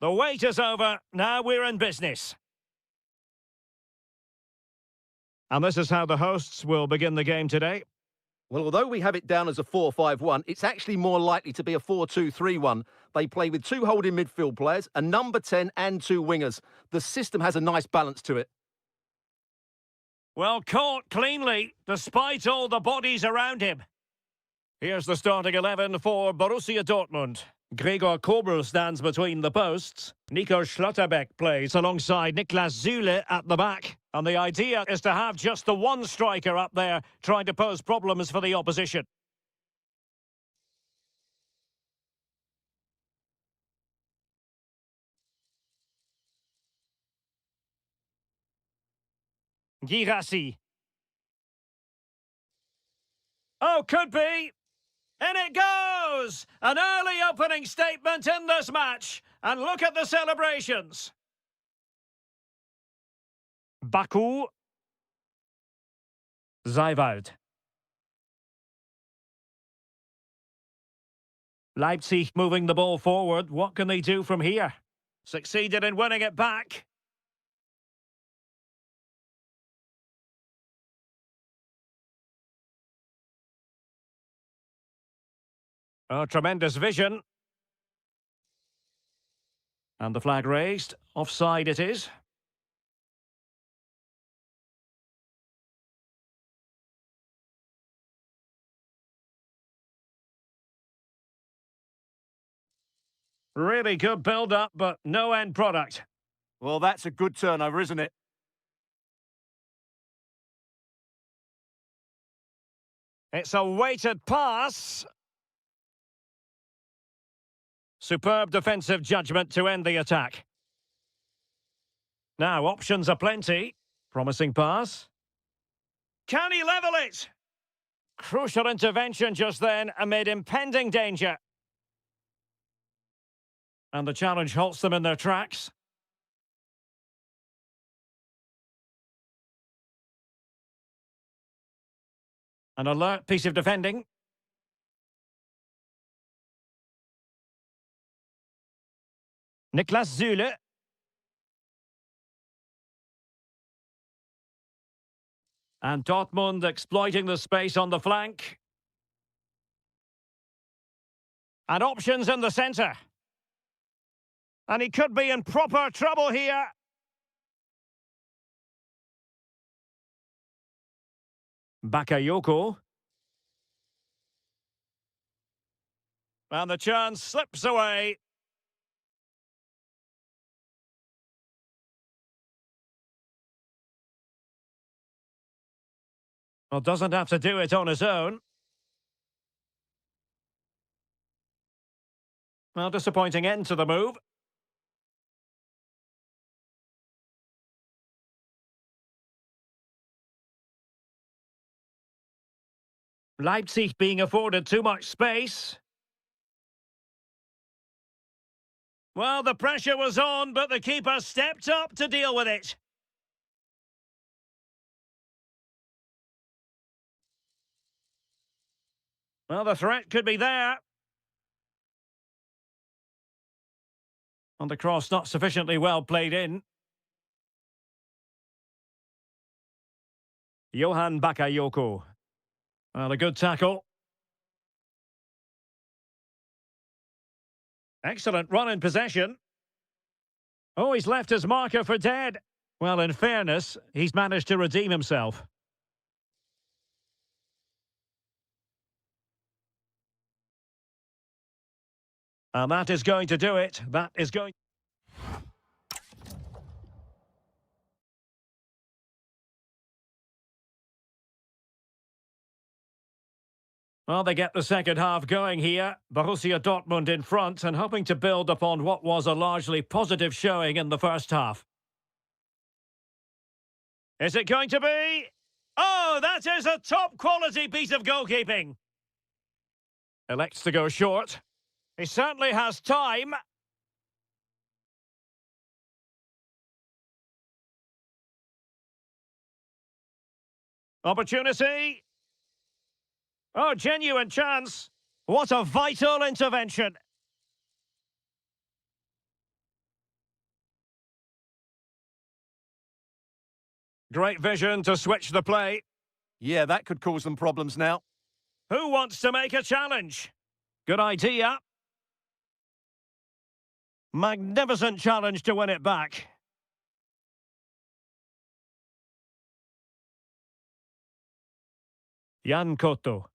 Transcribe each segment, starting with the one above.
The wait is over. Now we're in business. And this is how the hosts will begin the game today. Well, although we have it down as a 4-5-1, it's actually more likely to be a 4-2-3-1. They play with two holding midfield players, a number 10 and two wingers. The system has a nice balance to it. Well, caught cleanly, despite all the bodies around him. Here's the starting 11 for Borussia Dortmund. Gregor Kobel stands between the posts. Nico Schlotterbeck plays alongside Niklas Süle at the back. And the idea is to have just the one striker up there trying to pose problems for the opposition. Girassi. Oh, could be. And it goes! An early opening statement in this match. And look at the celebrations. Baku. Zeiwald. Leipzig moving the ball forward. What can they do from here? Succeeded in winning it back. Oh, tremendous vision. And the flag raised. Offside it is. Really good build-up, but no end product. Well, that's a good turnover, isn't it? It's a weighted pass. Superb defensive judgment to end the attack. Now, options are plenty. Promising pass. Can he level it? Crucial intervention just then amid impending danger. And the challenge halts them in their tracks. An alert piece of defending. Niklas Süle. And Dortmund exploiting the space on the flank. And options in the centre. And he could be in proper trouble here. Bakayoko. And the chance slips away. Well, doesn't have to do it on his own. Well, disappointing end to the move. Leipzig being afforded too much space. Well, the pressure was on, but the keeper stepped up to deal with it. Well, the threat could be there. And the cross not sufficiently well played in. Johan Bakayoko. Well, a good tackle. Excellent run in possession. Oh, he's left his marker for dead. Well, in fairness, he's managed to redeem himself. And that is going to do it. That is going... Well, they get the second half going here. Borussia Dortmund in front and hoping to build upon what was a largely positive showing in the first half. Is it going to be? Oh, that is a top-quality piece of goalkeeping. Elects to go short. He certainly has time. Opportunity. Oh, genuine chance. What a vital intervention. Great vision to switch the play. Yeah, that could cause them problems now. Who wants to make a challenge? Good idea. Magnificent challenge to win it back. Jan Koto.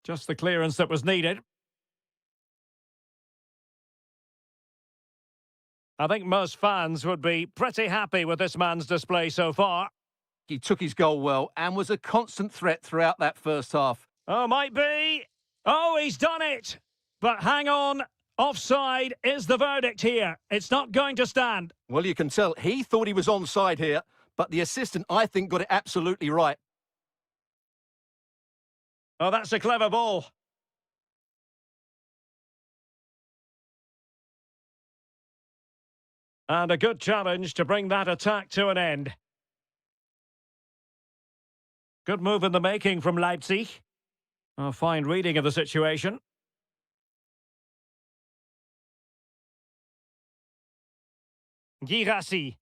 Just the clearance that was needed. I think most fans would be pretty happy with this man's display so far. He took his goal well and was a constant threat throughout that first half. Oh, might be. Oh, he's done it. But hang on. Offside is the verdict here. It's not going to stand. Well, you can tell he thought he was onside here, but the assistant, I think, got it absolutely right. Oh, that's a clever ball. And a good challenge to bring that attack to an end. Good move in the making from Leipzig. A fine reading of the situation. Girassi.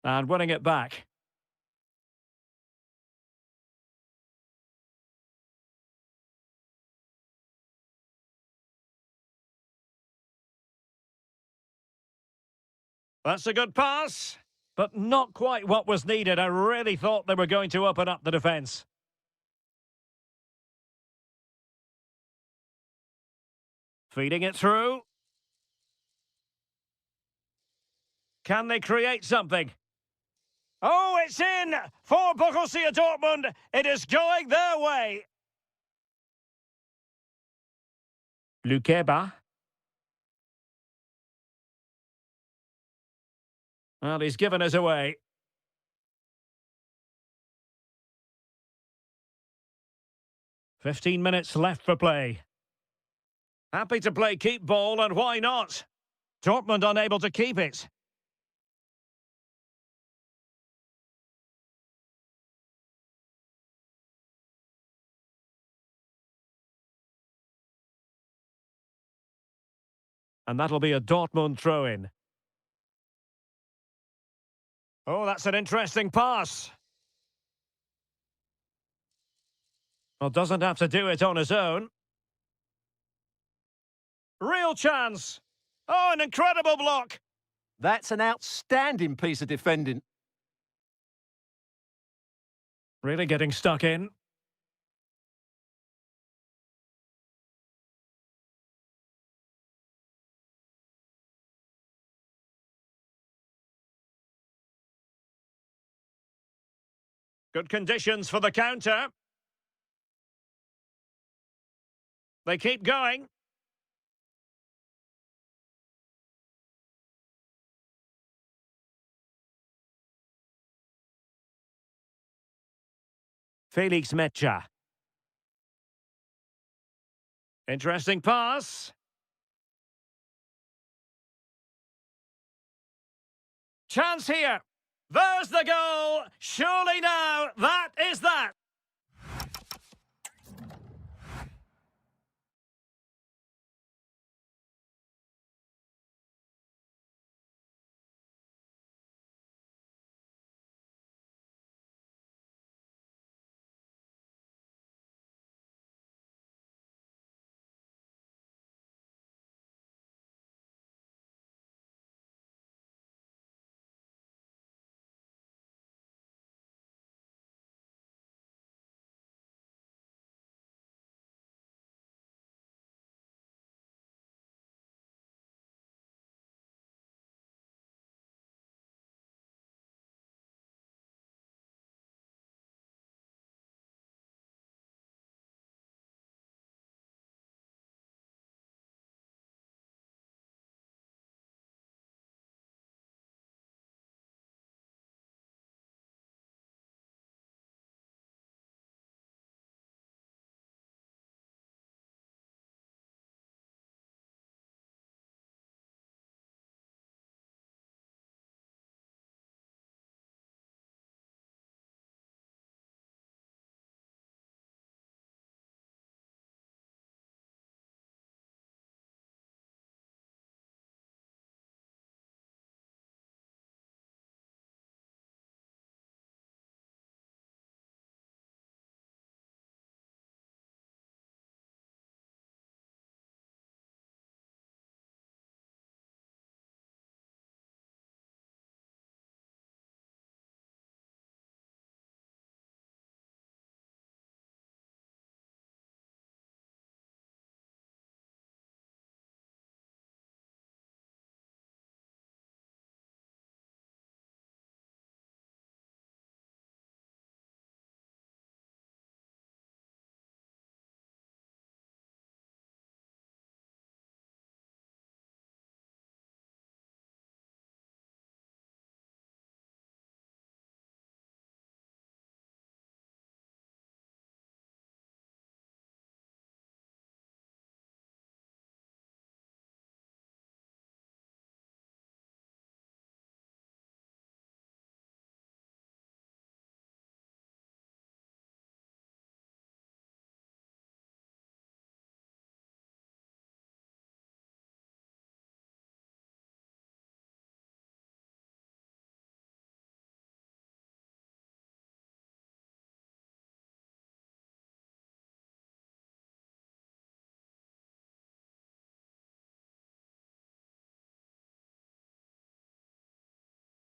And winning it back. That's a good pass, but not quite what was needed. I really thought they were going to open up the defence. Feeding it through. Can they create something? Oh, it's in for Borussia Dortmund. It is going their way. Lukeba. Well, he's given us away. "15 minutes left for play. Happy to play keep ball, and why not? Dortmund unable to keep it. And that'll be a Dortmund throw-in. Oh, that's an interesting pass. Well, doesn't have to do it on his own. Real chance. Oh, an incredible block. That's an outstanding piece of defending. Really getting stuck in. Good conditions for the counter. They keep going. Felix Mecha. Interesting pass. Chance here. There's the goal. Surely now, that is that.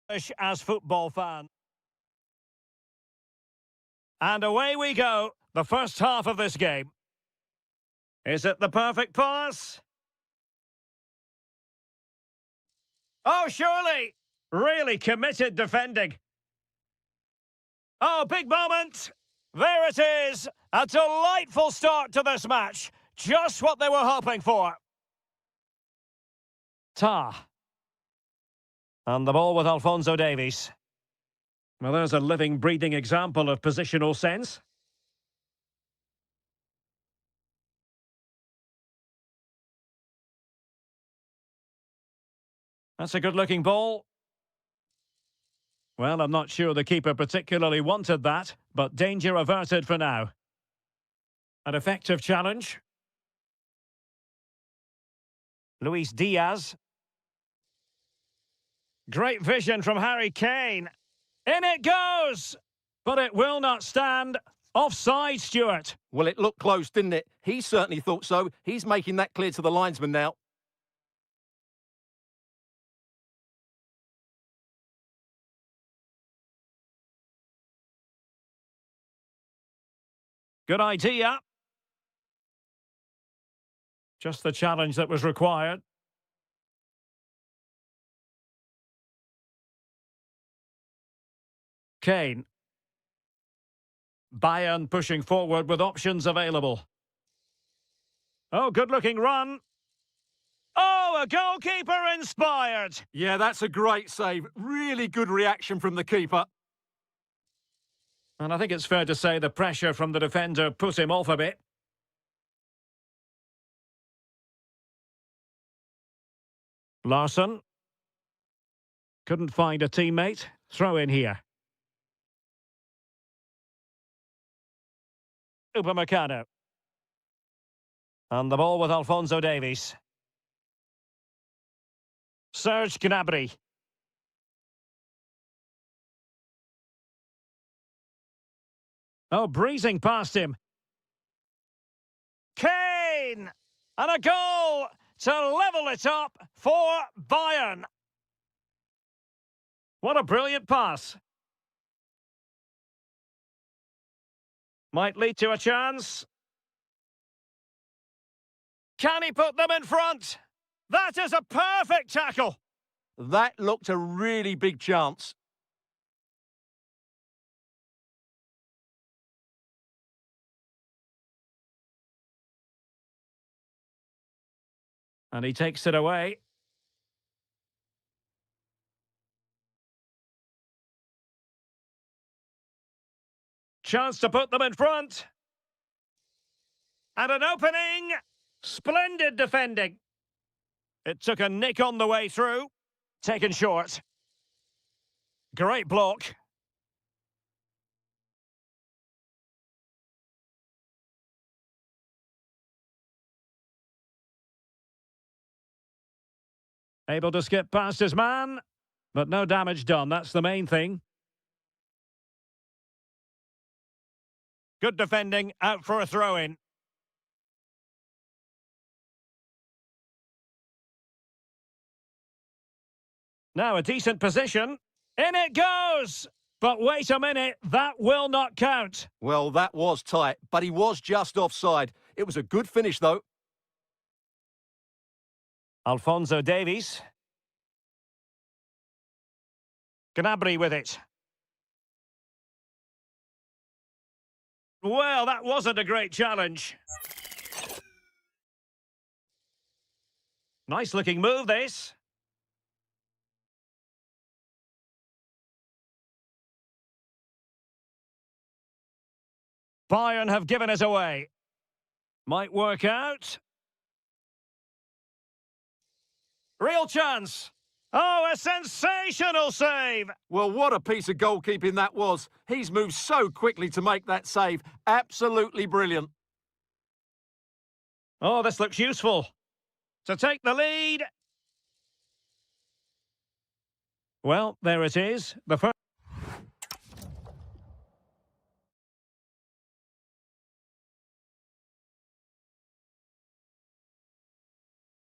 as football fans. And away we go, the first half of this game. Is it the perfect pass? Oh, surely! Really committed defending. Oh, big moment! There it is! A delightful start to this match. Just what they were hoping for. Ta. And the ball with Alphonso Davies. Well, there's a living, breathing example of positional sense. That's a good-looking ball. Well, I'm not sure the keeper particularly wanted that, but danger averted for now. An effective challenge. Luis Diaz. Great vision from Harry Kane. In it goes! But it will not stand. Offside, Stuart. Well, it looked close, didn't it? He certainly thought so. He's making that clear to the linesman now. Good idea. Just the challenge that was required. Kane. Bayern pushing forward with options available. Oh, good-looking run. Oh, a goalkeeper inspired. Yeah, that's a great save. Really good reaction from the keeper. And I think it's fair to say the pressure from the defender put him off a bit. Larsson. Couldn't find a teammate. Throw in here. Upamecano. And the ball with Alphonso Davies. Serge Gnabry. Oh, breezing past him. Kane! And a goal to level it up for Bayern. What a brilliant pass. Might lead to a chance. Can he put them in front? That is a perfect tackle. That looked a really big chance. And he takes it away. Chance to put them in front. And an opening. Splendid defending. It took a nick on the way through. Taken short. Great block. Able to skip past his man, but no damage done. That's the main thing. Good defending, out for a throw-in. Now a decent position. In it goes! But wait a minute, that will not count. Well, that was tight, but he was just offside. It was a good finish, though. Alphonso Davies. Gnabry with it. Well, that wasn't a great challenge. Nice looking move, this. Bayern have given it away. Might work out. Real chance. Oh, a sensational save. Well, what a piece of goalkeeping that was. He's moved so quickly to make that save. Absolutely brilliant. Oh, this looks useful. To take the lead. Well, there it is. The first.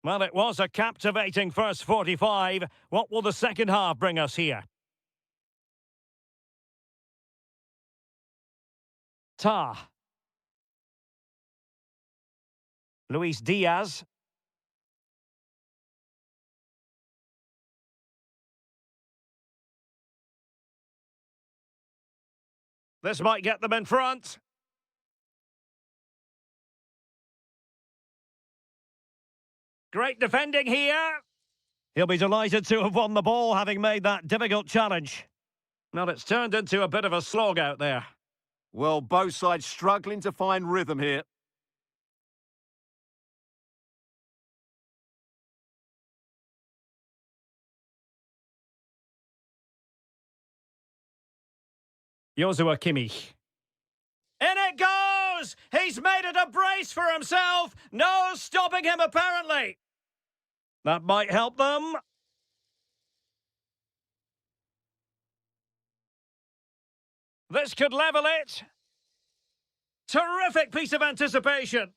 Well, it was a captivating first 45. What will the second half bring us here? Ta. Luis Diaz. This might get them in front. Great defending here. He'll be delighted to have won the ball, having made that difficult challenge. Now it's turned into a bit of a slog out there. Well, both sides struggling to find rhythm here. Joshua Kimmich. In it goes! He's made it a brace for himself. No stopping him, apparently. That might help them. This could level it. Terrific piece of anticipation.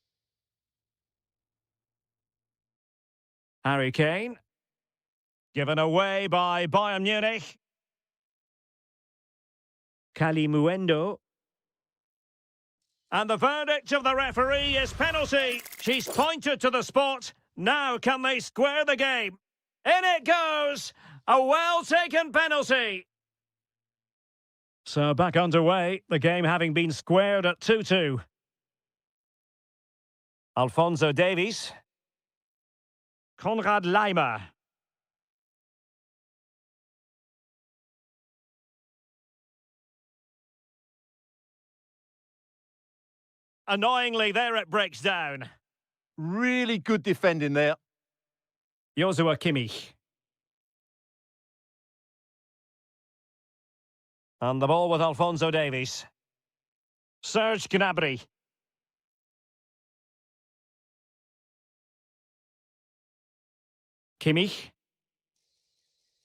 Harry Kane. Given away by Bayern Munich. Kalimuendo. And the verdict of the referee is penalty. She's pointed to the spot. Now can they square the game? In it goes. A well-taken penalty. So back underway, the game having been squared at 2-2. Alphonso Davies. Konrad Laimer. Annoyingly, there it breaks down. Really good defending there. Joshua Kimmich. And the ball with Alphonso Davies. Serge Gnabry. Kimmich.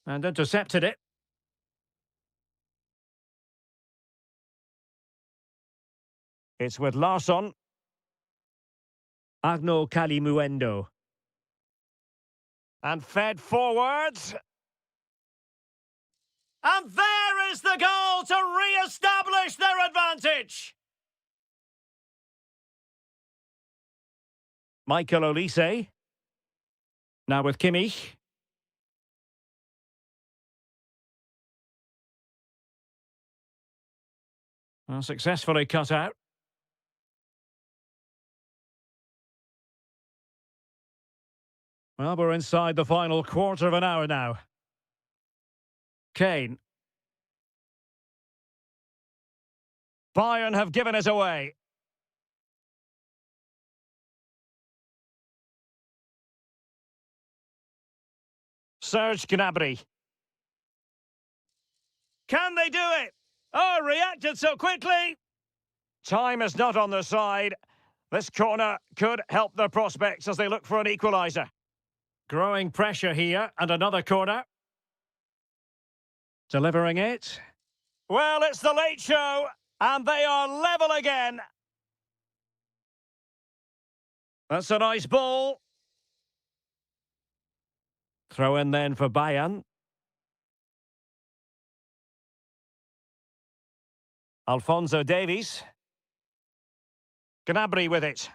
And intercepted it. It's with Larsson. Agno Kalimuendo. And fed forwards. And there is the goal to re-establish their advantage. Michael Olise. Now with Kimmich. Well, successfully cut out. Well, we're inside the final quarter of an hour now. Kane. Bayern have given it away. Serge Gnabry. Can they do it? Oh, reacted so quickly. Time is not on their side. This corner could help their prospects as they look for an equaliser. Growing pressure here, and another corner. Delivering it. Well, it's the late show, and they are level again. That's a nice ball. Throw in then for Bayern. Alphonso Davies. Gnabry with it.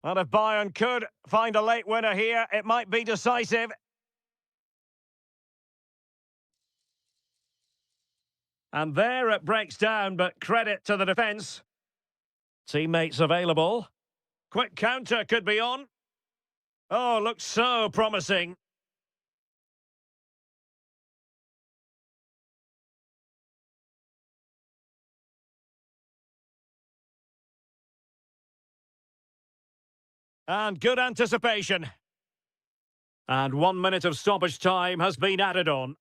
And if Bayern could find a late winner here, it might be decisive. And there it breaks down, but credit to the defence. Teammates available. Quick counter could be on. Oh, looks so promising. And good anticipation. And 1 minute of stoppage time has been added on.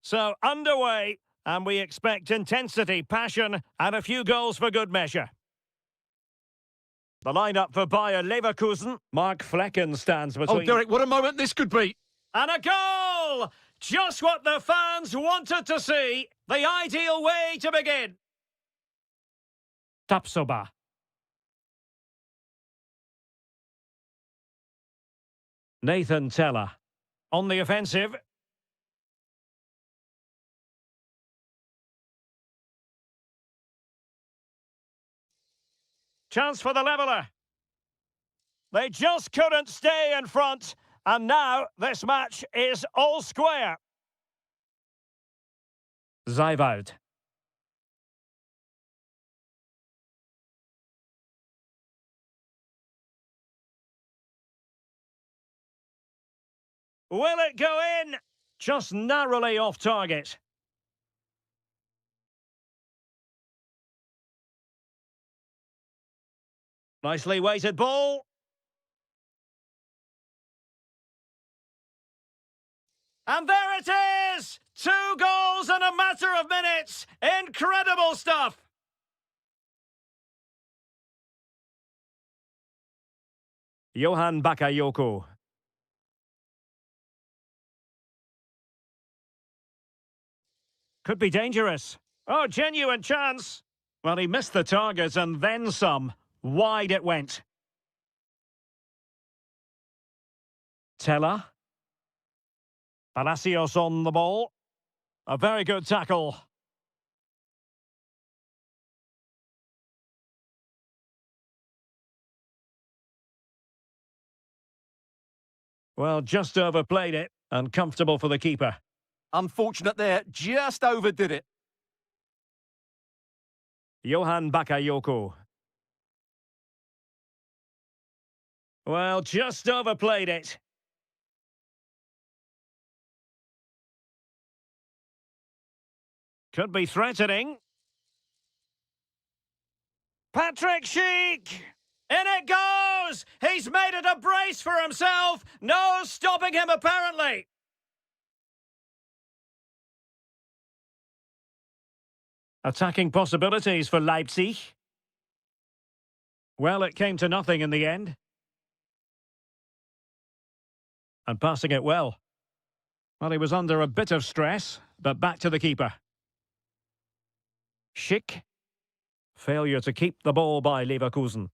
So, underway, and we expect intensity, passion, and a few goals for good measure. The lineup for Bayern Leverkusen. Mark Flecken stands between... Oh, Derek, what a moment this could be. And a goal! Just what the fans wanted to see. The ideal way to begin. Tapsoba. Nathan Teller. On the offensive. Chance for the leveller. They just couldn't stay in front. And now this match is all square. Zijvoud. Will it go in? Just narrowly off target. Nicely weighted ball. And there it is! 2 goals in a matter of minutes. Incredible stuff. Johan Bakayoko. Could be dangerous. Oh, genuine chance. Well, he missed the target and then some. Wide it went. Teller. Palacios on the ball. A very good tackle. Well, just overplayed it and comfortable for the keeper. Unfortunate there, just overdid it. Johan Bakayoko. Well, just overplayed it. Could be threatening. Patrick Schick! In it goes! He's made it a brace for himself! No stopping him, apparently! Attacking possibilities for Leipzig. Well, it came to nothing in the end. And passing it well. Well, he was under a bit of stress, but back to the keeper. Schick. Failure to keep the ball by Leverkusen.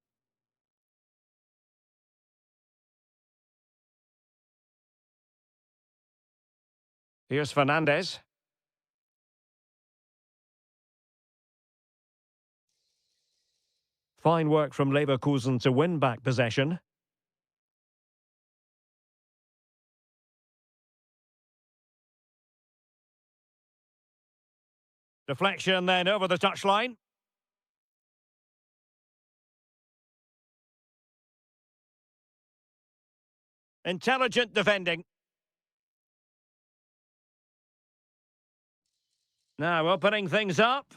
Here's Fernandez. Fine work from Leverkusen to win back possession. Deflection then over the touchline. Intelligent defending. Now opening things up.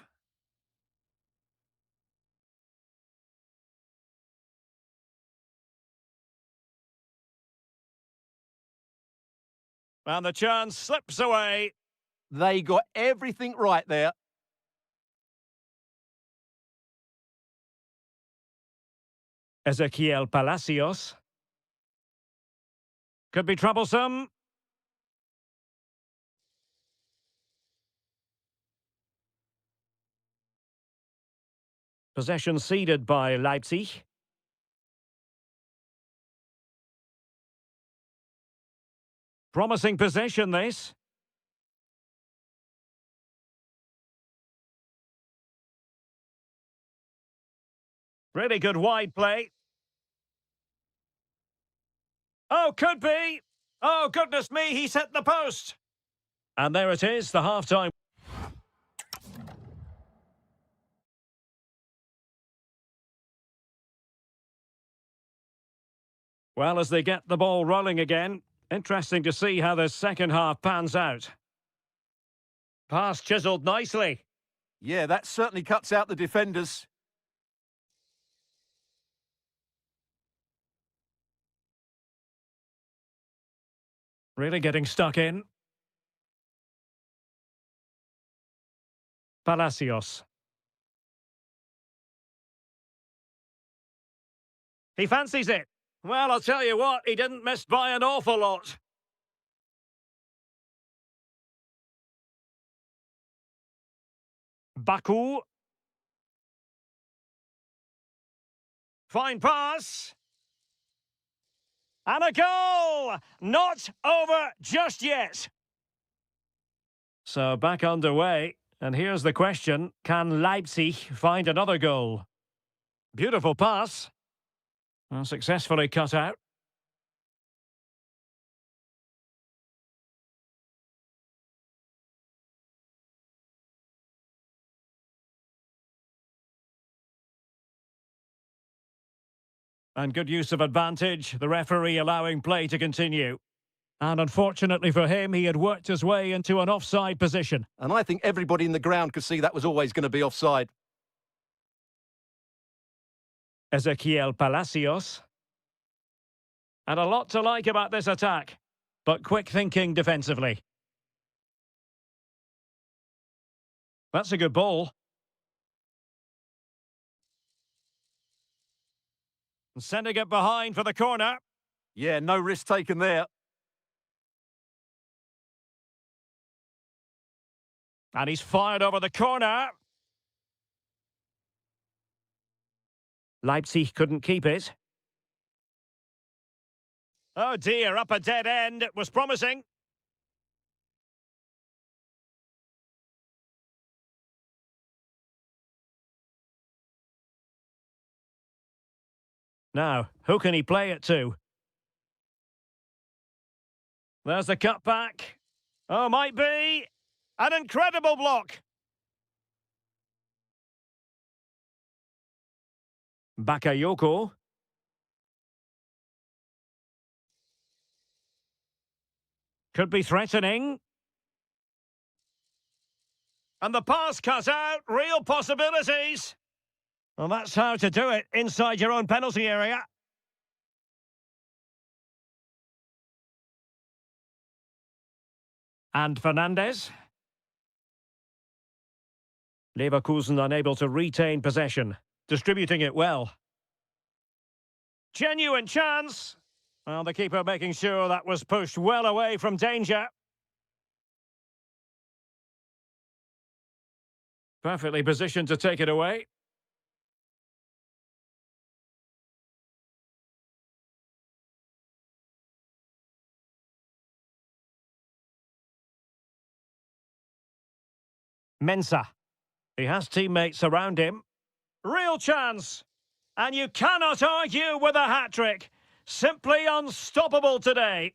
And the chance slips away. They got everything right there. Ezequiel Palacios. Could be troublesome. Possession ceded by Leipzig. Promising possession, this. Really good wide play. Oh, could be. Oh, goodness me, he's hit the post. And there it is, the half-time. Well, as they get the ball rolling again, interesting to see how the second half pans out. Pass chiselled nicely. Yeah, that certainly cuts out the defenders. Really getting stuck in. Palacios. He fancies it. Well, I'll tell you what, he didn't miss by an awful lot. Baku. Fine pass. And a goal! Not over just yet. So back underway. And here's the question. Can Leipzig find another goal? Beautiful pass. And successfully cut out. And good use of advantage, the referee allowing play to continue. And unfortunately for him, he had worked his way into an offside position. And I think everybody in the ground could see that was always going to be offside. Ezequiel Palacios. And a lot to like about this attack, but quick thinking defensively. That's a good ball. Sending it behind for the corner. Yeah, no risk taken there. And he's fired over the corner. Leipzig couldn't keep it. Oh dear, up a dead end. It was promising. Now, who can he play it to? There's the cutback. Oh, might be. An incredible block. Bakayoko. Could be threatening. And the pass cut out. Real possibilities. Well, that's how to do it inside your own penalty area. And Fernandes. Leverkusen unable to retain possession. Distributing it well. Genuine chance. Well, the keeper making sure that was pushed well away from danger. Perfectly positioned to take it away. Mensah. He has teammates around him. Real chance. And you cannot argue with a hat-trick. Simply unstoppable today.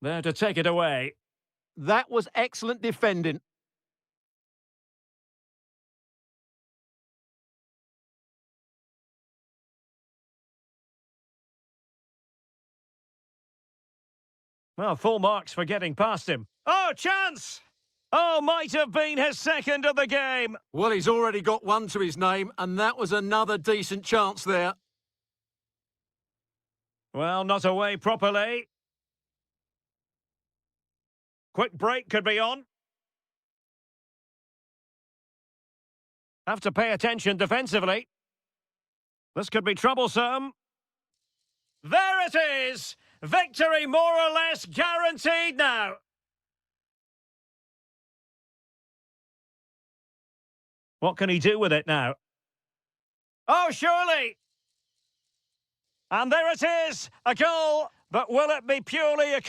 There to take it away. That was excellent defending. Well, full marks for getting past him. Oh, chance! Oh, might have been his second of the game. Well, he's already got one to his name, and that was another decent chance there. Well, not away properly. Quick break could be on. Have to pay attention defensively. This could be troublesome. There it is! Victory more or less guaranteed now. What can he do with it now? Oh, surely! And there it is, a goal, but will it be purely a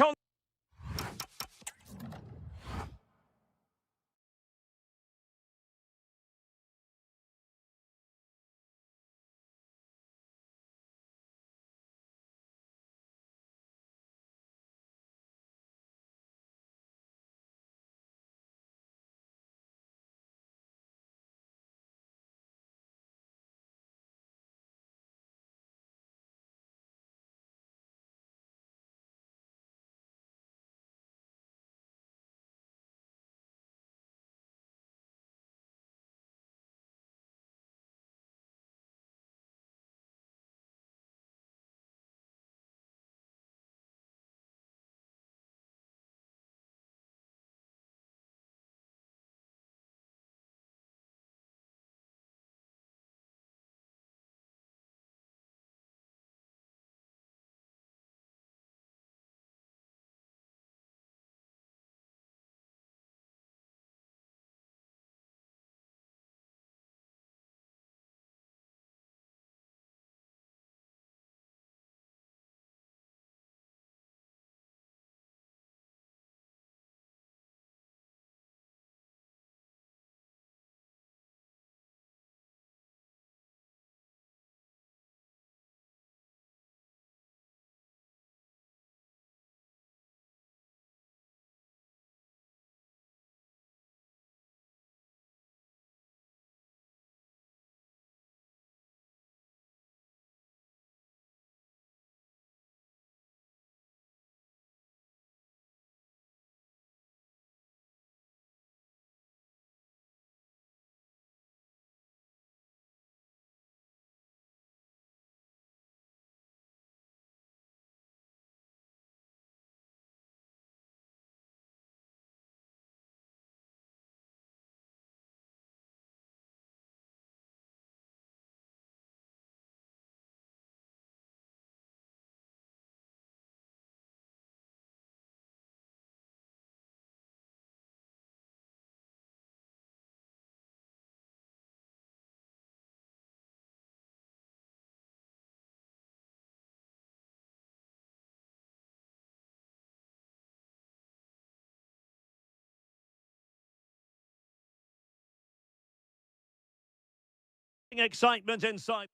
Excitement inside.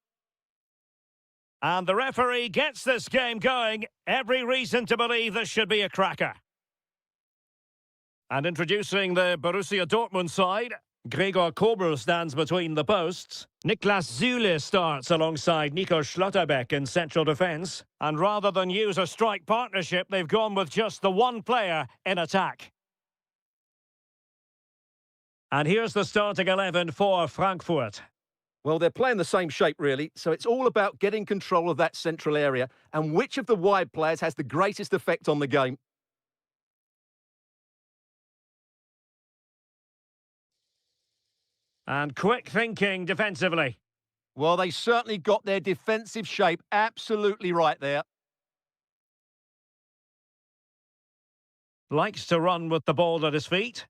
And the referee gets this game going. Every reason to believe this should be a cracker. And introducing the Borussia Dortmund side, Gregor Kobel stands between the posts. Niklas Süle starts alongside Nico Schlotterbeck in central defence. And rather than use a strike partnership, they've gone with just the one player in attack. And here's the starting 11 for Frankfurt. Well, they're playing the same shape, really, so it's all about getting control of that central area and which of the wide players has the greatest effect on the game. And quick thinking defensively. Well, they certainly got their defensive shape absolutely right there. Likes to run with the ball at his feet.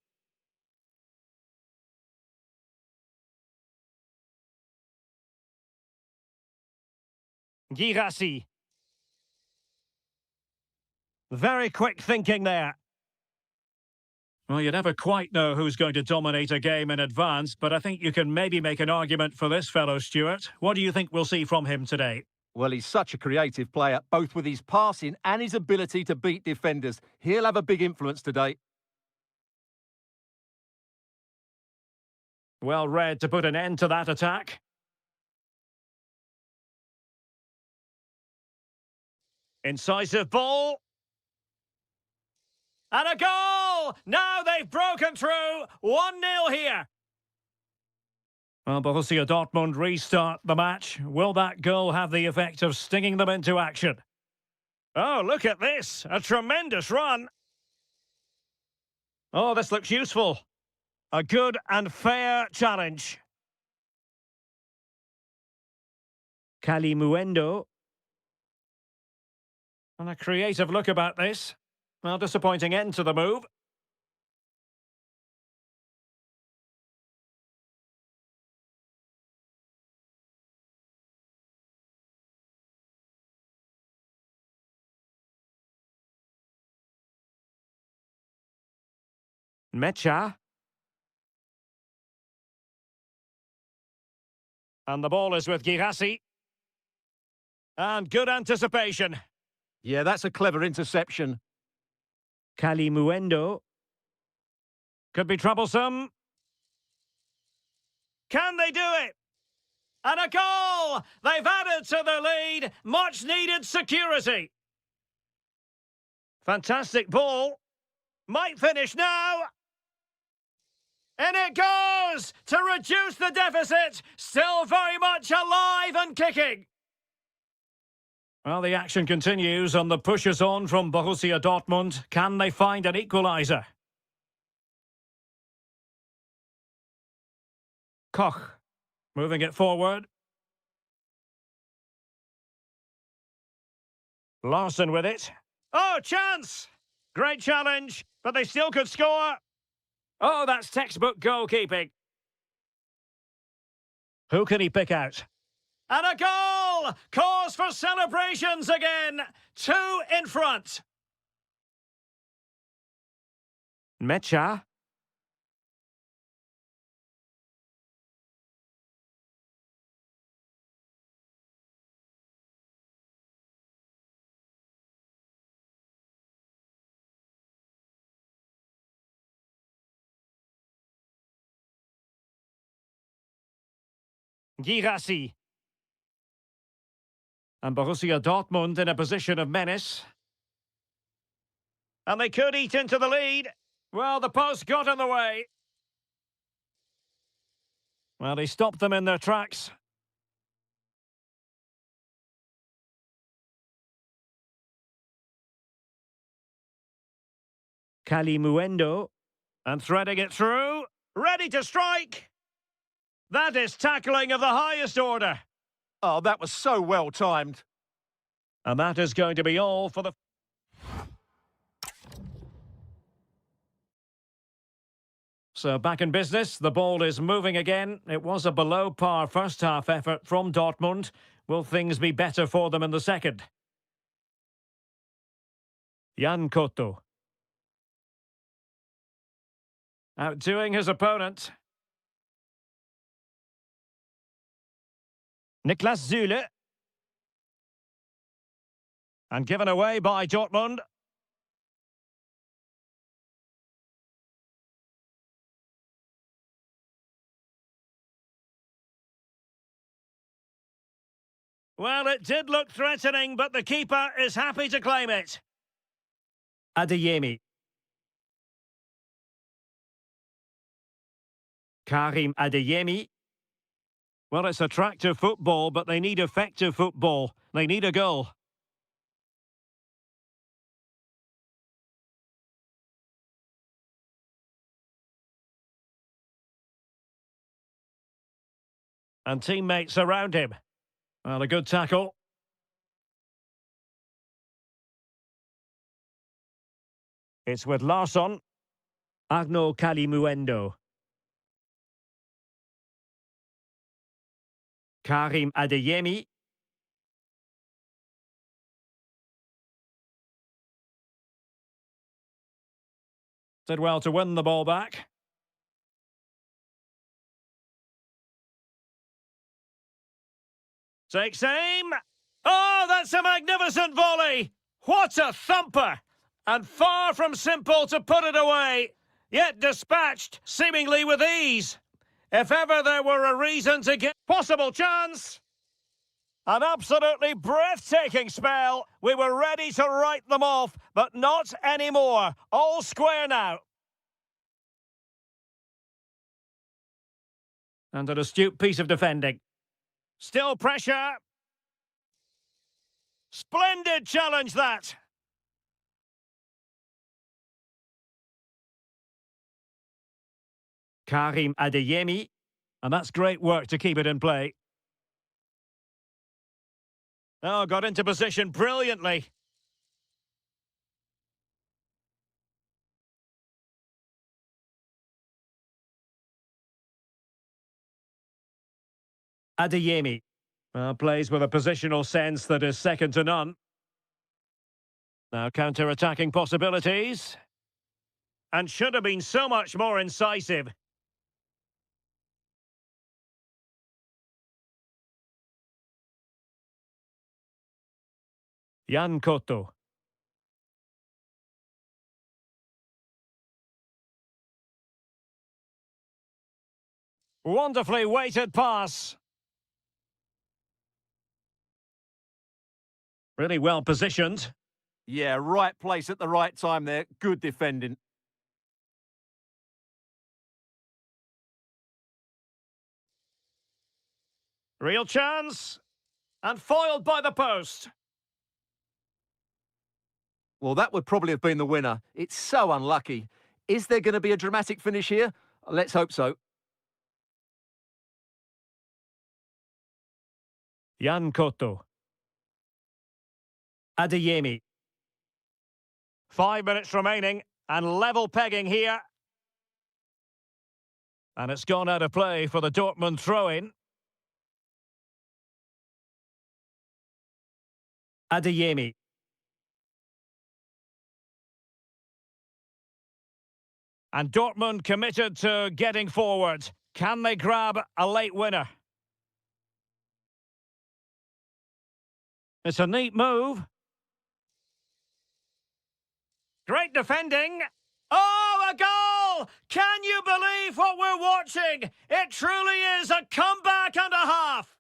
Girassi. Very quick thinking there. Well, you never quite know who's going to dominate a game in advance, but I think you can maybe make an argument for this fellow, Stuart. What do you think we'll see from him today? Well, he's such a creative player, both with his passing and his ability to beat defenders. He'll have a big influence today. Well read to put an end to that attack. Incisive ball. And a goal! Now they've broken through. 1-0 here. Well, Borussia Dortmund restart the match. Will that goal have the effect of stinging them into action? Oh, look at this. A tremendous run. Oh, this looks useful. A good and fair challenge. Kalimuendo. And a creative look about this. Well, disappointing end to the move. Mecha. And the ball is with Girassi. And good anticipation. Yeah, that's a clever interception. Kalimuendo. Could be troublesome. Can they do it? And a goal! They've added to the lead. Much needed security. Fantastic ball. Might finish now. And it goes to reduce the deficit. Still very much alive and kicking. Well, the action continues and the push is on from Borussia Dortmund. Can they find an equaliser? Koch, moving it forward. Larson with it. Oh, chance! Great challenge, but they still could score. Oh, that's textbook goalkeeping. Who can he pick out? And a goal! Cause for celebrations again. 2 in front. Mecha. Girassi. And Borussia Dortmund in a position of menace. And they could eat into the lead. Well, the post got in the way. Well, he stopped them in their tracks. Kalimuendo. And threading it through. Ready to strike. That is tackling of the highest order. Oh, that was so well timed. And that is going to be all for the... So back in business, the ball is moving again. It was a below-par first-half effort from Dortmund. Will things be better for them in the second? Jan Koto. Outdoing his opponent. Niklas Süle. And given away by Dortmund. Well, it did look threatening, but the keeper is happy to claim it. Adeyemi. Karim Adeyemi. Well, it's attractive football, but they need effective football. They need a goal. And teammates around him. Well, a good tackle. It's with Larsson. Agno Kalimuendo. Karim Adeyemi. Did well to win the ball back. Takes aim. Oh, that's a magnificent volley. What a thumper. And far from simple to put it away, yet dispatched seemingly with ease. If ever there were a reason to get possible chance. An absolutely breathtaking spell. We were ready to write them off, but not anymore. All square now. And an astute piece of defending. Still pressure. Splendid challenge, that. Karim Adeyemi. And that's great work to keep it in play. Oh, got into position brilliantly. Adeyemi. Plays with a positional sense that is second to none. Now counter-attacking possibilities. And should have been so much more incisive. Jan Koto. Wonderfully weighted pass. Really well positioned. Yeah, right place at the right time there. Good defending. Real chance. And foiled by the post. Well, that would probably have been the winner. It's so unlucky. Is there going to be a dramatic finish here? Let's hope so. Jan Koto. Adeyemi. 5 minutes remaining and level pegging here. And it's gone out of play for the Dortmund throw-in. Adeyemi. And Dortmund committed to getting forward. Can they grab a late winner? It's a neat move. Great defending. Oh, a goal! Can you believe what we're watching? It truly is a comeback and a half.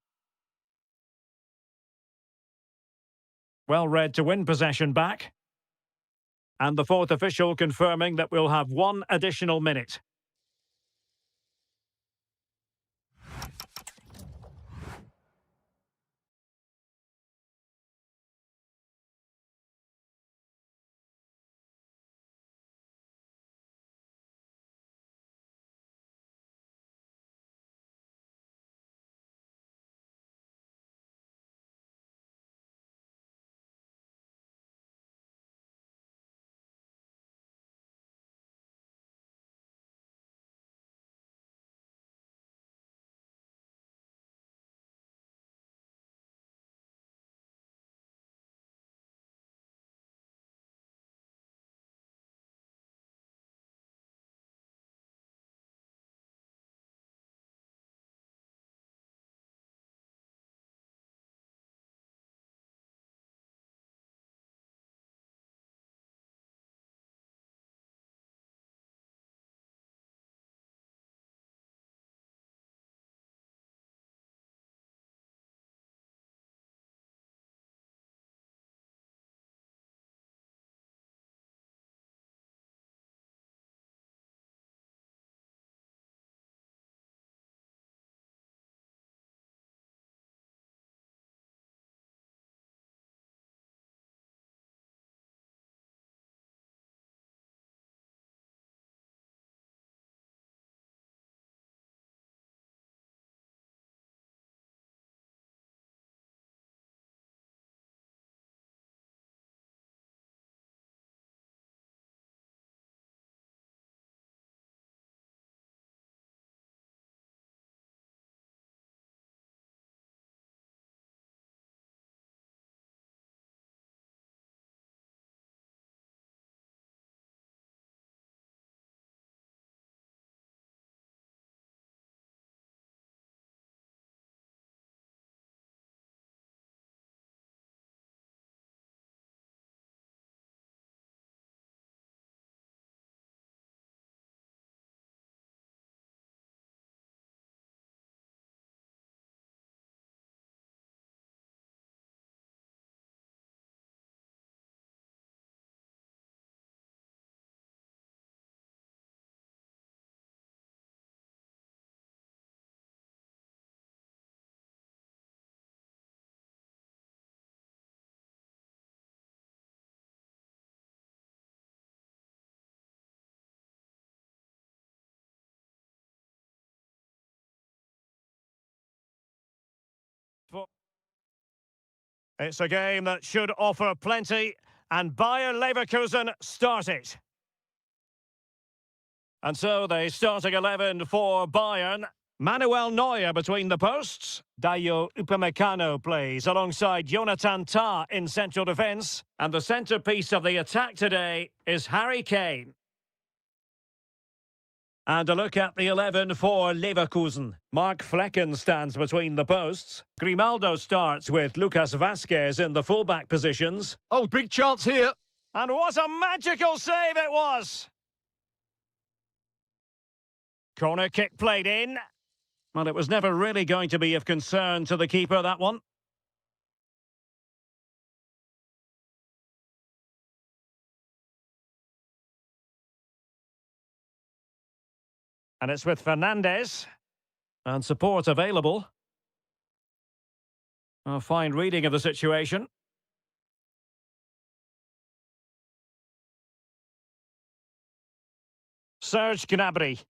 Well read to win possession back. And the fourth official confirming that we'll have one additional minute. It's a game that should offer plenty, and Bayern Leverkusen start it. And so the starting 11 for Bayern. Manuel Neuer between the posts. Dayo Upamecano plays alongside Jonathan Tah in central defence. And the centrepiece of the attack today is Harry Kane. And a look at the 11 for Leverkusen. Mark Flecken stands between the posts. Grimaldo starts with Lucas Vazquez in the fullback positions. Oh, big chance here. And what a magical save it was! Corner kick played in. Well, it was never really going to be of concern to the keeper, that one. And it's with Fernandes. And support available. A fine reading of the situation. Serge Gnabry.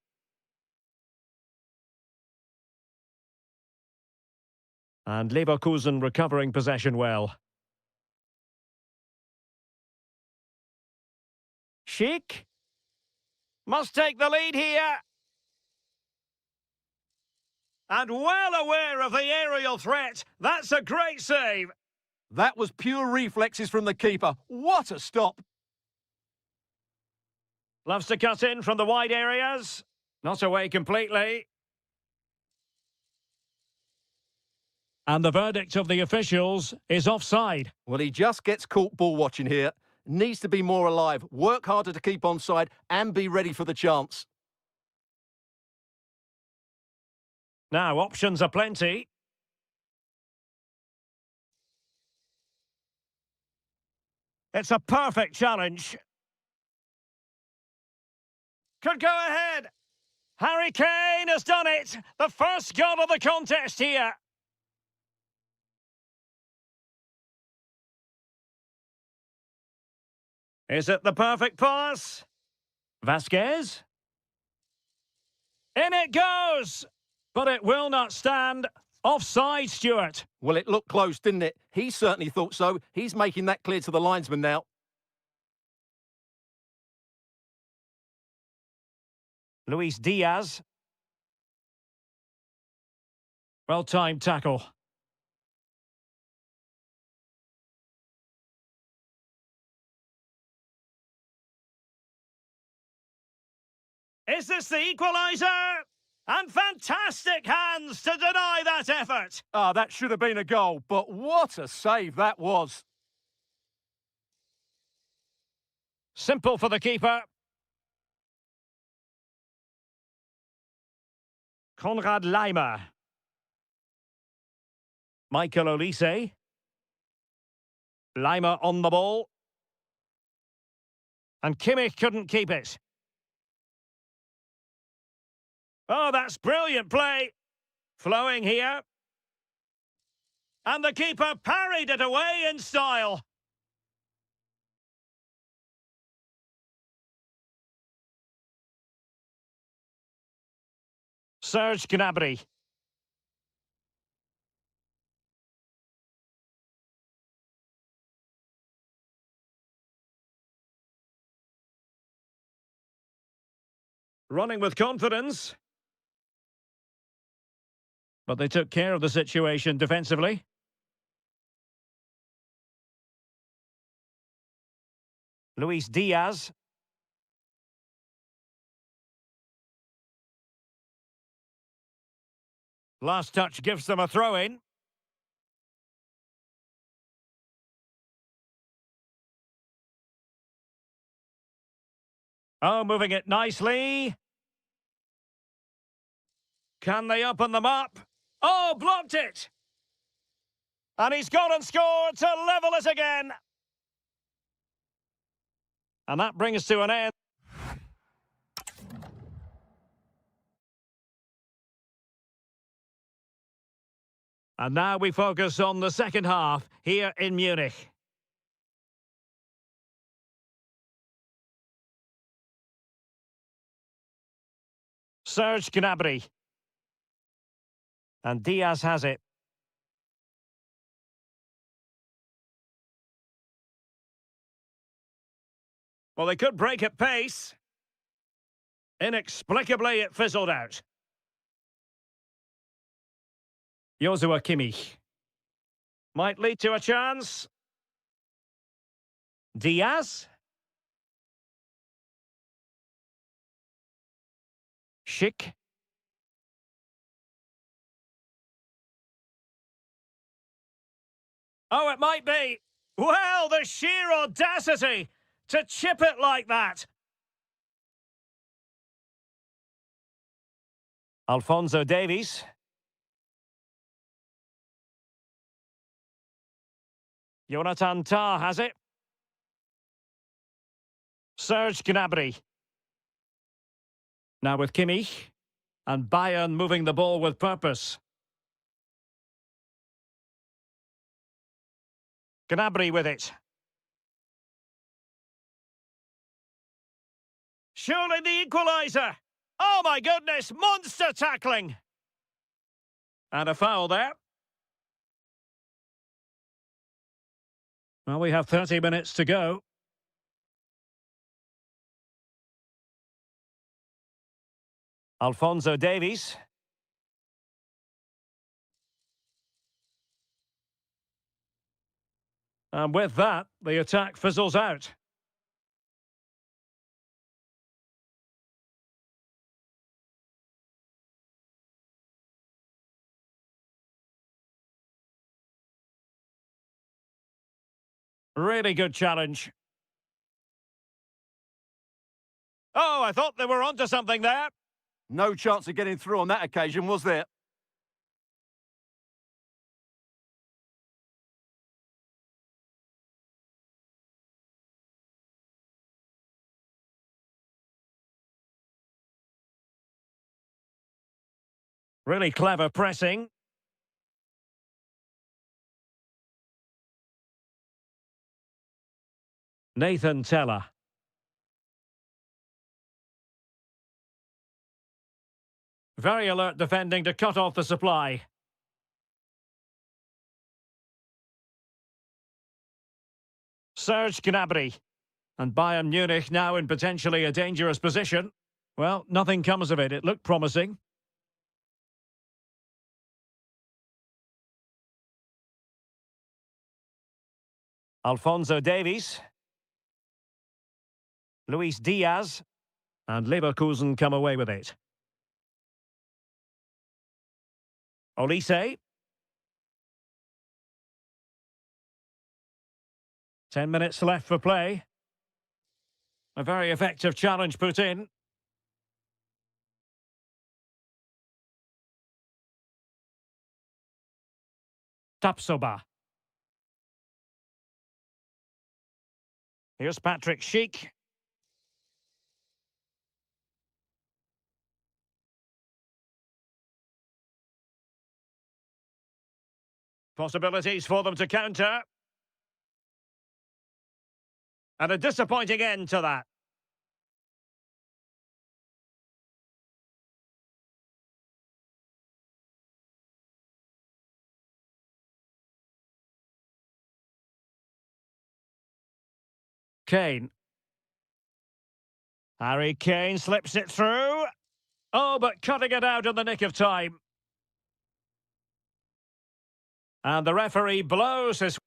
And Leverkusen recovering possession well. Schick. Must take the lead here. And well aware of the aerial threat. That's a great save. That was pure reflexes from the keeper. What a stop. Loves to cut in from the wide areas. Not away completely. And the verdict of the officials is offside. Well, he just gets caught ball watching here. Needs to be more alive, work harder to keep onside and be ready for the chance. Now, options are plenty. It's a perfect challenge. Could go ahead. Harry Kane has done it. The first goal of the contest here. Is it the perfect pass? Vazquez. In it goes! But it will not stand. Offside, Stuart. Well, it looked close, didn't it? He certainly thought so. He's making that clear to the linesman now. Luis Diaz. Well-timed tackle. Is this the equaliser? And fantastic hands to deny that effort. Ah, that should have been a goal, but what a save that was. Simple for the keeper. Konrad Laimer. Michael Olise. Laimer on the ball. And Kimmich couldn't keep it. Oh, that's brilliant play. Flowing here. And the keeper parried it away in style. Serge Gnabry. Running with confidence. But they took care of the situation defensively. Luis Diaz. Last touch gives them a throw-in. Oh, moving it nicely. Can they open them up? Oh, blocked it! And he's gone and scored to level it again. And that brings to an end. And now we focus on the second half here in Munich. Serge Gnabry. And Diaz has it. Well, they could break at pace. Inexplicably, it fizzled out. Joshua Kimmich. Might lead to a chance. Diaz. Schick. Oh, it might be. Well, the sheer audacity to chip it like that. Alphonso Davies. Jonathan Tah has it. Serge Gnabry. Now with Kimmich. And Bayern moving the ball with purpose. Gnabry with it. Surely the equaliser. Oh my goodness, monster tackling. And a foul there. Well, we have 30 minutes to go. Alphonso Davies. And with that, the attack fizzles out. Really good challenge. Oh, I thought they were onto something there. No chance of getting through on that occasion, was there? Really clever pressing. Nathan Teller. Very alert defending to cut off the supply. Serge Gnabry. And Bayern Munich now in potentially a dangerous position. Well, nothing comes of it. It looked promising. Alphonso Davies. Luis Diaz. And Leverkusen come away with it. Olise. 10 minutes left for play. A very effective challenge put in. Tapsoba. Here's Patrick Schick. Possibilities for them to counter. And a disappointing end to that. Kane. Harry Kane slips it through. Oh, but cutting it out in the nick of time. And the referee blows his...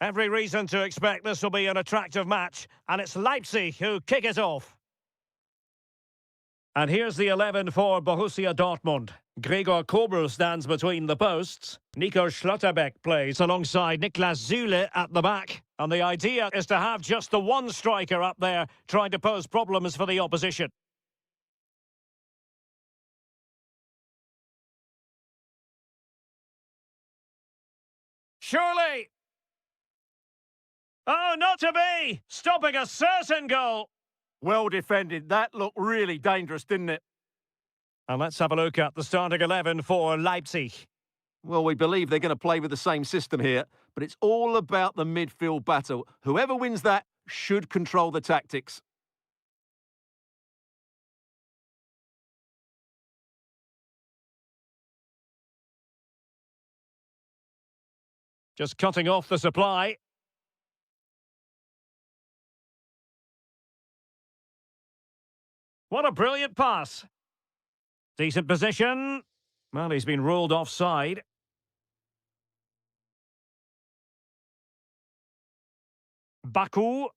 Every reason to expect this will be an attractive match, and it's Leipzig who kick it off. And here's the 11 for Borussia Dortmund. Gregor Kobel stands between the posts. Nico Schlotterbeck plays alongside Niklas Süle at the back. And the idea is to have just the one striker up there trying to pose problems for the opposition. Surely! Oh, not to be! Stopping a certain goal! Well defended. That looked really dangerous, didn't it? And let's have a look at the starting 11 for Leipzig. Well, we believe they're going to play with the same system here, but it's all about the midfield battle. Whoever wins that should control the tactics. Just cutting off the supply. What a brilliant pass. Decent position. Well, he's been ruled offside. Baku.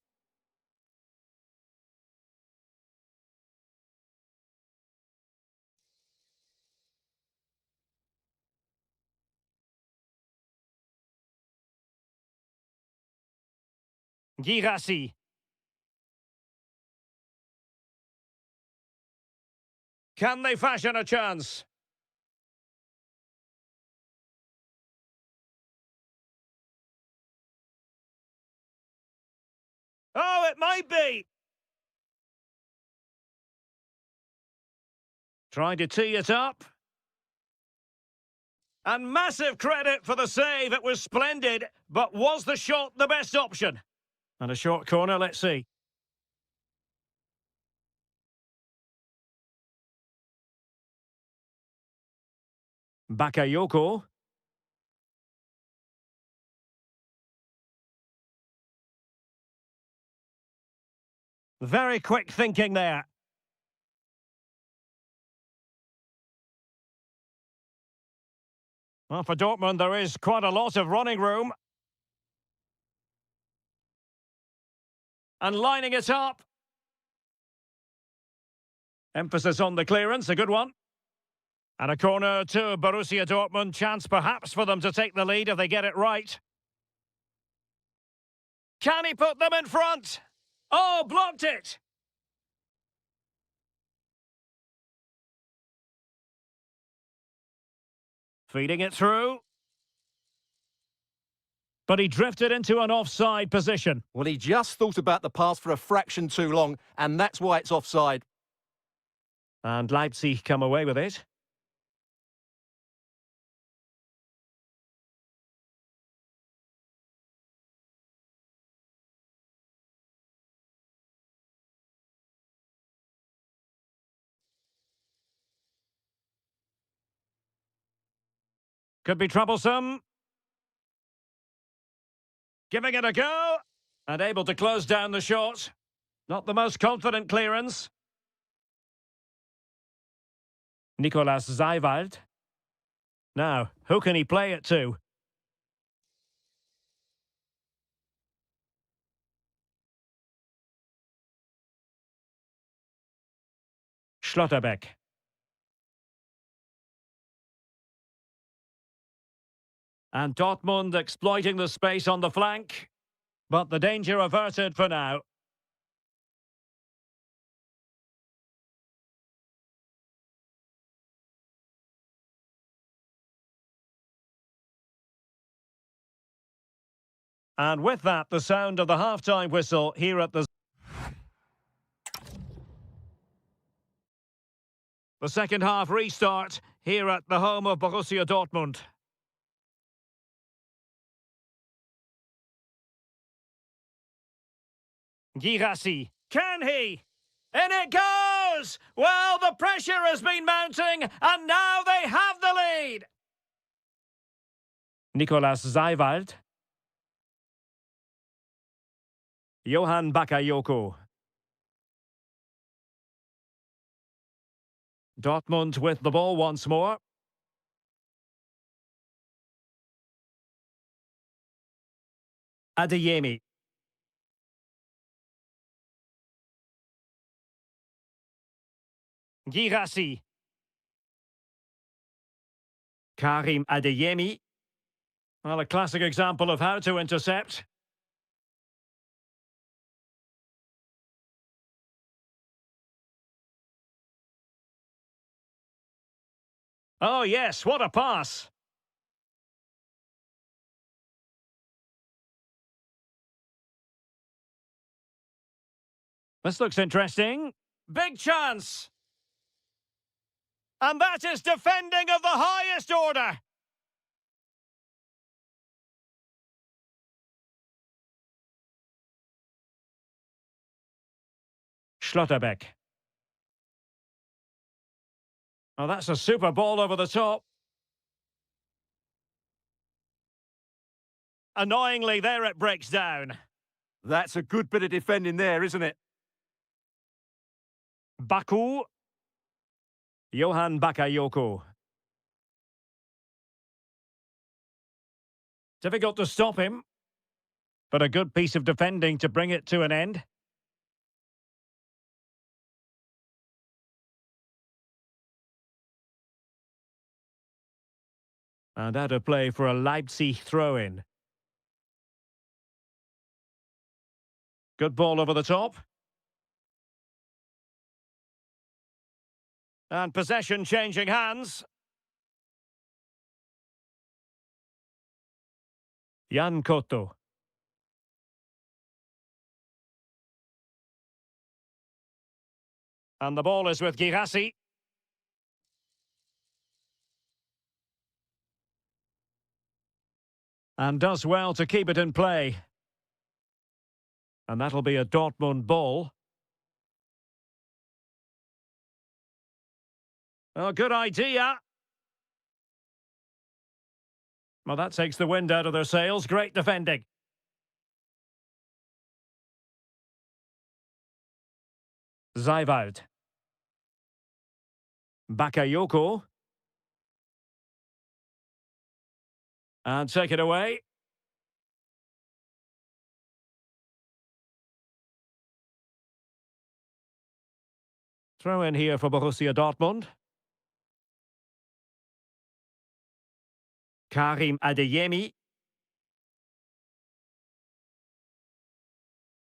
Girassi. Can they fashion a chance? Oh, it might be! Trying to tee it up. And massive credit for the save. It was splendid, but was the shot the best option? And a short corner, let's see. Bakayoko. Very quick thinking there. Well, for Dortmund, there is quite a lot of running room. And lining it up. Emphasis on the clearance, a good one. And a corner to Borussia Dortmund. Chance perhaps for them to take the lead if they get it right. Can he put them in front? Oh, blocked it! Feeding it through. But he drifted into an offside position. Well, he just thought about the pass for a fraction too long, and that's why it's offside. And Leipzig come away with it. Could be troublesome. Giving it a go. And able to close down the shot. Not the most confident clearance. Nicolas Seiwald. Now, who can he play it to? Schlotterbeck. And Dortmund exploiting the space on the flank. But the danger averted for now. And with that, the sound of the half-time whistle here at the second half restart here at the home of Borussia Dortmund. Girassi, can he? In it goes! Well, the pressure has been mounting, and now they have the lead! Nicolas Seiwald. Johan Bakayoko. Dortmund with the ball once more. Adeyemi. Girassi. Karim Adeyemi. Well, a classic example of how to intercept. Oh, yes, what a pass. This looks interesting. Big chance. And that is defending of the highest order. Schlotterbeck. Oh, that's a super ball over the top. Annoyingly, there it breaks down. That's a good bit of defending there, isn't it? Baku. Johan Bakayoko. Difficult to stop him, but a good piece of defending to bring it to an end. And out of play for a Leipzig throw-in. Good ball over the top. And possession changing hands. Jan Koto. And the ball is with Girassi. And does well to keep it in play. And that'll be a Dortmund ball. Oh, good idea. Well, that takes the wind out of their sails. Great defending. Zijvoud. Bakayoko. And take it away. Throw in here for Borussia Dortmund. Karim Adeyemi.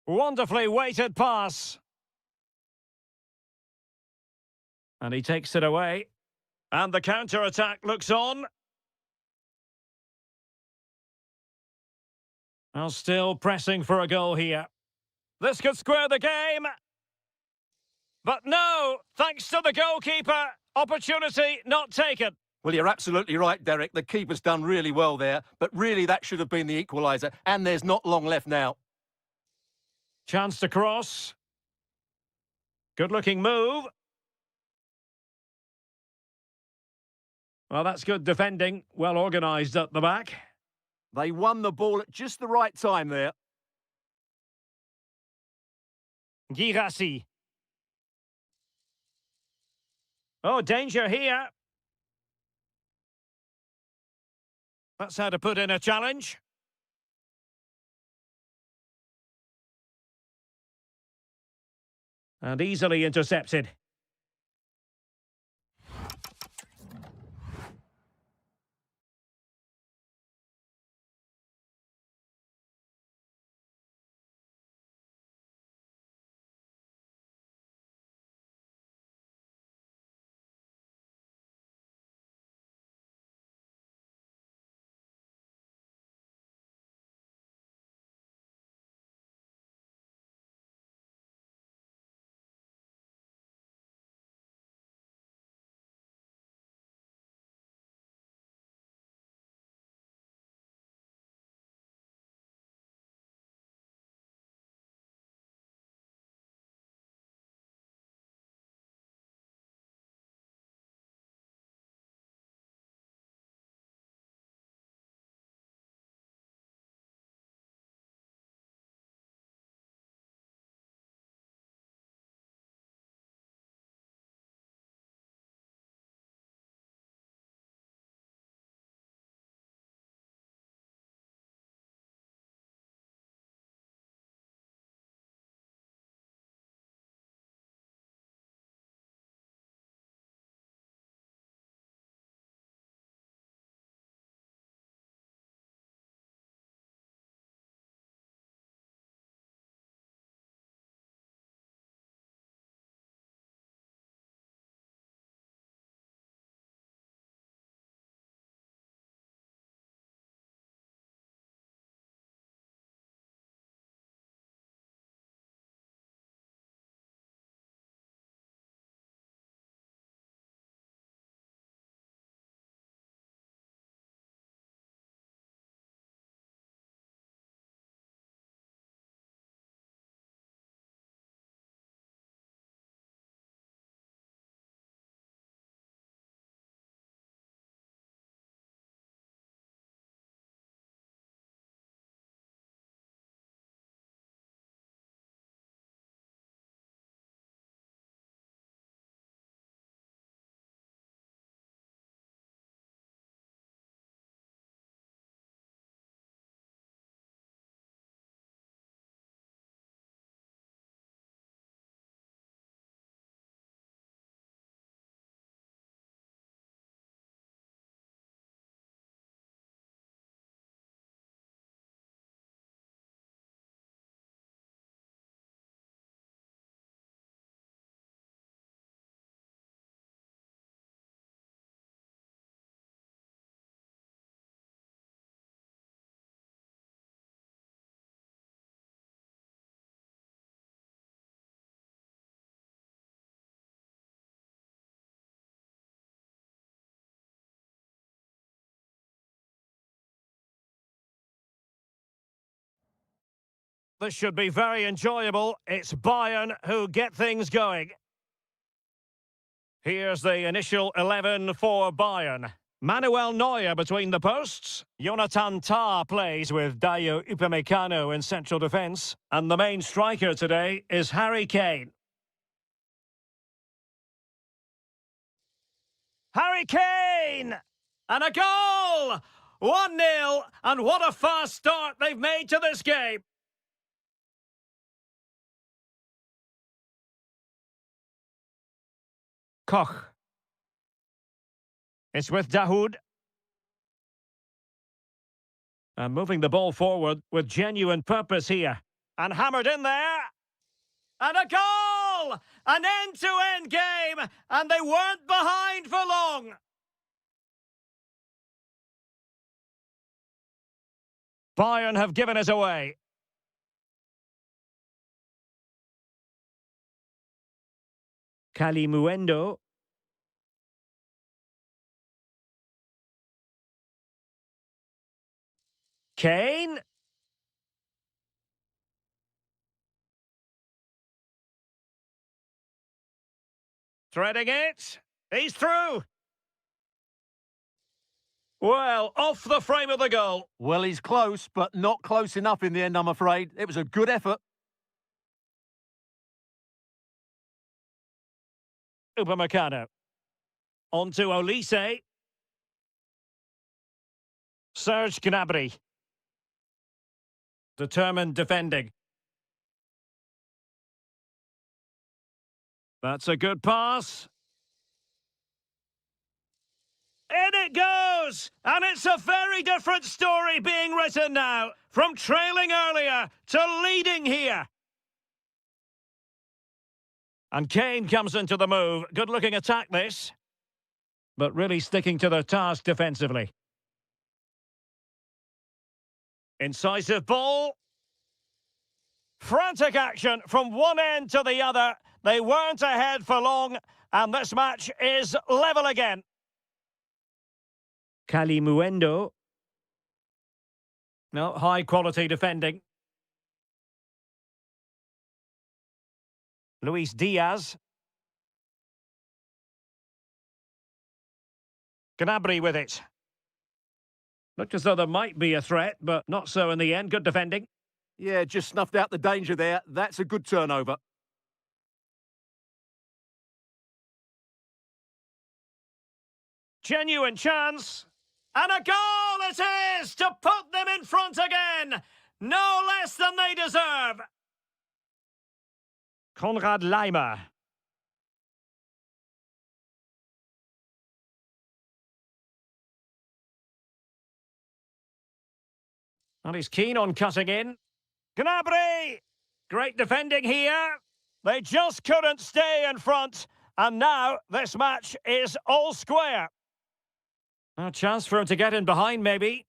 Wonderfully weighted pass. And he takes it away. And the counter-attack looks on. Well, still pressing for a goal here. This could square the game. But no, thanks to the goalkeeper, opportunity not taken. Well, you're absolutely right, Derek. The keeper's done really well there, but really that should have been the equaliser, and there's not long left now. Chance to cross. Good-looking move. Well, that's good defending. Well organised at the back. They won the ball at just the right time there. Girassi. Oh, danger here. That's how to put in a challenge. And easily intercepted. This should be very enjoyable. It's Bayern who get things going. Here's the initial 11 for Bayern. Manuel Neuer between the posts. Jonathan Tah plays with Dayo Upamecano in central defence. And the main striker today is Harry Kane. Harry Kane! And a goal! 1-0, and what a fast start they've made to this game. Koch. It's with Dahoud. And moving the ball forward with genuine purpose here. And hammered in there. And a goal! An end-to-end game, and they weren't behind for long. Bayern have given us away. Kalimuendo. Kane. Threading it. He's through. Well, off the frame of the goal. Well, he's close, but not close enough in the end, I'm afraid. It was a good effort. Upamecano. On to Olise. Serge Gnabry. Determined defending. That's a good pass. In it goes! And it's a very different story being written now. From trailing earlier to leading here. And Kane comes into the move. Good-looking attack, this. But really sticking to their task defensively. Incisive ball. Frantic action from one end to the other. They weren't ahead for long, and this match is level again. Kalimuendo. No, high-quality defending. Luis Diaz. Gnabry with it. Looked as though there might be a threat, but not so in the end. Good defending. Yeah, just snuffed out the danger there. That's a good turnover. Genuine chance. And a goal it is to put them in front again. No less than they deserve. Konrad Laimer. And he's keen on cutting in. Gnabry! Great defending here. They just couldn't stay in front. And now this match is all square. A chance for him to get in behind, maybe.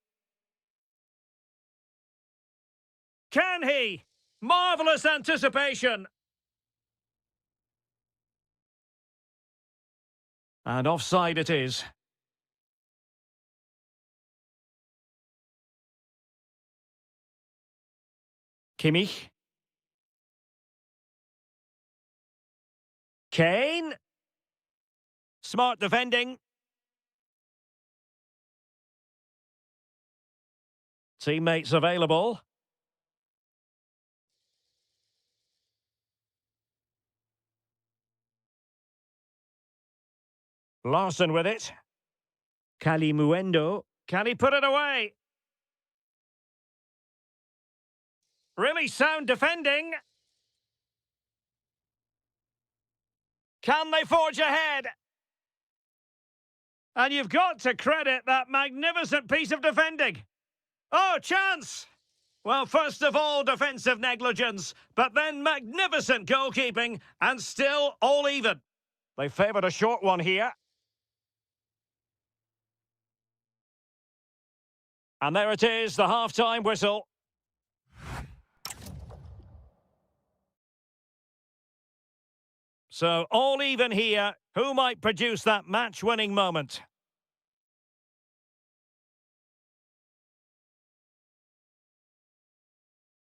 Can he? Marvellous anticipation. And offside it is. Kimmich. Kane. Smart defending. Teammates available. Larson with it. Kalimuendo. Can he put it away? Really sound defending. Can they forge ahead? And you've got to credit that magnificent piece of defending. Oh, chance! Well, first of all, defensive negligence, but then magnificent goalkeeping, and still all even. They favoured a short one here. And there it is, the half-time whistle. So, all even here. Who might produce that match-winning moment?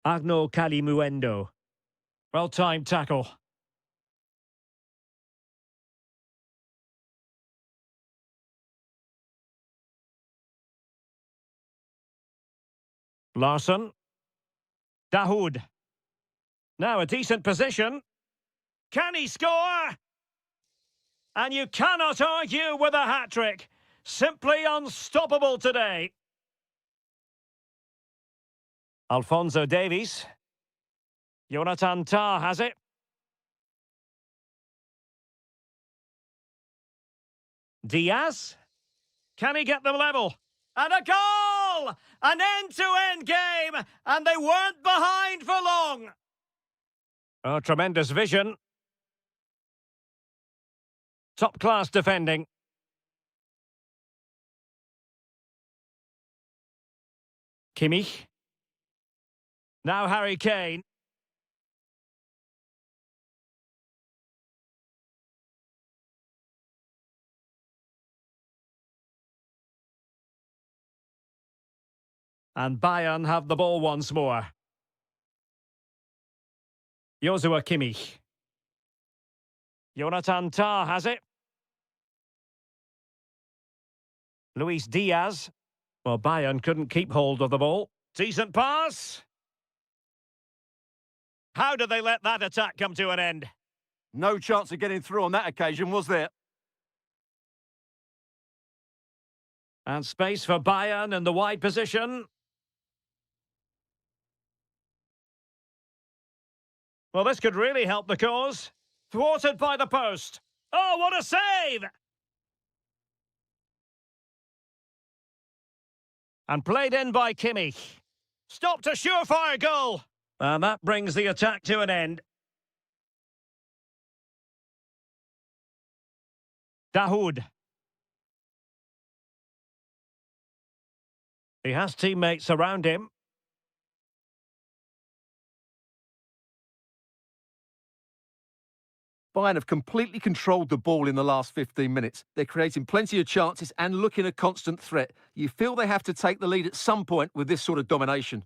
Agno Kalimuendo. Well-timed tackle. Larsson. Dahoud. Now a decent position. Can he score? And you cannot argue with a hat-trick. Simply unstoppable today. Alphonso Davies. Jonathan Tah has it. Diaz. Can he get them level? And a goal! An end-to-end game, and they weren't behind for long. Oh, tremendous vision. Top-class defending. Kimmich. Now Harry Kane. And Bayern have the ball once more. Joshua Kimmich. Jonathan Tah has it. Luis Diaz. Well, Bayern couldn't keep hold of the ball. Decent pass. How did they let that attack come to an end? No chance of getting through on that occasion, was there? And space for Bayern in the wide position. Well, this could really help the cause. Thwarted by the post. Oh, what a save! And played in by Kimmich. Stopped a surefire goal. And that brings the attack to an end. Dahoud. He has teammates around him. Bayern have completely controlled the ball in the last 15 minutes. They're creating plenty of chances and looking a constant threat. You feel they have to take the lead at some point with this sort of domination.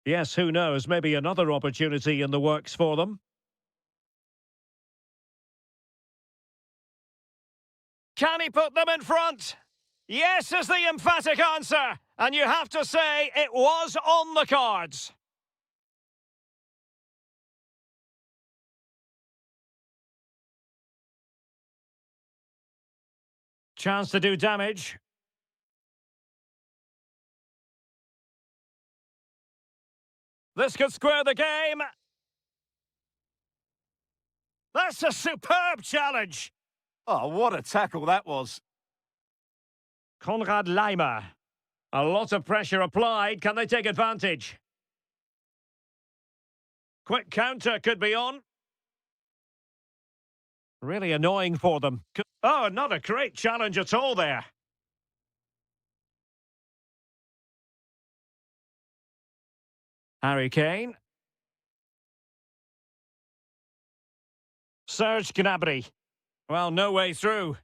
Yes, who knows? Maybe another opportunity in the works for them. Can he put them in front? Yes is the emphatic answer. And you have to say it was on the cards. Chance to do damage. This could square the game. That's a superb challenge. Oh, what a tackle that was. Konrad Leimer. A lot of pressure applied. Can they take advantage? Quick counter could be on. Really annoying for them. Oh, not a great challenge at all there. Harry Kane. Serge Gnabry. Well, no way through.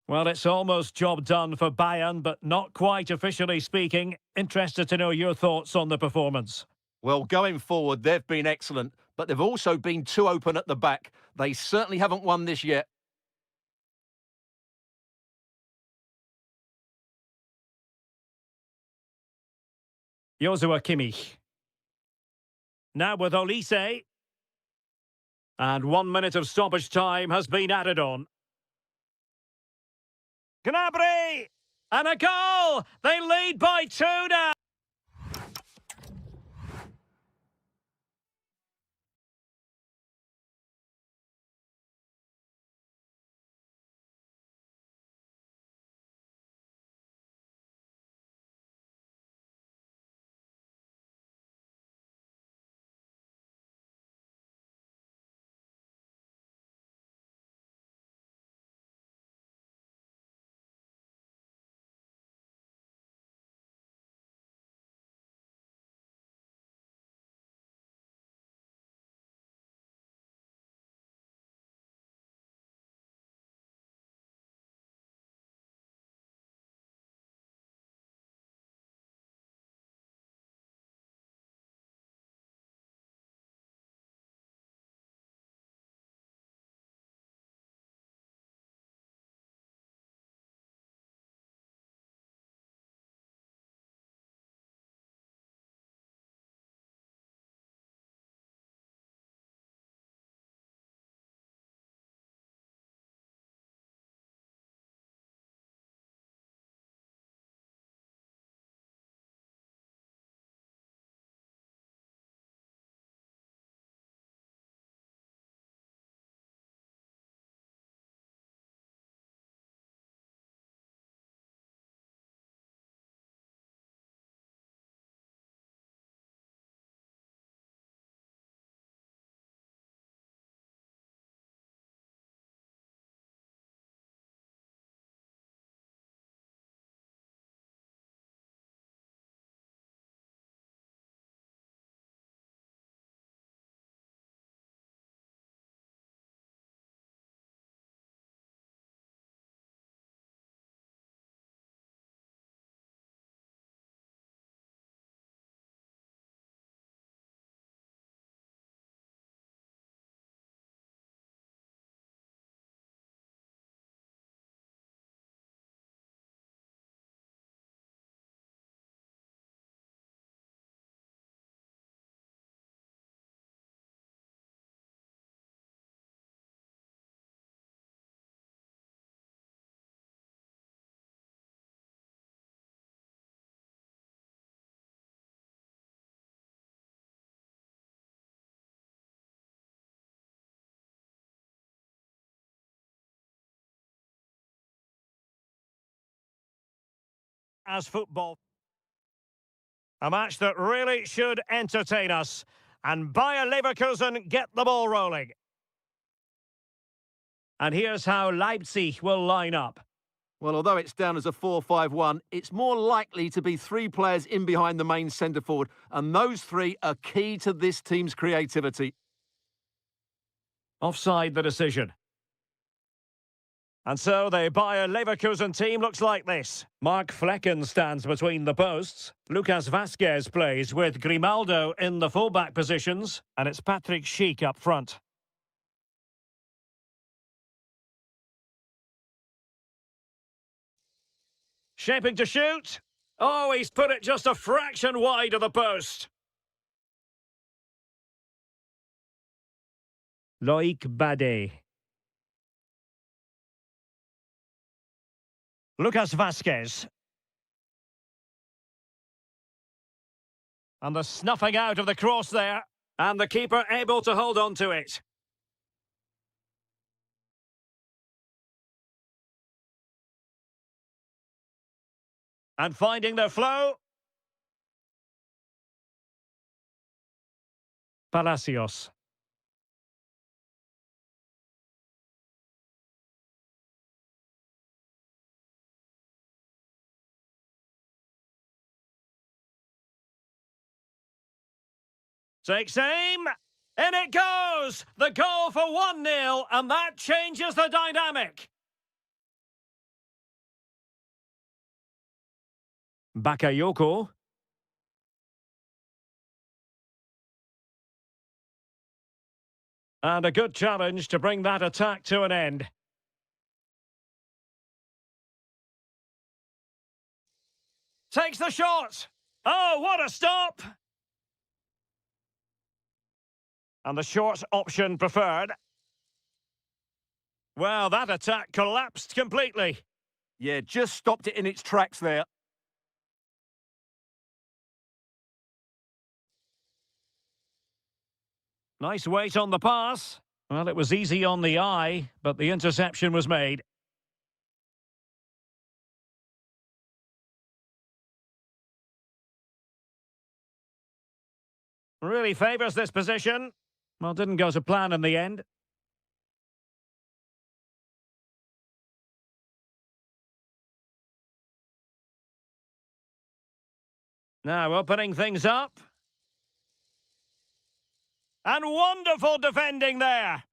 Well, it's almost job done for Bayern, but not quite officially speaking. Interested to know your thoughts on the performance. Well, going forward, they've been excellent, but they've also been too open at the back. They certainly haven't won this yet. Joshua Kimmich. Now with Olise. And 1 minute of stoppage time has been added on. Gnabry! And a goal! They lead by 2 now! as football. A match that really should entertain us. And Bayern Leverkusen get the ball rolling. And here's how Leipzig will line up. Well, although it's down as a 4-5-1, it's more likely to be three players in behind the main centre forward, and those three are key to this team's creativity. Offside the decision. And so the Bayer Leverkusen team looks like this. Mark Flecken stands between the posts. Lucas Vasquez plays with Grimaldo in the fullback positions. And it's Patrick Schick up front. Shaping to shoot. Oh, he's put it just a fraction wide of the post. Loïc Badet. Lucas Vasquez. And the snuffing out of the cross there. And the keeper able to hold on to it. And finding their flow. Palacios. Takes aim. In it goes! The goal for 1-0, and that changes the dynamic. Bakayoko. And a good challenge to bring that attack to an end. Takes the shot. Oh, what a stop! And the short option preferred. Well, that attack collapsed completely. Yeah, just stopped it in its tracks there. Nice weight on the pass. Well, it was easy on the eye, but the interception was made. Really favours this position. Well, didn't go to plan in the end. Now opening things up. And wonderful defending there.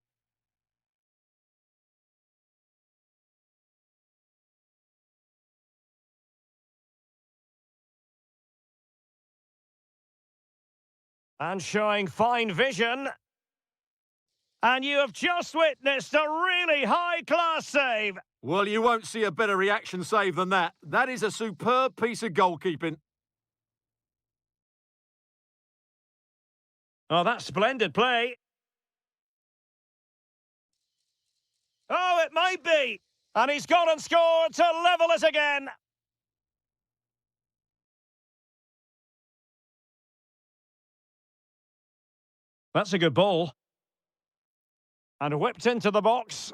And showing fine vision. And you have just witnessed a really high-class save. Well, you won't see a better reaction save than that. That is a superb piece of goalkeeping. Oh, that's splendid play. Oh, it might be. And he's gone and scored to level it again. That's a good ball. And whipped into the box.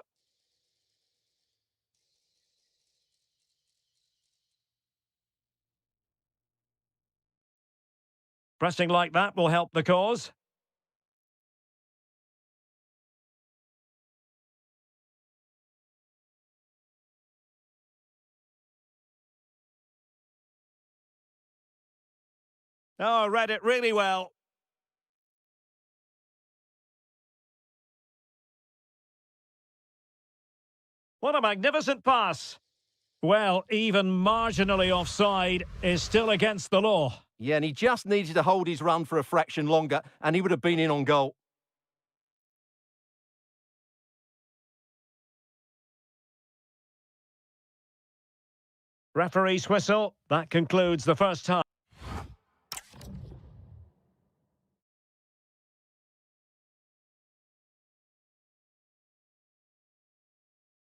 Pressing like that will help the cause. Oh, read it really well. What a magnificent pass. Well, even marginally offside is still against the law. Yeah, and he just needed to hold his run for a fraction longer, and he would have been in on goal. Referee's whistle. That concludes the first half.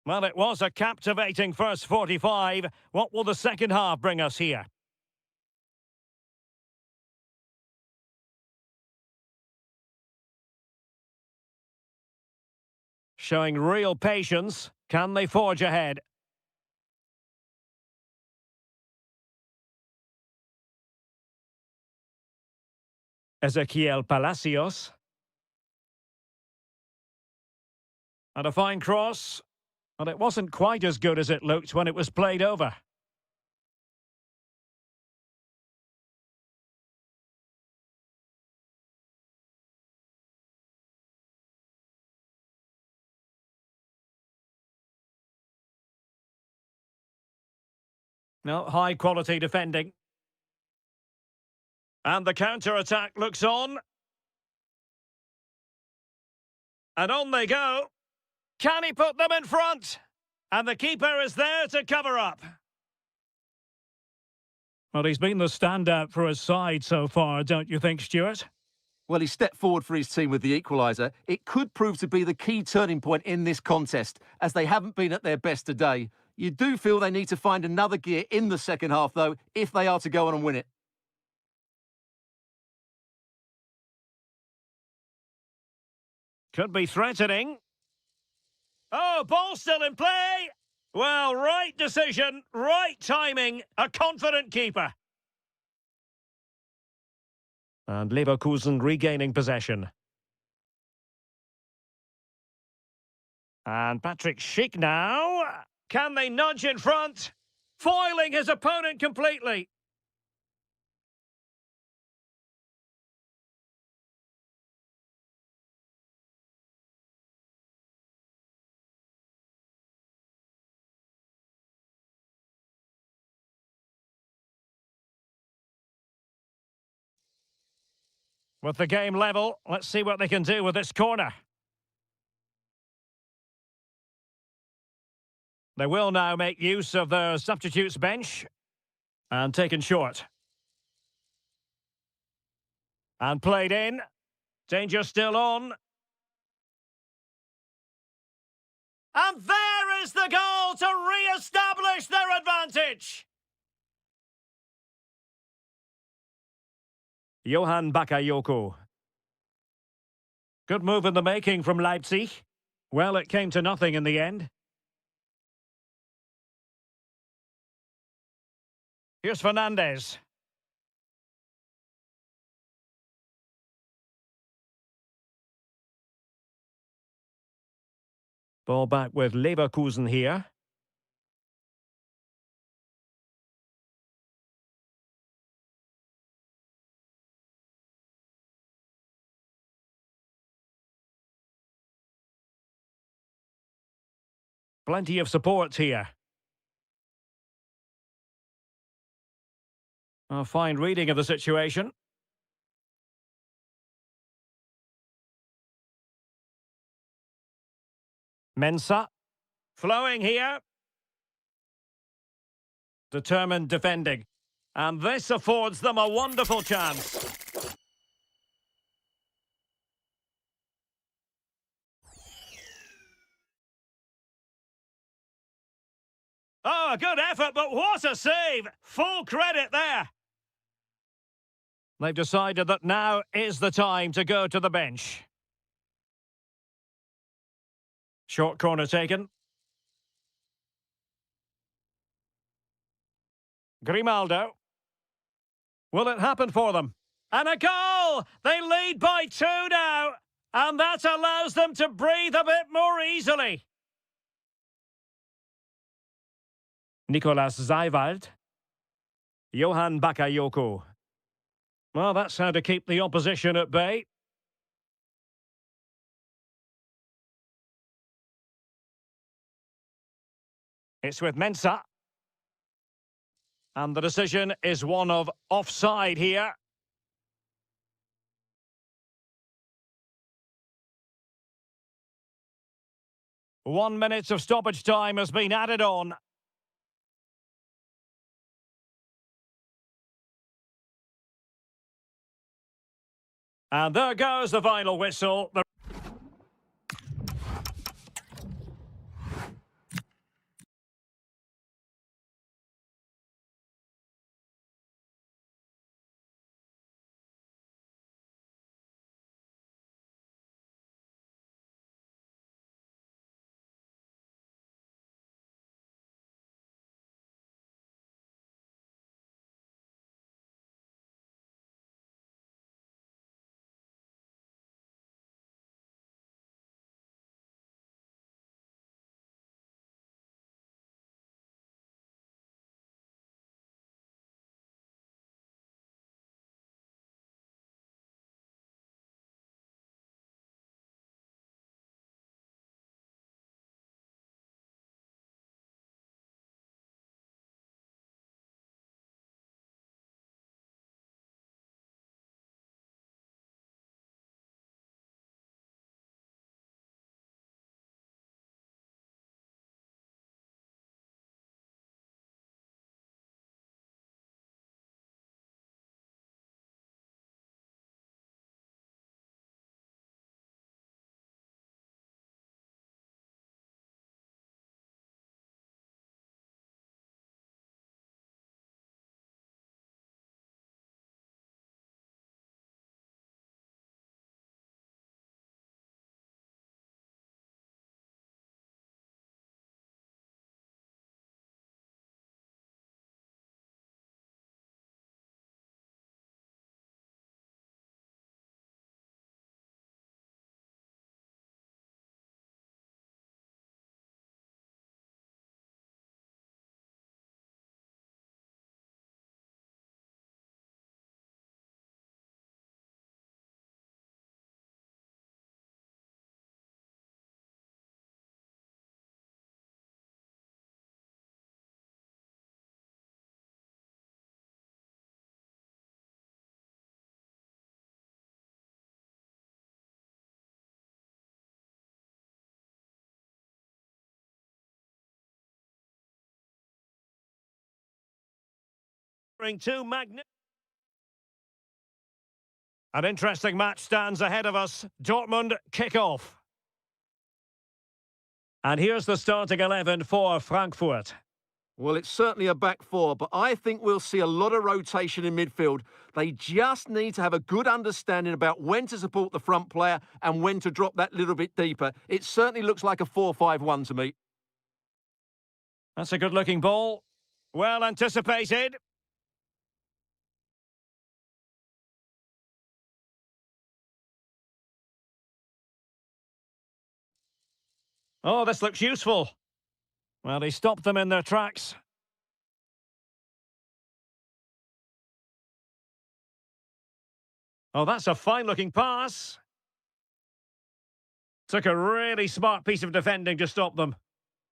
Well, it was a captivating first 45. What will the second half bring us here? Showing real patience. Can they forge ahead? Ezequiel Palacios. And a fine cross. And it wasn't quite as good as it looked when it was played over. No, high quality defending. And the counter-attack looks on. And on they go. Can he put them in front? And the keeper is there to cover up. Well, he's been the standout for his side so far, don't you think, Stuart? Well, he stepped forward for his team with the equaliser. It could prove to be the key turning point in this contest, as they haven't been at their best today. You do feel they need to find another gear in the second half, though, if they are to go on and win it. Could be threatening. Oh, ball still in play. Well, right decision, right timing, a confident keeper. And Leverkusen regaining possession. And Patrick Schick now. Can they nudge in front? Foiling his opponent completely. With the game level, let's see what they can do with this corner. They will now make use of their substitutes bench. And taken short. And played in. Danger still on. And there is the goal to re-establish their advantage! Johan Bakayoko. Good move in the making from Leipzig. Well, it came to nothing in the end. Here's Fernandez. Ball back with Leverkusen here. Plenty of support here. A fine reading of the situation. Mensah. Flowing here. Determined defending. And this affords them a wonderful chance. Oh, a good effort, but what a save! Full credit there. They've decided that now is the time to go to the bench. Short corner taken. Grimaldo. Will it happen for them? And a goal! They lead by 2 now, and that allows them to breathe a bit more easily. Nicolas Zeiwald. Johan Bakayoko. Well, that's how to keep the opposition at bay. It's with Mensah. And the decision is one of offside here. One minute of stoppage time has been added on. And there goes the final whistle. Two An interesting match stands ahead of us. Dortmund kick-off. And here's the starting 11 for Frankfurt. Well, it's certainly a back four, but I think we'll see a lot of rotation in midfield. They just need to have a good understanding about when to support the front player and when to drop that little bit deeper. It certainly looks like a 4-5-1 to me. That's a good-looking ball. Well anticipated. Oh, this looks useful. Well, he stopped them in their tracks. Oh, that's a fine-looking pass. Took a really smart piece of defending to stop them.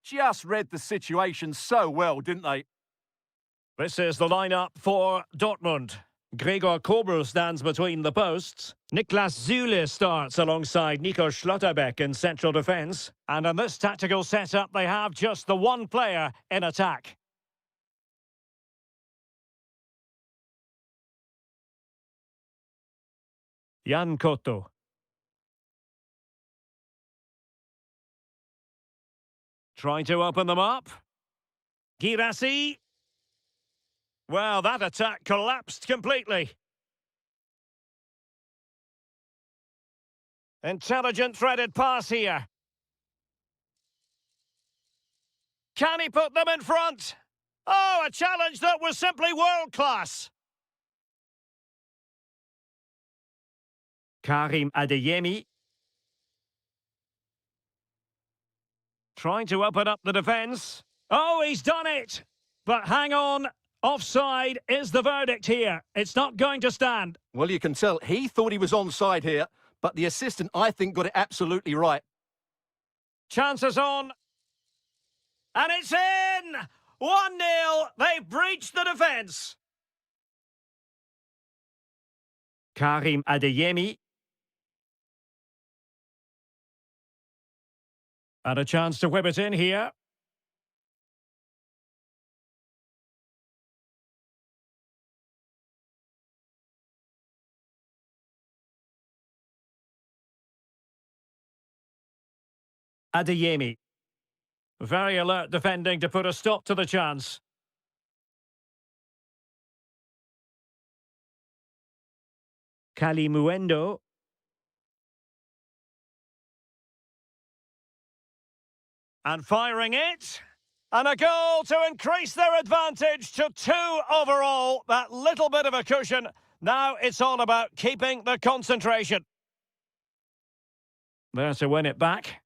Just read the situation so well, didn't they? This is the lineup for Dortmund. Gregor Kobel stands between the posts. Niklas Süle starts alongside Nico Schlotterbeck in central defence. And in this tactical setup, they have just the one player in attack. Jan Koto. Trying to open them up. Girassi. Well, that attack collapsed completely. Intelligent threaded pass here. Can he put them in front? Oh, a challenge that was simply world-class. Karim Adeyemi. Trying to open up the defence. Oh, he's done it! But hang on. Offside is the verdict here. It's not going to stand. Well, you can tell he thought he was onside here, but the assistant, I think, got it absolutely right. Chances on. And it's in! 1-0. They've breached the defence. Karim Adeyemi. And a chance to whip it in here. Adeyemi. Very alert defending to put a stop to the chance. Kalimuendo. And firing it. And a goal to increase their advantage to 2 overall. That little bit of a cushion. Now it's all about keeping the concentration. There to win it back.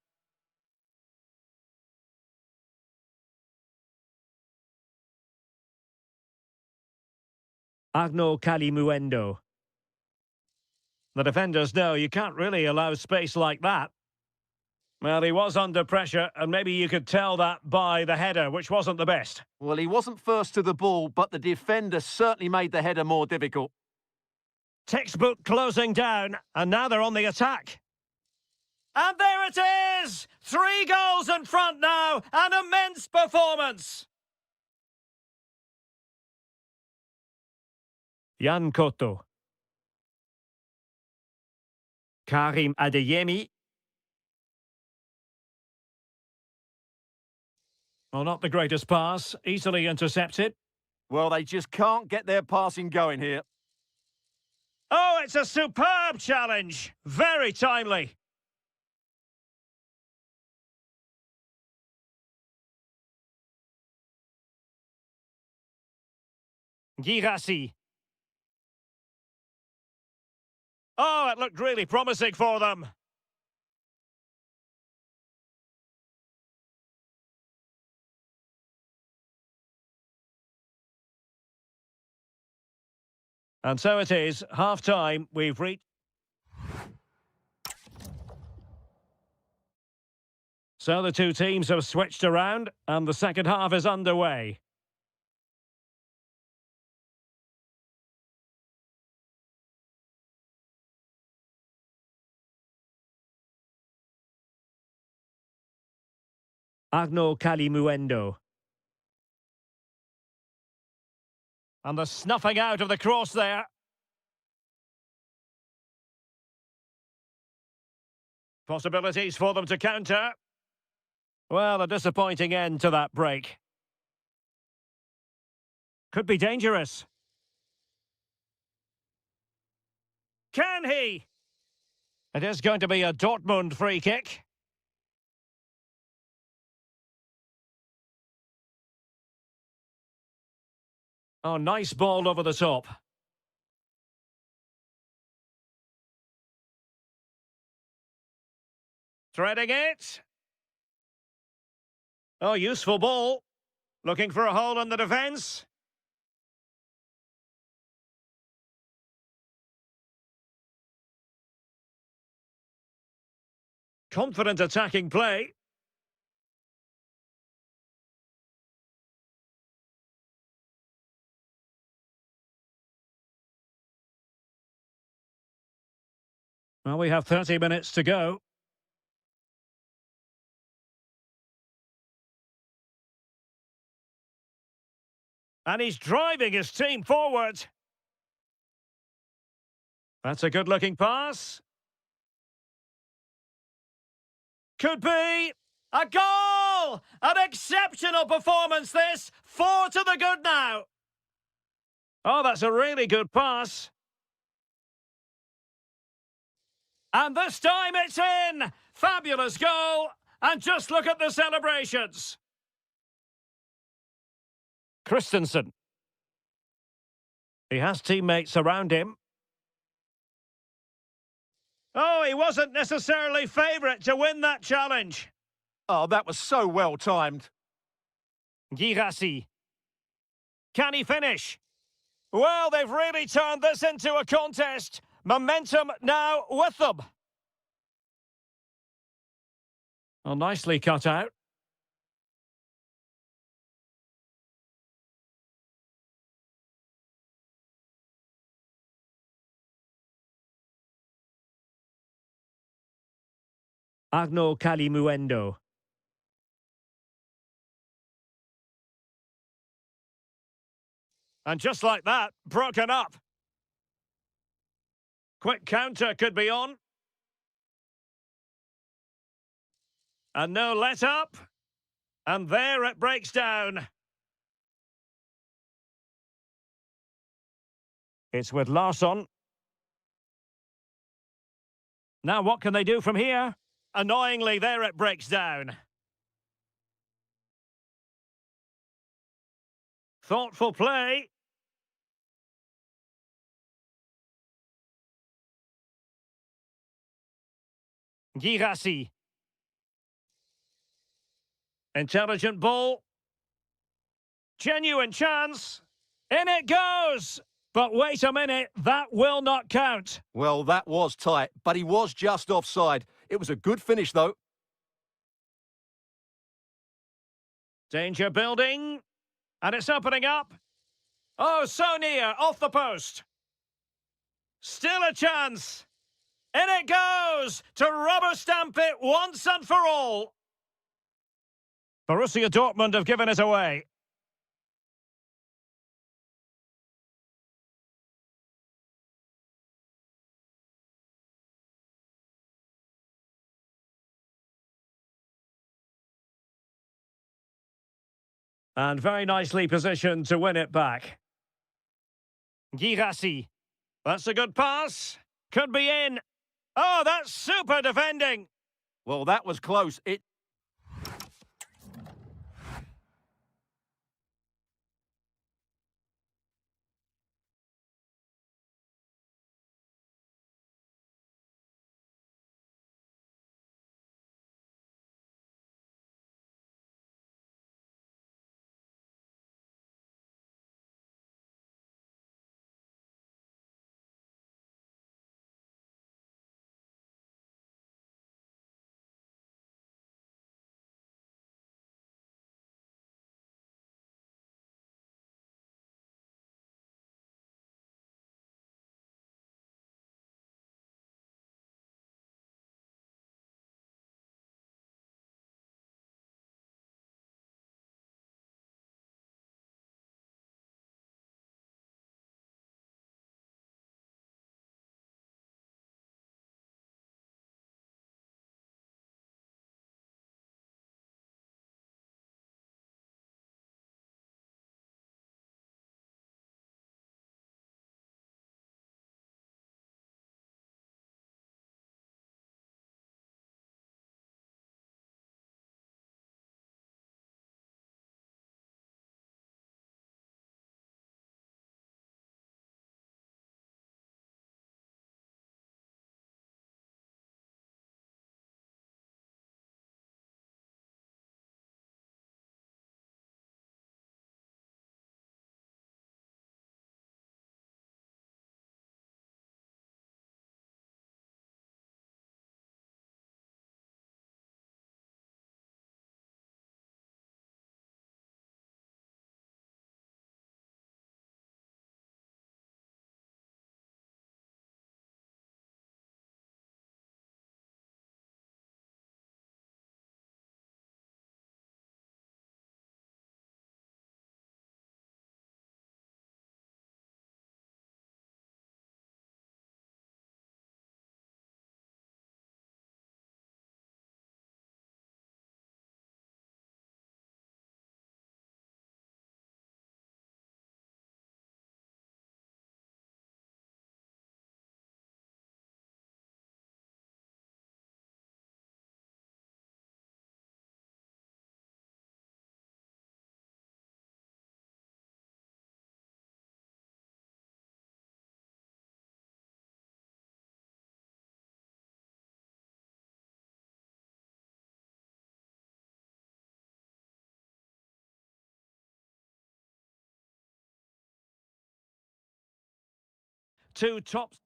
Agno Kalimuendo. The defenders know you can't really allow space like that. Well, he was under pressure, and maybe you could tell that by the header, which wasn't the best. Well, he wasn't first to the ball, but the defender certainly made the header more difficult. Textbook closing down, and now they're on the attack. And there it is! 3 goals in front now, an immense performance! Jan Koto. Karim Adeyemi. Well, not the greatest pass, easily intercepted. Well, they just can't get their passing going here. Oh, it's a superb challenge! Very timely. Girassi. Oh, it looked really promising for them. And so it is, half-time, we've reached. So the two teams have switched around, and the second half is underway. Agno Kalimuendo. And the snuffing out of the cross there. Possibilities for them to counter. Well, a disappointing end to that break. Could be dangerous. Can he? It is going to be a Dortmund free kick. Oh, nice ball over the top. Threading it. Oh, useful ball. Looking for a hole in the defence. Confident attacking play. Well, we have 30 minutes to go. And he's driving his team forward. That's a good-looking pass. Could be a goal! An exceptional performance, this. 4 to the good now. Oh, that's a really good pass. And this time it's in! Fabulous goal! And just look at the celebrations. Christensen. He has teammates around him. Oh, he wasn't necessarily favourite to win that challenge. Oh, that was so well timed. Girassi. Can he finish? Well, they've really turned this into a contest. Momentum now with them. Oh, nicely cut out. Arno Calimuendo. And just like that, broken up. Quick counter could be on. And no let up. And there it breaks down. It's with Larsson. Now what can they do from here? Annoyingly, there it breaks down. Thoughtful play. Girassi. Intelligent ball. Genuine chance. In it goes! But wait a minute, that will not count. Well, that was tight, but he was just offside. It was a good finish, though. Danger building. And it's opening up. Oh, so near, off the post. Still a chance. In it goes to rubber stamp it once and for all. Borussia Dortmund have given it away. And very nicely positioned to win it back. Girassi. That's a good pass. Could be in. Oh, that's super defending. Well, that was close. It two tops.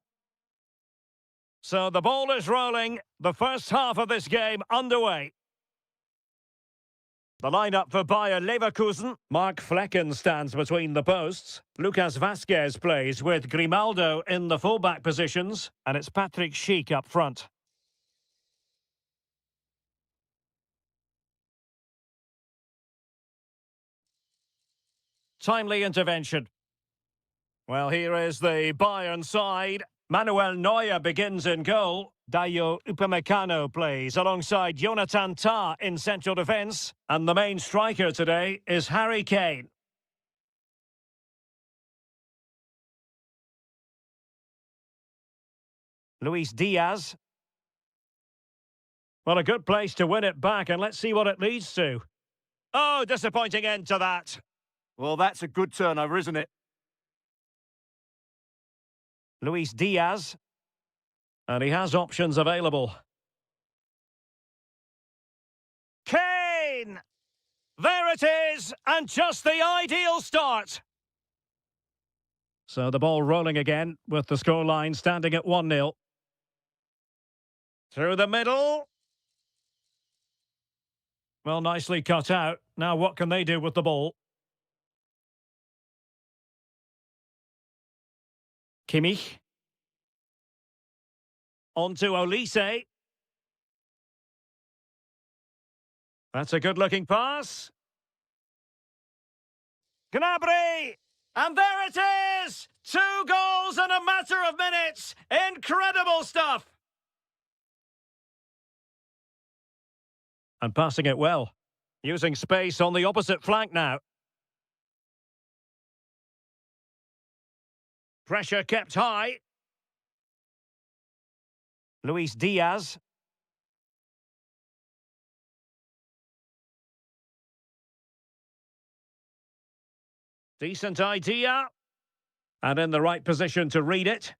So the ball is rolling. The first half of this game underway. The lineup for Bayern Leverkusen. Mark Flecken stands between the posts. Lucas Vazquez plays with Grimaldo in the fullback positions. And it's Patrick Schick up front. Timely intervention. Well, here is the Bayern side. Manuel Neuer begins in goal. Dayo Upamecano plays alongside Jonathan Tah in central defence. And the main striker today is Harry Kane. Luis Diaz. Well, a good place to win it back, and let's see what it leads to. Oh, disappointing end to that. Well, that's a good turnover, isn't it? Luis Diaz. And he has options available. Kane! There it is! And just the ideal start. So the ball rolling again with the scoreline standing at 1-0. Through the middle. Well, nicely cut out. Now what can they do with the ball? Kimmich. On to Olise. That's a good-looking pass. Gnabry! And there it is! 2 goals in a matter of minutes! Incredible stuff! And passing it well. Using space on the opposite flank now. Pressure kept high. Luis Diaz. Decent idea. And in the right position to read it.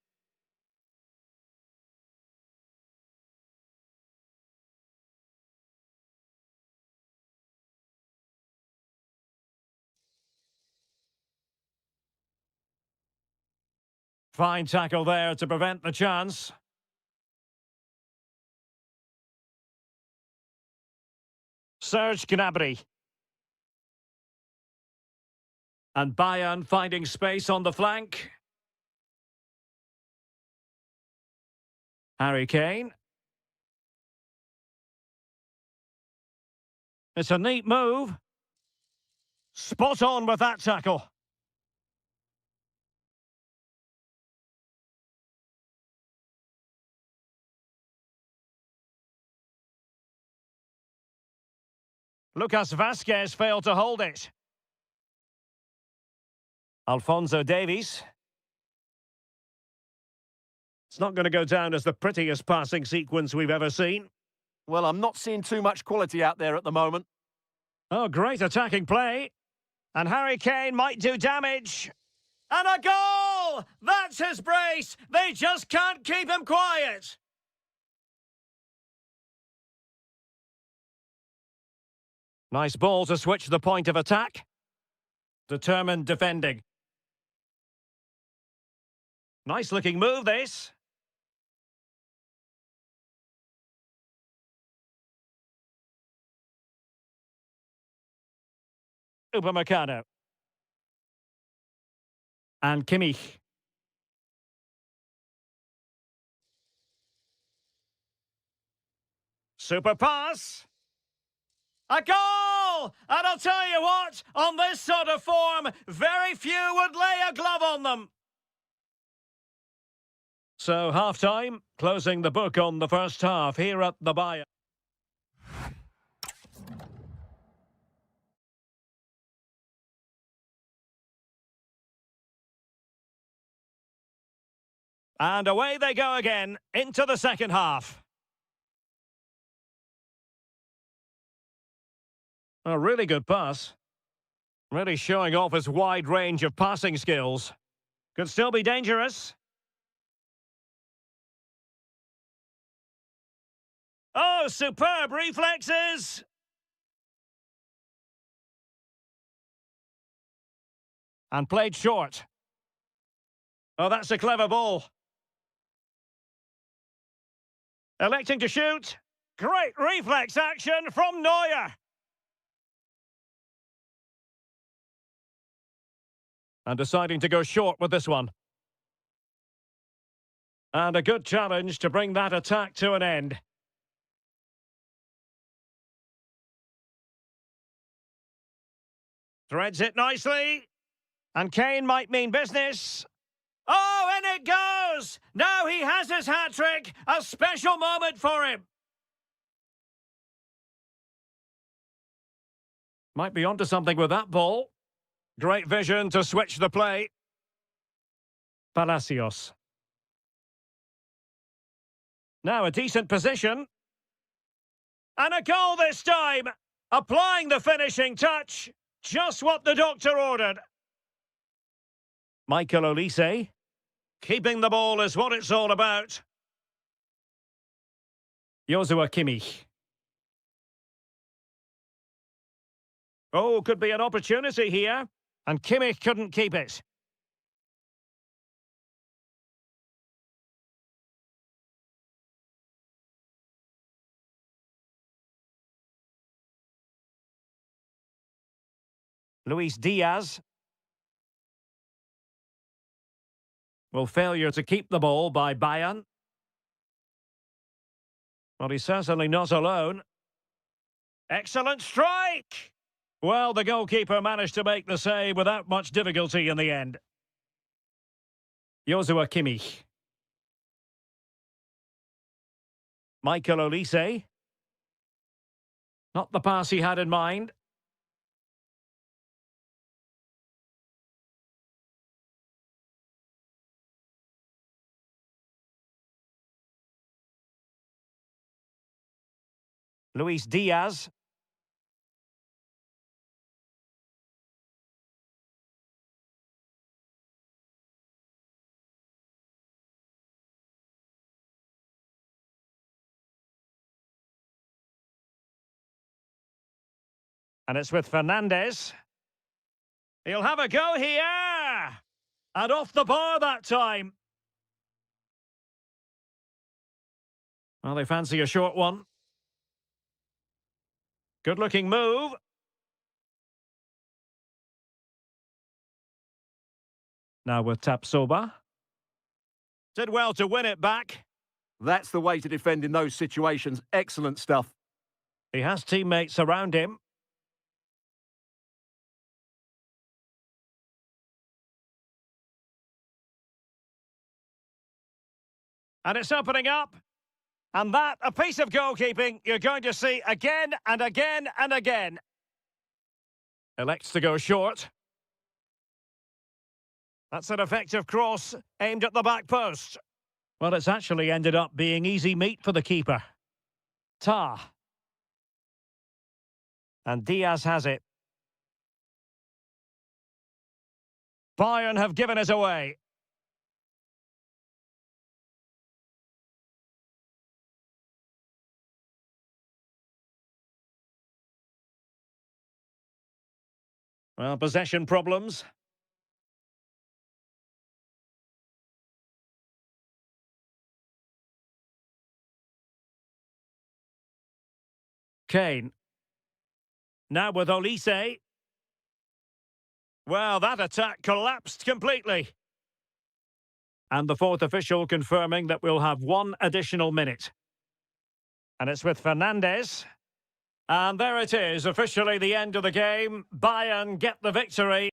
Fine tackle there to prevent the chance. Serge Gnabry. And Bayern finding space on the flank. Harry Kane. It's a neat move. Spot on with that tackle. Lucas Vazquez failed to hold it. Alphonso Davies. It's not going to go down as the prettiest passing sequence we've ever seen. Well, I'm not seeing too much quality out there at the moment. Oh, great attacking play. And Harry Kane might do damage. And a goal! That's his brace! They just can't keep him quiet! Nice ball to switch the point of attack. Determined defending. Nice looking move, this. Upamecano. And Kimmich. Super pass. A goal! And I'll tell you what, on this sort of form, very few would lay a glove on them. So, half-time, closing the book on the first half here at the Bayern. And away they go again, into the second half. A really good pass. Really showing off his wide range of passing skills. Could still be dangerous. Oh, superb reflexes! And played short. Oh, that's a clever ball. Electing to shoot. Great reflex action from Neuer. And deciding to go short with this one. And a good challenge to bring that attack to an end. Threads it nicely. And Kane might mean business. Oh, in it goes! Now he has his hat-trick. A special moment for him. Might be onto something with that ball. Great vision to switch the play. Palacios. Now a decent position. And a goal this time! Applying the finishing touch. Just what the doctor ordered. Michael Olise. Keeping the ball is what it's all about. Joshua Kimmich. Oh, could be an opportunity here. And Kimmich couldn't keep it. Luis Diaz. Well, failure to keep the ball by Bayern. Well, he's certainly not alone. Excellent strike! Well, the goalkeeper managed to make the save without much difficulty in the end. Joshua Kimmich. Michael Olise. Not the pass he had in mind. Luis Diaz. And it's with Fernandez. He'll have a go here! And off the bar that time. Well, they fancy a short one. Good-looking move. Now with Tapsoba. Did well to win it back. That's the way to defend in those situations. Excellent stuff. He has teammates around him. And it's opening up. And that, a piece of goalkeeping you're going to see again and again and again. Elects to go short. That's an effective cross aimed at the back post. Well, it's actually ended up being easy meat for the keeper. Tah. And Diaz has it. Bayern have given it away. Well, possession problems. Kane. Now with Olise. Well, that attack collapsed completely. And the fourth official confirming that we'll have one additional minute. And it's with Fernandez. And there it is, officially the end of the game. Bayern get the victory.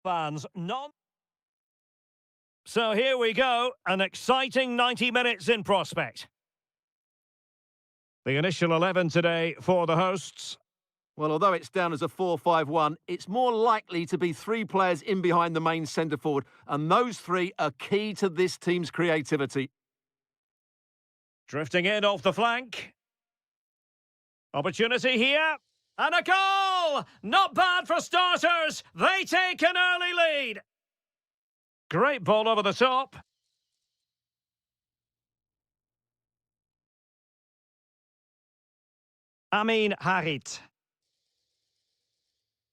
fans, non. So here we go, an exciting 90 minutes in prospect. The initial 11 today for the hosts. Well, although it's down as a 4-5-1, it's more likely to be three players in behind the main centre forward, and those three are key to this team's creativity. Drifting in off the flank. Opportunity here. And a goal! Not bad for starters. They take an early lead. Great ball over the top. Amin Harit.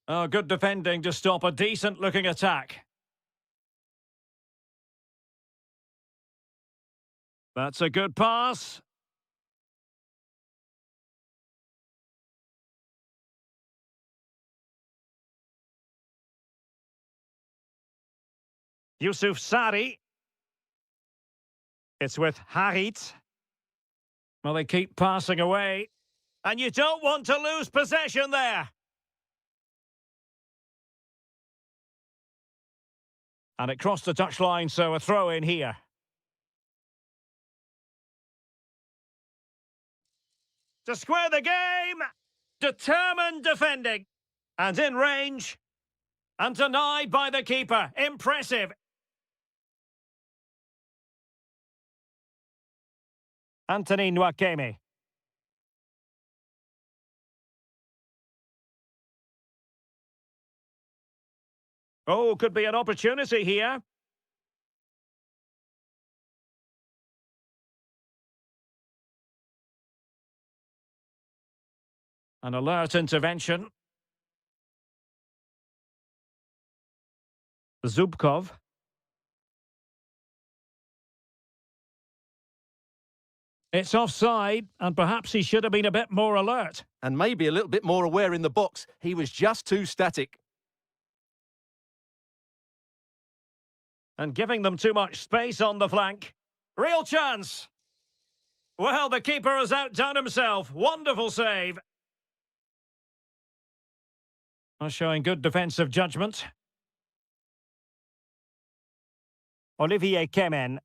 Oh, good defending to stop a decent-looking attack. That's a good pass. Yusuf Sari. It's with Harit. Well, they keep passing away. And you don't want to lose possession there. And it crossed the touchline, so a throw in here. To square the game. Determined defending. And in range. And denied by the keeper. Impressive. Anthony Nwakeme. Oh, could be an opportunity here. An alert intervention. Zubkov. It's offside, and perhaps he should have been a bit more alert. And maybe a little bit more aware in the box. He was just too static. And giving them too much space on the flank. Real chance. Well, the keeper has outdone himself. Wonderful save. Showing good defensive judgment. Olivier Kemen.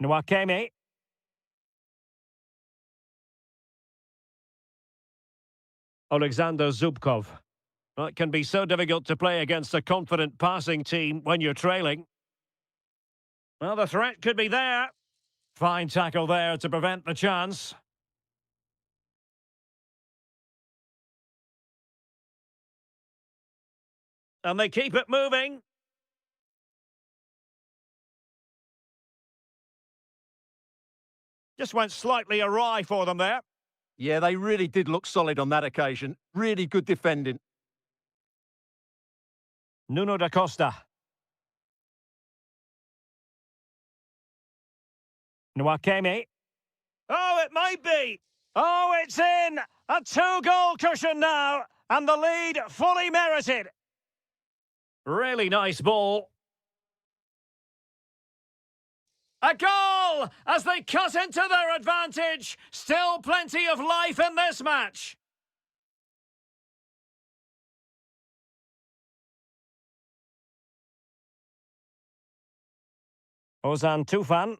Nwakeme. Alexander Zubkov. Well, it can be so difficult to play against a confident passing team when you're trailing. Well, the threat could be there. Fine tackle there to prevent the chance. And they keep it moving. Just went slightly awry for them there. Yeah, they really did look solid on that occasion. Really good defending. Nuno da Costa. Nwakeme. Oh, it might be. Oh, it's in. A two-goal cushion now. And the lead fully merited. Really nice ball. A goal as they cut into their advantage. Still plenty of life in this match. Ozan Tufan.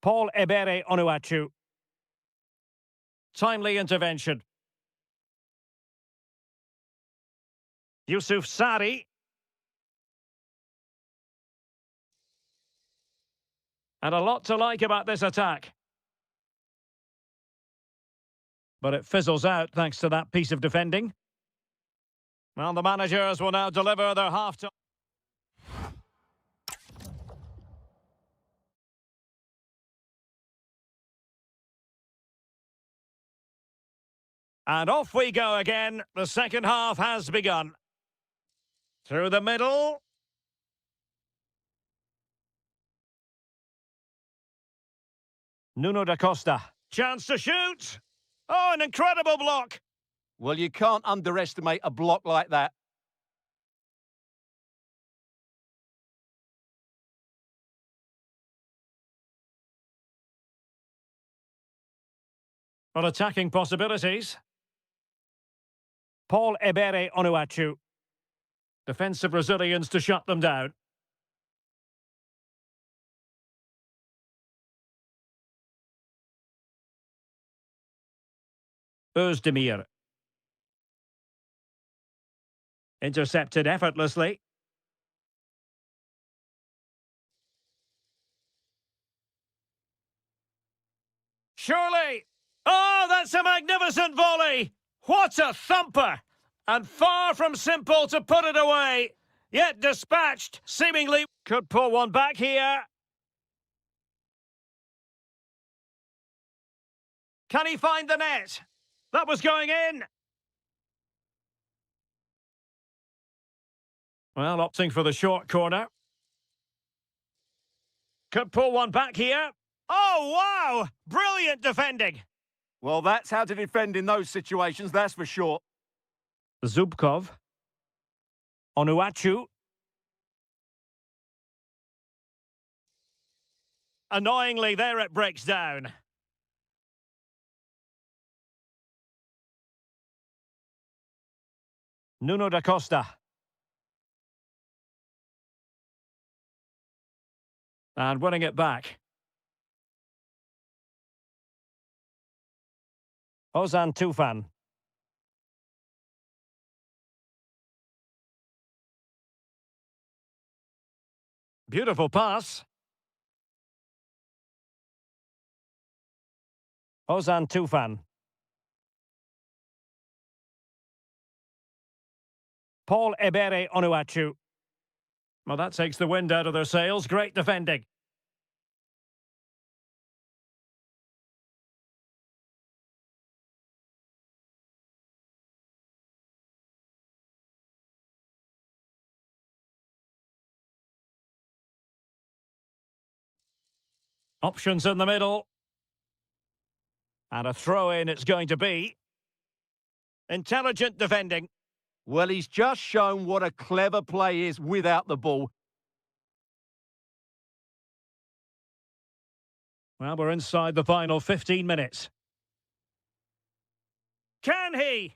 Paul Ebere Onuachu. Timely intervention. Yusuf Sari. And a lot to like about this attack. But it fizzles out thanks to that piece of defending. Well, the managers will now deliver their half-time. And off we go again. The second half has begun. Through the middle. Nuno da Costa. Chance to shoot. Oh, an incredible block. Well, you can't underestimate a block like that. On attacking possibilities. Paul Ebere Onuachu. Defensive Brazilians to shut them down. Özdemir. Intercepted effortlessly. Surely! Oh, that's a magnificent volley! What a thumper! And far from simple to put it away. Yet dispatched, seemingly. Could pull one back here. Can he find the net? That was going in. Well, opting for the short corner. Could pull one back here. Oh, wow! Brilliant defending. Well, that's how to defend in those situations, that's for sure. Zubkov. Onuachu. Annoyingly, there it breaks down. Nuno da Costa. And winning it back. Ozan Tufan. Beautiful pass. Ozan Tufan. Paul Ebere Onuachu. Well, that takes the wind out of their sails. Great defending. Options in the middle. And a throw-in it's going to be. Intelligent defending. Well, he's just shown what a clever play is without the ball. Well, we're inside the final 15 minutes. Can he?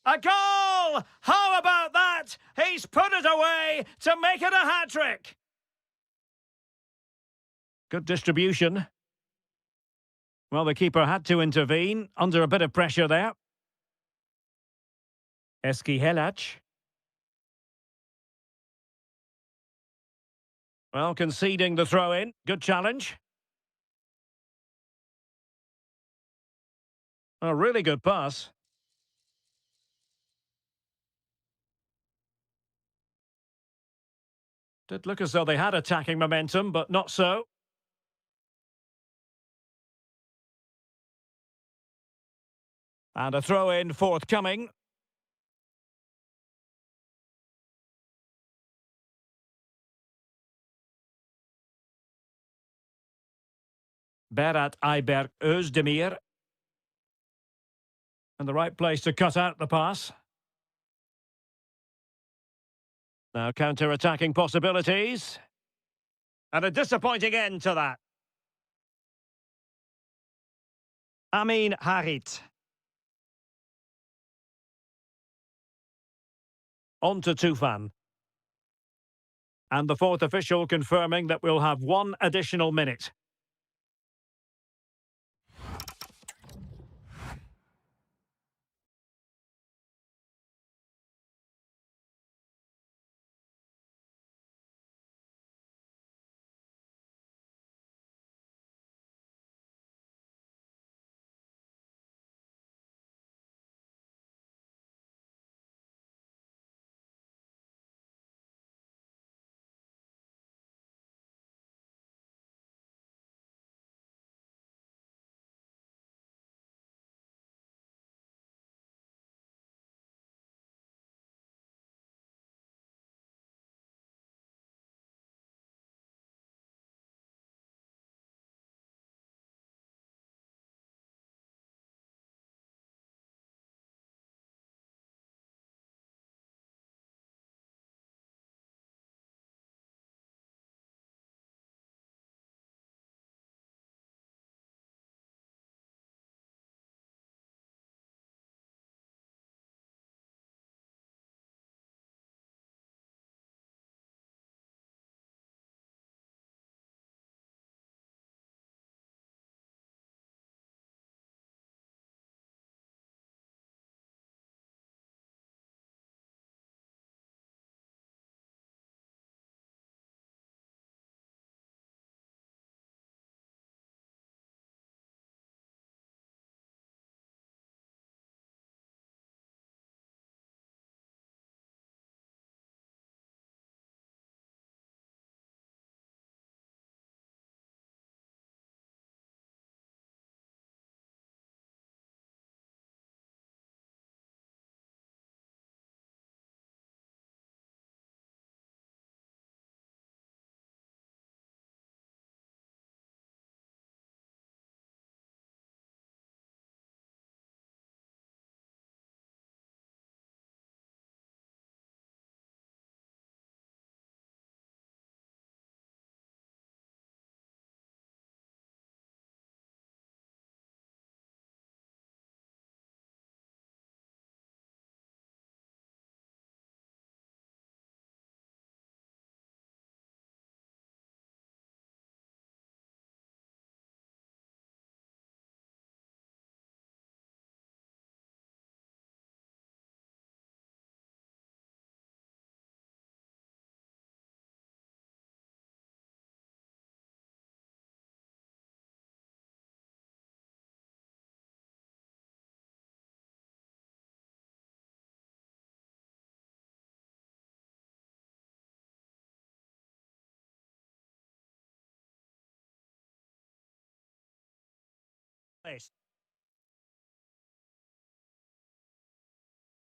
A goal! How about that? He's put it away to make it a hat-trick. Good distribution. Well, the keeper had to intervene, under a bit of pressure there. Eski Helac. Well, conceding the throw-in. Good challenge. A really good pass. Did look as though they had attacking momentum, but not so. And a throw-in forthcoming. Berat Ayberk Özdemir. And the right place to cut out the pass. Now counter-attacking possibilities. And a disappointing end to that. Amin Harit. On to Tufan. And the fourth official confirming that we'll have one additional minute.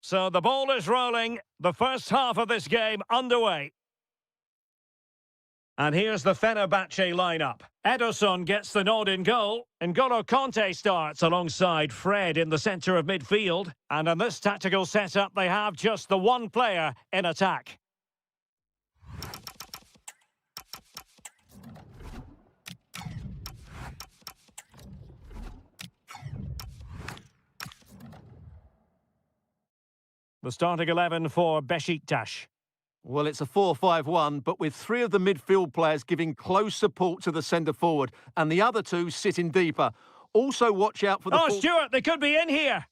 So the ball is rolling. The first half of this game underway. And here's the Fenerbahce lineup. Ederson gets the nod in goal. N'Golo Kanté starts alongside Fred in the centre of midfield. And in this tactical setup, they have just the one player in attack. The starting 11 for Besiktas. Well, it's a 4-5-1, but with three of the midfield players giving close support to the centre forward and the other two sitting deeper. Also watch out for the... Oh, Stuart, they could be in here.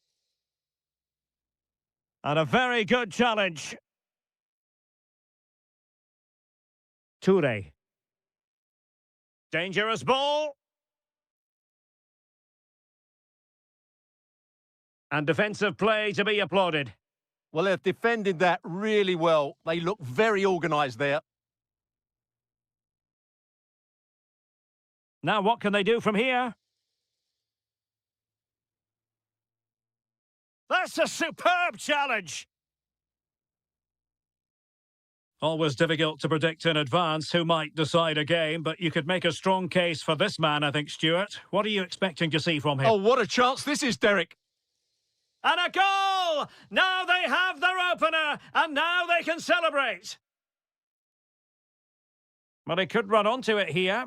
And a very good challenge. Toure. Dangerous ball. And defensive play to be applauded. Well, they've defended that really well. They look very organised there. Now what can they do from here? That's a superb challenge! Always difficult to predict in advance who might decide a game, but you could make a strong case for this man, I think, Stuart. What are you expecting to see from him? Oh, what a chance this is, Derek. And a goal! Now they have their opener, and now they can celebrate. But he could run onto it here.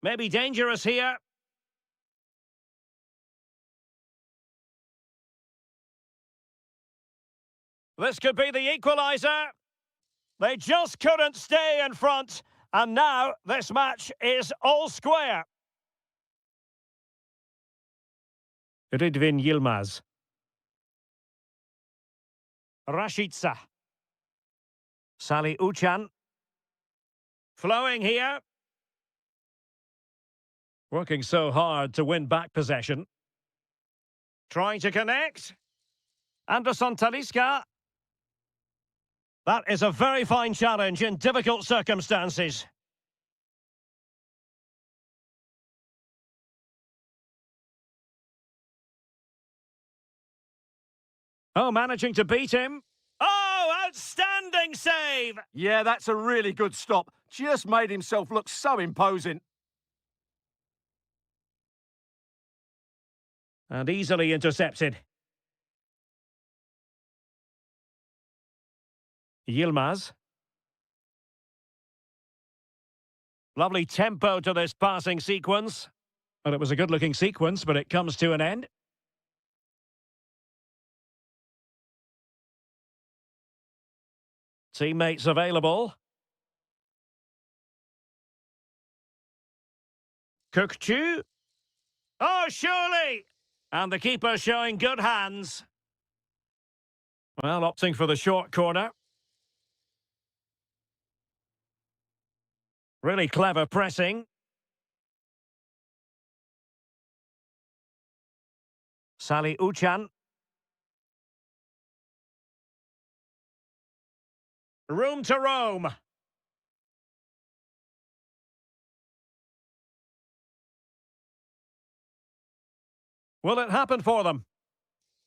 Maybe dangerous here. This could be the equaliser. They just couldn't stay in front. And now this match is all square. Rydvin Yilmaz. Rashica. Salih Uçan. Flowing here. Working so hard to win back possession. Trying to connect. Anderson Talisca. That is a very fine challenge in difficult circumstances. Oh, managing to beat him. Oh, outstanding save! Yeah, that's a really good stop. Just made himself look so imposing. And easily intercepted. Yilmaz. Lovely tempo to this passing sequence. And it was a good-looking sequence, but it comes to an end. Teammates available. Kukçu. Oh, surely! And the keeper showing good hands. Well, opting for the short corner. Really clever pressing. Salih Uçan. Room to roam. Will it happen for them?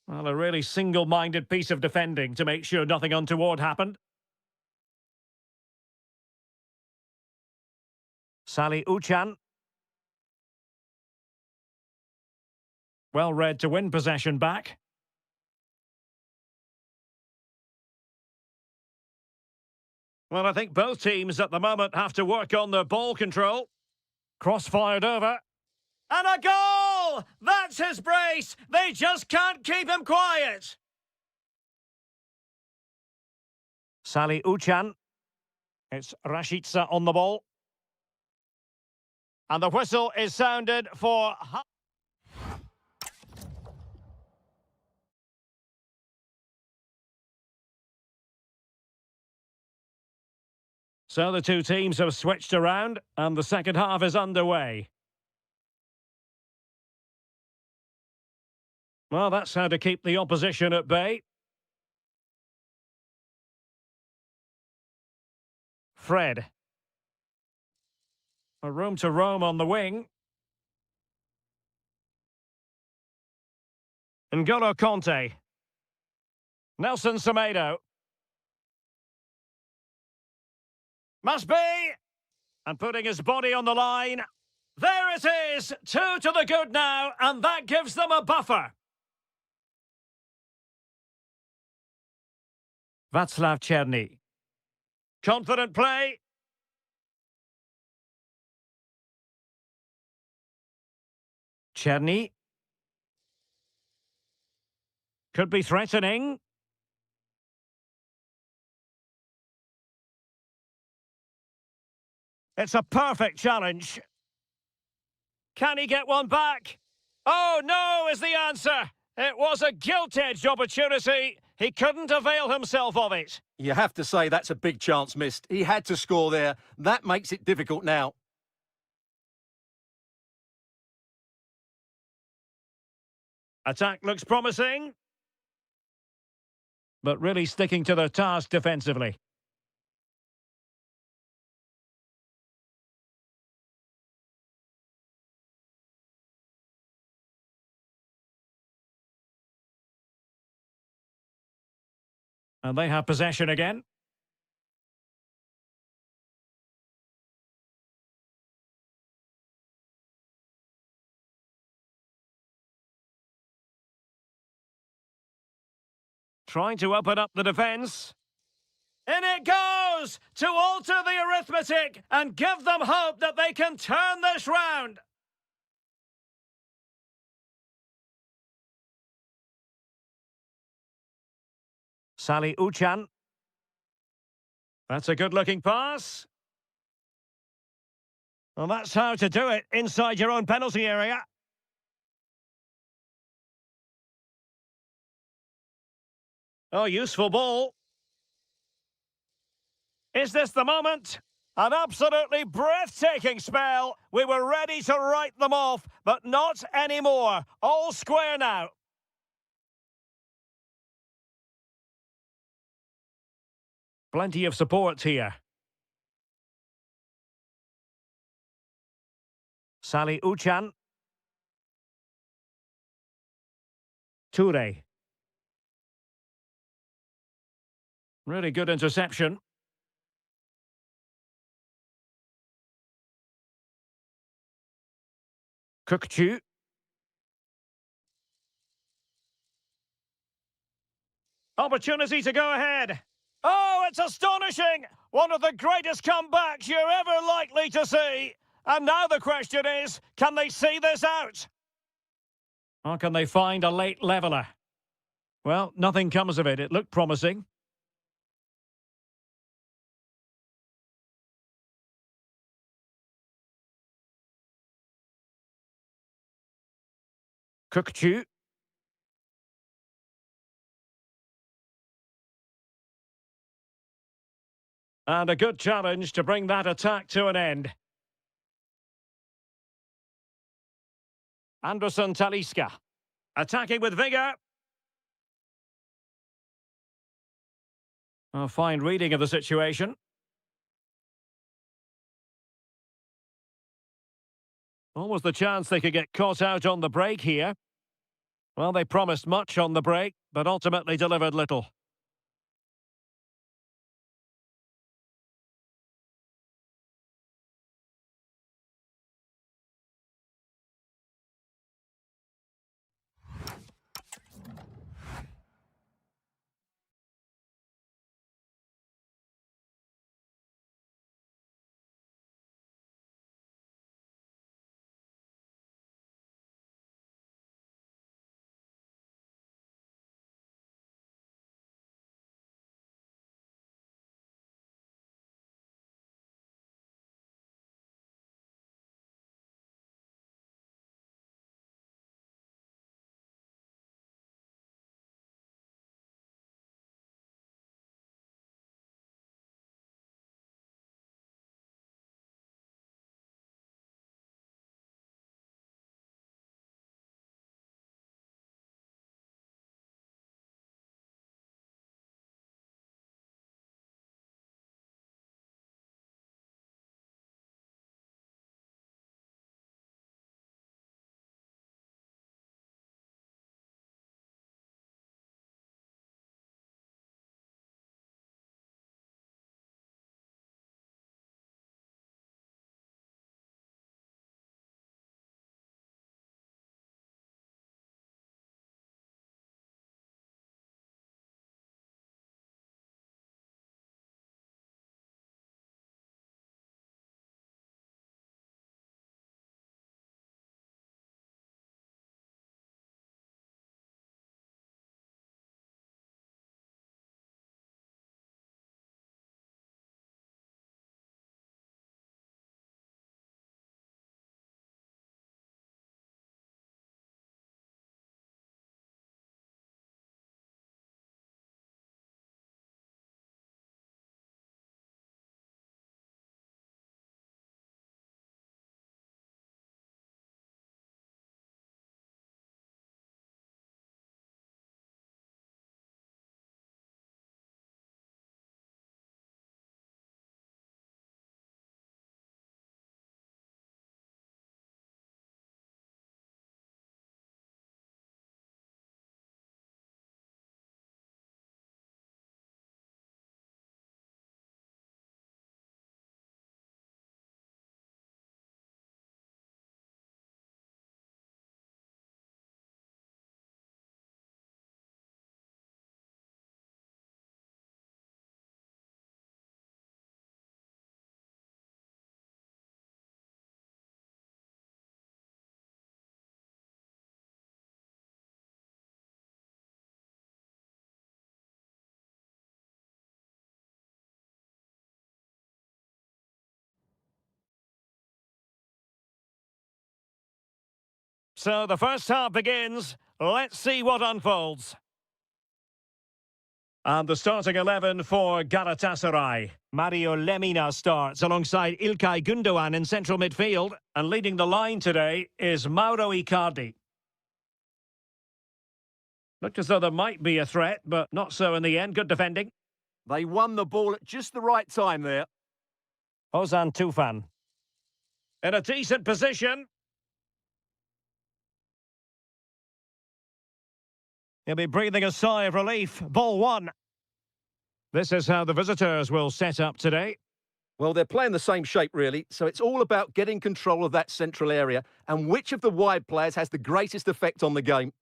Well, a really single-minded piece of defending to make sure nothing untoward happened. Salih Uçan. Well read to win possession back. Well, I think both teams at the moment have to work on their ball control. Cross-fired over. And a goal! That's his brace! They just can't keep him quiet! Salih Uçan. It's Rashica on the ball. And the whistle is sounded for... So the two teams have switched around, and the second half is underway. Well, that's how to keep the opposition at bay. Fred. A room to roam on the wing. N'Golo Conte. Nelson Semedo. Must be! And putting his body on the line. There it is! 2 to the good now, and that gives them a buffer. Václav Černý. Confident play. Černý. Could be threatening. It's a perfect challenge. Can he get one back? Oh, no, is the answer. It was a gilt-edged opportunity. He couldn't avail himself of it. You have to say that's a big chance missed. He had to score there. That makes it difficult now. Attack looks promising. But really sticking to their task defensively. And they have possession again. Trying to open up the defence. In it goes! To alter the arithmetic and give them hope that they can turn this round. Sally Uchan. That's a good-looking pass. Well, that's how to do it inside your own penalty area. Oh, useful ball. Is this the moment? An absolutely breathtaking spell. We were ready to write them off, but not anymore. All square now. Plenty of support here. Sally Uchan. Toure. Really good interception. Kukçu. Opportunity to go ahead. Oh, it's astonishing! One of the greatest comebacks you're ever likely to see. And now the question is, can they see this out? Or can they find a late leveller? Well, nothing comes of it. It looked promising. Kukçu. And a good challenge to bring that attack to an end. Anderson Talisca. Attacking with vigour. A fine reading of the situation. Almost the chance they could get caught out on the break here. Well, they promised much on the break, but ultimately delivered little. So the first half begins. Let's see what unfolds. And the starting 11 for Galatasaray. Mario Lemina starts alongside İlkay Gündoğan in central midfield. And leading the line today is Mauro Icardi. Looked as though there might be a threat, but not so in the end. Good defending. They won the ball at just the right time there. Ozan Tufan. In a decent position. He'll be breathing a sigh of relief. Ball one. This is how the visitors will set up today. Well, they're playing the same shape, really, so it's all about getting control of that central area and which of the wide players has the greatest effect on the game.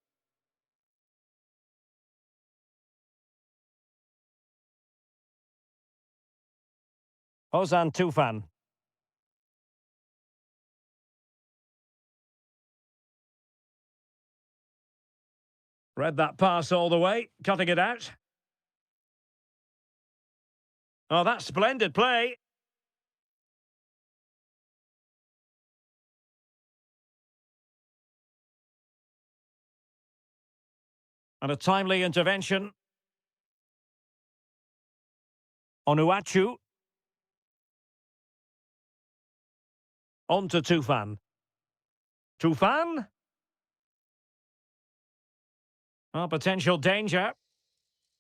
Ozan Tufan. Read that pass all the way, cutting it out. Oh, that's splendid play. And a timely intervention. Onuachu. On to Tufan. Tufan? Oh, potential danger.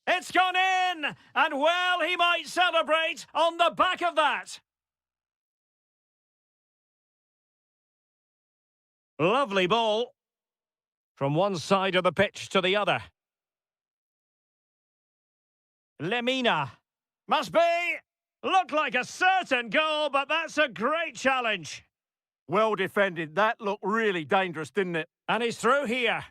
It's gone in! And well, he might celebrate on the back of that. Lovely ball. From one side of the pitch to the other. Lemina. Must be! Looked like a certain goal, but that's a great challenge. Well defended. That looked really dangerous, didn't it? And he's through here.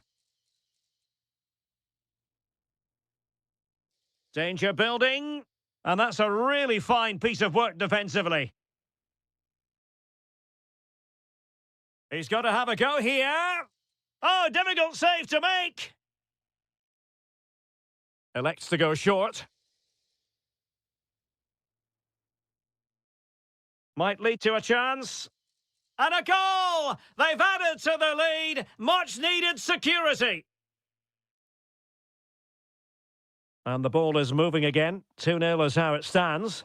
Danger building. And that's a really fine piece of work defensively. He's got to have a go here. Oh, difficult save to make. Elects to go short. Might lead to a chance. And a goal! They've added to the lead. Much needed security. And the ball is moving again. 2-0 is how it stands.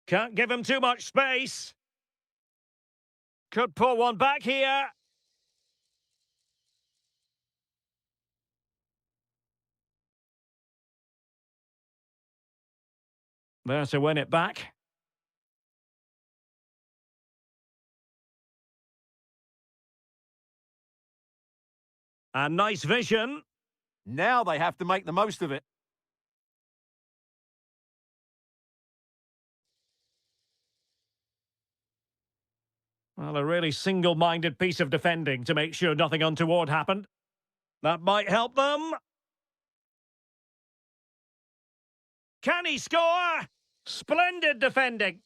Can't give him too much space. Could pull one back here. There to win it back. And nice vision. Now they have to make the most of it. Well, a really single-minded piece of defending to make sure nothing untoward happened. That might help them. Can he score? Splendid defending.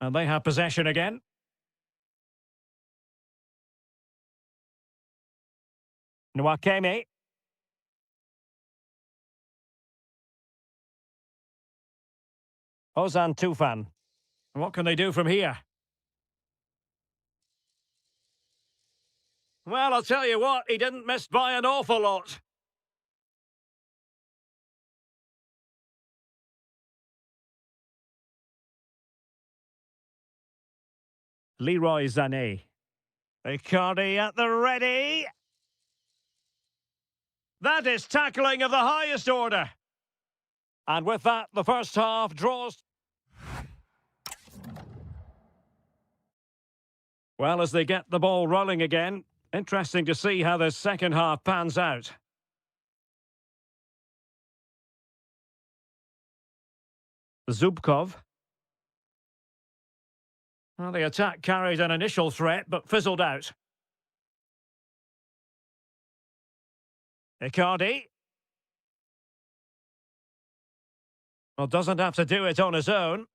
And they have possession again. Nwakeme. Ozan Tufan. What can they do from here? Well, I'll tell you what, he didn't miss by an awful lot. Leroy Sané. Icardi at the ready. That is tackling of the highest order. And with that, the first half draws. Well, as they get the ball rolling again, interesting to see how the second half pans out. Zubkov. Well, the attack carried an initial threat, but fizzled out. Icardi. Well, doesn't have to do it on his own.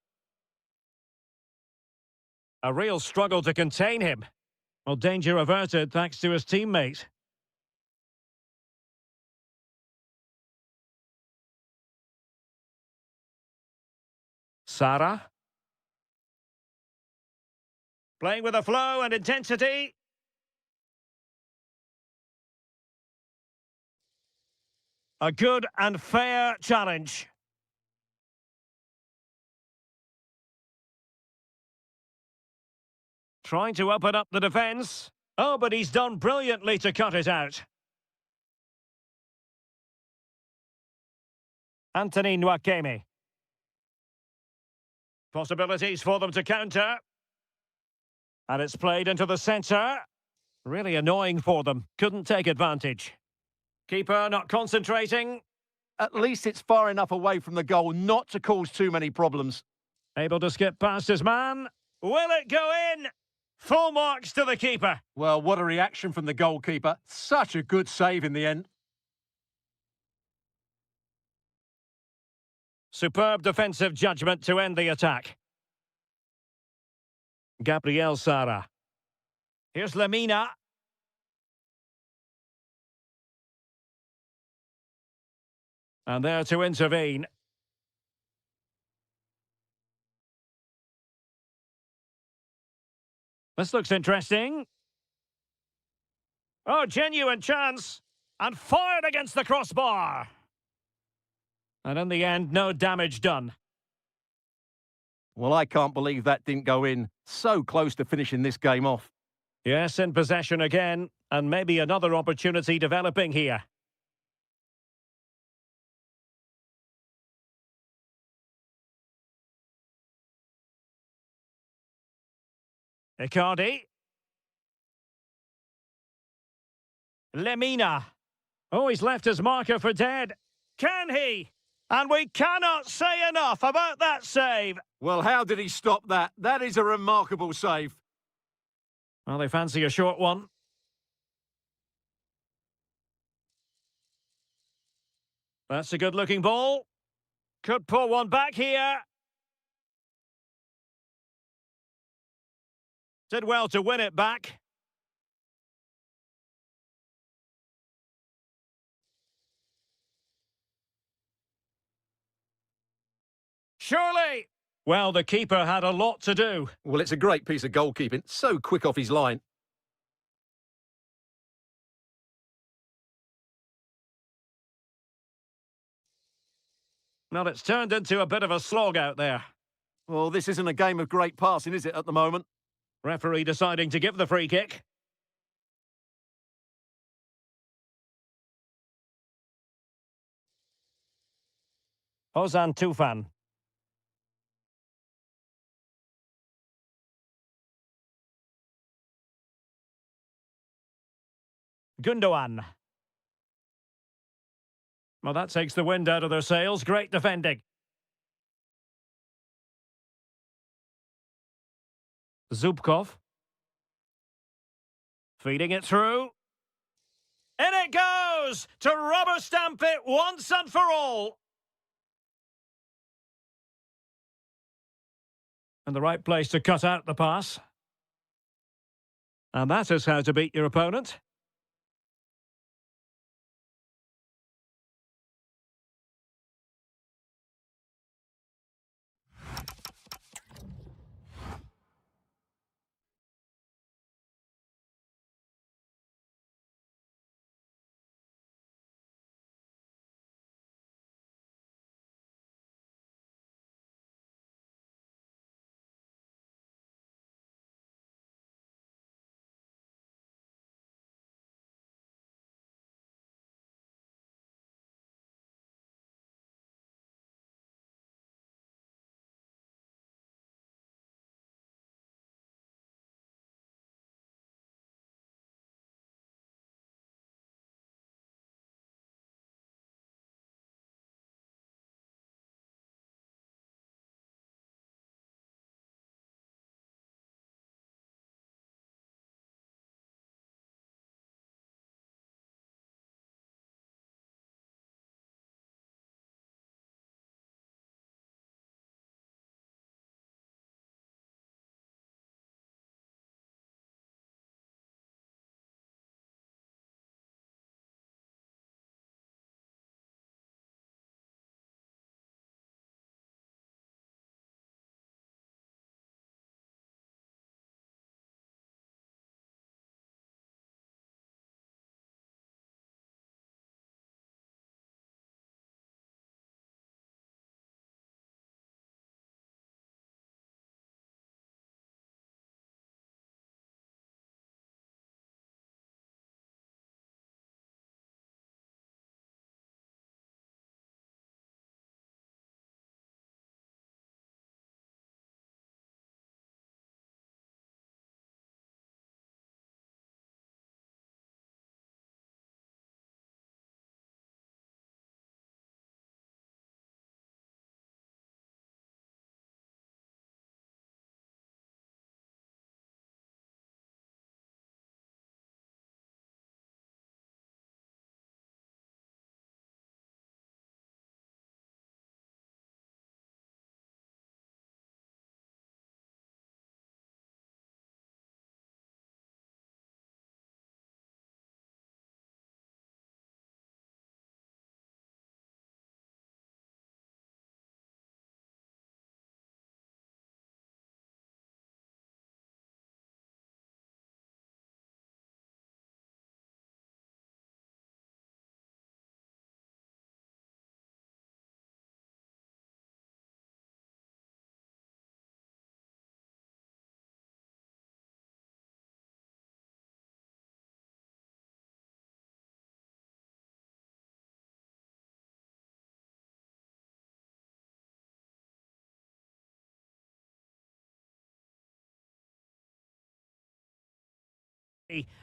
A real struggle to contain him. Well, danger averted thanks to his teammate. Sarah. Playing with a flow and intensity. A good and fair challenge. Trying to open up the defence. Oh, but he's done brilliantly to cut it out. Anthony Nwakeme. Possibilities for them to counter. And it's played into the centre. Really annoying for them. Couldn't take advantage. Keeper not concentrating. At least it's far enough away from the goal not to cause too many problems. Able to skip past his man. Will it go in? Full marks to the keeper. Well, what a reaction from the goalkeeper. Such a good save in the end. Superb defensive judgment to end the attack. Gabriel Sara. Here's Lamina. And there to intervene. This looks interesting. Oh, genuine chance. And fired against the crossbar. And in the end, no damage done. Well, I can't believe that didn't go in. So close to finishing this game off. Yes, in possession again. And maybe another opportunity developing here. Icardi. Lemina. Oh, he's left his marker for dead. Can he? And we cannot say enough about that save. Well, how did he stop that? That is a remarkable save. Well, they fancy a short one. That's a good-looking ball. Could pull one back here. Did well to win it back. Surely! Well, the keeper had a lot to do. Well, it's a great piece of goalkeeping. So quick off his line. Well, it's turned into a bit of a slog out there. Well, this isn't a game of great passing, is it, at the moment? Referee deciding to give the free kick. Ozan Tufan. Gundogan. Well, that takes the wind out of their sails. Great defending. Zubkov. Feeding it through. In it goes! To rubber stamp it once and for all. And the right place to cut out the pass. And that is how to beat your opponent.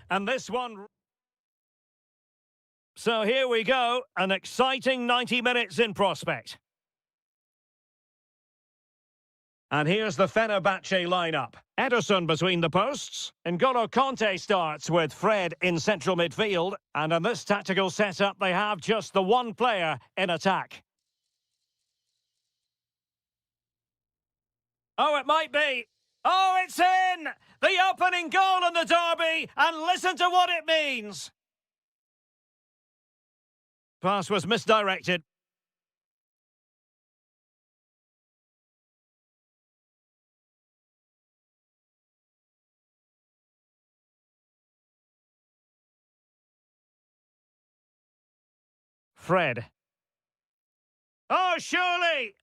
And this one... So here we go, an exciting 90 minutes in prospect. And here's the Fenerbahce lineup. Ederson between the posts. N'Golo Kanté starts with Fred in central midfield. And in this tactical setup, they have just the one player in attack. Oh, it might be. Oh, it's in! The opening goal in the derby, and listen to what it means. Pass was misdirected. Fred. Oh, surely!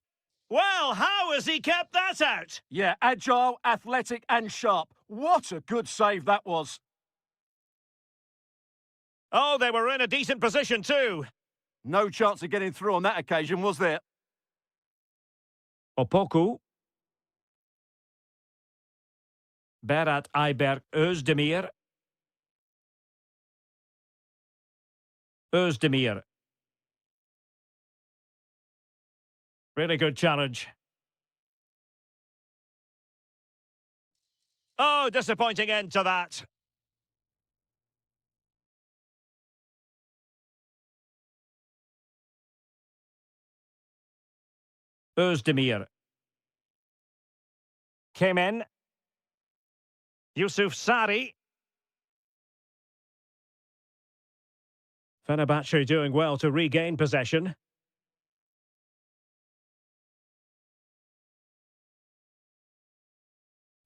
Well, how has he kept that out? Yeah, agile, athletic and sharp. What a good save that was. Oh, they were in a decent position too. No chance of getting through on that occasion, was there? Opoku. Berat Ayberk Özdemir. Özdemir. Really good challenge. Oh, disappointing end to that. Özdemir. Came in. Yusuf Sari. Fenerbahce doing well to regain possession.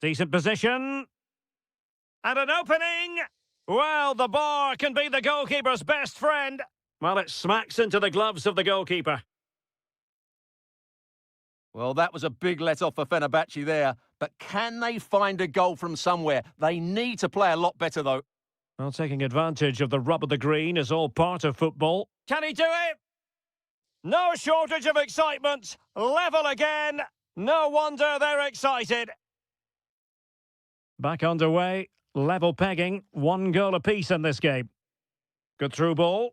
Decent position. And an opening. Well, the bar can be the goalkeeper's best friend. Well, it smacks into the gloves of the goalkeeper. Well, that was a big let-off for Fenerbahce there. But can they find a goal from somewhere? They need to play a lot better, though. Well, taking advantage of the rub of the green is all part of football. Can he do it? No shortage of excitement. Level again. No wonder they're excited. Back underway. Level pegging. 1 goal apiece in this game. Good through ball.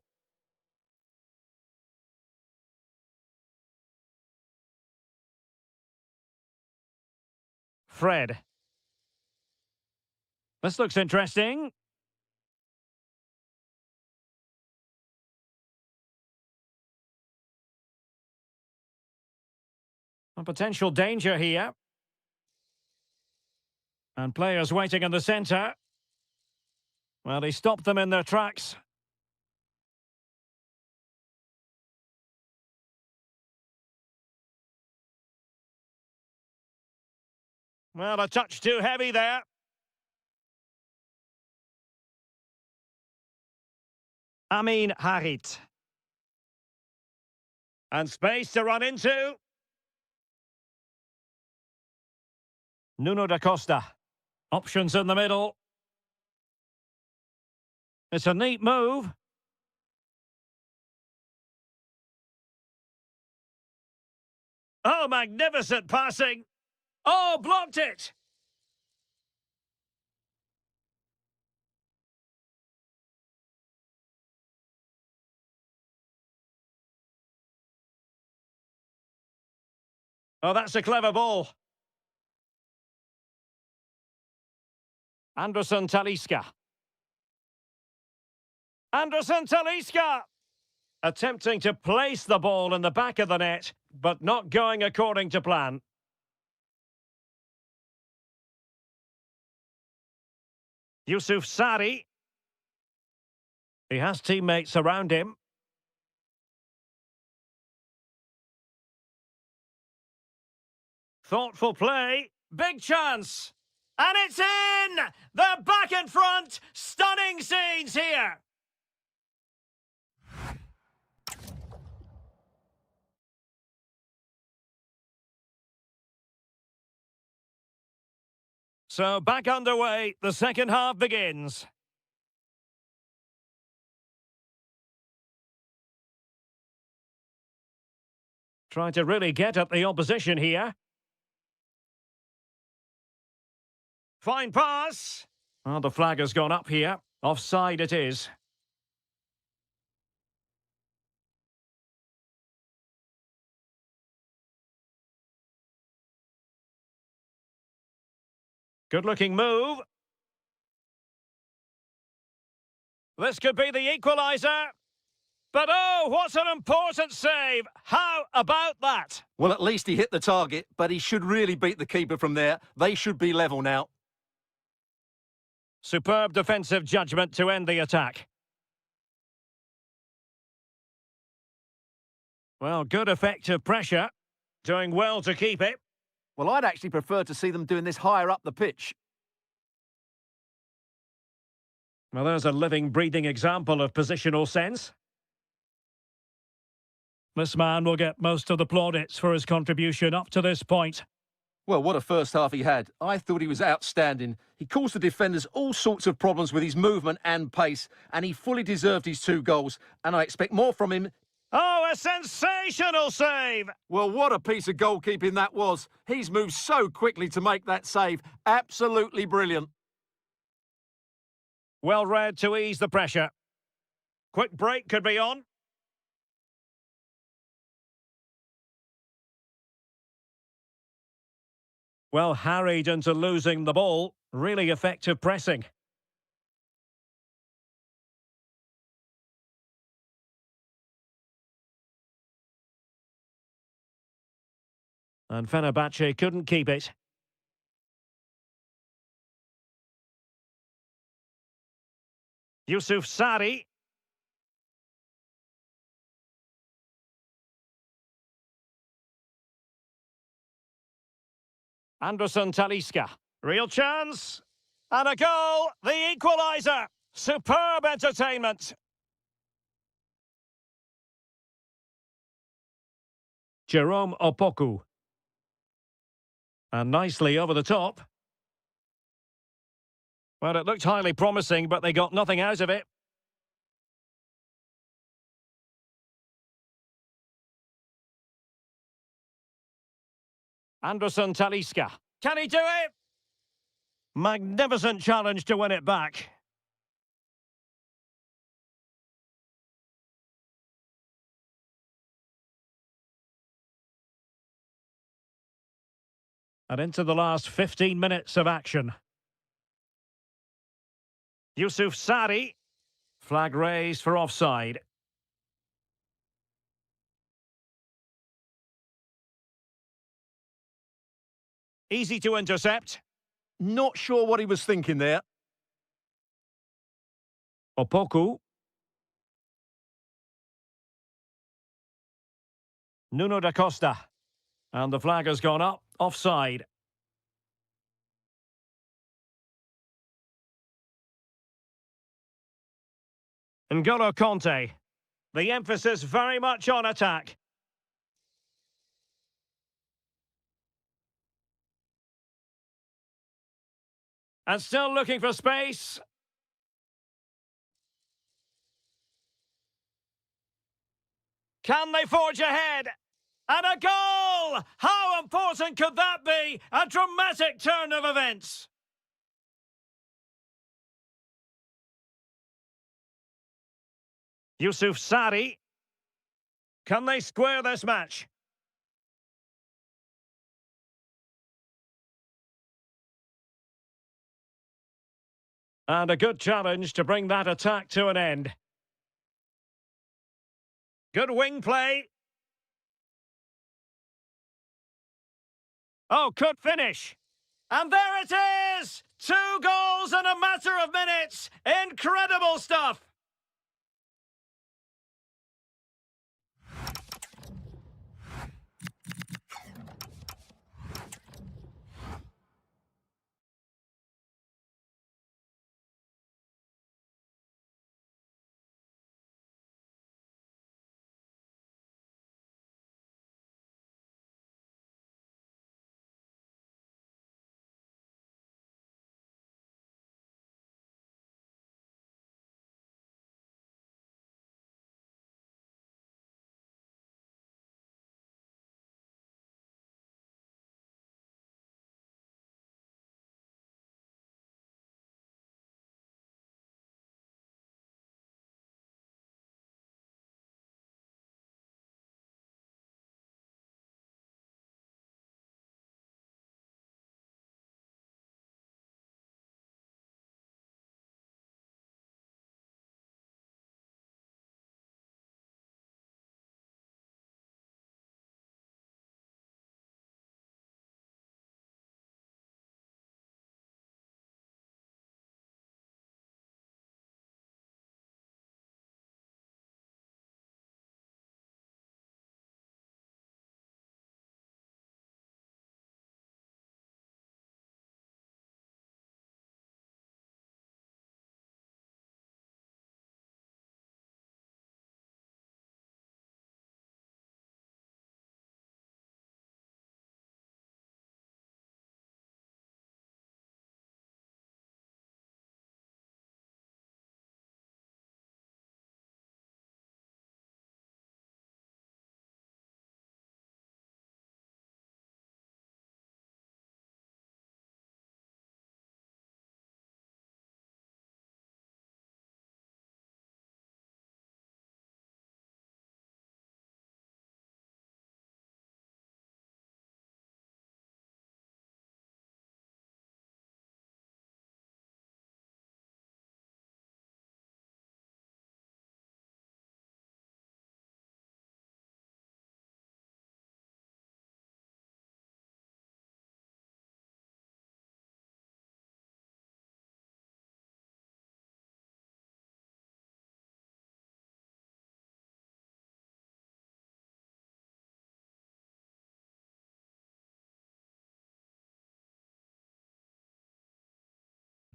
Fred. This looks interesting. A potential danger here. And players waiting in the centre. Well, he stopped them in their tracks. Well, a touch too heavy there. Amin Harit. And space to run into. Nuno da Costa. Options in the middle. It's a neat move. Oh, magnificent passing. Oh, blocked it. Oh, that's a clever ball. Anderson Talisca. Anderson Talisca! Attempting to place the ball in the back of the net, but not going according to plan. Yusuf Sari. He has teammates around him. Thoughtful play. Big chance. And it's in! They're back in front. Stunning scenes here. So back underway, the second half begins. Trying to really get at the opposition here. Fine pass. Well, the flag has gone up here. Offside it is. Good-looking move. This could be the equaliser. But oh, what an important save! How about that? Well, at least he hit the target, but he should really beat the keeper from there. They should be level now. Superb defensive judgment to end the attack. Well, good effective pressure. Doing well to keep it. Well, I'd actually prefer to see them doing this higher up the pitch. Well, there's a living, breathing example of positional sense. This man will get most of the plaudits for his contribution up to this point. Well, what a first half he had. I thought he was outstanding. He caused the defenders all sorts of problems with his movement and pace, and he fully deserved his 2 goals, and I expect more from him. Oh, a sensational save! Well, what a piece of goalkeeping that was. He's moved so quickly to make that save. Absolutely brilliant. Well read to ease the pressure. Quick break could be on. Well, harried into losing the ball. Really effective pressing. And Fenerbahce couldn't keep it. Yusuf Sari. Anderson Talisca. Real chance. And a goal. The equaliser. Superb entertainment. Jerome Opoku. And nicely over the top. Well, it looked highly promising, but they got nothing out of it. Anderson Talisca. Can he do it? Magnificent challenge to win it back. And into the last 15 minutes of action. Yusuf Sari. Flag raised for offside. Easy to intercept. Not sure what he was thinking there. Opoku. Nuno da Costa. And the flag has gone up. Offside. N'Golo Conte. The emphasis very much on attack. And still looking for space. Can they forge ahead? And a goal! How important could that be? A dramatic turn of events. Yusuf Sari. Can they square this match? And a good challenge to bring that attack to an end. Good wing play. Oh, could finish. And there it is! 2 goals in a matter of minutes. Incredible stuff.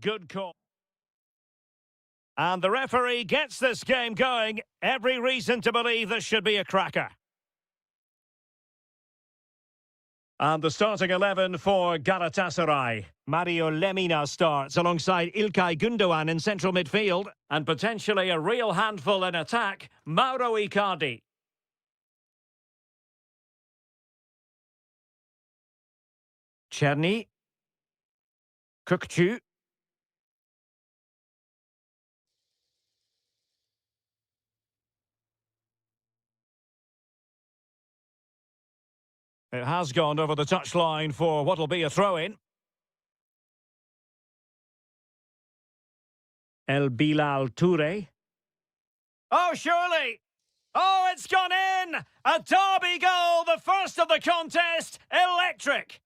Good call. And the referee gets this game going. Every reason to believe this should be a cracker. And the starting 11 for Galatasaray. Mario Lemina starts alongside İlkay Gündoğan in central midfield. And potentially a real handful in attack, Mauro Icardi. Czerny. Kökçü. It has gone over the touchline for what will be a throw-in. El Bilal Toure. Oh, surely! Oh, it's gone in! A derby goal, the first of the contest. Electric!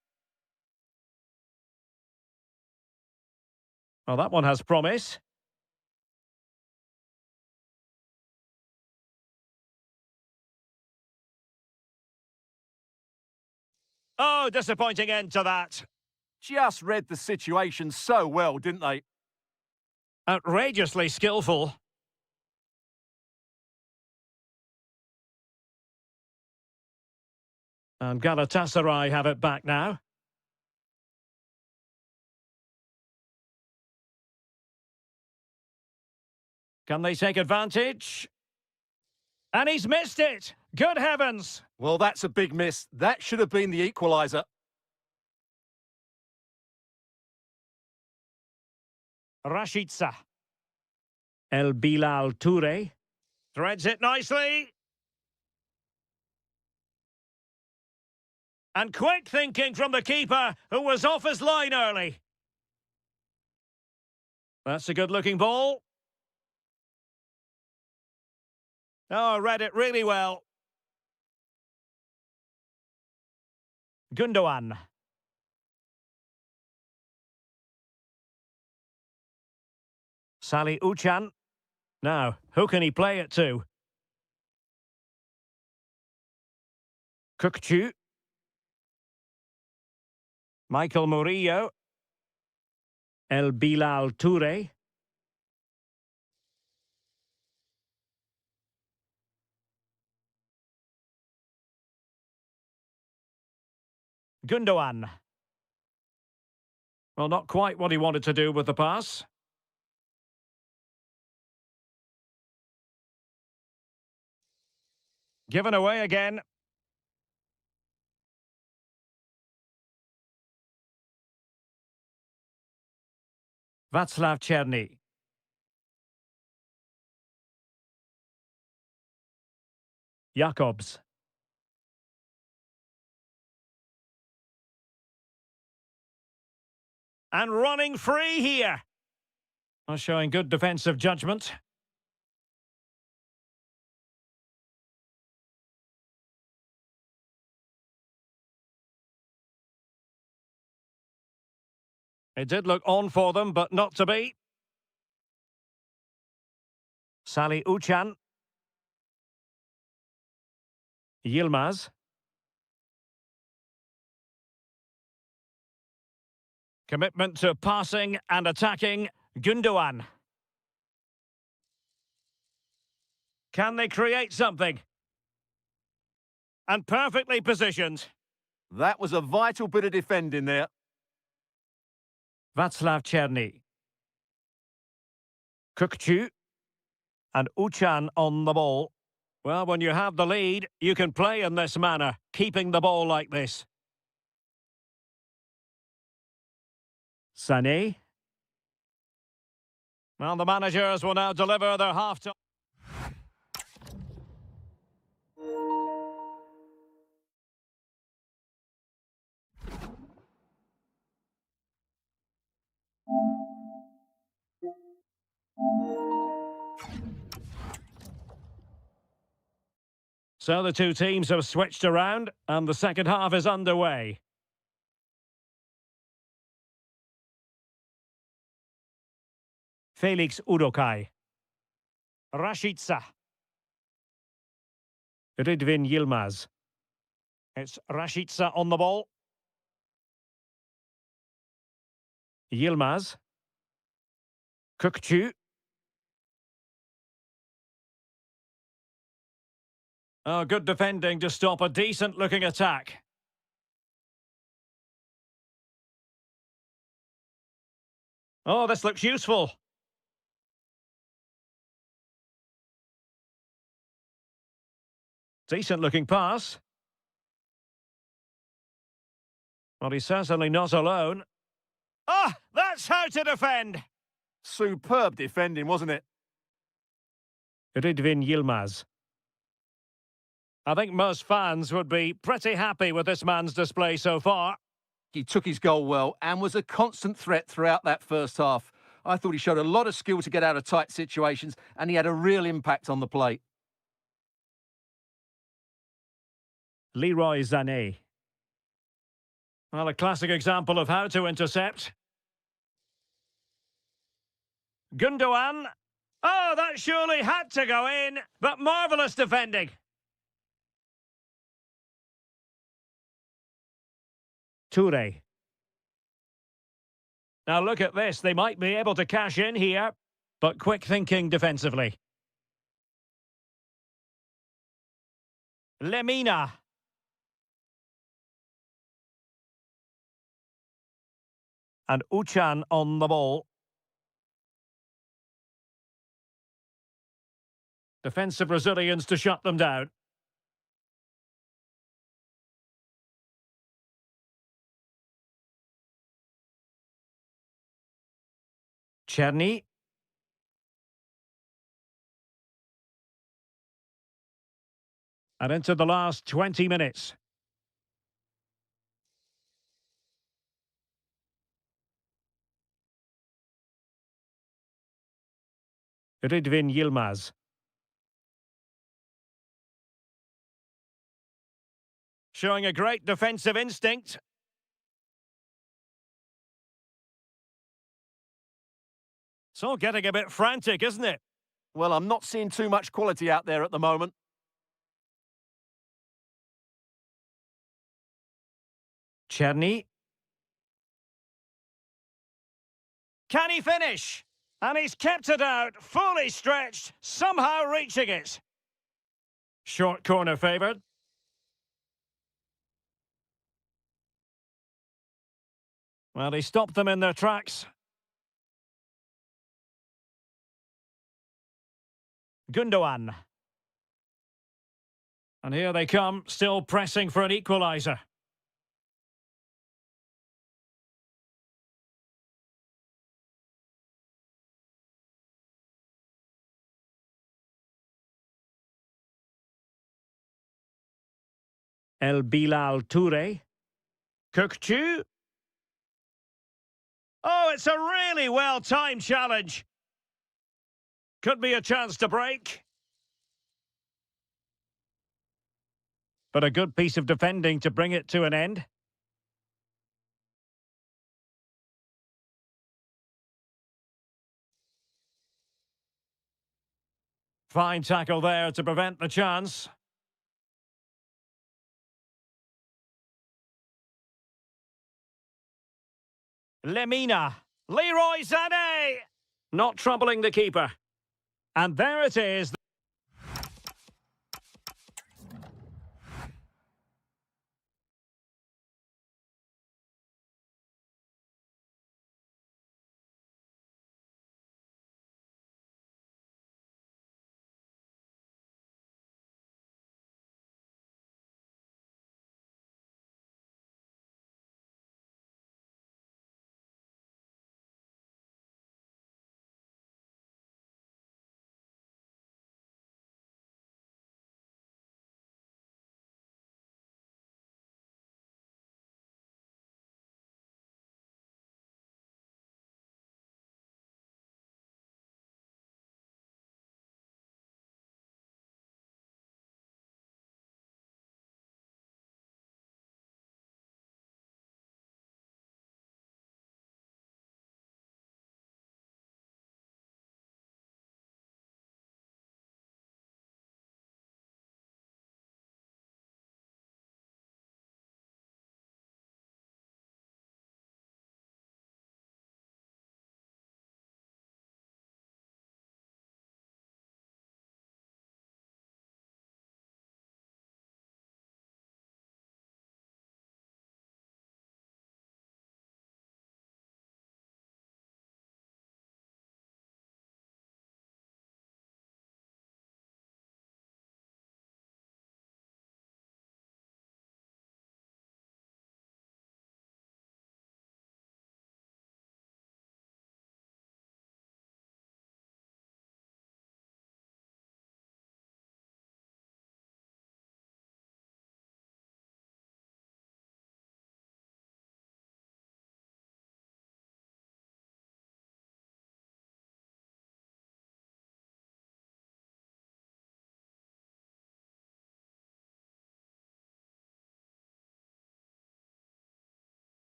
Well, that one has promise. Oh, disappointing end to that. Just read the situation so well, didn't they? Outrageously skillful. And Galatasaray have it back now. Can they take advantage? And he's missed it! Good heavens! Well, that's a big miss. That should have been the equaliser. Rashica. El Bilal Toure. Threads it nicely. And quick thinking from the keeper, who was off his line early. That's a good-looking ball. Oh, read it really well. Gündoğan. Salih Uçan. Now, who can he play it to? Kökçü. Michael Murillo. El Bilal Toure. Gündoğan. Well, not quite what he wanted to do with the pass. Given away again. Václav Czerny. Jakobs. And running free here. Showing good defensive judgment. It did look on for them, but not to be. Salih Uçan. Yilmaz. Commitment to passing and attacking. Gündoğan. Can they create something? And perfectly positioned. That was a vital bit of defending there. Václav Czerny. Kökçü. And Uçan on the ball. Well, when you have the lead, you can play in this manner, keeping the ball like this. Sané. Well, the managers will now deliver their half-time. So the two teams have switched around, and the second half is underway. Felix Udokai. Rashica. Rıdvan Yilmaz. It's Rashica on the ball. Yilmaz. Kukchu. Oh, good defending to stop a decent-looking attack. Oh, this looks useful. Decent-looking pass. Well, he's certainly not alone. Ah, that's how to defend! Superb defending, wasn't it? Ridvin Yilmaz. I think most fans would be pretty happy with this man's display so far. He took his goal well and was a constant threat throughout that first half. I thought he showed a lot of skill to get out of tight situations, and he had a real impact on the plate. Leroy Sané. Well, a classic example of how to intercept. Gundogan. Oh, that surely had to go in, but marvellous defending. Toure. Now look at this, they might be able to cash in here, but quick thinking defensively. Lemina. And Uchan on the ball. Defensive Brazilians to shut them down. Cherny. And into the last 20 minutes. Ridvin Yilmaz. Showing a great defensive instinct. It's all getting a bit frantic, isn't it? Well, I'm not seeing too much quality out there at the moment. Cherny. Can he finish? And he's kept it out, fully stretched, somehow reaching it. Short corner favoured. Well, he stopped them in their tracks. Gundogan. And here they come, still pressing for an equaliser. El Bilal Toure. Kukchu. Oh, it's a really well-timed challenge. Could be a chance to break. But a good piece of defending to bring it to an end. Fine tackle there to prevent the chance. Lemina. Leroy Sané. Not troubling the keeper. And there it is.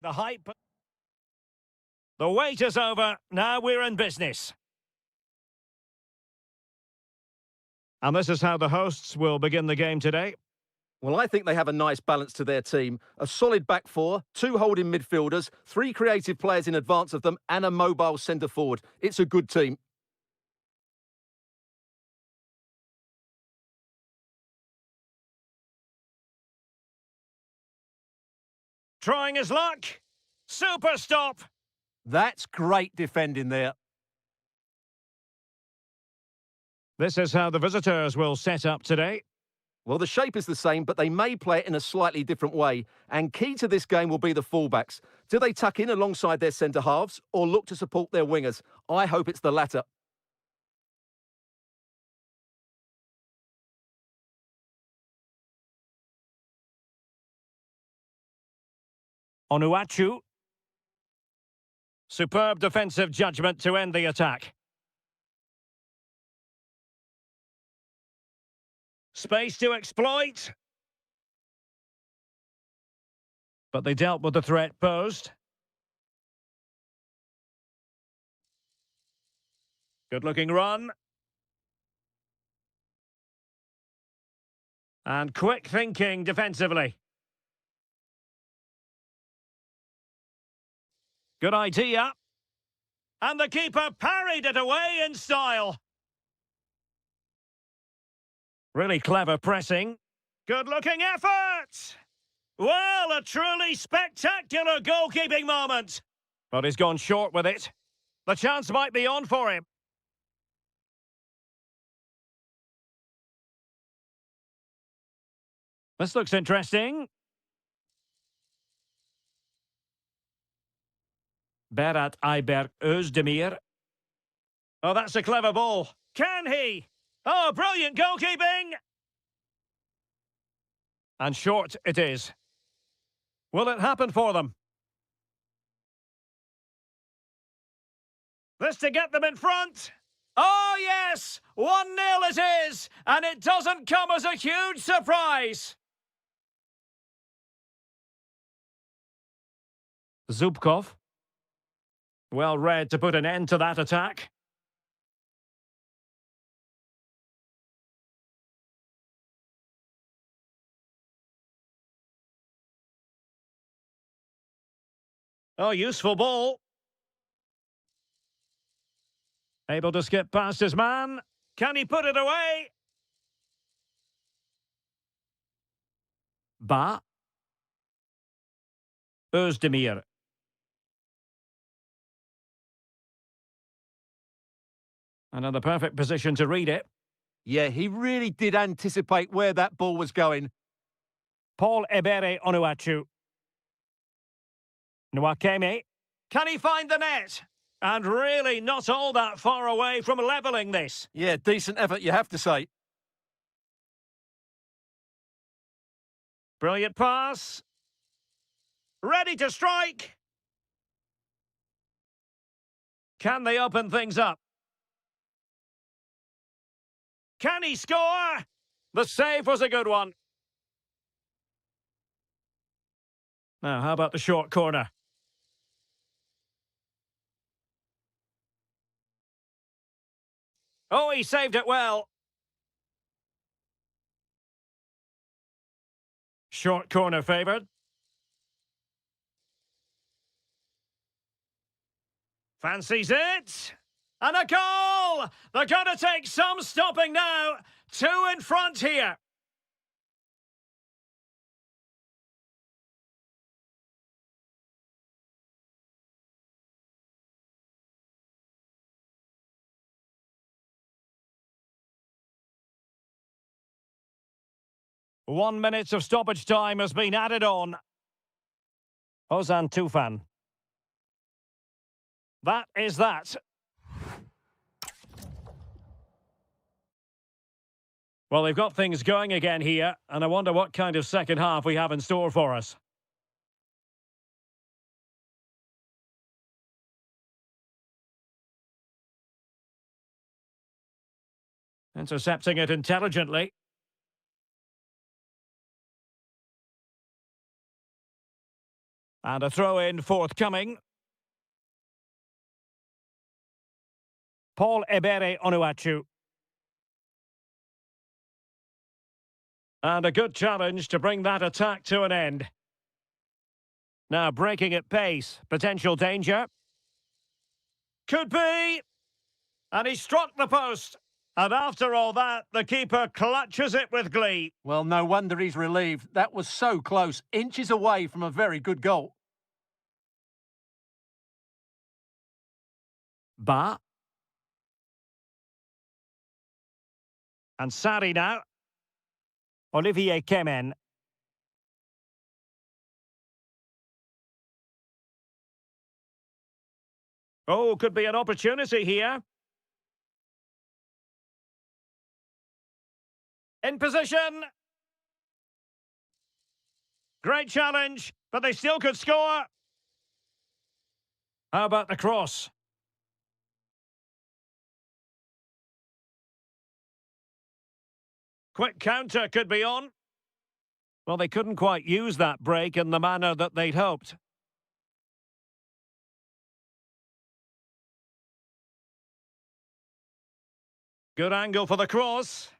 The hype. The wait is over. Now we're in business. And this is how the hosts will begin the game today. Well, I think they have a nice balance to their team. A solid back four, two holding midfielders, three creative players in advance of them, and a mobile centre forward. It's a good team. Trying his luck. Super stop. That's great defending there. This is how the visitors will set up today. Well, the shape is the same, but they may play it in a slightly different way. And key to this game will be the fullbacks. Do they tuck in alongside their centre-halves or look to support their wingers? I hope it's the latter. Onuachu. Superb defensive judgment to end the attack. Space to exploit. But they dealt with the threat posed. Good-looking run. And quick thinking defensively. Good idea. And the keeper parried it away in style. Really clever pressing. Good-looking effort! Well, a truly spectacular goalkeeping moment. But he's gone short with it. The chance might be on for him. This looks interesting. Berat Ayberk Özdemir. Oh, that's a clever ball. Can he? Oh, brilliant goalkeeping! And short it is. Will it happen for them? This to get them in front. Oh, yes! 1-0 it is! And it doesn't come as a huge surprise. Zubkov. Well read to put an end to that attack. Oh, useful ball. Able to skip past his man. Can he put it away? Ba. Özdemir. Another perfect position to read it. Yeah, he really did anticipate where that ball was going. Paul Ebere Onuachu. Nwakeme. Can he find the net? And really not all that far away from levelling this. Yeah, decent effort, you have to say. Brilliant pass. Ready to strike. Can they open things up? Can he score? The save was a good one. Now, how about the short corner? Oh, he saved it well. Short corner favoured. Fancies it. And a goal! They're going to take some stopping now. 2 in front here. One minute of stoppage time has been added on. Ozan Tufan. That is that. Well, they've got things going again here, and I wonder what kind of second half we have in store for us. Intercepting it intelligently. And a throw-in forthcoming. Paul Ebere Onuachu. And a good challenge to bring that attack to an end. Now breaking at pace. Potential danger. Could be. And he struck the post. And after all that, the keeper clutches it with glee. Well, no wonder he's relieved. That was so close, inches away from a very good goal. Ba. And Sari now. Olivier Kemen. Oh, could be an opportunity here. In position. Great challenge, but they still could score. How about the cross? Quick counter could be on. Well, they couldn't quite use that break in the manner that they'd hoped. Good angle for the cross.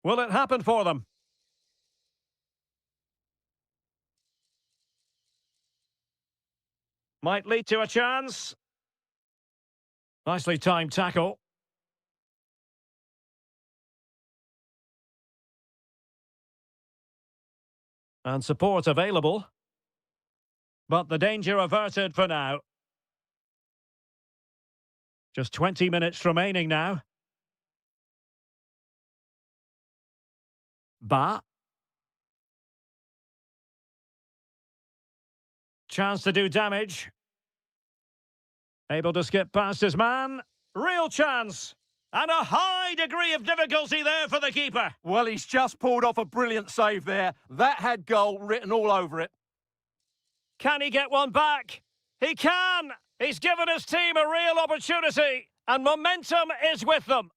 Will it happen for them? Might lead to a chance. Nicely timed tackle. And support available. But the danger averted for now. Just 20 minutes remaining now. Ba. Chance to do damage. Able to skip past his man. Real chance. And a high degree of difficulty there for the keeper. Well, he's just pulled off a brilliant save there. That had goal written all over it. Can he get one back? He can! He's given his team a real opportunity. And momentum is with them.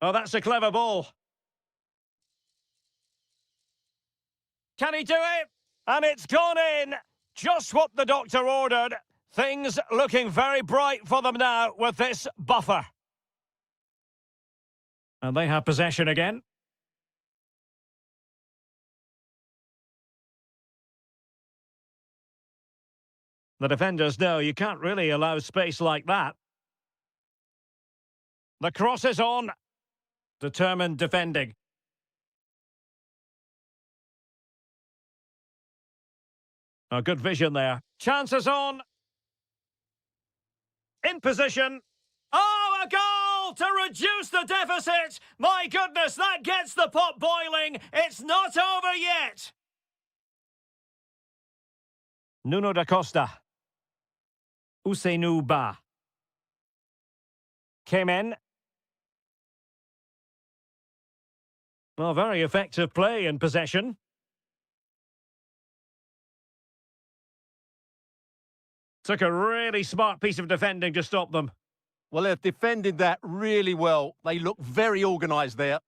Oh, that's a clever ball. Can he do it? And it's gone in. Just what the doctor ordered. Things looking very bright for them now with this buffer. And they have possession again. The defenders know you can't really allow space like that. The cross is on. Determined defending. A good vision there. Chances on. In position. Oh, a goal to reduce the deficit. My goodness, that gets the pot boiling. It's not over yet. Nuno da Costa. Ousseynou Ba. Came in. Well, very effective play in possession. Took a really smart piece of defending to stop them. Well, they've defended that really well. They look very organised there.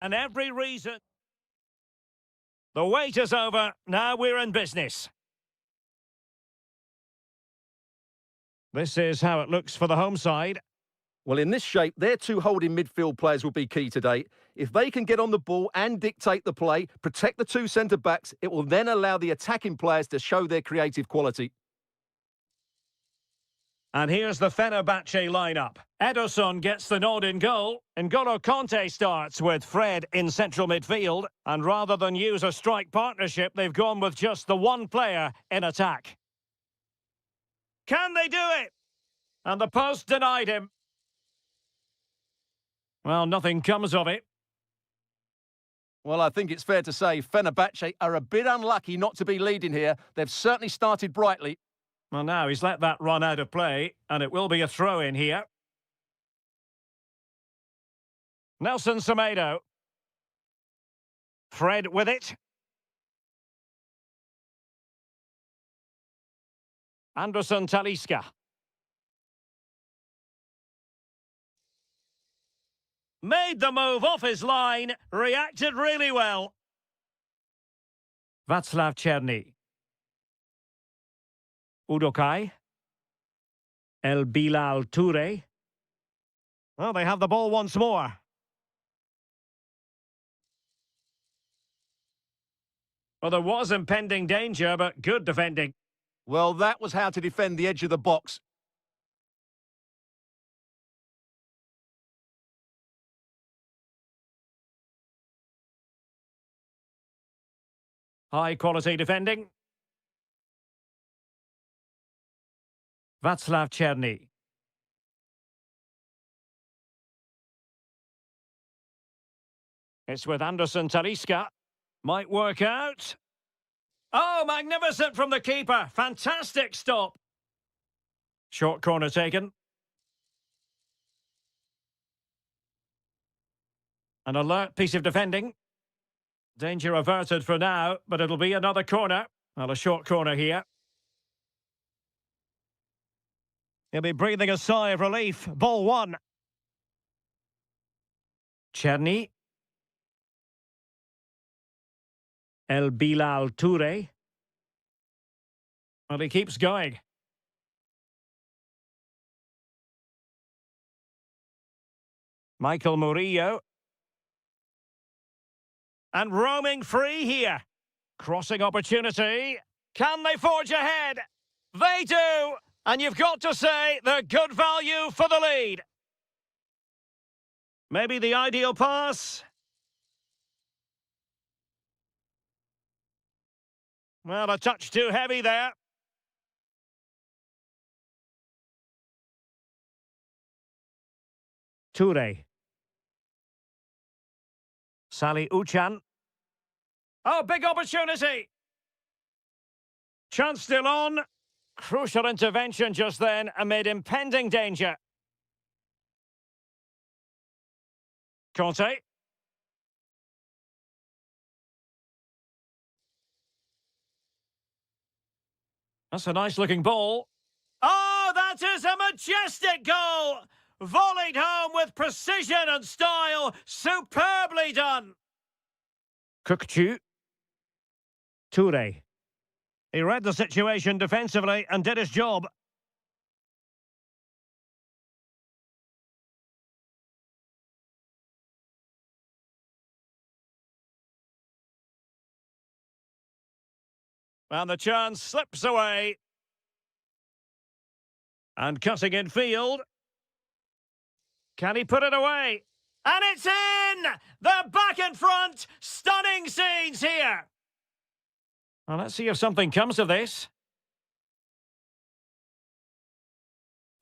And every reason. The wait is over. Now we're in business. This is how it looks for the home side. Well, in this shape, their two holding midfield players will be key today. If they can get on the ball and dictate the play, protect the two centre-backs, it will then allow the attacking players to show their creative quality. And here's the Fenerbahce lineup. Ederson gets the nod in goal. N'Golo Kanté starts with Fred in central midfield. And rather than use a strike partnership, they've gone with just the one player in attack. Can they do it? And the post denied him. Well, nothing comes of it. Well, I think it's fair to say Fenerbahce are a bit unlucky not to be leading here. They've certainly started brightly. Well, now he's let that run out of play, and it will be a throw-in here. Nelson Semedo. Fred with it. Anderson Talisca. Made the move off his line, reacted really well. Václav Černý. Udokai. El Bilal Touré. Well, they have the ball once more. Well, there was impending danger, but good defending. Well, that was how to defend the edge of the box. High quality defending. Václav Černý. It's with Anderson Talisca. Might work out. Oh, magnificent from the keeper. Fantastic stop. Short corner taken. An alert piece of defending. Danger averted for now, but it'll be another corner. Well, a short corner here. He'll be breathing a sigh of relief. Ball one. Černý. El Bilal Touré. Well, he keeps going. Michael Murillo. And roaming free here. Crossing opportunity. Can they forge ahead? They do! And you've got to say they're good value for the lead. Maybe the ideal pass. Well, a touch too heavy there. Touré. Sally Uchan. Oh, big opportunity. Chance still on. Crucial intervention just then amid impending danger. Kanté. That's a nice-looking ball. Oh, that is a majestic goal! Volleyed home with precision and style. Superbly done. Kukçu. Touré. He read the situation defensively and did his job. And the chance slips away. And cutting in field. Can he put it away? And it's in! They're back in front! Stunning scenes here! Well, let's see if something comes of this.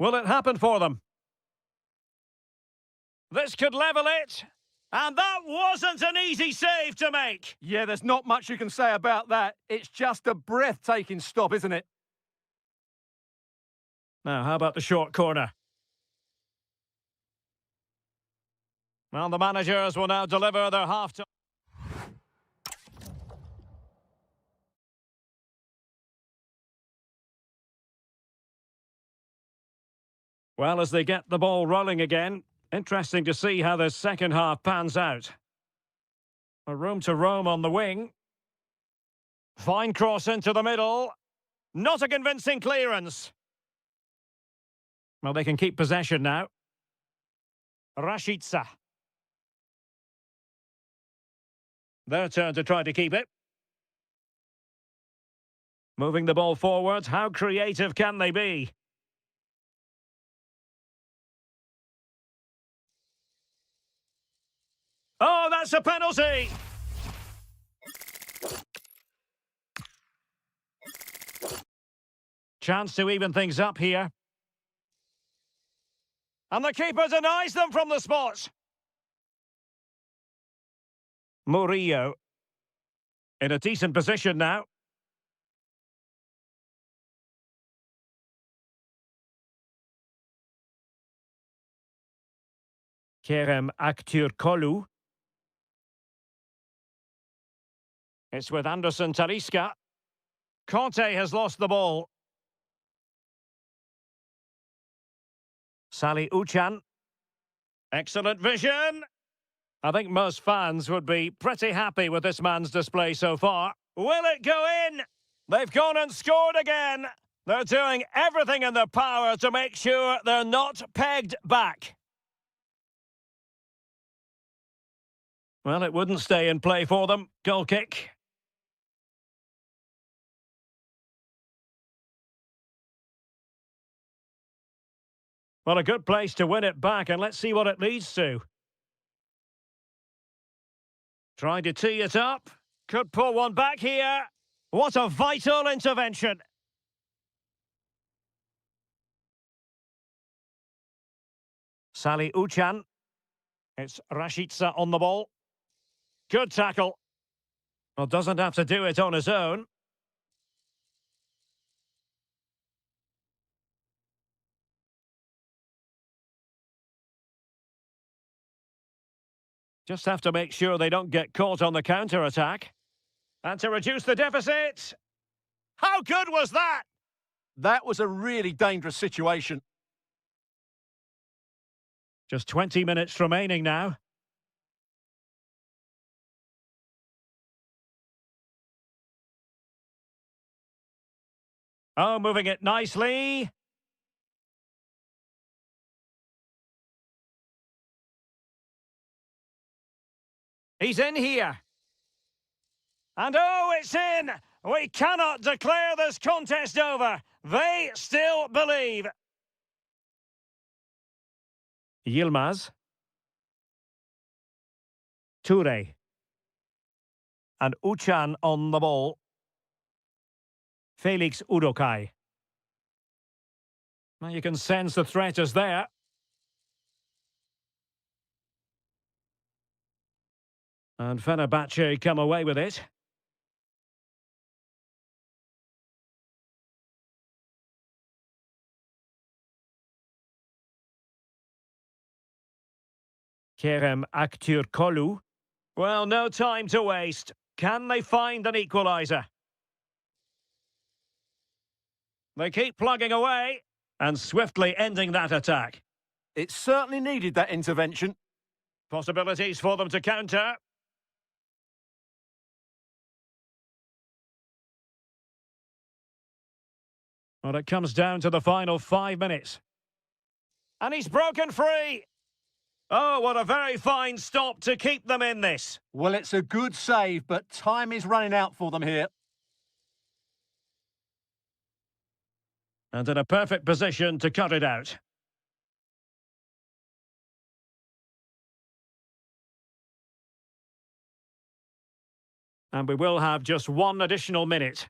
Will it happen for them? This could level it. And that wasn't an easy save to make. Yeah, there's not much you can say about that. It's just a breathtaking stop, isn't it? Now, how about the short corner? Well, the managers will now deliver their half-time. Well, as they get the ball rolling again, interesting to see how the second half pans out. A room to roam on the wing. Fine cross into the middle. Not a convincing clearance. Well, they can keep possession now. Rashica. Their turn to try to keep it. Moving the ball forward. How creative can they be? Oh, that's a penalty! Chance to even things up here. And the keeper denies them from the spot. Murillo. In a decent position now. Kerem Aktürkoğlu. It's with Anderson Talisca. Conte has lost the ball. Salih Uçan. Excellent vision. I think most fans would be pretty happy with this man's display so far. Will it go in? They've gone and scored again. They're doing everything in their power to make sure they're not pegged back. Well, it wouldn't stay in play for them. Goal kick. Well, a good place to win it back, and let's see what it leads to. Trying to tee it up. Could pull one back here. What a vital intervention. Salih Uçan. It's Rashica on the ball. Good tackle. Well, doesn't have to do it on his own. Just have to make sure they don't get caught on the counter-attack. And to reduce the deficit. How good was that? That was a really dangerous situation. Just 20 minutes remaining now. Oh, moving it nicely. He's in here. And oh, it's in! We cannot declare this contest over. They still believe. Yilmaz. Toure. And Uçan on the ball. Felix Udokai. Well, you can sense the threat is there. And Fenerbahce come away with it. Kerem Aktürkoğlu. Well, no time to waste. Can they find an equaliser? They keep plugging away and swiftly ending that attack. It certainly needed that intervention. Possibilities for them to counter. Well, it comes down to the final 5 minutes. And he's broken free. Oh, what a very fine stop to keep them in this. Well, it's a good save, but time is running out for them here. And in a perfect position to cut it out. And we will have just one additional minute.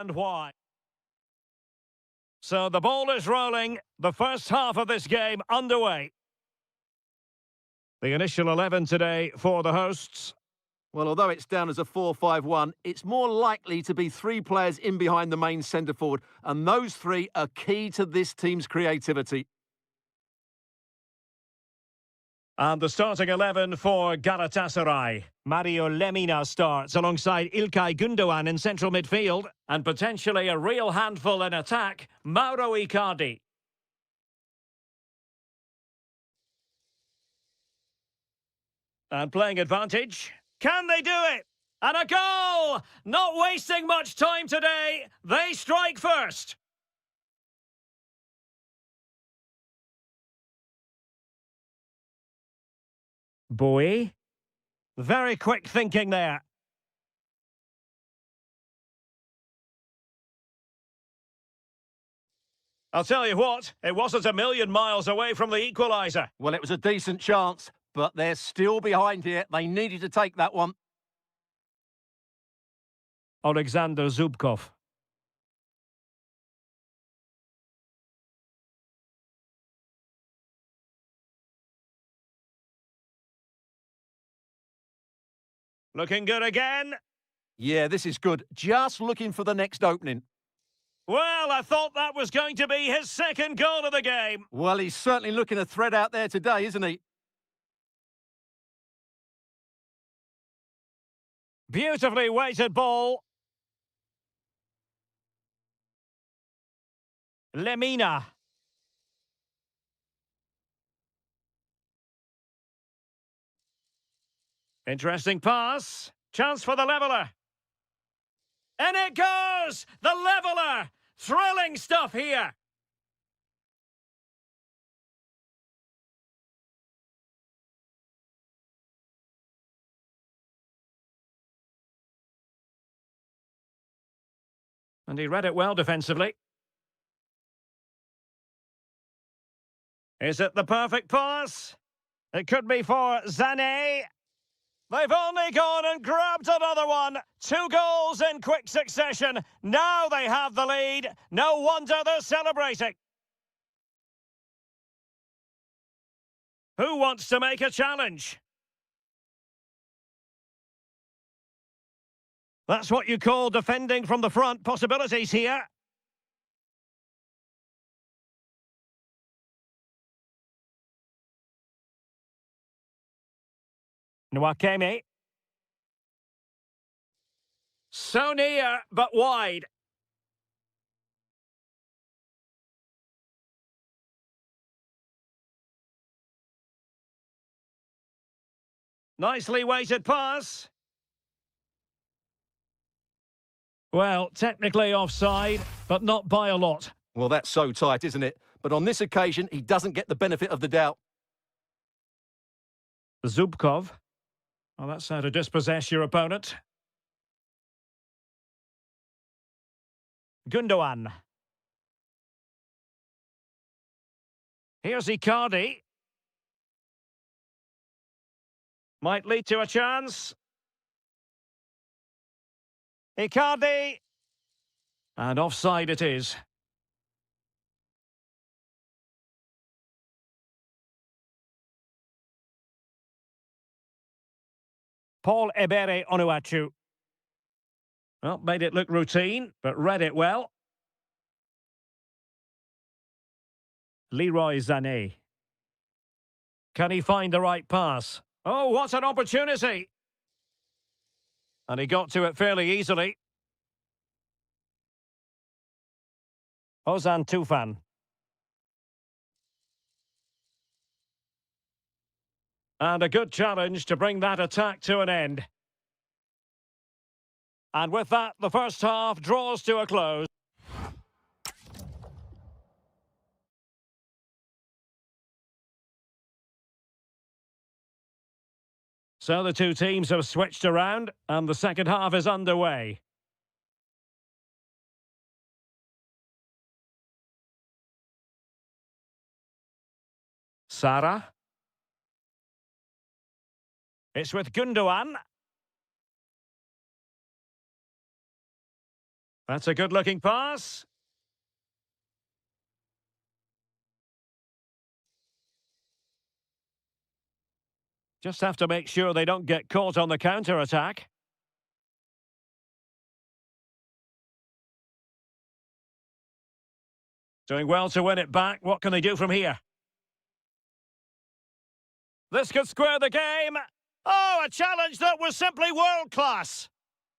And why? So the ball is rolling. The first half of this game underway. The initial 11 today for the hosts. Well, although it's down as a 4-5-1, it's more likely to be three players in behind the main centre forward, and those three are key to this team's creativity. And the starting 11 for Galatasaray. Mario Lemina starts alongside İlkay Gündoğan in central midfield. And potentially a real handful in attack, Mauro Icardi. And playing advantage. Can they do it? And a goal! Not wasting much time today. They strike first. Bowie. Very quick thinking there. I'll tell you what, it wasn't a million miles away from the equaliser. Well, it was a decent chance, but they're still behind here. They needed to take that one. Alexander Zubkov. Looking good again. Yeah, this is good. Just looking for the next opening. Well, I thought that was going to be his second goal of the game. Well, he's certainly looking a threat out there today, isn't he? Beautifully weighted ball. Lemina. Interesting pass. Chance for the leveller. And it goes! The leveller! Thrilling stuff here. And he read it well defensively. Is it the perfect pass? It could be for Sané. They've only gone and grabbed another one. 2 goals in quick succession. Now they have the lead. No wonder they're celebrating. Who wants to make a challenge? That's what you call defending from the front. Possibilities here. Nwakeme. So near, but wide. Nicely weighted pass. Well, technically offside, but not by a lot. Well, that's so tight, isn't it? But on this occasion, he doesn't get the benefit of the doubt. Zubkov. Well, that's how to dispossess your opponent. Gündoğan. Here's Icardi. Might lead to a chance. Icardi. And offside it is. Paul Ebere Onuachu. Well, made it look routine, but read it well. Leroy Sané. Can he find the right pass? Oh, what an opportunity! And he got to it fairly easily. Ozan Tufan. And a good challenge to bring that attack to an end. And with that, the first half draws to a close. So the two teams have switched around, and the second half is underway. Sara. It's with Gündoğan. That's a good-looking pass. Just have to make sure they don't get caught on the counter-attack. Doing well to win it back. What can they do from here? This could square the game. Oh, a challenge that was simply world-class.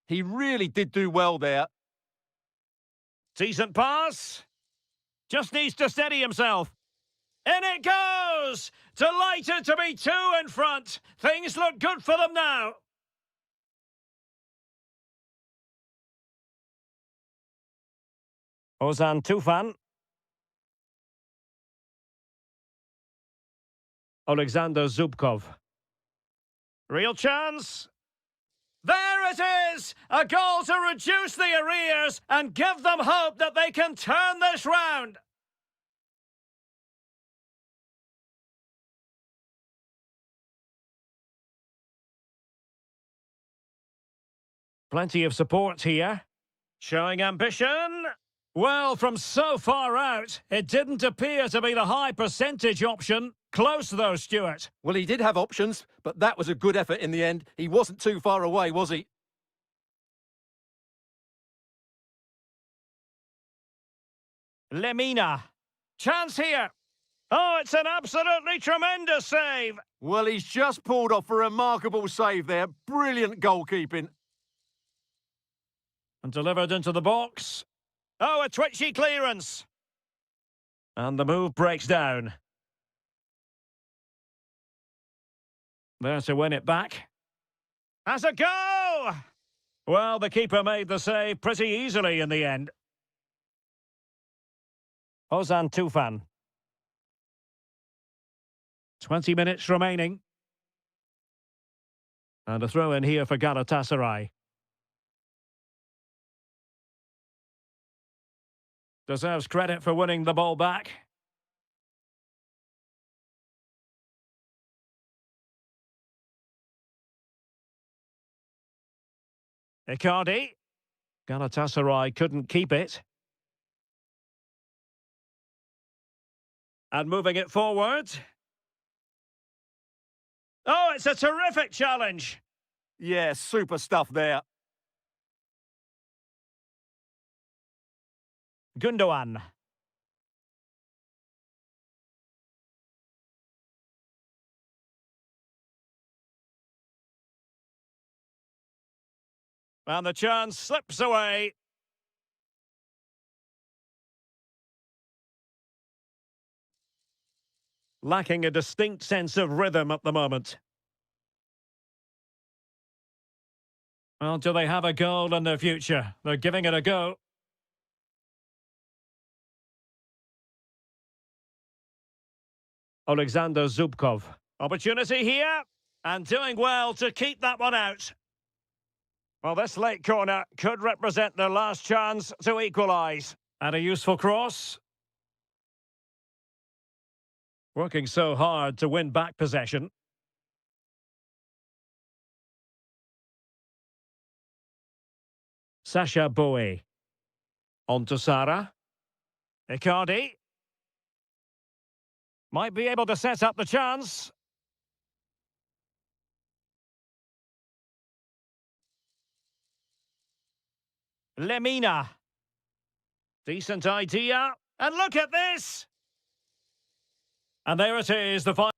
He really did do well there. Decent pass. Just needs to steady himself. In it goes! Delighted to be 2 in front. Things look good for them now. Ozan Tufan. Alexander Zubkov. Real chance. There it is! A goal to reduce the arrears and give them hope that they can turn this round. Plenty of support here. Showing ambition. Well, from so far out, it didn't appear to be the high percentage option. Close though, Stuart. Well, he did have options, but that was a good effort in the end. He wasn't too far away, was he? Lemina. Chance here. Oh, it's an absolutely tremendous save. Well, he's just pulled off a remarkable save there. Brilliant goalkeeping. And delivered into the box. Oh, a twitchy clearance. And the move breaks down. There to win it back. Has a go! Well, the keeper made the save pretty easily in the end. Ozan Tufan. 20 minutes remaining. And a throw in here for Galatasaray. Deserves credit for winning the ball back. Icardi. Galatasaray couldn't keep it. And moving it forward. Oh, it's a terrific challenge. Yeah, super stuff there. Gundogan. And the chance slips away. Lacking a distinct sense of rhythm at the moment. Well, do they have a goal in their future? They're giving it a go. Alexander Zubkov. Opportunity here. And doing well to keep that one out. Well, this late corner could represent their last chance to equalise. And a useful cross. Working so hard to win back possession. Sasha Bowie. On to Sara. Icardi. Might be able to set up the chance. Lemina. Decent idea. And look at this! And there it is, the final.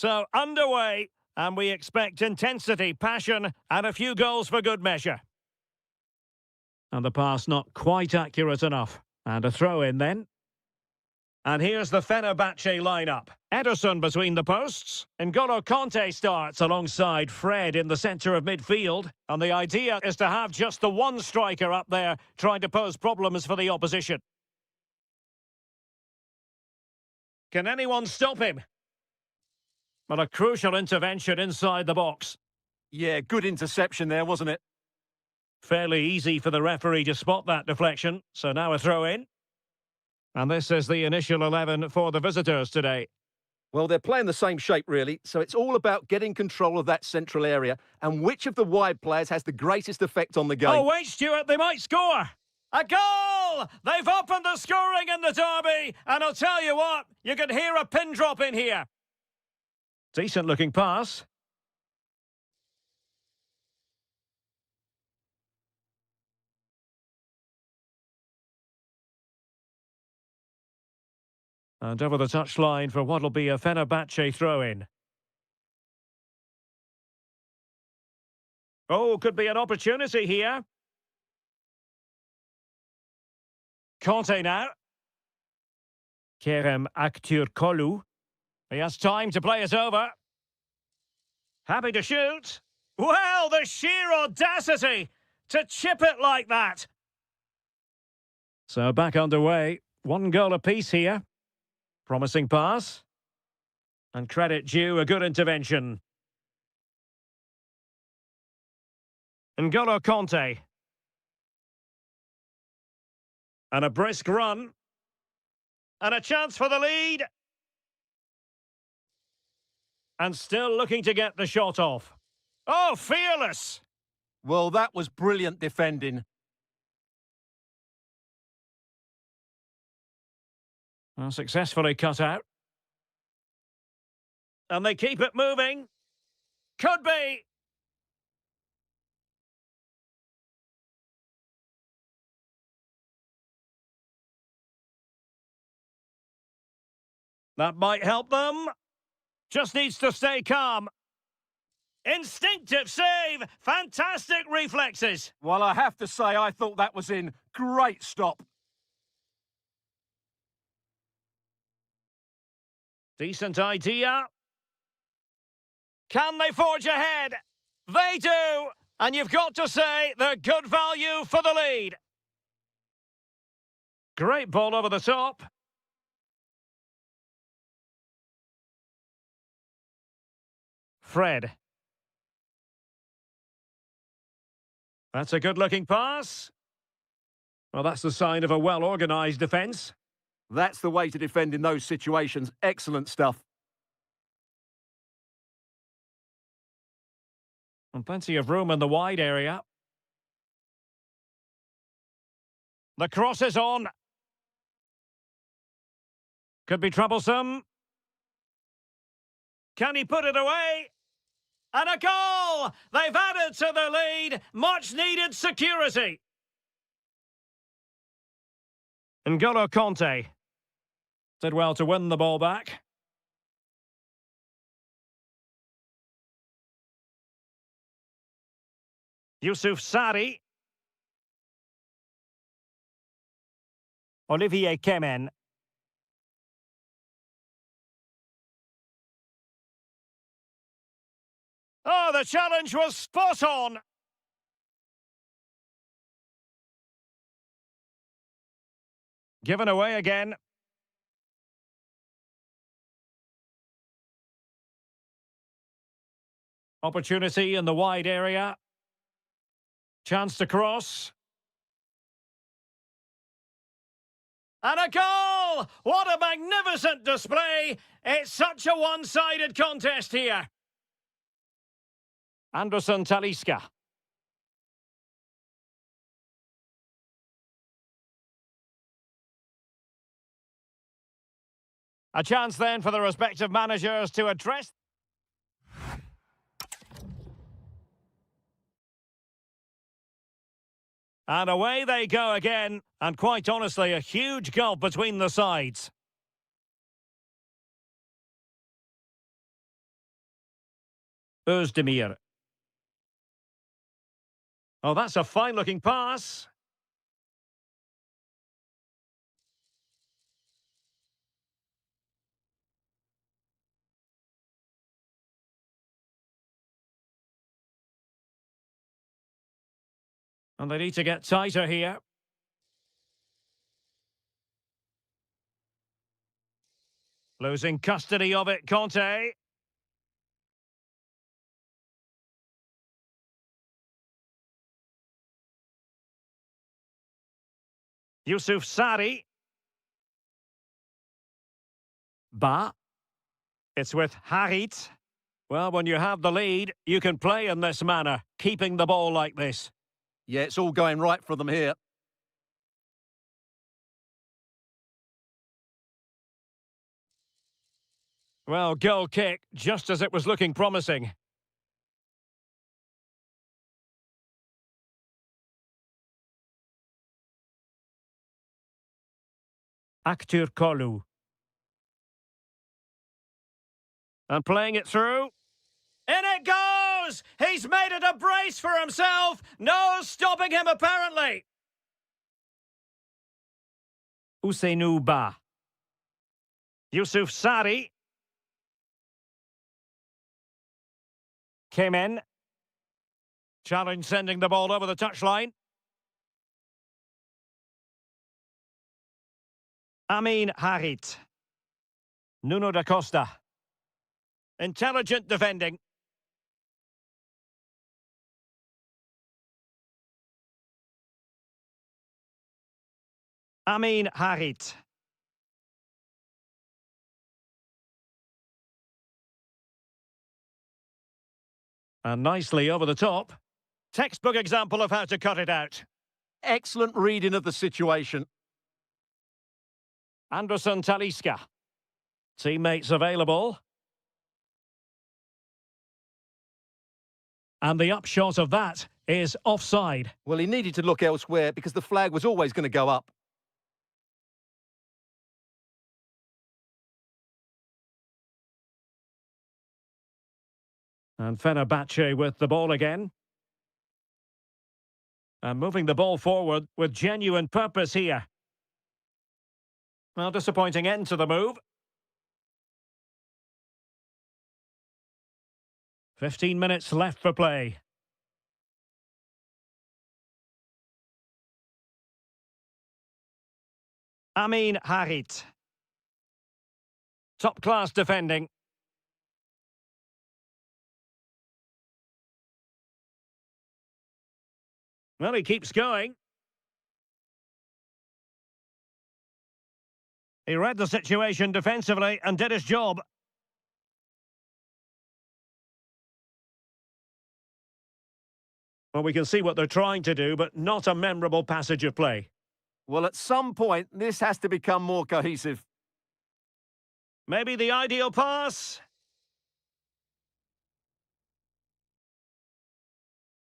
So, underway, and we expect intensity, passion, and a few goals for good measure. And the pass not quite accurate enough. And a throw-in then. And here's the Fenerbahce lineup. Ederson between the posts. N'Golo Kanté starts alongside Fred in the centre of midfield. And the idea is to have just the one striker up there trying to pose problems for the opposition. Can anyone stop him? Well, a crucial intervention inside the box. Yeah, good interception there, wasn't it? Fairly easy for the referee to spot that deflection. So now a throw-in. And this is the initial 11 for the visitors today. Well, they're playing the same shape, really, so it's all about getting control of that central area and which of the wide players has the greatest effect on the game. Oh, wait, Stuart, they might score! A goal! They've opened the scoring in the derby, and I'll tell you what, you can hear a pin drop in here. Decent-looking pass. And over the touchline for what'll be a Fenerbahce throw-in. Oh, could be an opportunity here. Conte now. Kerem Aktürkoğlu. He has time to play it over. Happy to shoot. Well, the sheer audacity to chip it like that. So back underway. One goal apiece here. Promising pass. And credit due, a good intervention. N'Golo Kanté. And a brisk run. And a chance for the lead. And still looking to get the shot off. Oh, fearless! Well, that was brilliant defending. Well, successfully cut out. And they keep it moving. Could be. That might help them. Just needs to stay calm. Instinctive save. Fantastic reflexes. Well, I have to say, I thought that was in. Great stop. Decent idea. Can they forge ahead? They do. And you've got to say they're good value for the lead. Great ball over the top. Fred. That's a good-looking pass. Well, that's the sign of a well-organised defence. That's the way to defend in those situations. Excellent stuff. And plenty of room in the wide area. The cross is on. Could be troublesome. Can he put it away? And a goal! They've added to the lead. Much needed security. N'Golo Kanté did well to win the ball back. Youssouf Sarri. Olivier Kemen. Oh, the challenge was spot on. Given away again. Opportunity in the wide area. Chance to cross. And a goal! What a magnificent display! It's such a one-sided contest here. Anderson Talisca. A chance then for the respective managers to address. And away they go again, and quite honestly, a huge gulf between the sides. Özdemir. Oh, that's a fine-looking pass. And they need to get tighter here. Losing custody of it, Conte. Yusuf Sari. Ba. It's with Harit. Well, when you have the lead, you can play in this manner, keeping the ball like this. Yeah, it's all going right for them here. Well, goal kick, just as it was looking promising. Aktür Kolu. And playing it through. In it goes! He's made it a brace for himself! No stopping him, apparently! Usainu Ba. Yusuf Sari. Came in. Challenge sending the ball over the touchline. Amin Harit. Nuno da Costa. Intelligent defending. Amin Harit. And nicely over the top. Textbook example of how to cut it out. Excellent reading of the situation. Anderson Talisca. Teammates available. And the upshot of that is offside. Well, he needed to look elsewhere because the flag was always going to go up. And Fenerbahce with the ball again. And moving the ball forward with genuine purpose here. Well, disappointing end to the move. 15 minutes left for play. Amin Harit. Top-class defending. Well, he keeps going. He read the situation defensively and did his job. Well, we can see what they're trying to do, but not a memorable passage of play. Well, at some point, this has to become more cohesive. Maybe the ideal pass.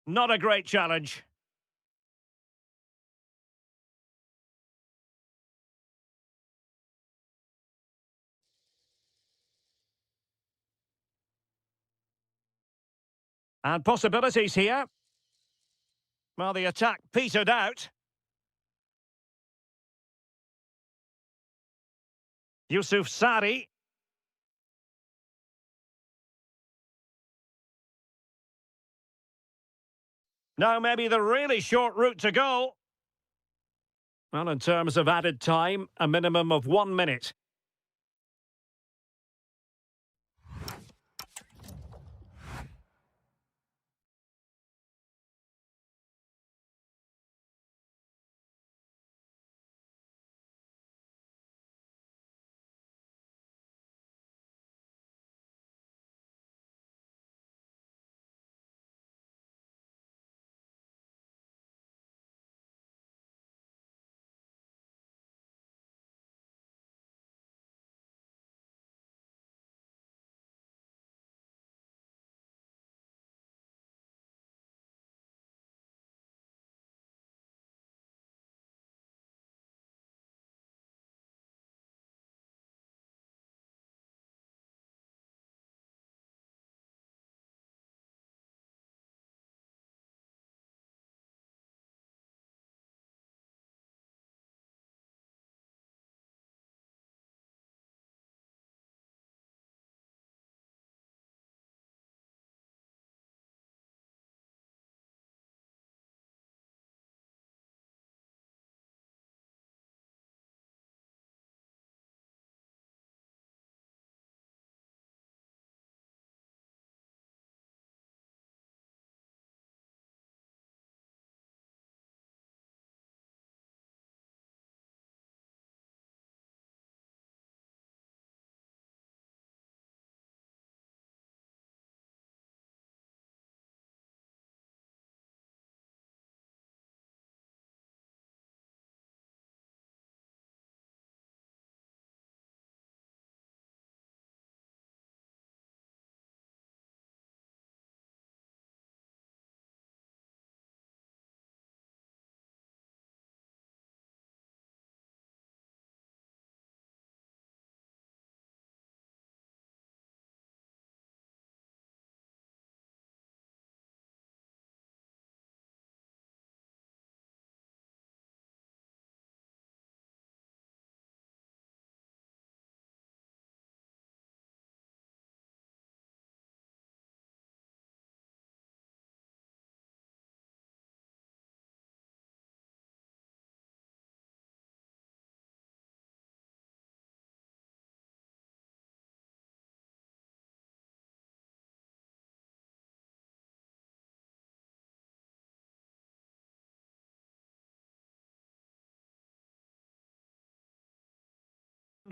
Not a great challenge. And possibilities here. Well, the attack petered out. Yusuf Sari. Now maybe the really short route to goal. Well, in terms of added time, a minimum of 1 minute.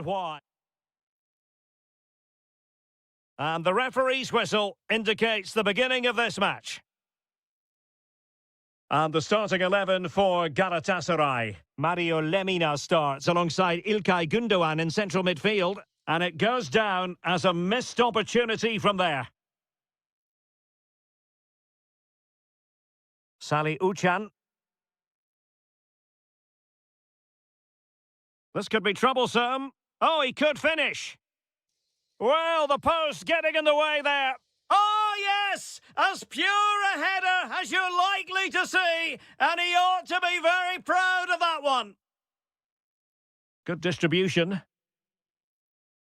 Why? And the referee's whistle indicates the beginning of this match. And the starting 11 for Galatasaray. Mario Lemina starts alongside İlkay Gündoğan in central midfield. And it goes down as a missed opportunity from there. Salih Uçan. This could be troublesome. Oh, he could finish. Well, the post getting in the way there. Oh, yes! As pure a header as you're likely to see. And he ought to be very proud of that one. Good distribution.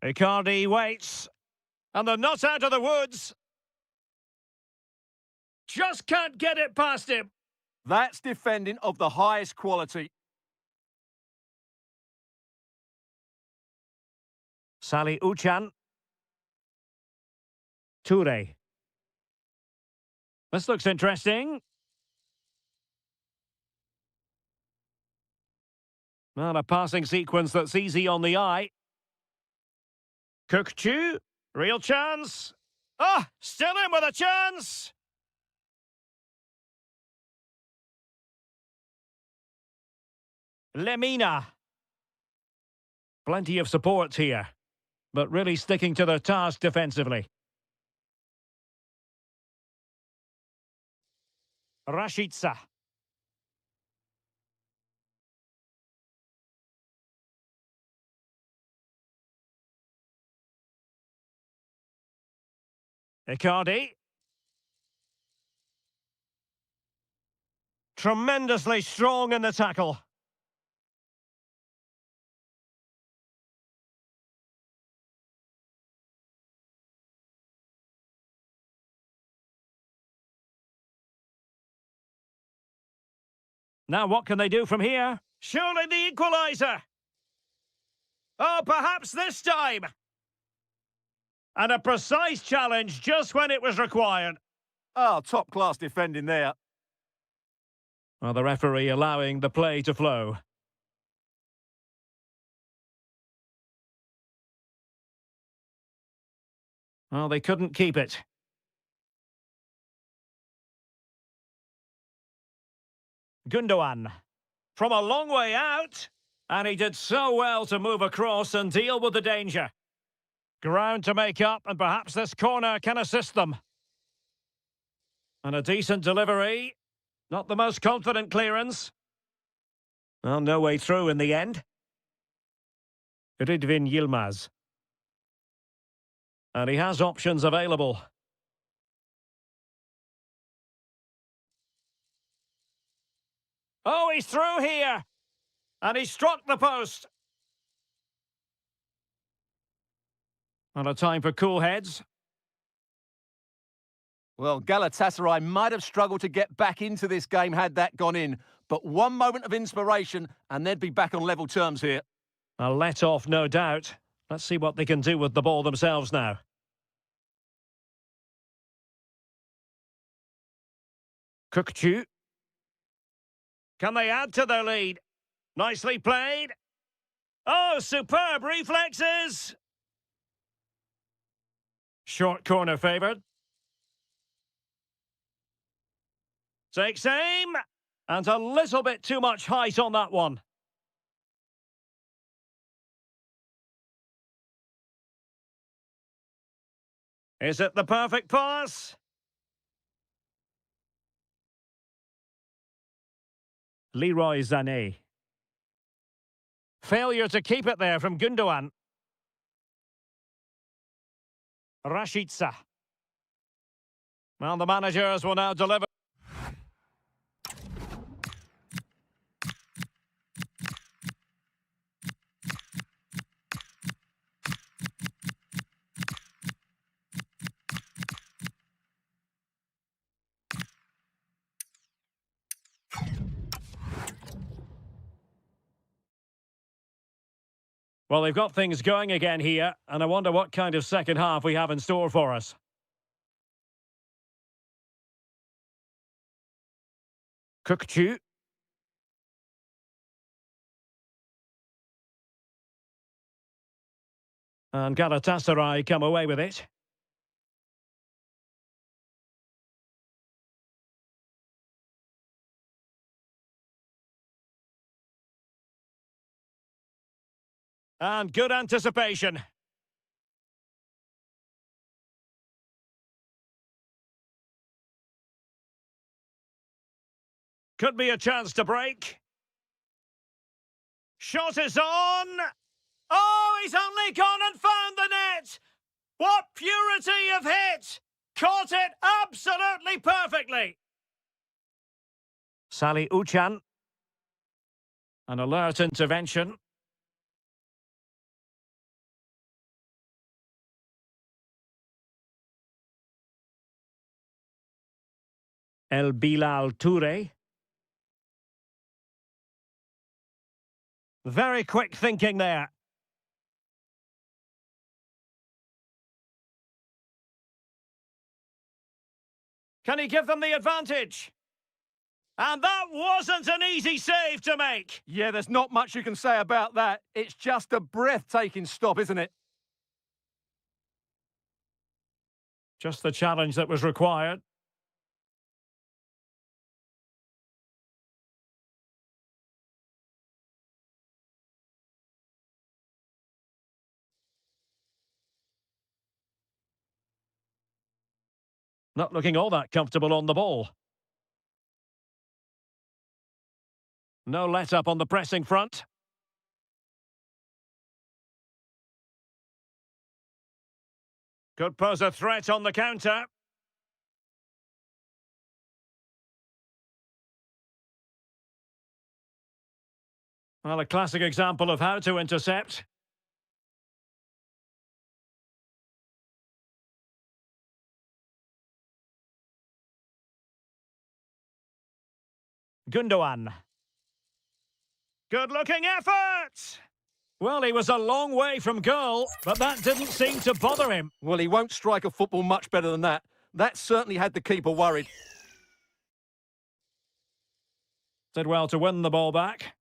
Icardi waits. And they're not out of the woods. Just can't get it past him. That's defending of the highest quality. Salih Uçan. Toure. This looks interesting. Not a passing sequence that's easy on the eye. Kukçu. Real chance. Oh, still in with a chance. Lemina. Plenty of support here, but really sticking to their task defensively. Rashica. Icardi. Tremendously strong in the tackle. Now what can they do from here? Surely the equaliser! Oh, perhaps this time! And a precise challenge just when it was required. Oh, top-class defending there. Well, the referee allowing the play to flow. Well, they couldn't keep it. Gündoğan. From a long way out. And he did so well to move across and deal with the danger. Ground to make up, and perhaps this corner can assist them. And a decent delivery. Not the most confident clearance. Well, no way through in the end. Rıdvan Yılmaz. And he has options available. Oh, he's through here. And he struck the post. And a time for cool heads. Well, Galatasaray might have struggled to get back into this game had that gone in. But one moment of inspiration and they'd be back on level terms here. A let-off, no doubt. Let's see what they can do with the ball themselves now. Kukçu. Can they add to their lead? Nicely played. Oh, superb reflexes. Short corner favoured. Takes aim. And a little bit too much height on that one. Is it the perfect pass? Leroy Sané. Failure to keep it there from Gündoğan. Rashica. Well, the managers will now deliver. Well, they've got things going again here, and I wonder what kind of second half we have in store for us. Kukçu. And Galatasaray come away with it. And good anticipation. Could be a chance to break. Shot is on. Oh, he's only gone and found the net. What purity of hit. Caught it absolutely perfectly. Sally Uchan. An alert intervention. El Bilal Toure. Very quick thinking there. Can he give them the advantage? And that wasn't an easy save to make. Yeah, there's not much you can say about that. It's just a breathtaking stop, isn't it? Just the challenge that was required. Not looking all that comfortable on the ball. No let-up on the pressing front. Could pose a threat on the counter. Well, a classic example of how to intercept. Gundogan. Good-looking effort! Well, he was a long way from goal, but that didn't seem to bother him. Well, he won't strike a football much better than that. That certainly had the keeper worried. Did well to win the ball back.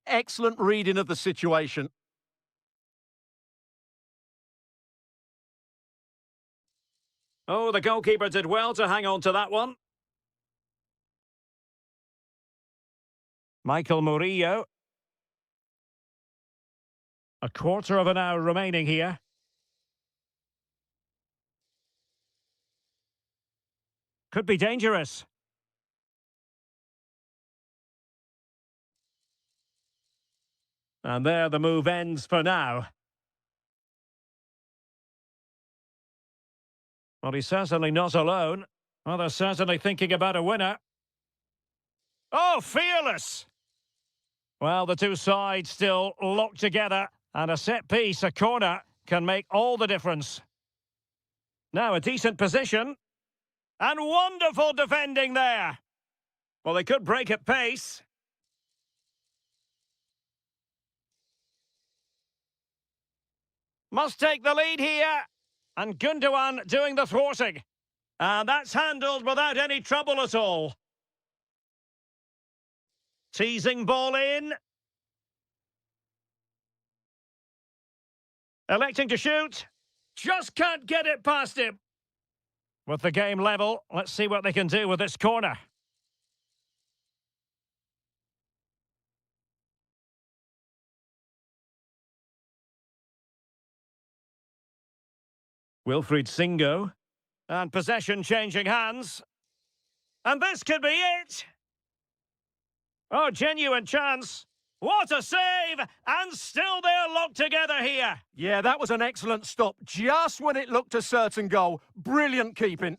Excellent reading of the situation. Oh, the goalkeeper did well to hang on to that one. Michael Murillo. A quarter of an hour remaining here. Could be dangerous. And there the move ends for now. Well, he's certainly not alone. Well, they're certainly thinking about a winner. Oh, fearless! Well, the two sides still locked together, and a set piece, a corner, can make all the difference. Now a decent position. And wonderful defending there. Well, they could break at pace. Must take the lead here. And Gundogan doing the thwarting. And that's handled without any trouble at all. Teasing ball in. Electing to shoot. Just can't get it past him. With the game level, let's see what they can do with this corner. Wilfried Singo. And possession changing hands. And this could be it. Oh, genuine chance. What a save! And still they're locked together here. Yeah, that was an excellent stop. Just when it looked a certain goal. Brilliant keeping.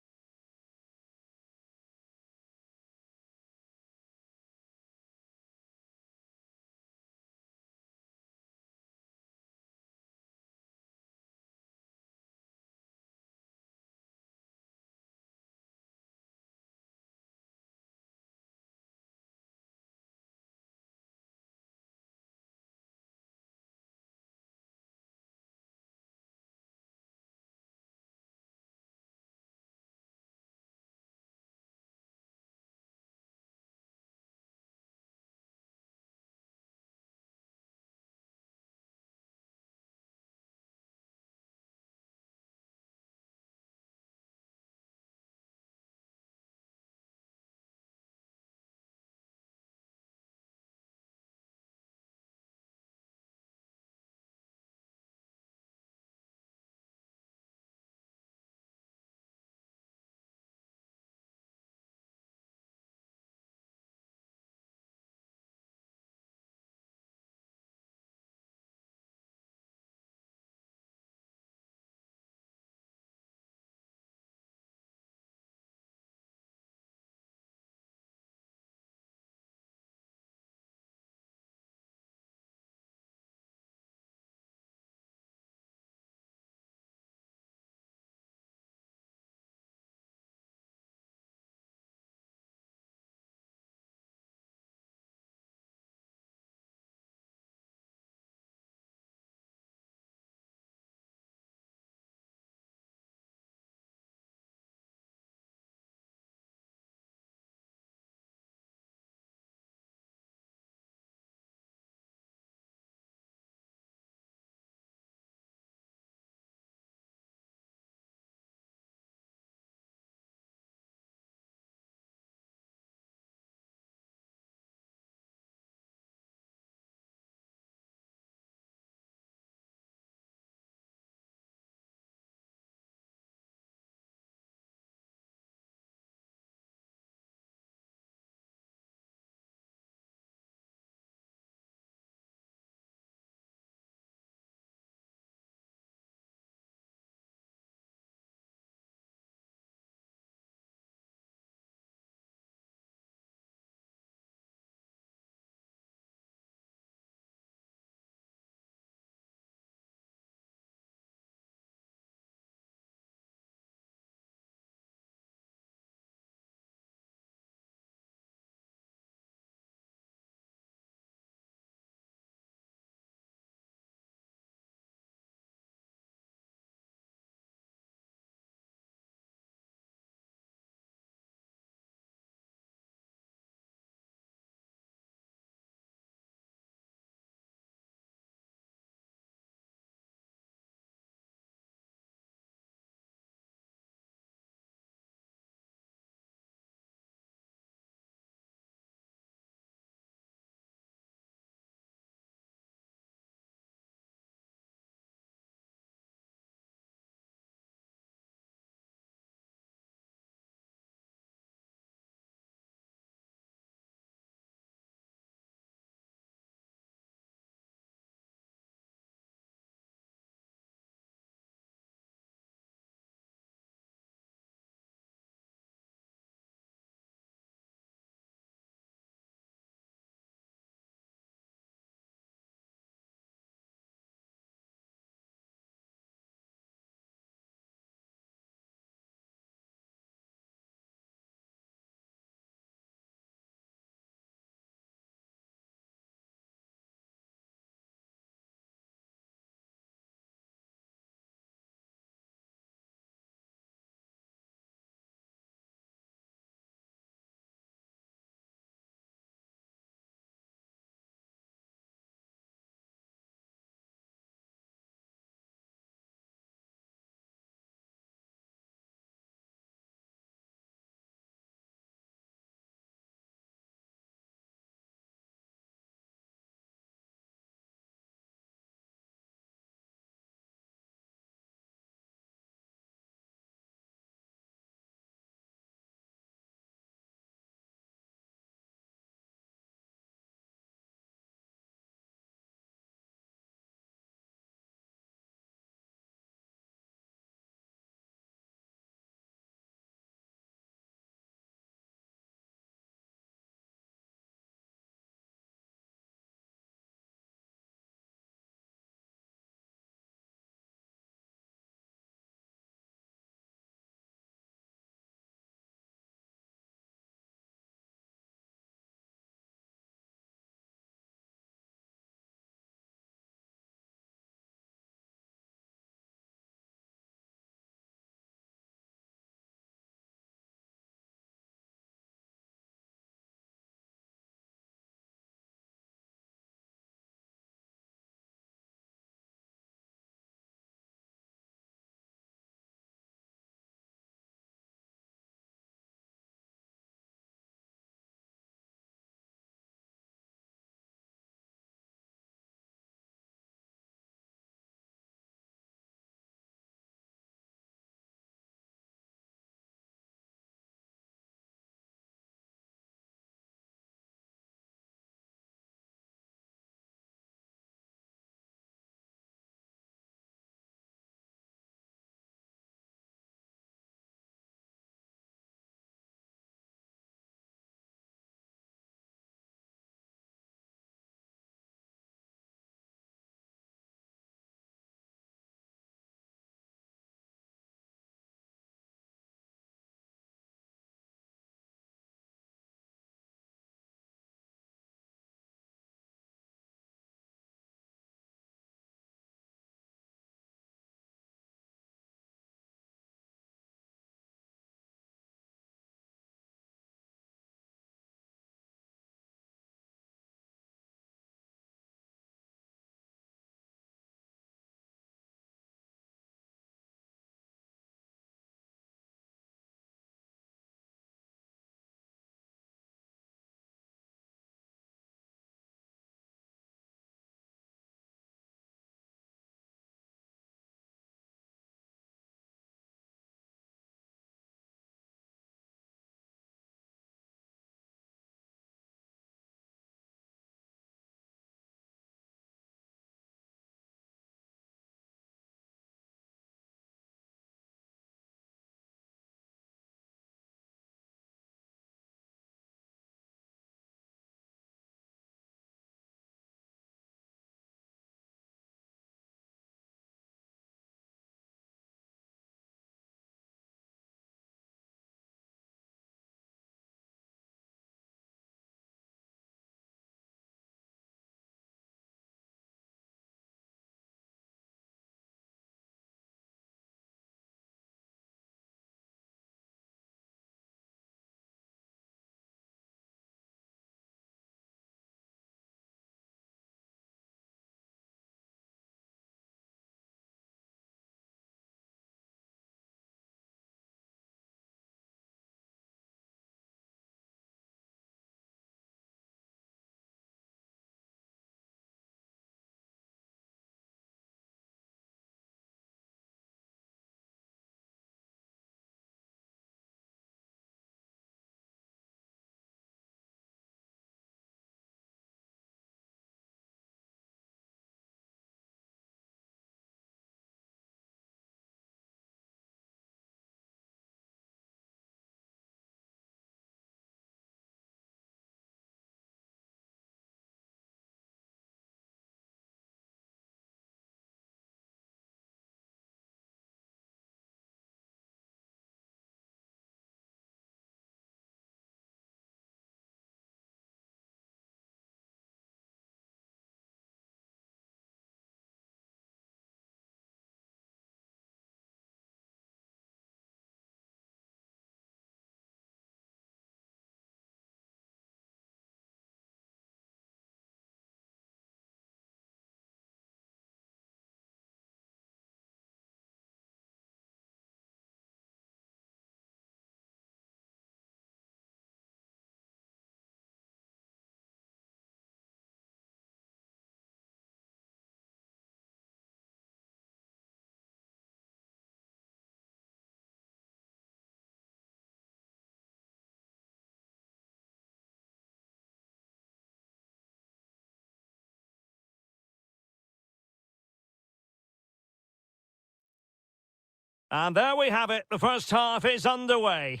And there we have it. The first half is underway.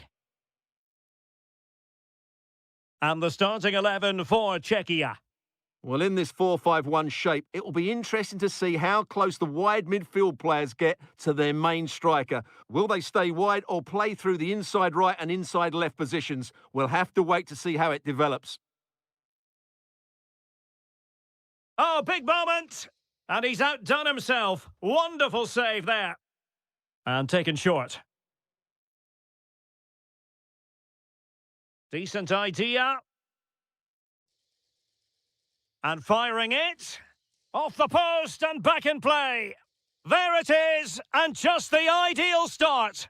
And the starting 11 for Czechia. Well, in this 4-5-1 shape, it will be interesting to see how close the wide midfield players get to their main striker. Will they stay wide or play through the inside right and inside left positions? We'll have to wait to see how it develops. Oh, big moment! And he's outdone himself. Wonderful save there. And taken short. Decent idea. And firing it. Off the post and back in play. There it is, and just the ideal start.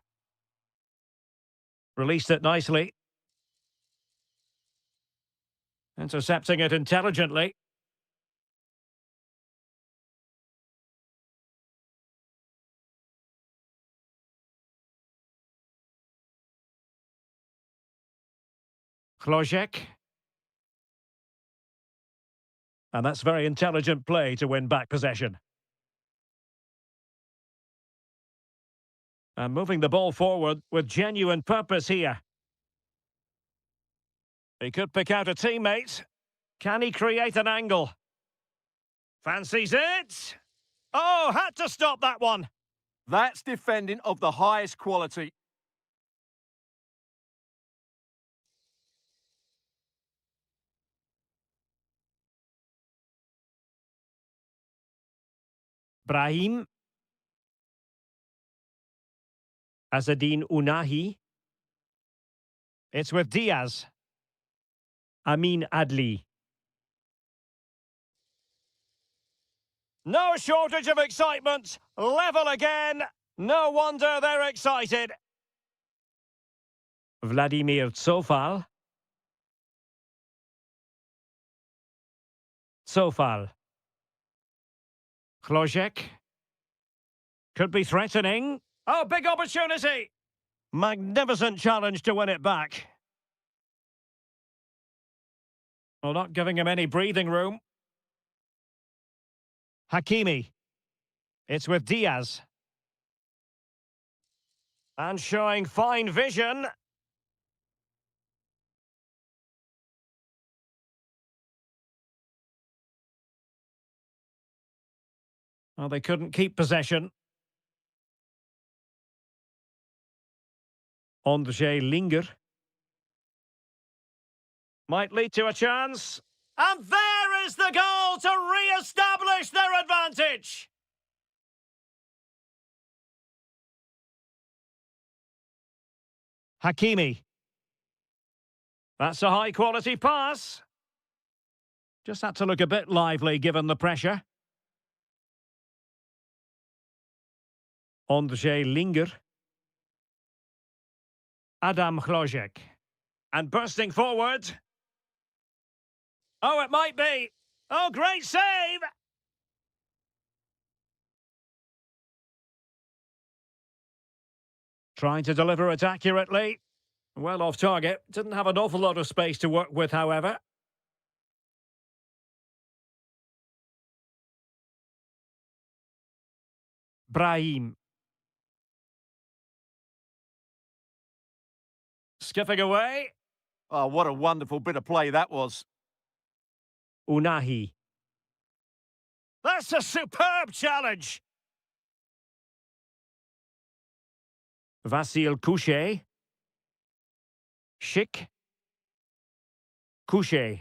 Released it nicely. Intercepting it intelligently. Klojek. And that's very intelligent play to win back possession. And moving the ball forward with genuine purpose here. He could pick out a teammate. Can he create an angle? Fancies it? Oh, had to stop that one. That's defending of the highest quality. Brahim. Azadine Unahi. It's with Diaz. Amin Adli. No shortage of excitement. Level again. No wonder they're excited. Vladimir Tsofal. Tsofal. Klojek. Could be threatening. Oh, big opportunity! Magnificent challenge to win it back. Well, not giving him any breathing room. Hakimi. It's with Diaz. And showing fine vision. Well, they couldn't keep possession. Ondřej Linger. Might lead to a chance. And there is the goal to re-establish their advantage. Hakimi. That's a high-quality pass. Just had to look a bit lively given the pressure. Ondřej Linger. Adam Klojek. And bursting forward. Oh, it might be. Oh, great save! Trying to deliver it accurately. Well off target. Didn't have an awful lot of space to work with, however. Brahim. Skipping away. Oh, what a wonderful bit of play that was. Unahi. That's a superb challenge. Vasil Couchet. Schick. Couchet.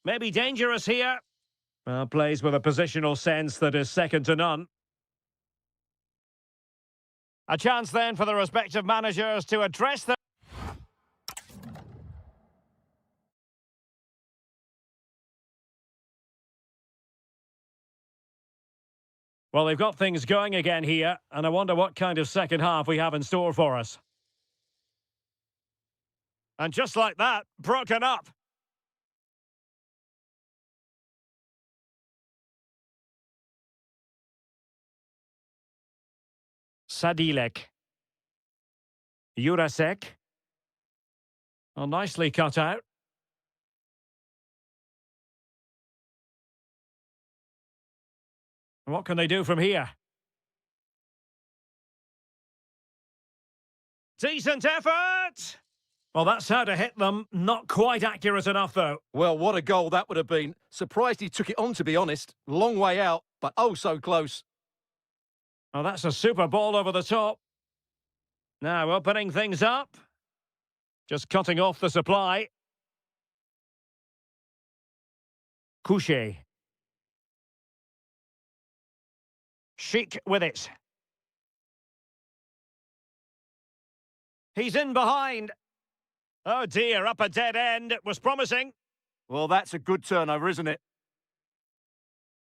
Maybe dangerous here. Well, plays with a positional sense that is second to none. A chance then for the respective managers to address them. Well, they've got things going again here, and I wonder what kind of second half we have in store for us. And just like that, broken up. Sadilek. Jurasek. Well, nicely cut out. What can they do from here? Decent effort! Well, that's how to hit them. Not quite accurate enough, though. Well, what a goal that would have been. Surprised he took it on, to be honest. Long way out, but oh so close. Oh, that's a super ball over the top. Now, opening things up. Just cutting off the supply. Couché. Chic with it. He's in behind. Oh dear, up a dead end. It was promising. Well, that's a good turnover, isn't it?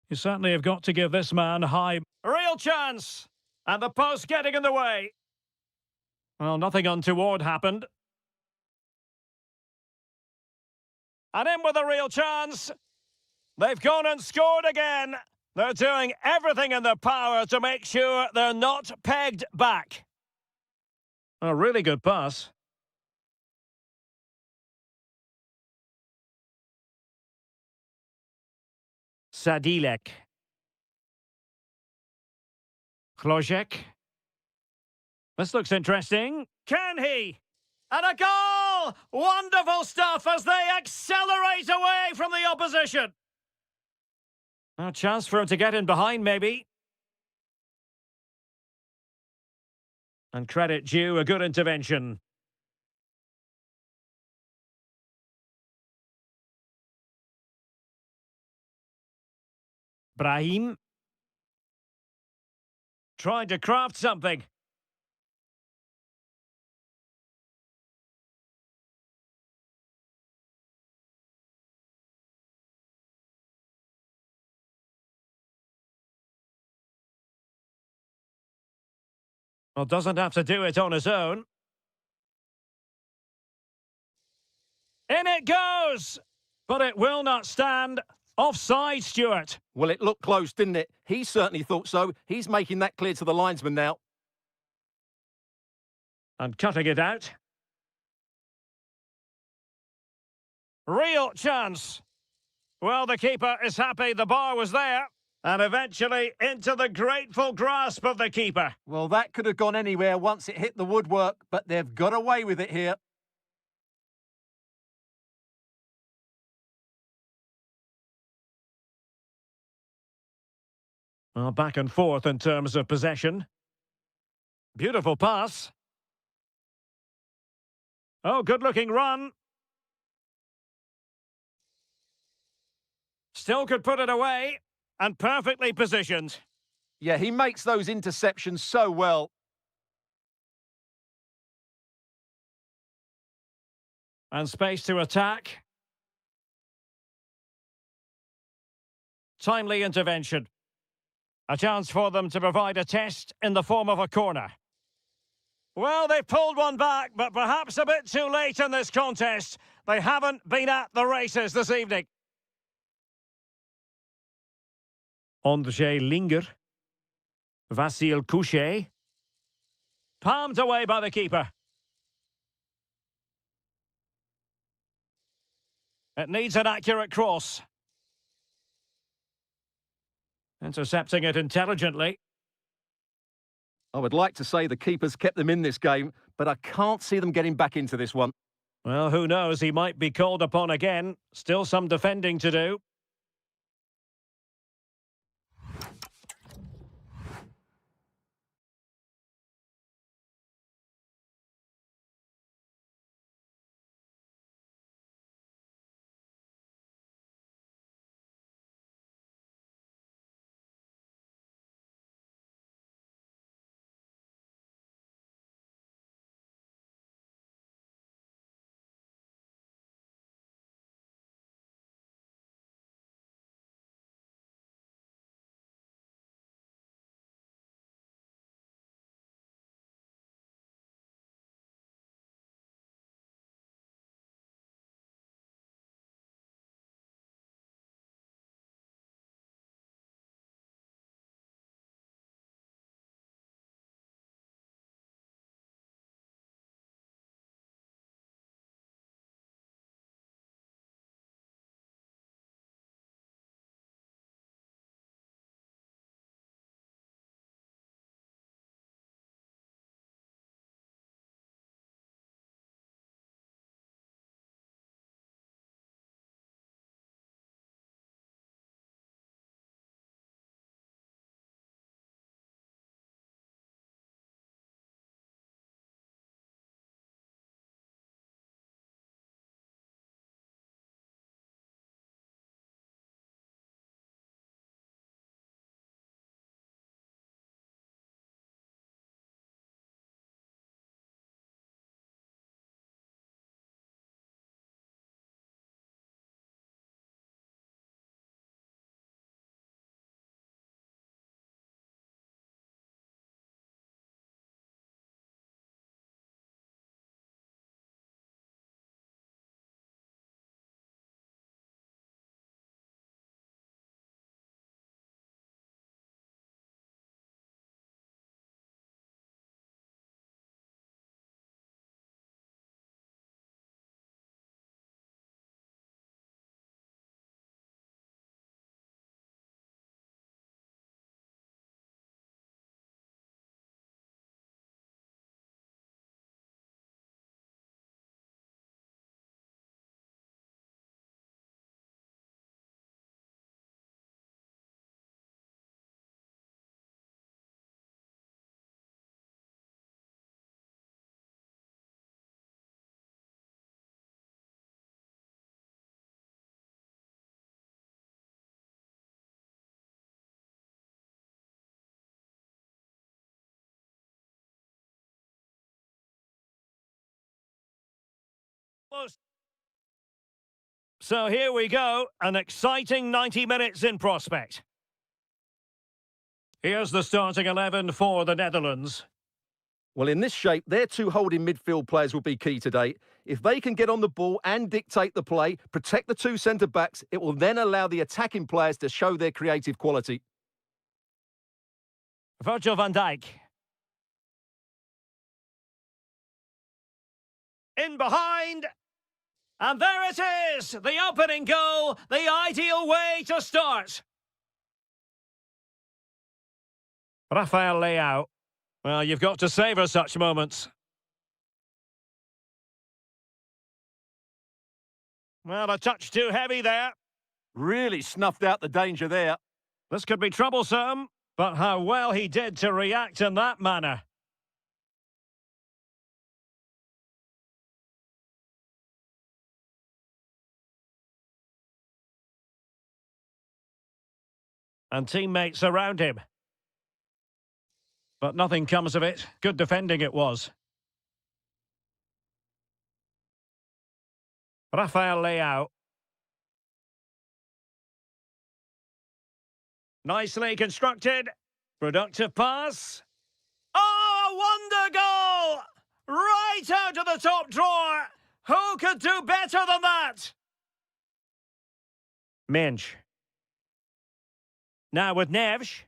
You certainly have got to give this man high. Real chance! And the post getting in the way. Well, nothing untoward happened. And in with a real chance. They've gone and scored again. They're doing everything in their power to make sure they're not pegged back. A really good pass. Sadilek. Klojek. This looks interesting. Can he? And a goal! Wonderful stuff as they accelerate away from the opposition. A chance for him to get in behind, maybe. And credit due, a good intervention. Brahim. Trying to craft something. Well, doesn't have to do it on his own. In it goes! But it will not stand. Offside, Stuart. Well, it looked close, didn't it? He certainly thought so. He's making that clear to the linesman now. And cutting it out. Real chance. Well, the keeper is happy the bar was there. And eventually into the grateful grasp of the keeper. Well, that could have gone anywhere once it hit the woodwork, but they've got away with it here. Well, back and forth in terms of possession. Beautiful pass. Oh, good-looking run. Still could put it away. And perfectly positioned. Yeah, he makes those interceptions so well. And space to attack. Timely intervention. A chance for them to provide a test in the form of a corner. Well, they pulled one back, but perhaps a bit too late in this contest. They haven't been at the races this evening. Andrzej Linger. Vasil Couché. Palmed away by the keeper. It needs an accurate cross. Intercepting it intelligently. I would like to say the keeper's kept them in this game, but I can't see them getting back into this one. Well, who knows? He might be called upon again. Still some defending to do. So here we go, an exciting 90 minutes in prospect. Here's the starting 11 for the Netherlands. Well, in this shape, their two holding midfield players will be key today. If they can get on the ball and dictate the play, protect the two centre-backs, it will then allow the attacking players to show their creative quality. Virgil van Dijk. In behind. And there it is! The opening goal, the ideal way to start. Rafael Leao. Well, you've got to savour such moments. Well, a touch too heavy there. Really snuffed out the danger there. This could be troublesome, but how well he did to react in that manner. And teammates around him. But nothing comes of it. Good defending it was. Rafael Leao. Nicely constructed. Productive pass. Oh, a wonder goal! Right out of the top drawer. Who could do better than that? Minch. Now with Neves.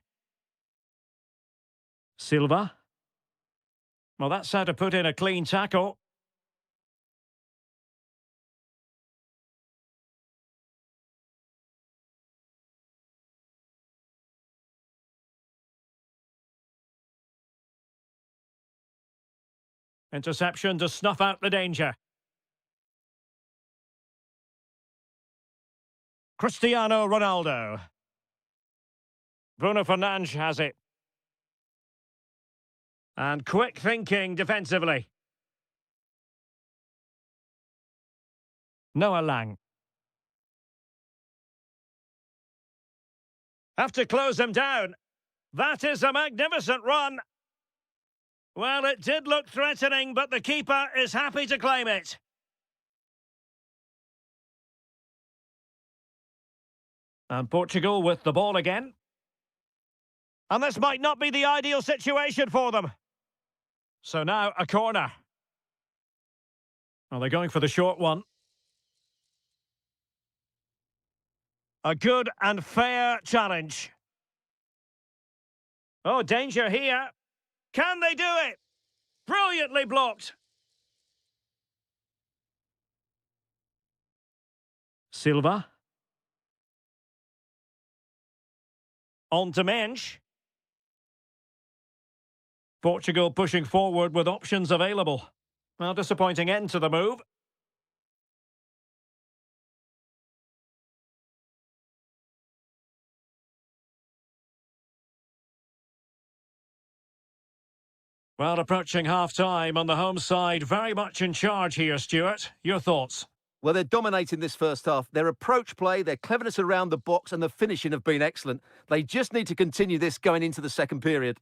Silva. Well, that's how to put in a clean tackle. Interception to snuff out the danger. Cristiano Ronaldo. Bruno Fernandes has it. And quick thinking defensively. Noah Lang. Have to close him down. That is a magnificent run. Well, it did look threatening, but the keeper is happy to claim it. And Portugal with the ball again. And this might not be the ideal situation for them. So now a corner. Well, they're going for the short one. A good and fair challenge. Oh, danger here. Can they do it? Brilliantly blocked. Silva. On to Mensch. Portugal pushing forward with options available. Well, disappointing end to the move. Well, approaching half-time on the home side, very much in charge here, Stuart. Your thoughts? Well, they're dominating this first half. Their approach play, their cleverness around the box and the finishing have been excellent. They just need to continue this going into the second period.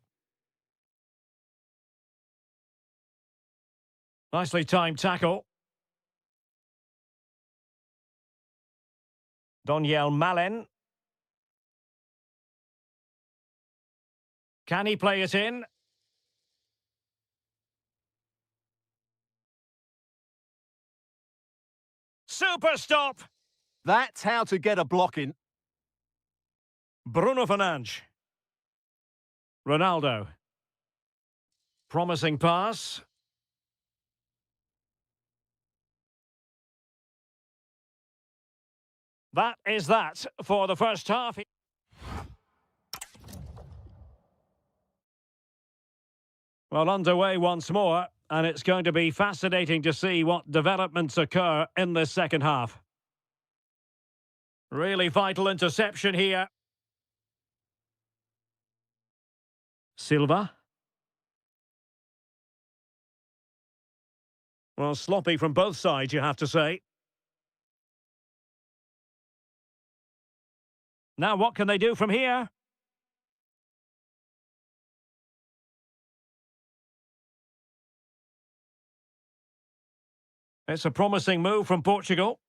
Nicely timed tackle. Doniel Malen. Can he play it in? Super stop! That's how to get a block in. Bruno Fernandes. Ronaldo. Promising pass. That is that for the first half. Well, underway once more, and it's going to be fascinating to see what developments occur in this second half. Really vital interception here. Silva. Well, sloppy from both sides, you have to say. Now, what can they do from here? It's a promising move from Portugal.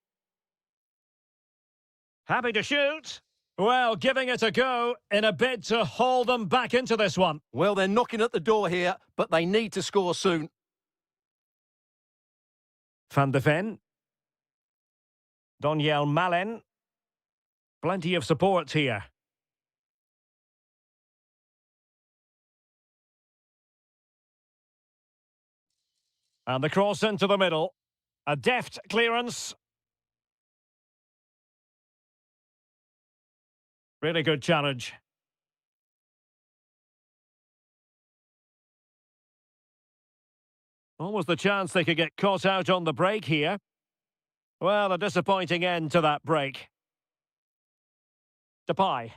Happy to shoot. Well, giving it a go in a bid to haul them back into this one. Well, they're knocking at the door here, but they need to score soon. Van de Ven. Doniel Malen. Plenty of support here. And the cross into the middle. A deft clearance. Really good challenge. Almost the chance they could get caught out on the break here. Well, a disappointing end to that break. Depay.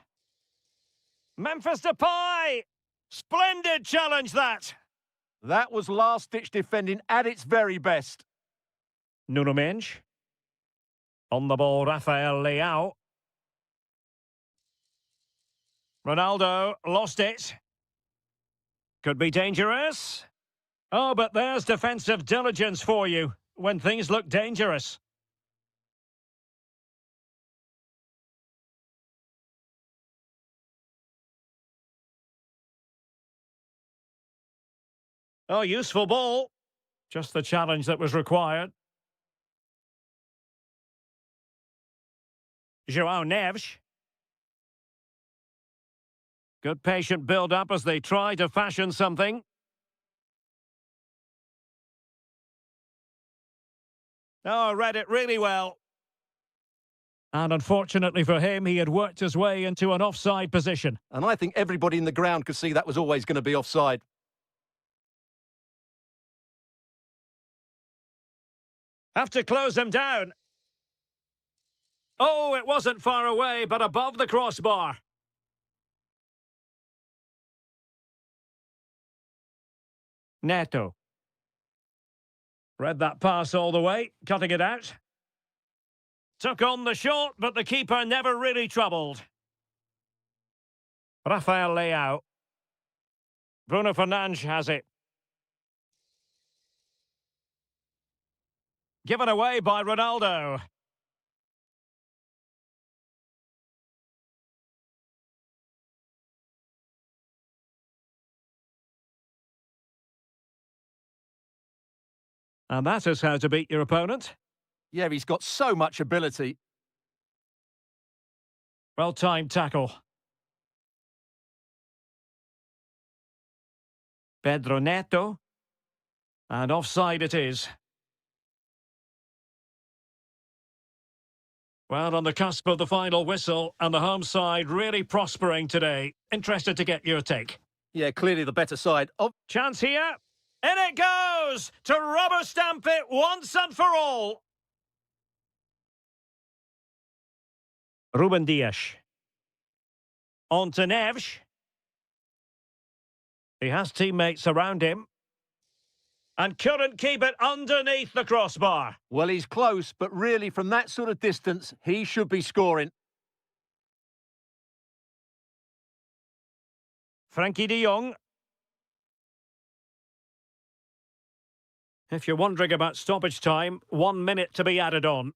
Memphis Depay! Splendid challenge, that! That was last-ditch defending at its very best. Nuno Mendes. On the ball, Rafael Leao. Ronaldo lost it. Could be dangerous. Oh, but there's defensive diligence for you when things look dangerous. Oh, useful ball. Just the challenge that was required. João Neves. Good patient build-up as they try to fashion something. Oh, read it really well. And unfortunately for him, he had worked his way into an offside position. And I think everybody in the ground could see that was always going to be offside. Have to close him down. Oh, it wasn't far away, but above the crossbar. Neto. Read that pass all the way, cutting it out. Took on the shot, but the keeper never really troubled. Rafael Leao. Bruno Fernandes has it. Given away by Ronaldo. And that is how to beat your opponent. Yeah, he's got so much ability. Well-timed tackle. Pedro Neto. And offside it is. Well, on the cusp of the final whistle, and the home side really prospering today. Interested to get your take. Yeah, clearly the better side. Oh. Chance here. In it goes! To rubber stamp it once and for all. Ruben Dias. On to Neves. He has teammates around him. And couldn't keep it underneath the crossbar. Well, he's close, but really from that sort of distance, he should be scoring. Frankie de Jong. If you're wondering about stoppage time, 1 minute to be added on.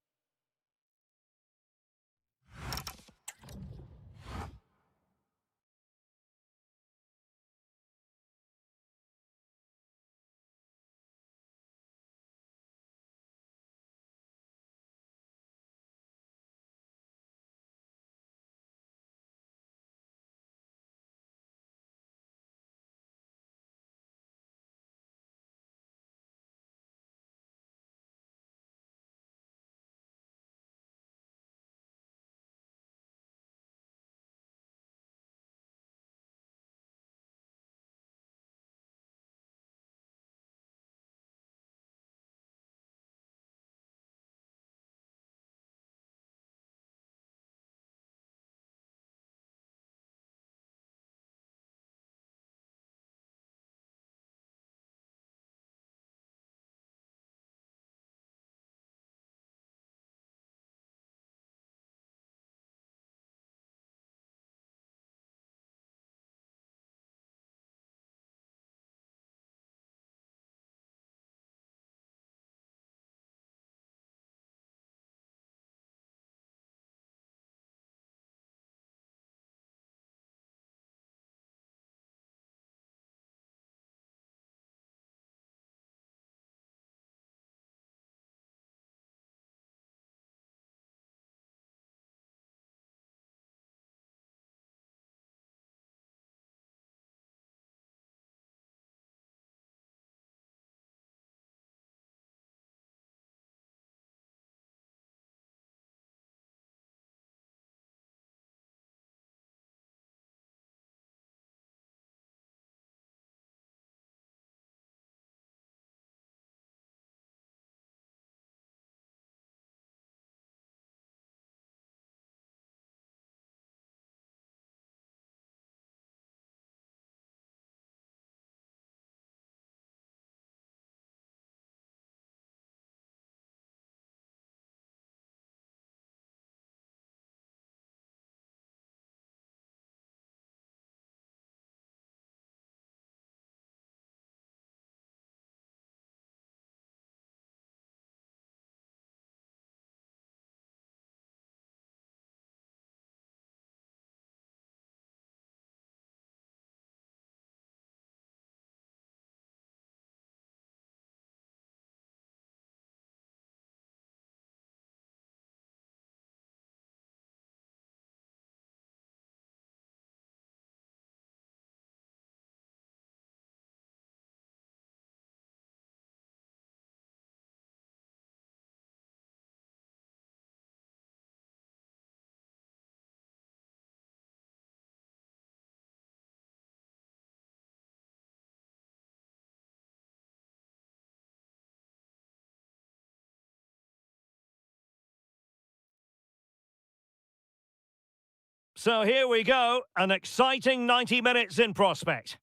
So here we go, an exciting 90 minutes in prospect.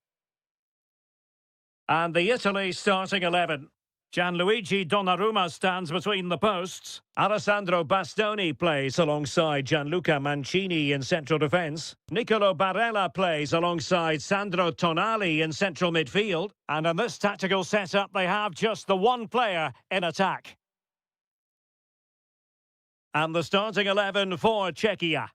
And the Italy starting 11. Gianluigi Donnarumma stands between the posts. Alessandro Bastoni plays alongside Gianluca Mancini in central defence. Nicolo Barella plays alongside Sandro Tonali in central midfield. And in this tactical setup, they have just the one player in attack. And the starting 11 for Czechia.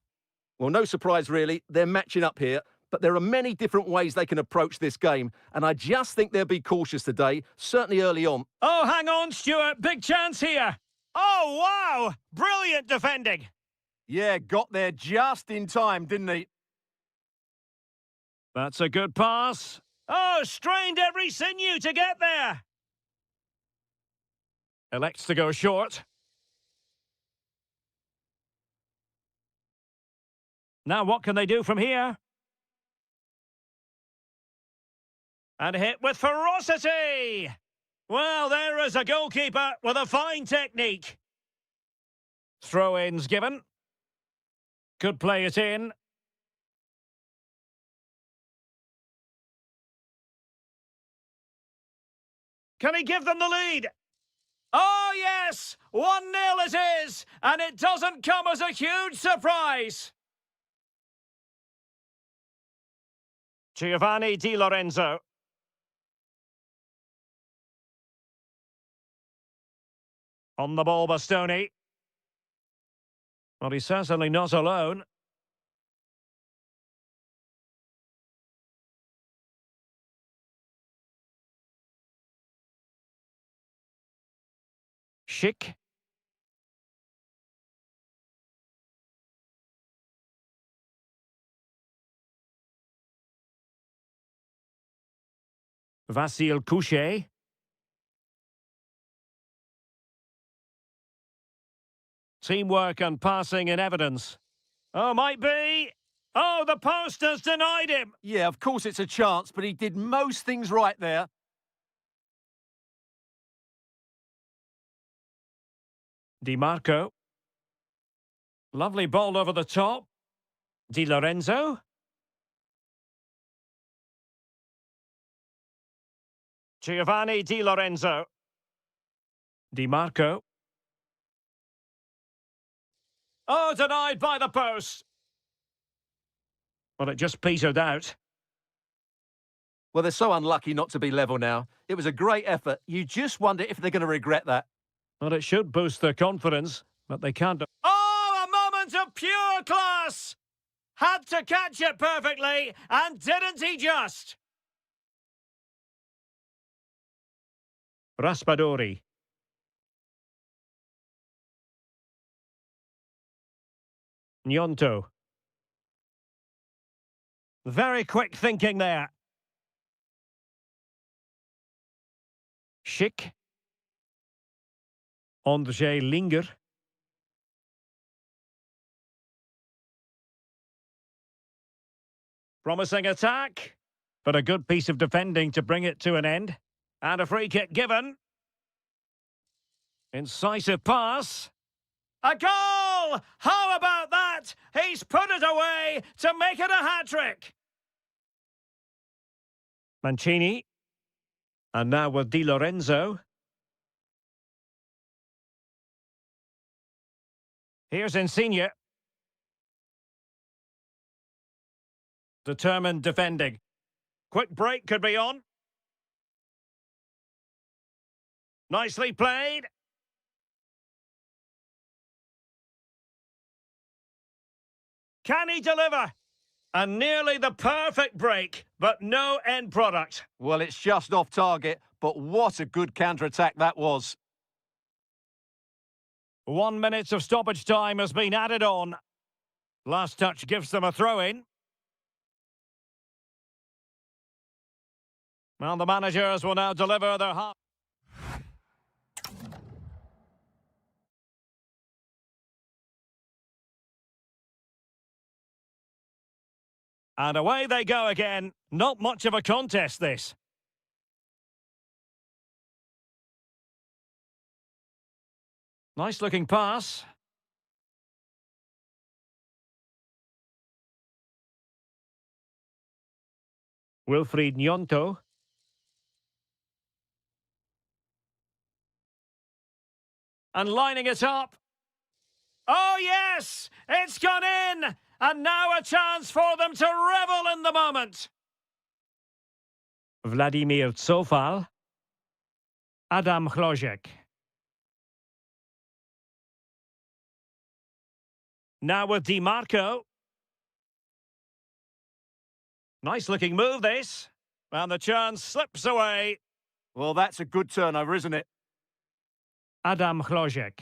Well, no surprise really, they're matching up here. But there are many different ways they can approach this game, and I just think they'll be cautious today, certainly early on. Oh, hang on, Stuart. Big chance here. Oh, wow! Brilliant defending. Yeah, got there just in time, didn't he? That's a good pass. Oh, strained every sinew to get there. Elects to go short. Now what can they do from here? And hit with ferocity! Well, there is a goalkeeper with a fine technique. Throw-ins given. Could play it in. Can he give them the lead? Oh, yes! 1-0 it is! And it doesn't come as a huge surprise. Giovanni Di Lorenzo. On the ball, Bastoni. Well, he's certainly not alone. Schick. Vasil Couchet. Teamwork and passing in evidence. Oh, might be. Oh, the post has denied him. Yeah, of course it's a chance, but he did most things right there. Di Marco. Lovely ball over the top. Di Lorenzo. Giovanni Di Lorenzo. Di Marco. Oh, denied by the post. Well, it just petered out. Well, they're so unlucky not to be level now. It was a great effort. You just wonder if they're going to regret that. Well, it should boost their confidence, but they can't. Oh, a moment of pure class! Had to catch it perfectly, and didn't he just? Raspadori. Gnonto. Very quick thinking there. Schick. Andrzej Linger. Promising attack, but a good piece of defending to bring it to an end. And a free kick given. Incisive pass. A goal! How about that? He's put it away to make it a hat-trick. Mancini. And now with Di Lorenzo. Here's Insigne. Determined defending. Quick break could be on. Nicely played. Can he deliver? And nearly the perfect break, but no end product. Well, it's just off target, but what a good counter-attack that was. 1 minute of stoppage time has been added on. Last touch gives them a throw-in. Well, the managers will now deliver their half. And away they go again. Not much of a contest, this. Nice looking pass. Wilfried Nyonto. And lining it up. Oh, yes! It's gone in! And now a chance for them to revel in the moment. Vladimir Tsofal. Adam Chlojek. Now with Di Marco. Nice looking move, this. And the chance slips away. Well, that's a good turnover, isn't it? Adam Chlojek.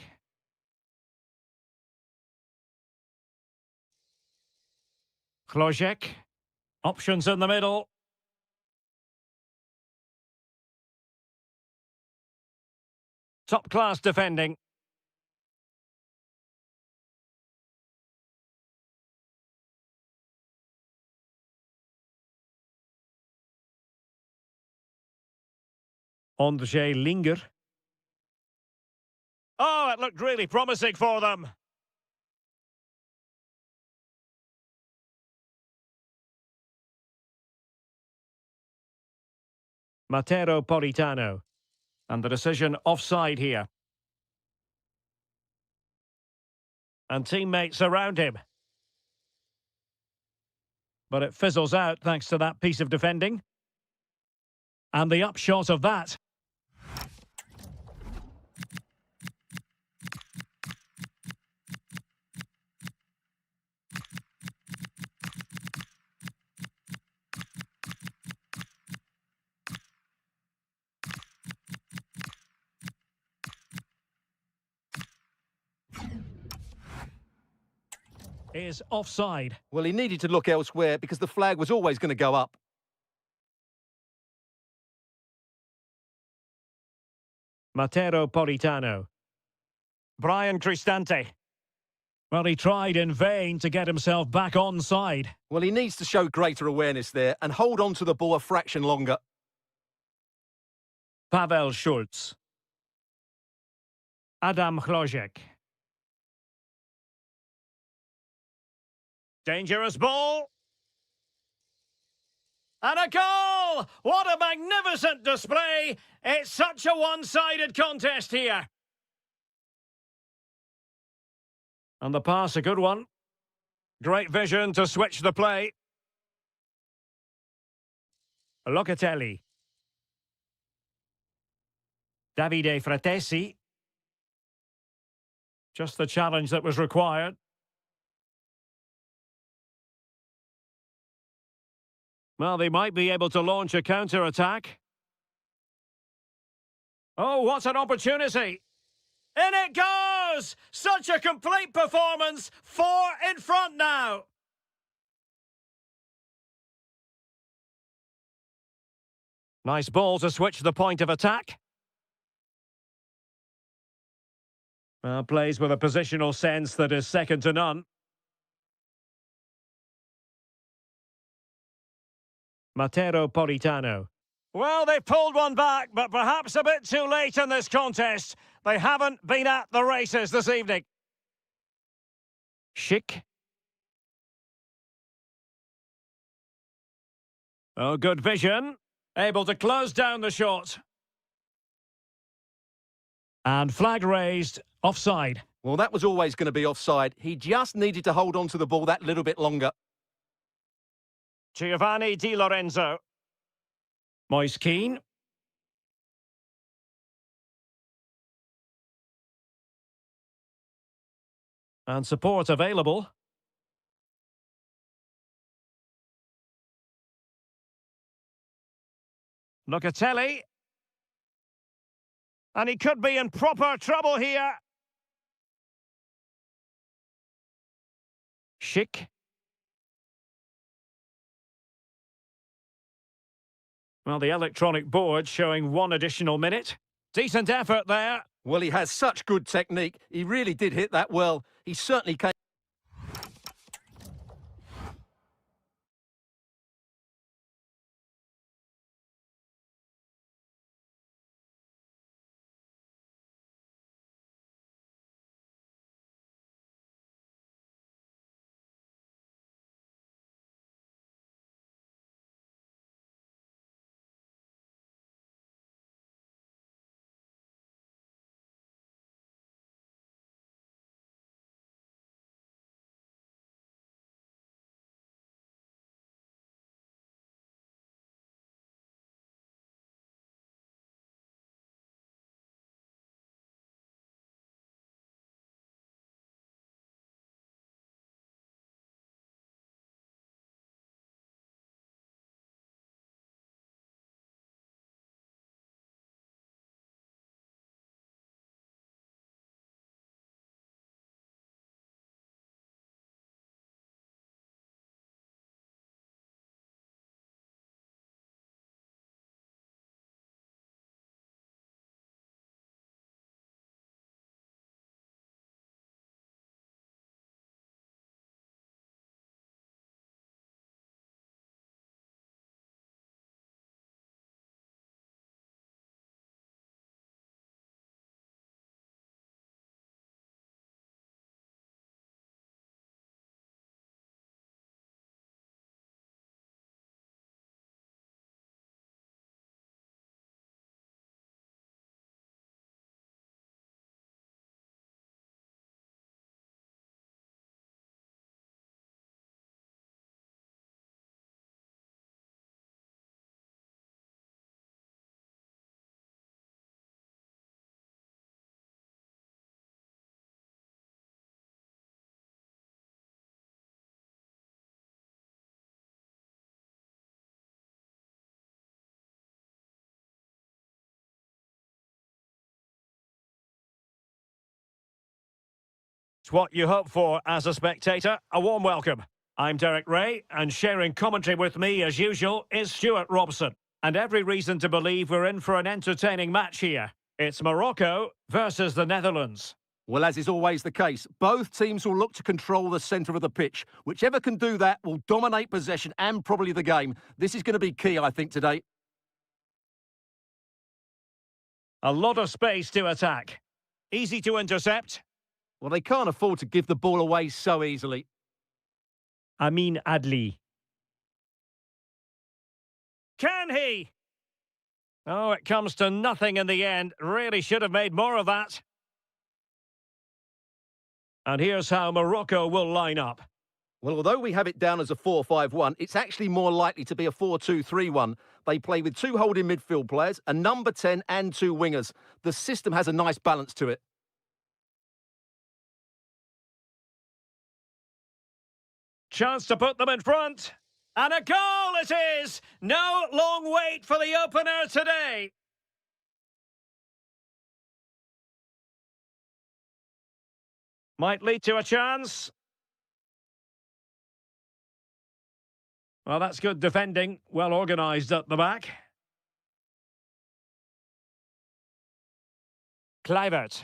Chlojek. Options in the middle. Top-class defending. Andrzej Linger. Oh, it looked really promising for them. Matero Politano. And the decision offside here. And teammates around him. But it fizzles out thanks to that piece of defending. And the upshot of that. Is offside. Well, he needed to look elsewhere because the flag was always going to go up. Matero Politano. Brian Cristante. Well, he tried in vain to get himself back onside. Well, he needs to show greater awareness there and hold on to the ball a fraction longer. Pavel Schulz. Adam Chlojek. Dangerous ball. And a goal! What a magnificent display! It's such a one-sided contest here. And the pass, a good one. Great vision to switch the play. Locatelli. Davide Fratesi. Just the challenge that was required. Well, they might be able to launch a counter-attack. Oh, what an opportunity! In it goes! Such a complete performance! 4 in front now! Nice ball to switch the point of attack. Well, plays with a positional sense that is second to none. Matero Politano. Well, they pulled one back, but perhaps a bit too late in this contest. They haven't been at the races this evening. Schick. Oh, good vision. Able to close down the shot. And flag raised, offside. Well, that was always going to be offside. He just needed to hold on to the ball that little bit longer. Giovanni Di Lorenzo. Moise Keane. And support available. Locatelli. And he could be in proper trouble here. Schick. Well, the electronic board showing 1 additional minute. Decent effort there. Well, he has such good technique. He really did hit that well. He certainly came... It's what you hope for as a spectator. A warm welcome. I'm Derek Ray, and sharing commentary with me, as usual, is Stuart Robson. And every reason to believe we're in for an entertaining match here. It's Morocco versus the Netherlands. Well, as is always the case, both teams will look to control the centre of the pitch. Whichever can do that will dominate possession and probably the game. This is going to be key, I think, today. A lot of space to attack. Easy to intercept. Well, they can't afford to give the ball away so easily. Amin Adli. Can he? Oh, it comes to nothing in the end. Really should have made more of that. And here's how Morocco will line up. Well, although we have it down as a 4-5-1, it's actually more likely to be a 4-2-3-1. They play with two holding midfield players, a number 10 and two wingers. The system has a nice balance to it. Chance to put them in front. And a goal it is! No long wait for the opener today. Might lead to a chance. Well, that's good defending. Well organised at the back. Kluivert.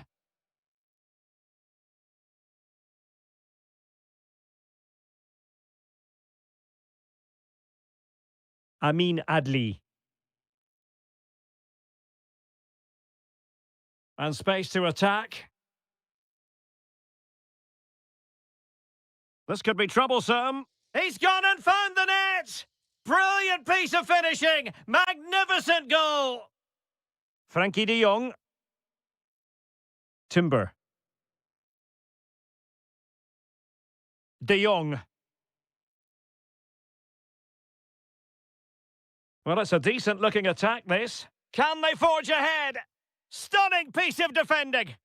Amin Adli. And space to attack. This could be troublesome. He's gone and found the net! Brilliant piece of finishing! Magnificent goal! Frankie de Jong. Timber. De Jong. Well, it's a decent-looking attack, this. Can they forge ahead? Stunning piece of defending!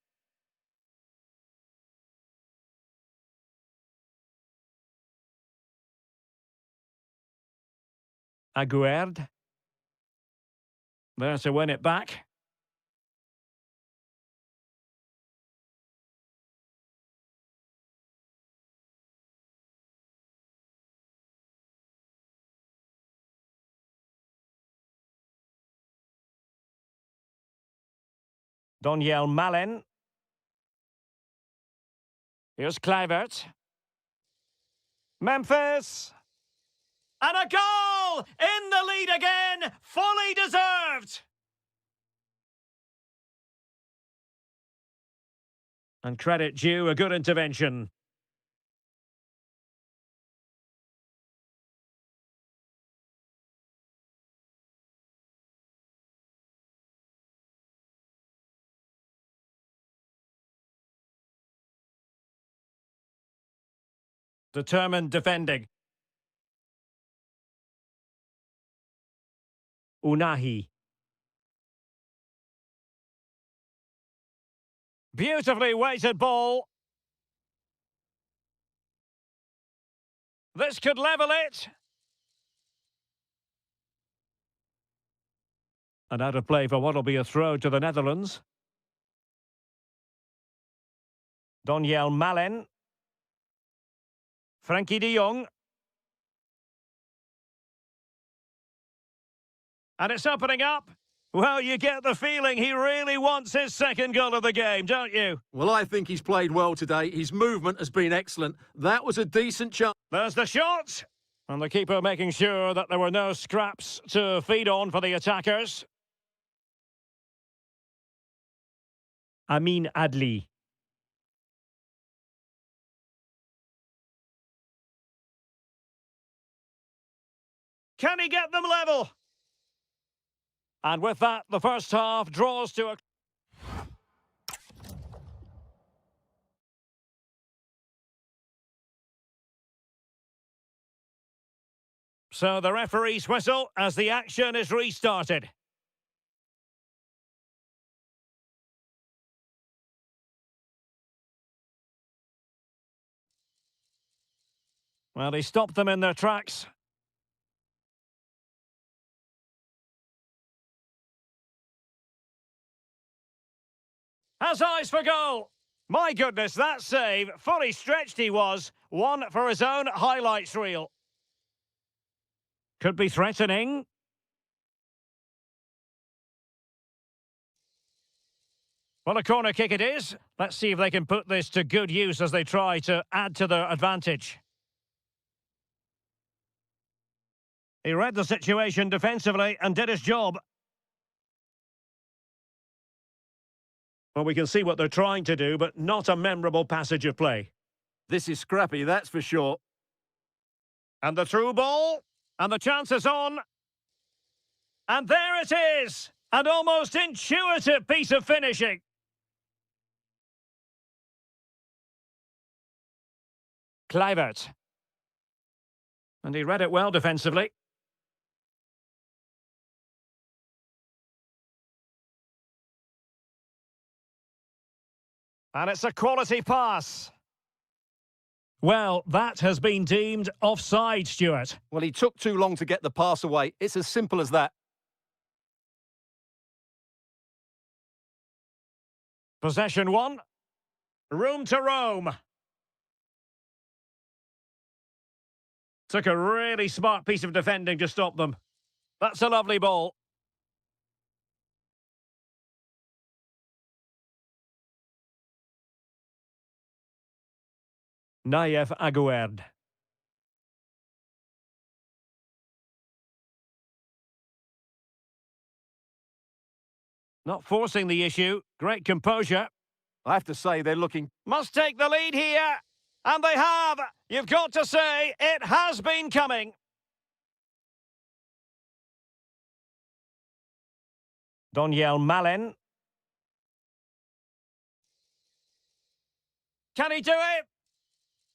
Aguerd. There to win it back. Daniel Malen. Here's Kluivert. Memphis. And a goal! In the lead again! Fully deserved! And credit due, a good intervention. Determined defending. Unahi. Beautifully weighted ball. This could level it. And out of play for what will be a throw to the Netherlands. Daniel Malen. Frankie de Jong. And it's opening up. Well, you get the feeling he really wants his second goal of the game, don't you? Well, I think he's played well today. His movement has been excellent. That was a decent chance. There's the shot. And the keeper making sure that there were no scraps to feed on for the attackers. Amin Adli. Can he get them level? And with that, the first half draws to a... So the referee's whistle as the action is restarted. Well, he stopped them in their tracks. Has eyes for goal. My goodness, that save, fully stretched he was, one for his own highlights reel. Could be threatening. Well, a corner kick it is. Let's see if they can put this to good use as they try to add to their advantage. He read the situation defensively and did his job. Well, we can see what they're trying to do, but not a memorable passage of play. This is scrappy, that's for sure. And the through ball. And the chance is on. And there it is! An almost intuitive piece of finishing. Kluivert. And he read it well defensively. And it's a quality pass. Well, that has been deemed offside, Stuart. Well, he took too long to get the pass away. It's as simple as that. Possession one. Room to roam. Took a really smart piece of defending to stop them. That's a lovely ball. Nayev Aguerd. Not forcing the issue. Great composure. I have to say, they're looking... Must take the lead here. And they have. You've got to say, it has been coming. Doniel Malen. Can he do it?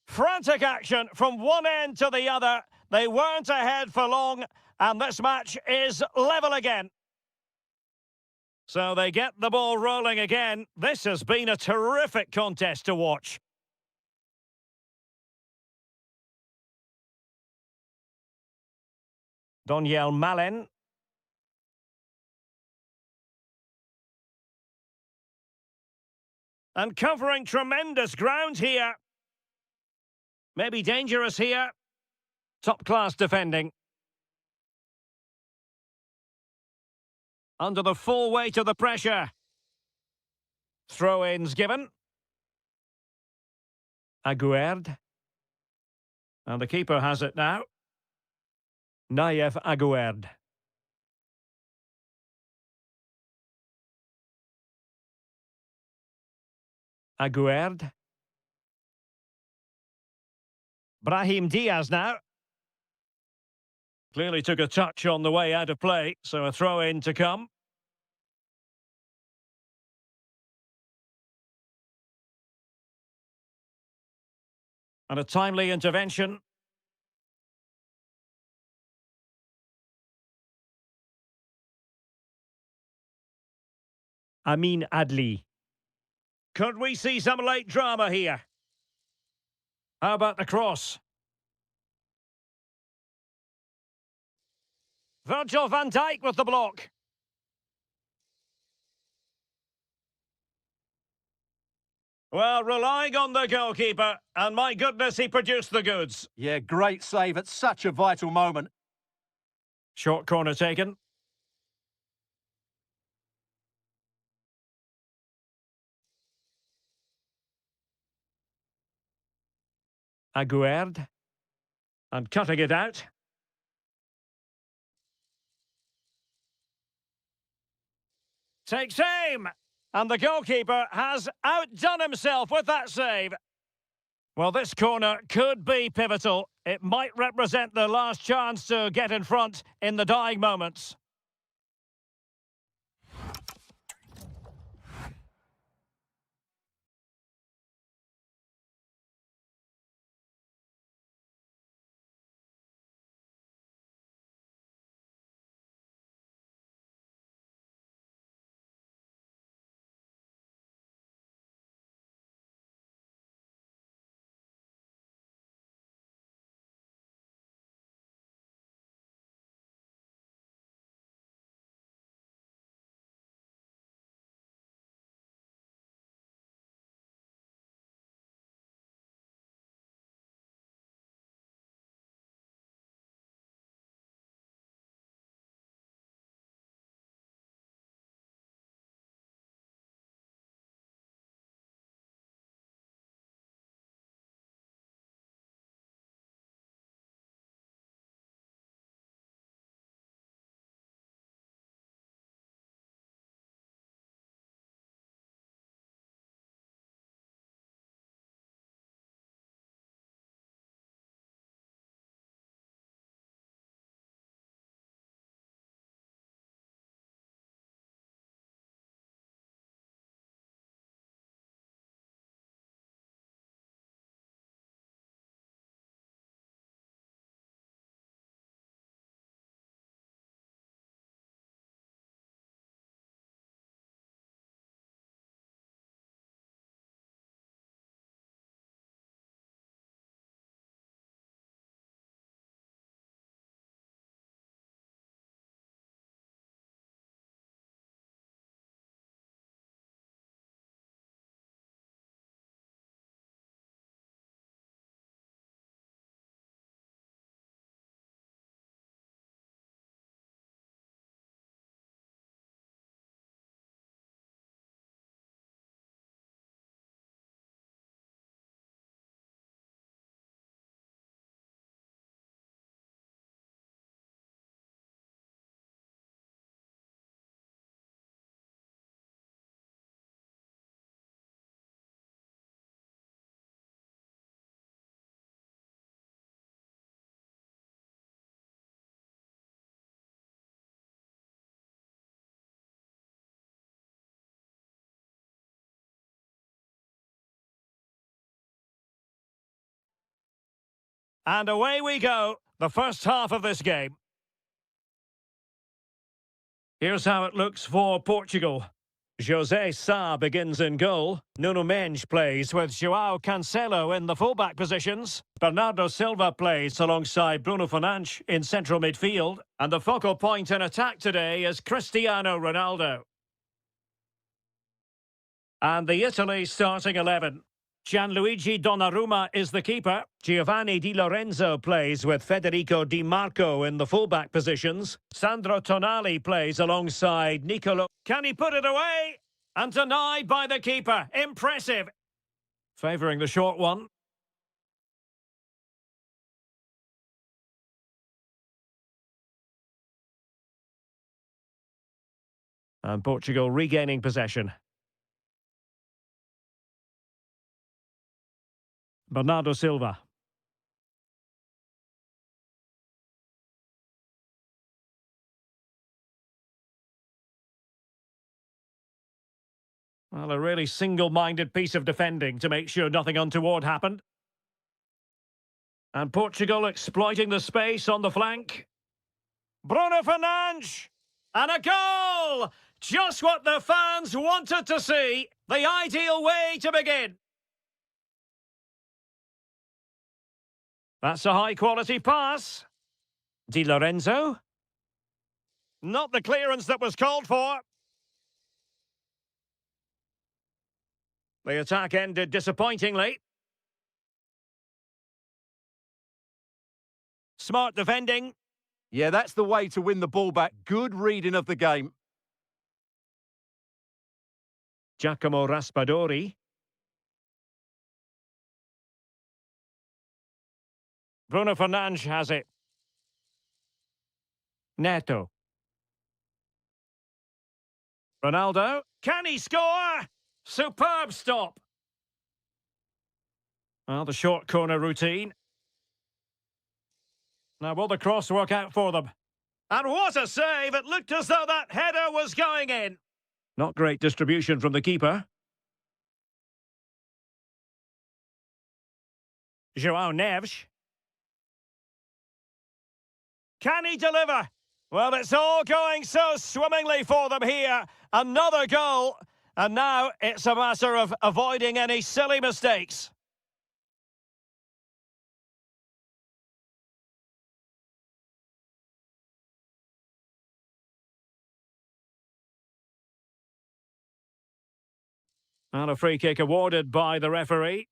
Frantic action from one end to the other. They weren't ahead for long, and this match is level again. So they get the ball rolling again. This has been a terrific contest to watch. Doniel Malen. And covering tremendous ground here. Maybe dangerous here. Top-class defending. Under the full weight of the pressure. Throw-ins given. Aguerd. And the keeper has it now. Nayev Aguerd. Aguerd. Brahim Diaz now. Clearly took a touch on the way out of play, so a throw-in to come. And a timely intervention. Amin Adli. Could we see some late drama here? How about the cross? Virgil van Dijk with the block. Well, relying on the goalkeeper, and my goodness, he produced the goods. Yeah, great save at such a vital moment. Short corner taken. Aguerd. And cutting it out. Takes aim! And the goalkeeper has outdone himself with that save. Well, this corner could be pivotal. It might represent the last chance to get in front in the dying moments. And away we go, the first half of this game. Here's how it looks for Portugal. José Sá begins in goal. Nuno Mendes plays with João Cancelo in the fullback positions. Bernardo Silva plays alongside Bruno Fernandes in central midfield. And the focal point in attack today is Cristiano Ronaldo. And the Italy starting 11. Gianluigi Donnarumma is the keeper. Giovanni Di Lorenzo plays with Federico Di Marco in the fullback positions. Sandro Tonali plays alongside Nicolo. Can he put it away? And denied by the keeper. Impressive. Favouring the short one. And Portugal regaining possession. Bernardo Silva. Well, a really single-minded piece of defending to make sure nothing untoward happened. And Portugal exploiting the space on the flank. Bruno Fernandes! And a goal! Just what the fans wanted to see. The ideal way to begin. That's a high-quality pass. Di Lorenzo. Not the clearance that was called for. The attack ended disappointingly. Smart defending. Yeah, that's the way to win the ball back. Good reading of the game. Giacomo Raspadori. Bruno Fernandes has it. Neto. Ronaldo. Can he score? Superb stop. Well, the short corner routine. Now, will the cross work out for them? And what a save! It looked as though that header was going in. Not great distribution from the keeper. João Neves. Can he deliver? Well, it's all going so swimmingly for them here. Another goal. And now it's a matter of avoiding any silly mistakes. And a free kick awarded by the referee.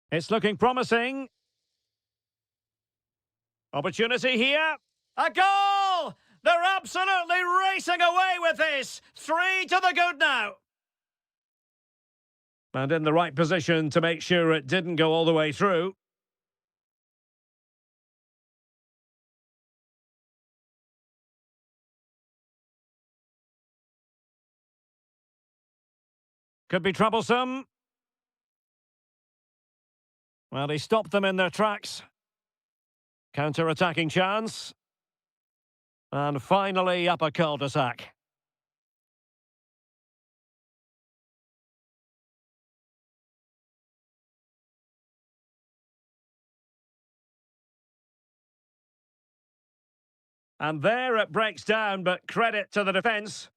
It's looking promising. Opportunity here. A goal! They're absolutely racing away with this. 3 to the good now. And in the right position to make sure it didn't go all the way through. Could be troublesome. Well, he stopped them in their tracks. Counter-attacking chance. And finally up a cul-de-sac. And there it breaks down, but credit to the defence.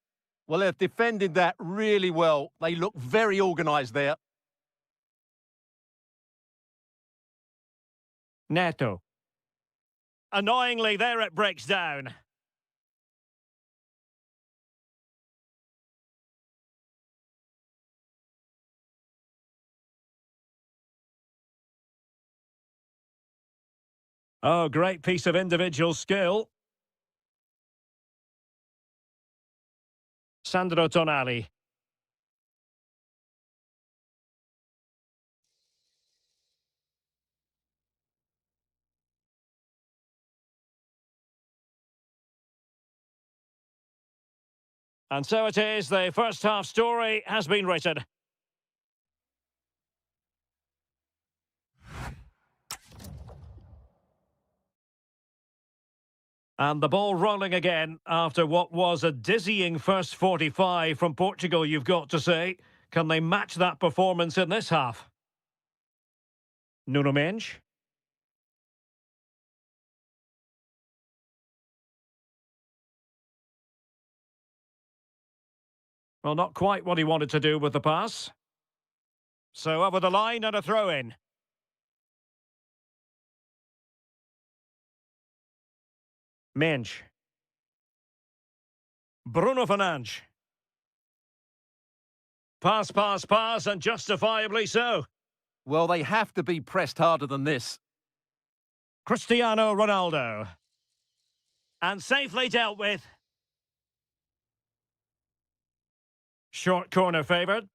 Well, they've defended that really well. They look very organised there. Neto. Annoyingly, there it breaks down. Oh, great piece of individual skill. Sandro Tonali. And so it is, the first half story has been written. And the ball rolling again after what was a dizzying first 45 from Portugal, you've got to say. Can they match that performance in this half? Nuno Mendes. Well, not quite what he wanted to do with the pass. So over the line and a throw-in. Mendes. Bruno Fernandes. Pass, and justifiably so. Well, they have to be pressed harder than this. Cristiano Ronaldo. And safely dealt with. Short corner favoured.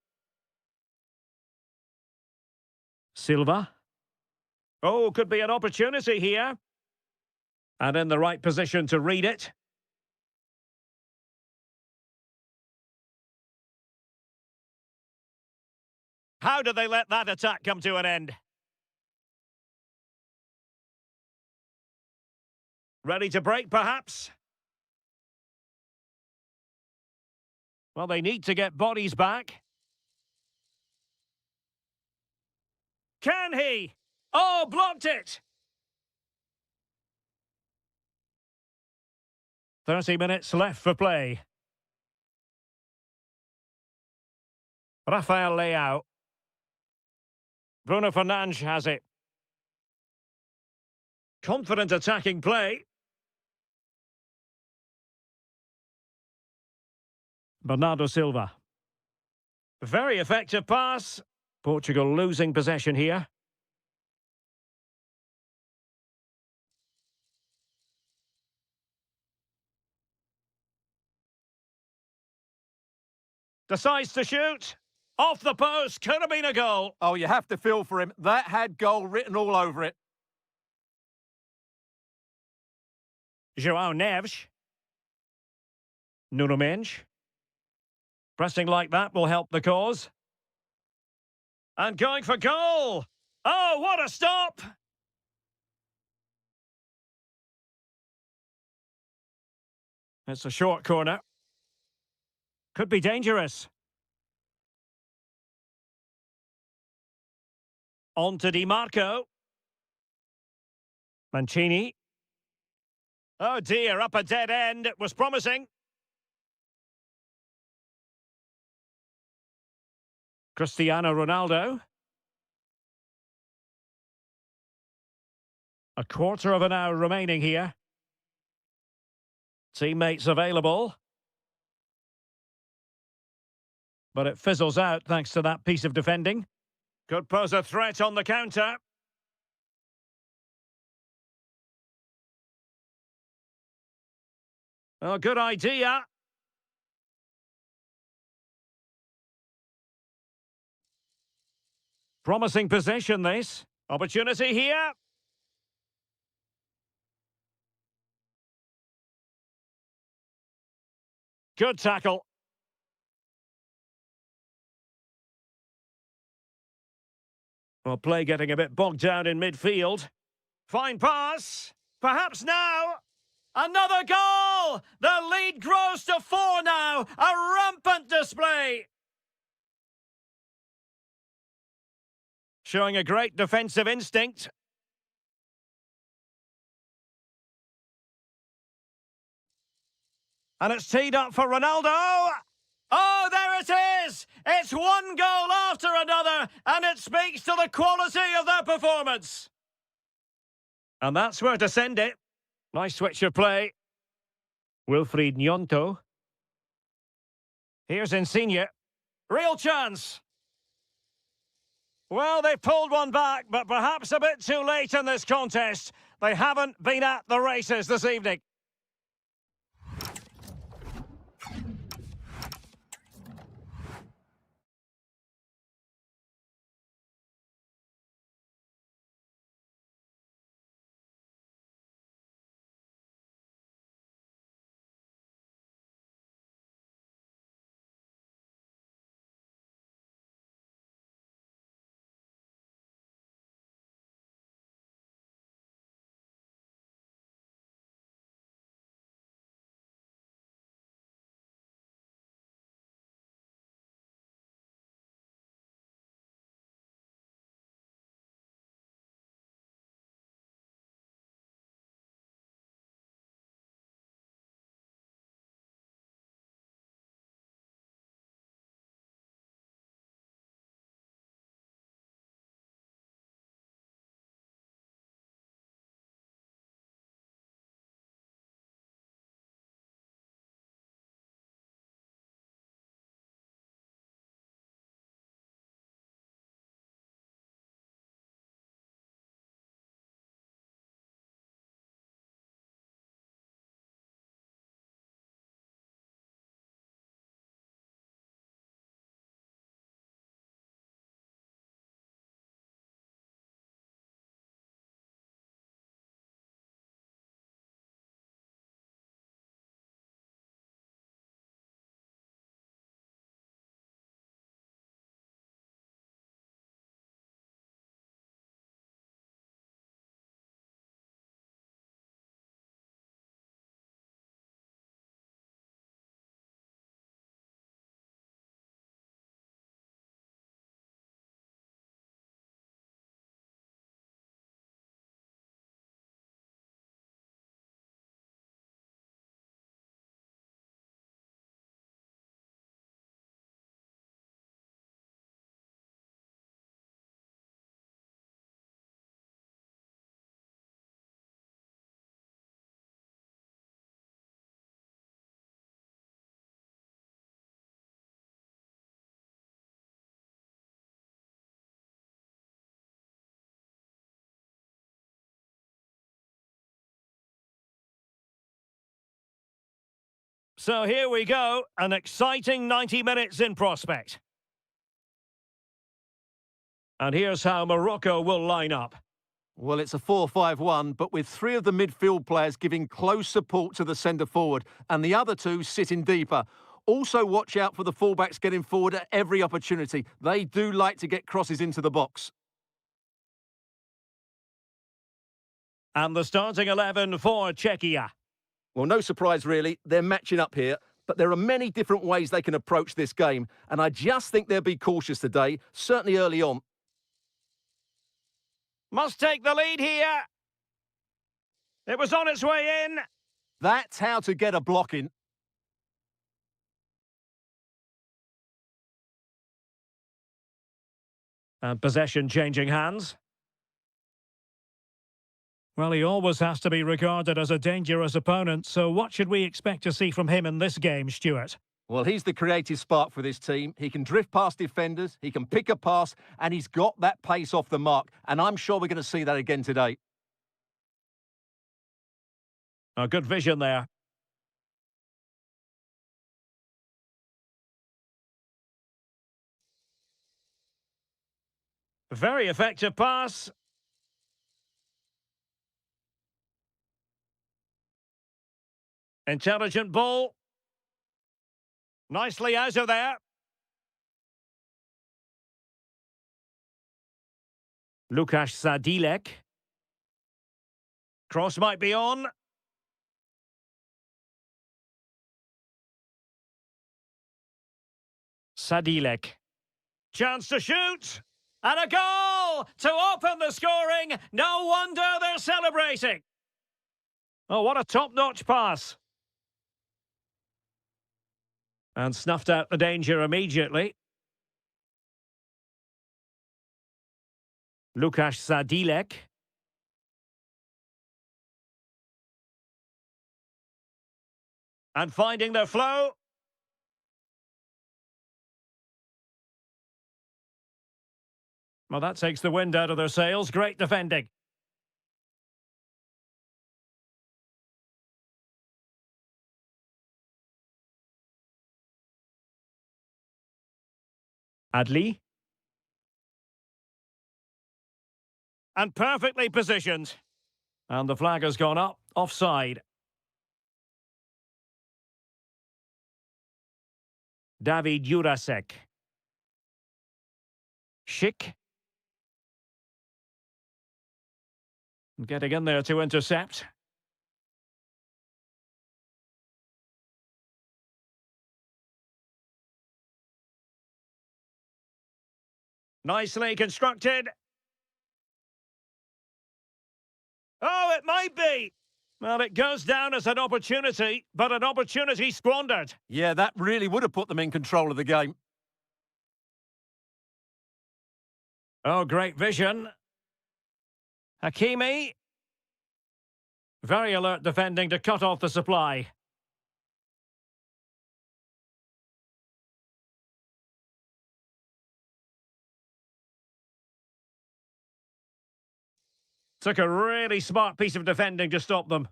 Silva. Oh, could be an opportunity here. And in the right position to read it. How did they let that attack come to an end? Ready to break, perhaps? Well, they need to get bodies back. Can he? Oh, blocked it! 30 minutes left for play. Rafael Leao. Bruno Fernandes has it. Confident attacking play. Bernardo Silva. Very effective pass. Portugal losing possession here. Decides to shoot. Off the post. Could have been a goal. Oh, you have to feel for him. That had goal written all over it. João Neves. Nuno Mendes. Pressing like that will help the cause. And going for goal. Oh, what a stop. It's a short corner. Could be dangerous. On to Di Marco. Mancini. Oh dear, up a dead end. It was promising. Cristiano Ronaldo. A quarter of an hour remaining here. Teammates available. But it fizzles out thanks to that piece of defending. Could pose a threat on the counter. Oh, good idea. Promising position, this. Opportunity here. Good tackle. Well, play getting a bit bogged down in midfield. Fine pass. Perhaps now. Another goal! The lead grows to 4 now. A rampant display. Showing a great defensive instinct. And it's teed up for Ronaldo. Oh, there it is! It's one goal after another, and it speaks to the quality of their performance. And that's where to send it. Nice switch of play. Wilfried Gnonto. Here's Insigne. Real chance. Well, they pulled one back, but perhaps a bit too late in this contest. They haven't been at the races this evening. So here we go, an exciting 90 minutes in prospect. And here's how Morocco will line up. Well, it's a 4-5-1, but with three of the midfield players giving close support to the centre forward and the other two sitting deeper. Also watch out for the fullbacks getting forward at every opportunity. They do like to get crosses into the box. And the starting 11 for Czechia. Well, no surprise really, they're matching up here, but there are many different ways they can approach this game, and I just think they'll be cautious today, certainly early on. Must take the lead here. It was on its way in. That's how to get a block in. And possession changing hands. Well, he always has to be regarded as a dangerous opponent, so what should we expect to see from him in this game, Stuart? Well, he's the creative spark for this team. He can drift past defenders, he can pick a pass, and he's got that pace off the mark, and I'm sure we're going to see that again today. A good vision there. Very effective pass. Intelligent ball. Nicely out of there. Lukasz Sadilek. Cross might be on. Sadilek. Chance to shoot. And a goal to open the scoring. No wonder they're celebrating. Oh, what a top-notch pass. And snuffed out the danger immediately. Lukasz Sadilek. And finding their flow. Well, that takes the wind out of their sails. Great defending. Adli. And perfectly positioned. And the flag has gone up, offside. David Jurasek. Schick. Getting in there to intercept. Nicely constructed. Oh, it might be. Well, it goes down as an opportunity, but an opportunity squandered. Yeah, that really would have put them in control of the game. Oh, great vision. Hakimi. Very alert defending to cut off the supply. Took a really smart piece of defending to stop them.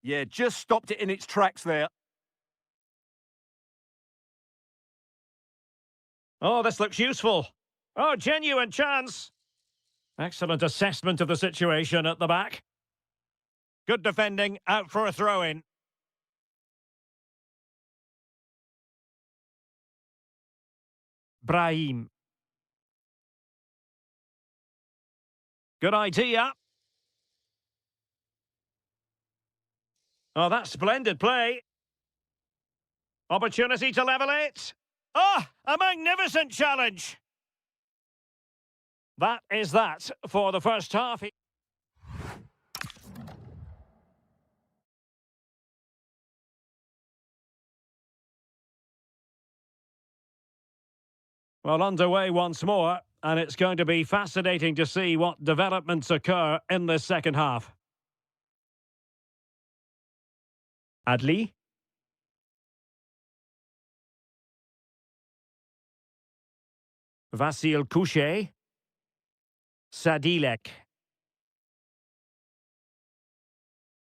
Yeah, just stopped it in its tracks there. Oh, this looks useful. Oh, genuine chance. Excellent assessment of the situation at the back. Good defending, out for a throw-in. Brahim. Good idea. Oh, that's splendid play. Opportunity to level it. Oh, a magnificent challenge. That is that for the first half. Well, underway once more, and it's going to be fascinating to see what developments occur in this second half. Adli. Vasil Couchet. Sadilek.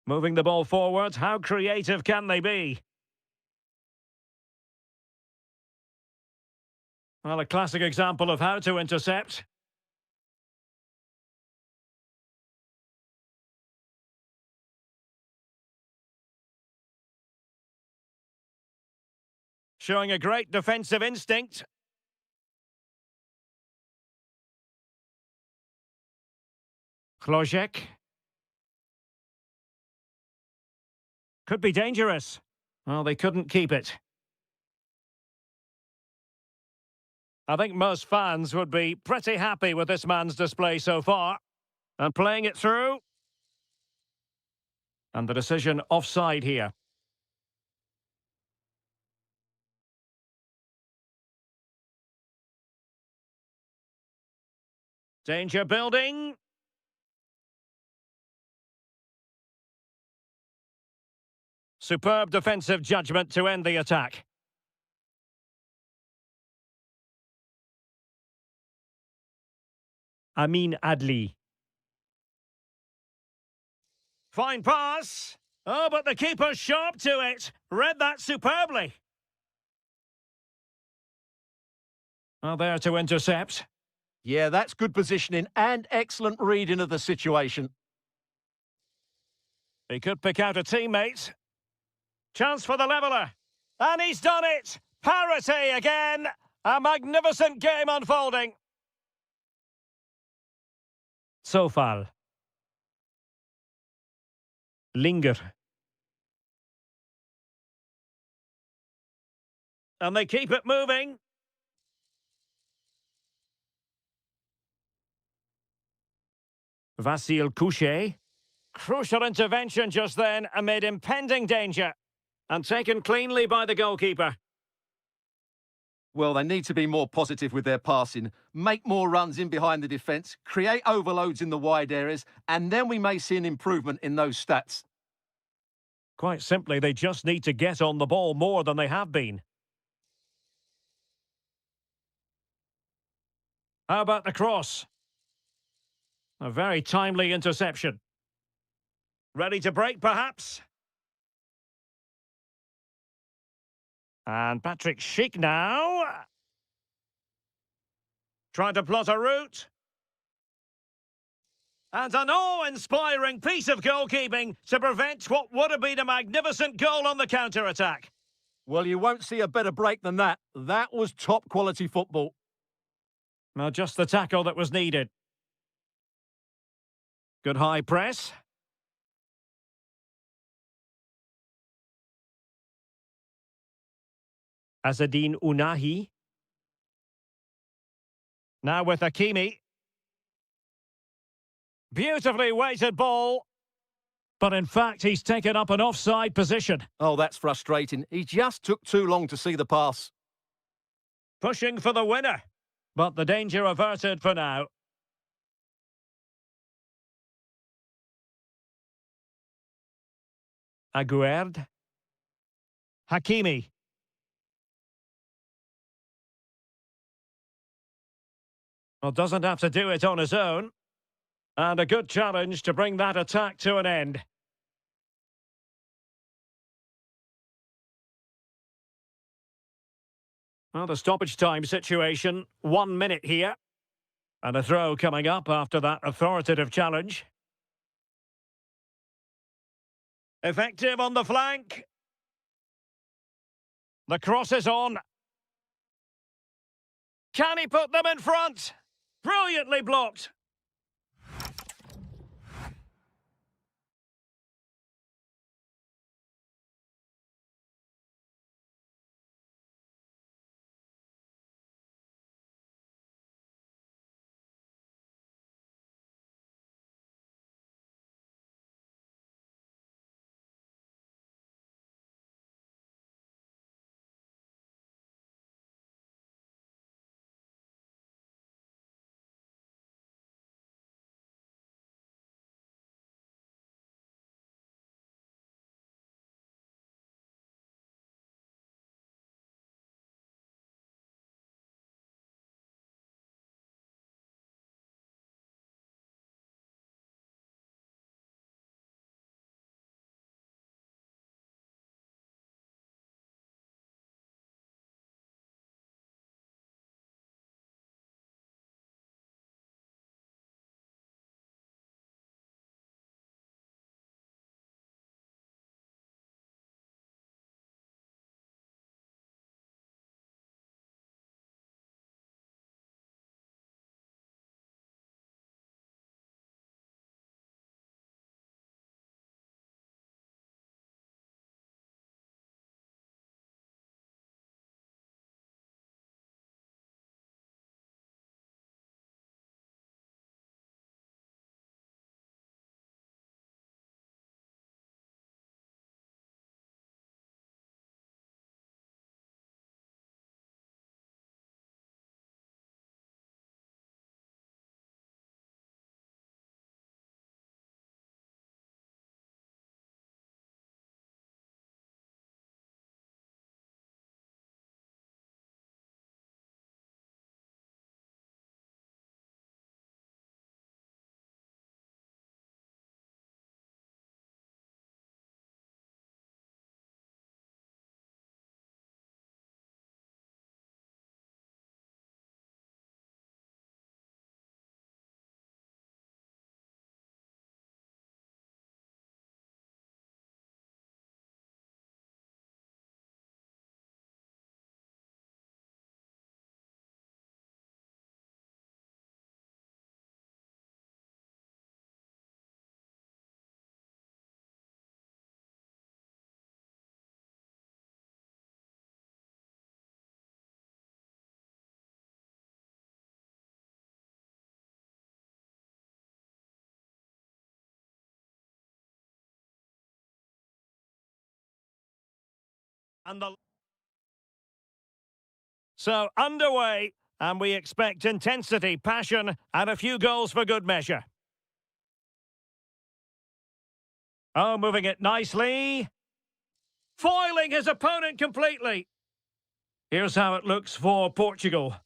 Moving the ball forward, how creative can they be? Well, a classic example of how to intercept. Showing a great defensive instinct. Klojek. Could be dangerous. Well, they couldn't keep it. I think most fans would be pretty happy with this man's display so far. And playing it through. And the decision offside here. Danger building. Superb defensive judgment to end the attack. Amin Adli. Fine pass. Oh, but the keeper's sharp to it. Read that superbly. Well, there to intercept. Yeah, that's good positioning and excellent reading of the situation. He could pick out a teammate. Chance for the leveller. And he's done it! Parity again! A magnificent game unfolding. Sofal. Linger. And they keep it moving. Vasil Couchet. Crucial intervention just then amid impending danger. And taken cleanly by the goalkeeper. Well, they need to be more positive with their passing, make more runs in behind the defence, create overloads in the wide areas, and then we may see an improvement in those stats. Quite simply, they just need to get on the ball more than they have been. How about the cross? A very timely interception. Ready to break, perhaps? And Patrick Schick now. Trying to plot a route. And an awe-inspiring piece of goalkeeping to prevent what would have been a magnificent goal on the counter-attack. Well, you won't see a better break than that. That was top-quality football. Now, just the tackle that was needed. Good high press. Azadine Unahi. Now with Hakimi. Beautifully weighted ball. But in fact, he's taken up an offside position. Oh, that's frustrating. He just took too long to see the pass. Pushing for the winner. But the danger averted for now. Aguerd. Hakimi. Well, doesn't have to do it on his own. And a good challenge to bring that attack to an end. Well, the stoppage time situation, 1 minute here. And a throw coming up after that authoritative challenge. Effective on the flank. The cross is on. Can he put them in front? Brilliantly blocked. And the... So, underway, and we expect intensity, passion, and a few goals for good measure. Oh, moving it nicely. Foiling his opponent completely. Here's how it looks for Portugal.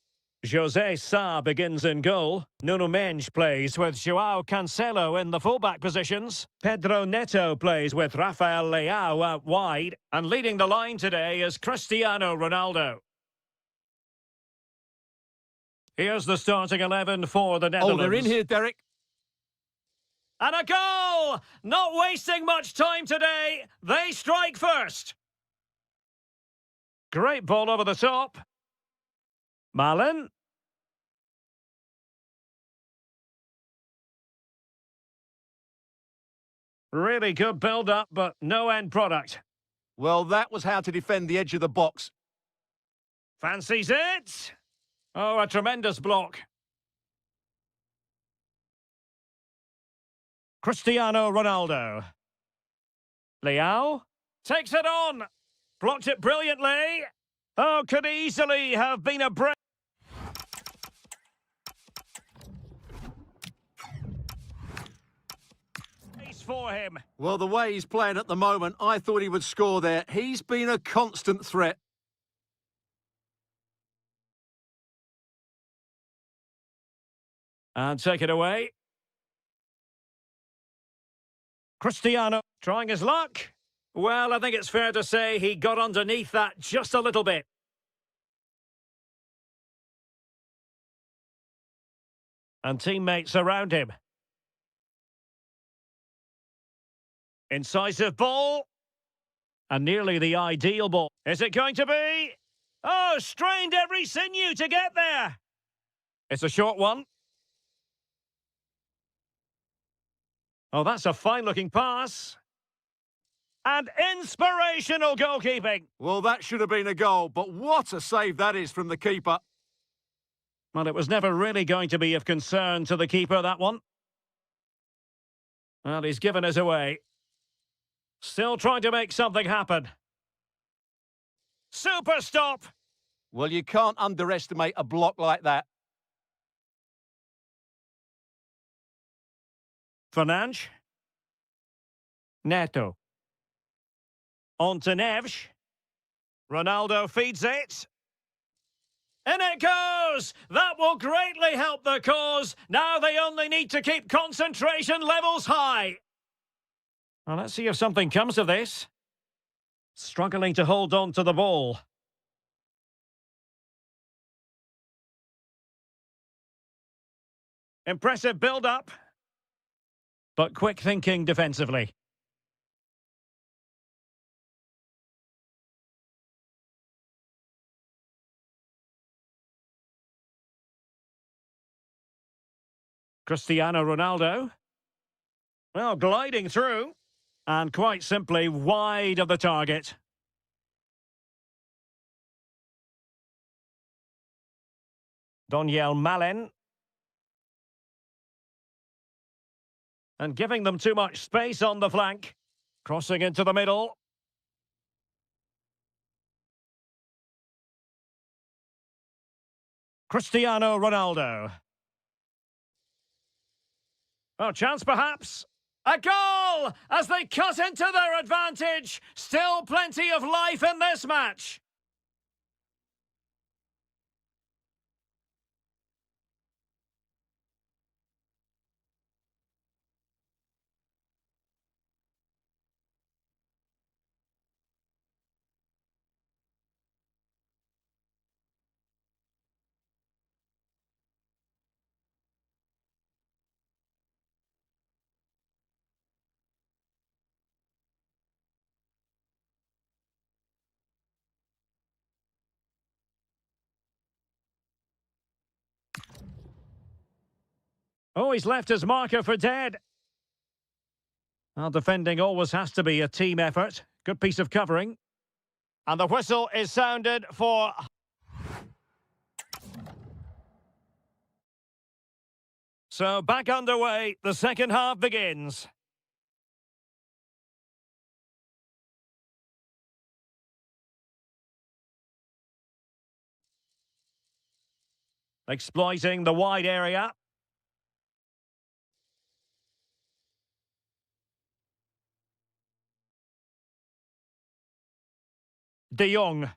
José Sá begins in goal. Nuno Mendes plays with João Cancelo in the fullback positions. Pedro Neto plays with Rafael Leao out wide. And leading the line today is Cristiano Ronaldo. Here's the starting 11 for the Netherlands. Oh, they're in here, Derek. And a goal! Not wasting much time today. They strike first. Great ball over the top. Malen. Really good build-up, but no end product. Well, that was how to defend the edge of the box. Fancies it? Oh, a tremendous block. Cristiano Ronaldo. Leao takes it on. Blocked it brilliantly. Oh, could easily have been a break. For him. Well, the way he's playing at the moment, I thought he would score there. He's been a constant threat. And take it away. Cristiano trying his luck. Well, I think it's fair to say he got underneath that just a little bit. And teammates around him. Incisive ball. And nearly the ideal ball. Is it going to be? Oh, strained every sinew to get there. It's a short one. Oh, that's a fine-looking pass. And inspirational goalkeeping. Well, that should have been a goal, but what a save that is from the keeper. Well, it was never really going to be of concern to the keeper, that one. Well, he's given us away. Still trying to make something happen. Super stop! Well, you can't underestimate a block like that. Fernandes. Neto. On to Neves. Ronaldo feeds it. In it goes! That will greatly help the cause. Now they only need to keep concentration levels high. Well, let's see if something comes of this. Struggling to hold on to the ball. Impressive build-up. But quick thinking defensively. Cristiano Ronaldo. Well, gliding through. And quite simply wide of the target. Daniel Malen. And giving them too much space on the flank. Crossing into the middle. Cristiano Ronaldo. Oh, chance perhaps. A goal as they cut into their advantage. Still plenty of life in this match. Oh, he's left his marker for dead. Well, defending always has to be a team effort. Good piece of covering. And the whistle is sounded for... So back underway, the second half begins. Exploiting the wide area. De Jong.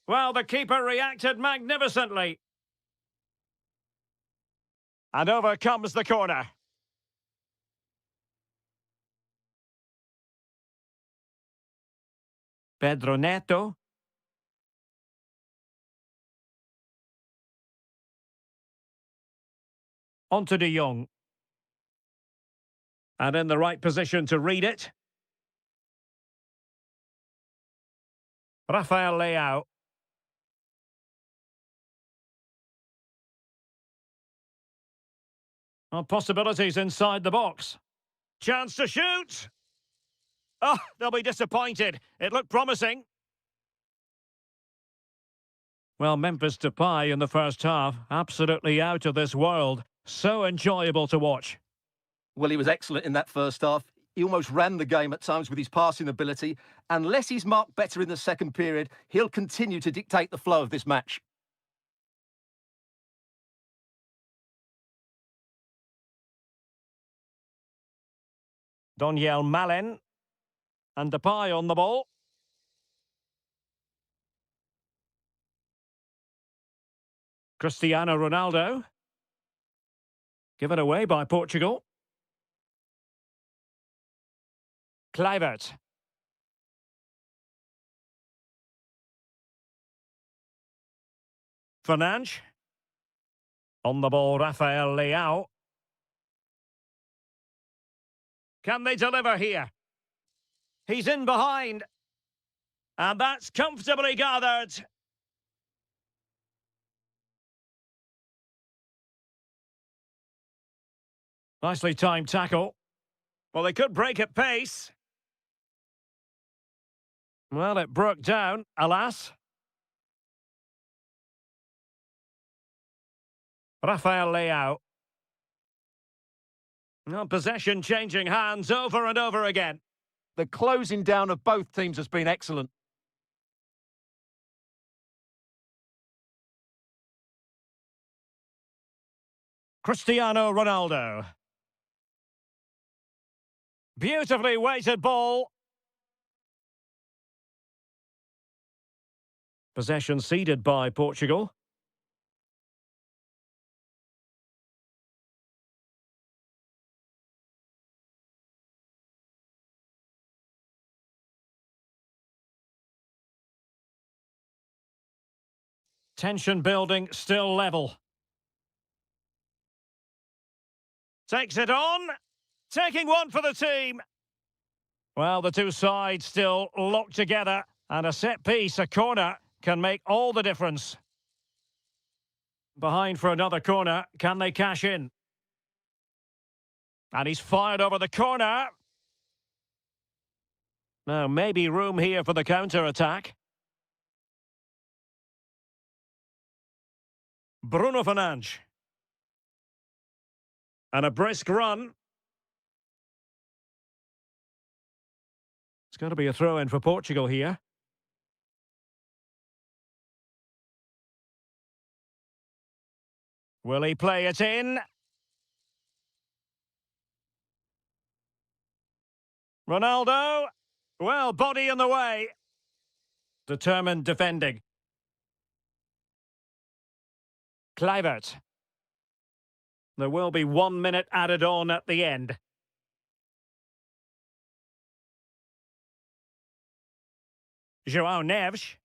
Well, the keeper reacted magnificently. And over comes the corner. Pedro Neto. On to De Jong. And in the right position to read it. Rafael Leao. Well, possibilities inside the box. Chance to shoot! Oh, they'll be disappointed. It looked promising. Well, Memphis Depay in the first half, absolutely out of this world. So enjoyable to watch. Well, he was excellent in that first half. He almost ran the game at times with his passing ability. Unless he's marked better in the second period, he'll continue to dictate the flow of this match. Doniel Malen. And Depay on the ball. Cristiano Ronaldo. Given away by Portugal. Kluivert. Fernandes. On the ball, Rafael Leao. Can they deliver here? He's in behind. And that's comfortably gathered. Nicely timed tackle. Well, they could break at pace. Well, it broke down, alas. Rafael Leao. Well, possession changing hands over and over again. The closing down of both teams has been excellent. Cristiano Ronaldo. Beautifully weighted ball. Possession ceded by Portugal. Tension building, still level. Takes it on. Taking one for the team. Well, the two sides still locked together. And a set piece, a corner, can make all the difference. Behind for another corner. Can they cash in? And he's fired over the corner. Now, maybe room here for the counter-attack. Bruno Fernandes. And a brisk run. It's going to be a throw-in for Portugal here. Will he play it in? Ronaldo. Well, body in the way. Determined defending. Kluivert. There will be 1 minute added on at the end. João Neves.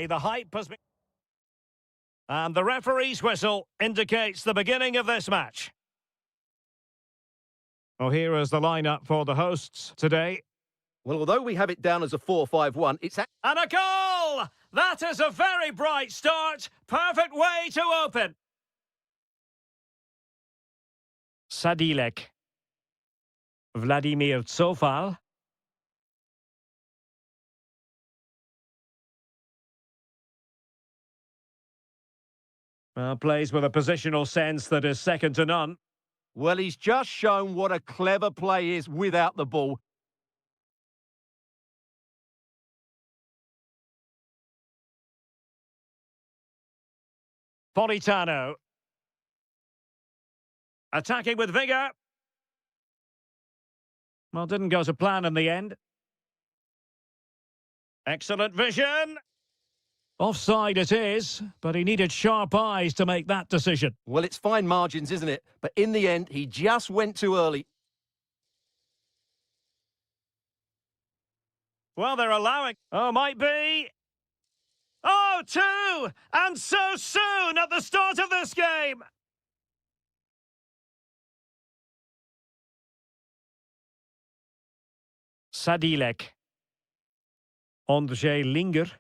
The hype has been... And the referee's whistle indicates the beginning of this match. Well, here is the lineup for the hosts today. Well, although we have it down as a 4-5-1, it's... And a goal! That is a very bright start. Perfect way to open. Sadilek. Vladimir Tsofal. Plays with a positional sense that is second to none. Well, he's just shown what a clever play is without the ball. Politano. Attacking with vigour. Well, didn't go to plan in the end. Excellent vision. Offside it is, but he needed sharp eyes to make that decision. Well, it's fine margins, isn't it? But in the end, he just went too early. Well, they're allowing... Oh, might be... Oh, two! And so soon at the start of this game! Sadilek. Andrzej Linger.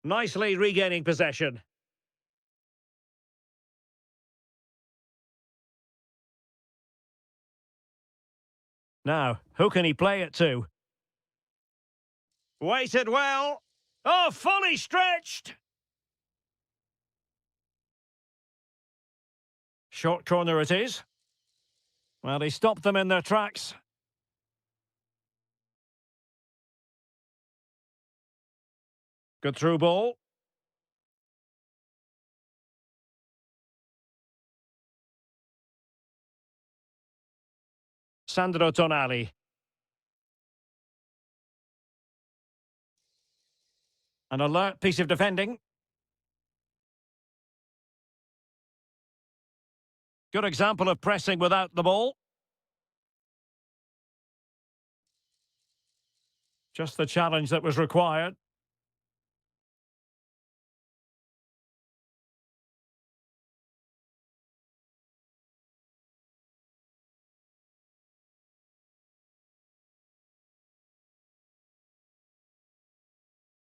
Nicely regaining possession. Now, who can he play it to? Waited well. Oh, fully stretched. Short corner it is. Well, he stopped them in their tracks. Good through ball. Sandro Tonali. An alert piece of defending. Good example of pressing without the ball. Just the challenge that was required.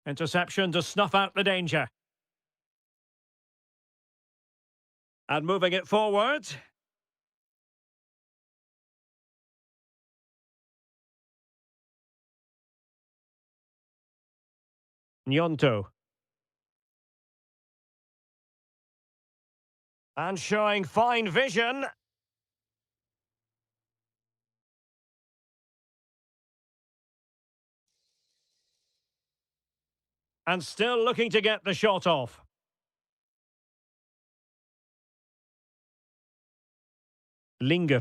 Interception to snuff out the danger. And moving it forward. Nyonto. And showing fine vision. And still looking to get the shot off. Linger.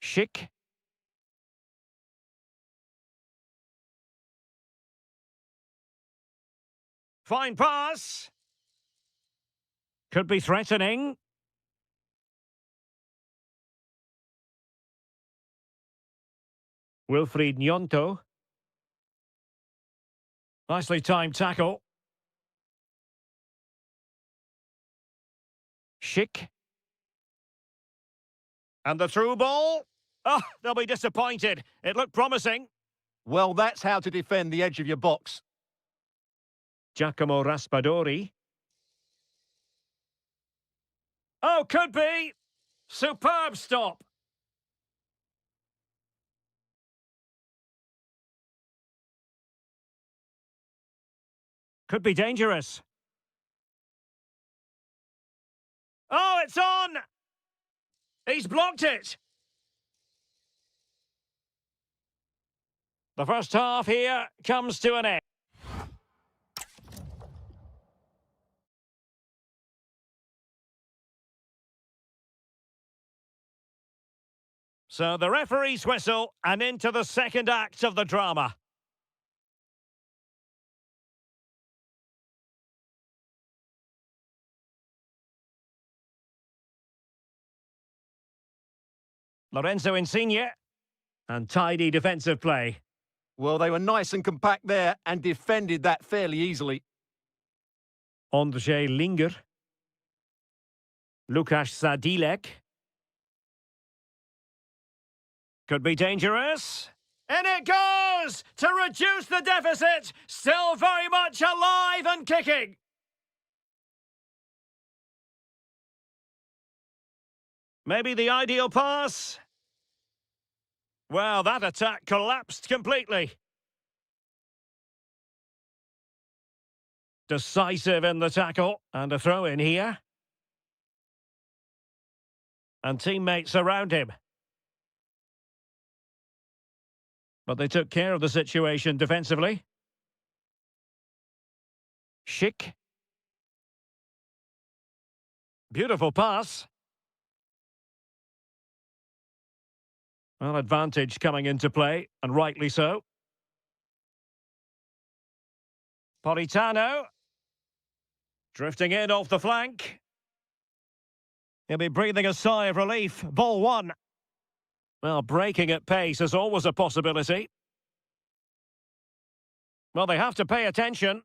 Schick. Fine pass. Could be threatening. Wilfried Nyonto. Nicely timed tackle. Schick. And the through ball. Oh, they'll be disappointed. It looked promising. Well, that's how to defend the edge of your box. Giacomo Raspadori. Oh, could be. Superb stop. Could be dangerous. Oh, it's on! He's blocked it! The first half here comes to an end. So the referee's whistle and into the second act of the drama. Lorenzo Insigne. And tidy defensive play. Well, they were nice and compact there and defended that fairly easily. Ondřej Linger. Lukáš Sadílek. Could be dangerous. In it goes! To reduce the deficit! Still very much alive and kicking! Maybe the ideal pass? Well, that attack collapsed completely. Decisive in the tackle, and a throw in here. And teammates around him. But they took care of the situation defensively. Schick. Beautiful pass. Well, advantage coming into play, and rightly so. Politano. Drifting in off the flank. He'll be breathing a sigh of relief. Ball one. Well, breaking at pace is always a possibility. Well, they have to pay attention.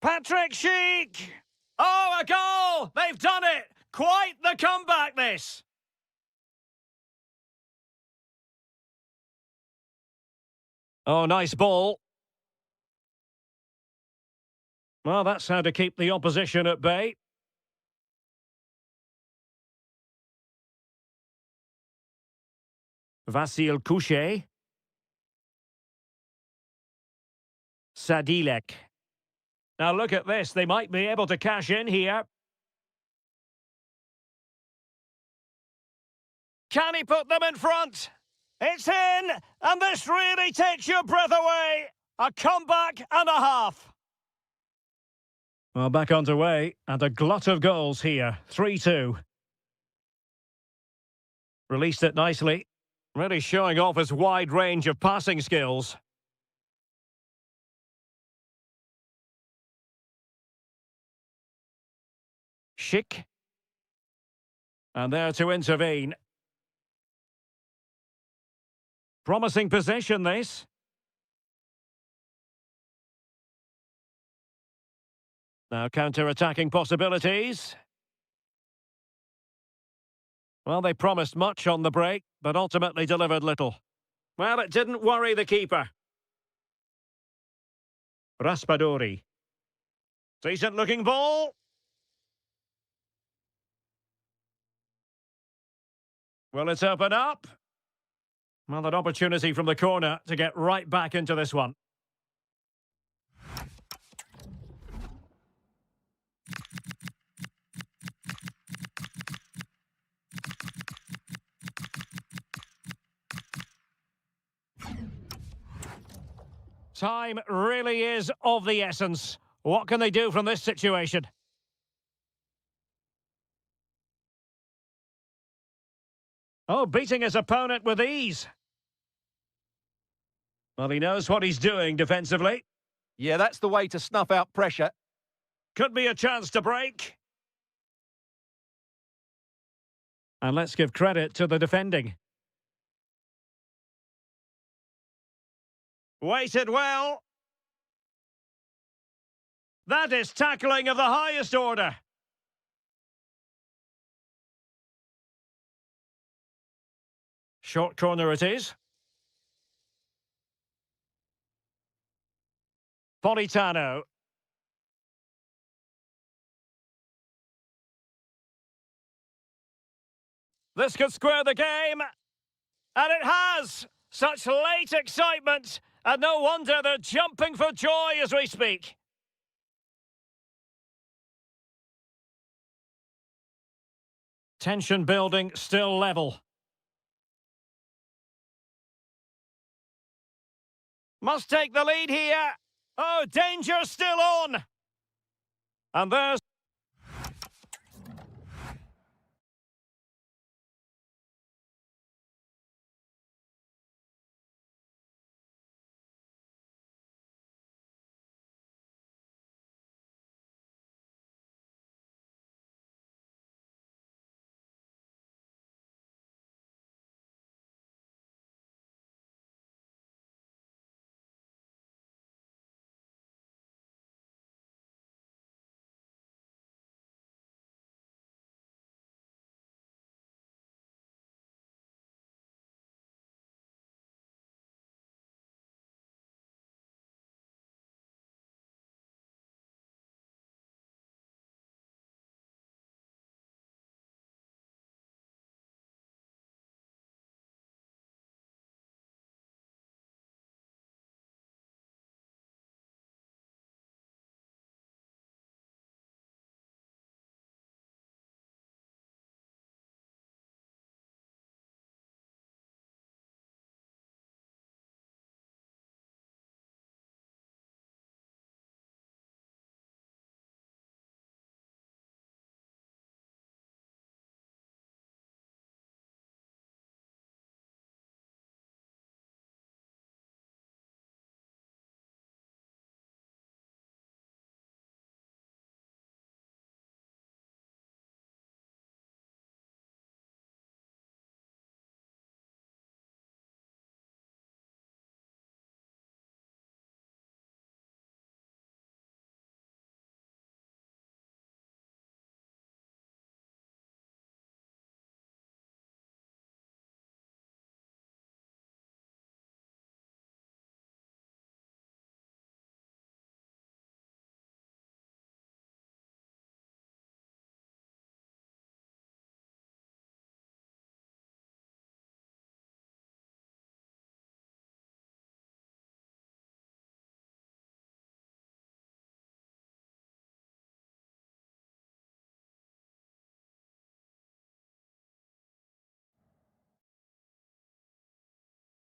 Patrick Schick! Oh, a goal! They've done it! Quite the comeback, this! Oh, nice ball. Well, that's how to keep the opposition at bay. Vasil Couchet. Sadílek. Now look at this, they might be able to cash in here. Can he put them in front? It's in, and this really takes your breath away. A comeback and a half. Well, back underway, and a glut of goals here. 3-2. Released it nicely. Really showing off his wide range of passing skills. Schick. And there to intervene. Promising possession, this. Now counter-attacking possibilities. Well, they promised much on the break, but ultimately delivered little. Well, it didn't worry the keeper. Raspadori. Decent-looking ball. Will it open up? Well, an opportunity from the corner to get right back into this one. Time really is of the essence. What can they do from this situation? Oh, beating his opponent with ease. Well, he knows what he's doing defensively. Yeah, that's the way to snuff out pressure. Could be a chance to break. And let's give credit to the defending. Weighted well. That is tackling of the highest order. Short corner it is. Politano. This could square the game. And it has! Such late excitement. And no wonder they're jumping for joy as we speak. Tension building, still level. Must take the lead here. Oh, danger still on. And there's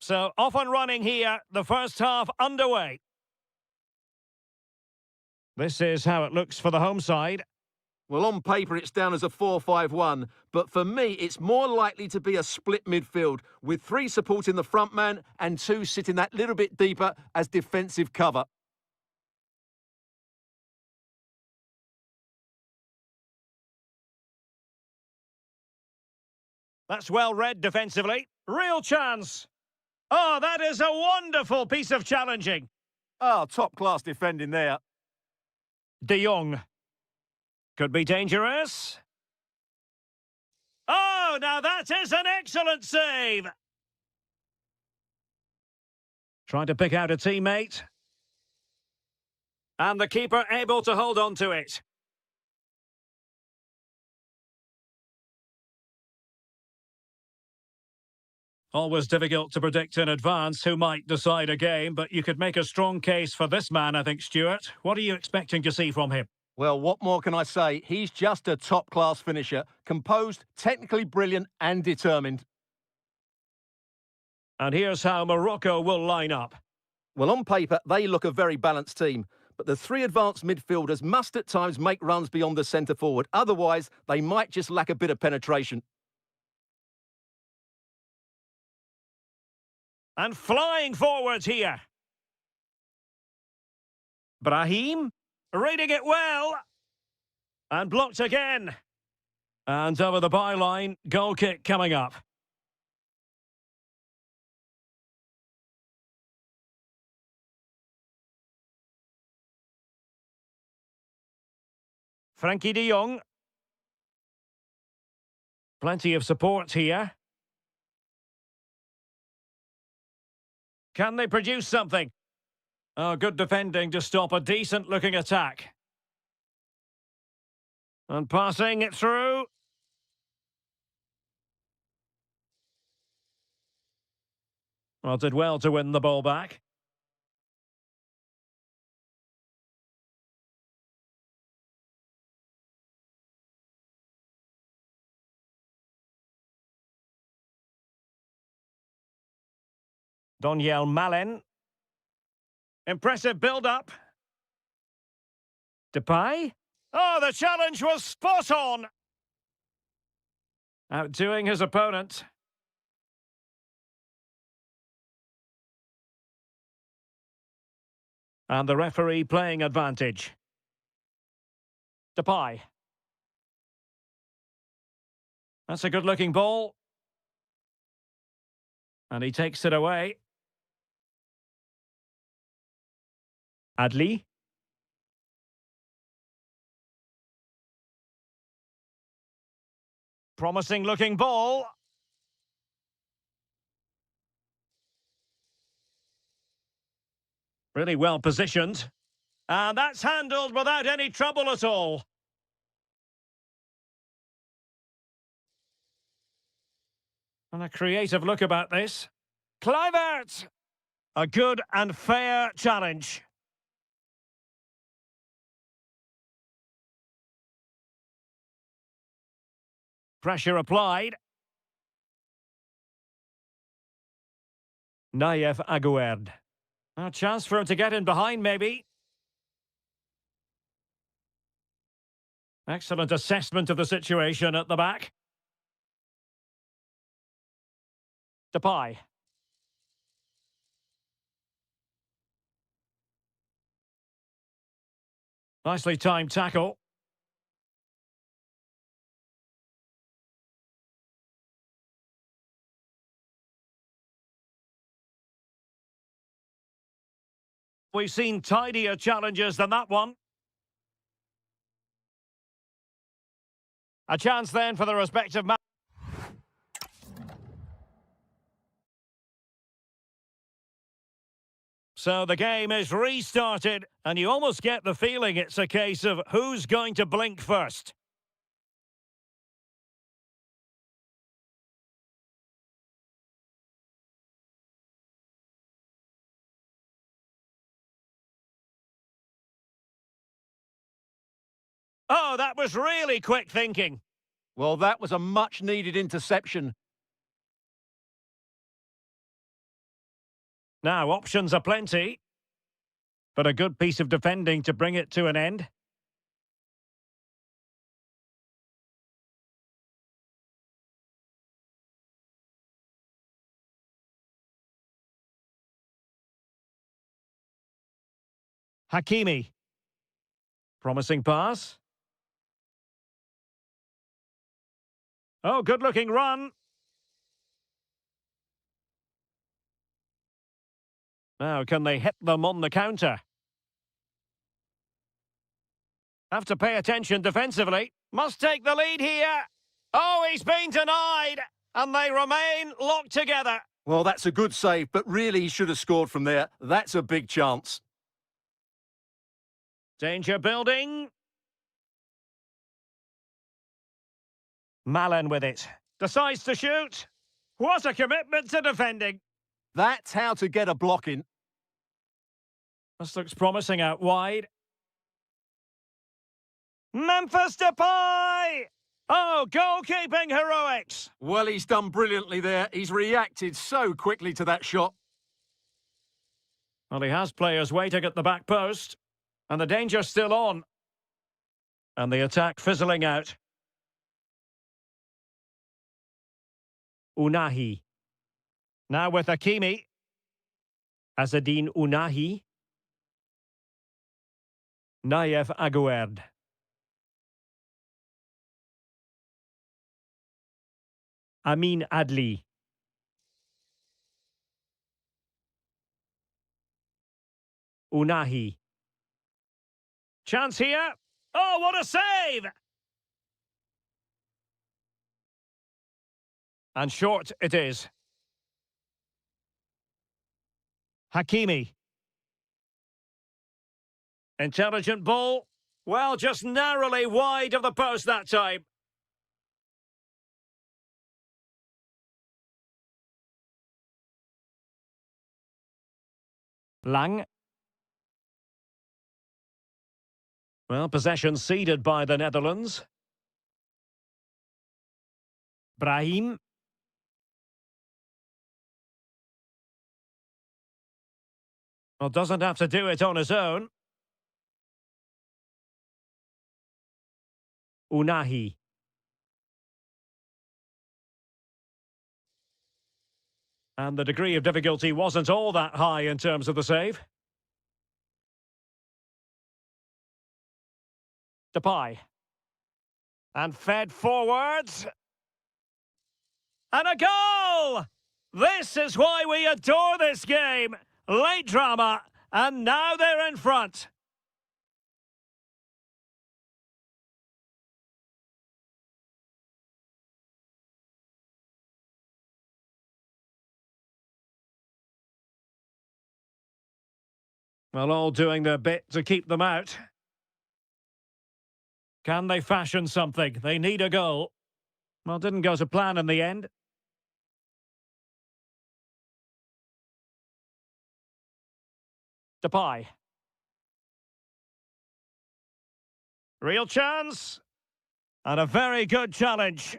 So, off and running here, the first half underway. This is how it looks for the home side. Well, on paper, it's down as a 4-5-1, but for me, it's more likely to be a split midfield, with 3 supporting the front man and 2 sitting that little bit deeper as defensive cover. That's well read defensively. Real chance. Oh, that is a wonderful piece of challenging. Oh, top-class defending there. De Jong. Could be dangerous. Oh, now that is an excellent save. Trying to pick out a teammate. And the keeper able to hold on to it. Always difficult to predict in advance who might decide a game, but you could make a strong case for this man, I think, Stuart. What are you expecting to see from him? Well, what more can I say? He's just a top-class finisher, composed, technically brilliant and determined. And here's how Morocco will line up. Well, on paper, they look a very balanced team, but the 3 advanced midfielders must at times make runs beyond the centre-forward. Otherwise, they might just lack a bit of penetration. And flying forwards here. Brahim, reading it well. And blocked again. And over the byline, goal kick coming up. Frankie de Jong. Plenty of support here. Can they produce something? Oh, good defending to stop a decent-looking attack. And passing it through. Well, did well to win the ball back. Doniel Malen. Impressive build-up. Depay. Oh, the challenge was spot on. Outdoing his opponent. And the referee playing advantage. Depay. That's a good-looking ball. And he takes it away. Adli. Promising looking ball. Really well positioned. And that's handled without any trouble at all. And a creative look about this. Kluivert! A good and fair challenge. Pressure applied. Nayef Aguerd. A chance for him to get in behind, maybe. Excellent assessment of the situation at the back. Depay. Nicely timed tackle. We've seen tidier challenges than that one. A chance then for the respective man. So the game is restarted, and you almost get the feeling it's a case of who's going to blink first. Oh, that was really quick thinking. Well, that was a much-needed interception. Now, options are plenty, but a good piece of defending to bring it to an end. Hakimi. Promising pass. Oh, good-looking run. Now, can they hit them on the counter? Have to pay attention defensively. Must take the lead here. Oh, he's been denied. And they remain locked together. Well, that's a good save, but really he should have scored from there. That's a big chance. Danger building. Malen with it. Decides to shoot. What a commitment to defending. That's how to get a block in. This looks promising out wide. Memphis Depay! Oh, goalkeeping heroics. Well, he's done brilliantly there. He's reacted so quickly to that shot. Well, he has players waiting at the back post. And the danger's still on. And the attack fizzling out. Unahi. Now with Hakimi. Azadine Unahi. Nayev Aguerd. Amin Adli. Unahi. Chance here. Oh, what a save! And short it is. Hakimi. Intelligent ball. Well, just narrowly wide of the post that time. Lang. Well, possession ceded by the Netherlands. Brahim. Well, doesn't have to do it on his own. Unahi. And the degree of difficulty wasn't all that high in terms of the save. Depay. And fed forwards. And a goal! This is why we adore this game. Late drama, and now they're in front. Well, all doing their bit to keep them out. Can they fashion something? They need a goal. Well, didn't go to plan in the end. Depay. Real chance. And a very good challenge.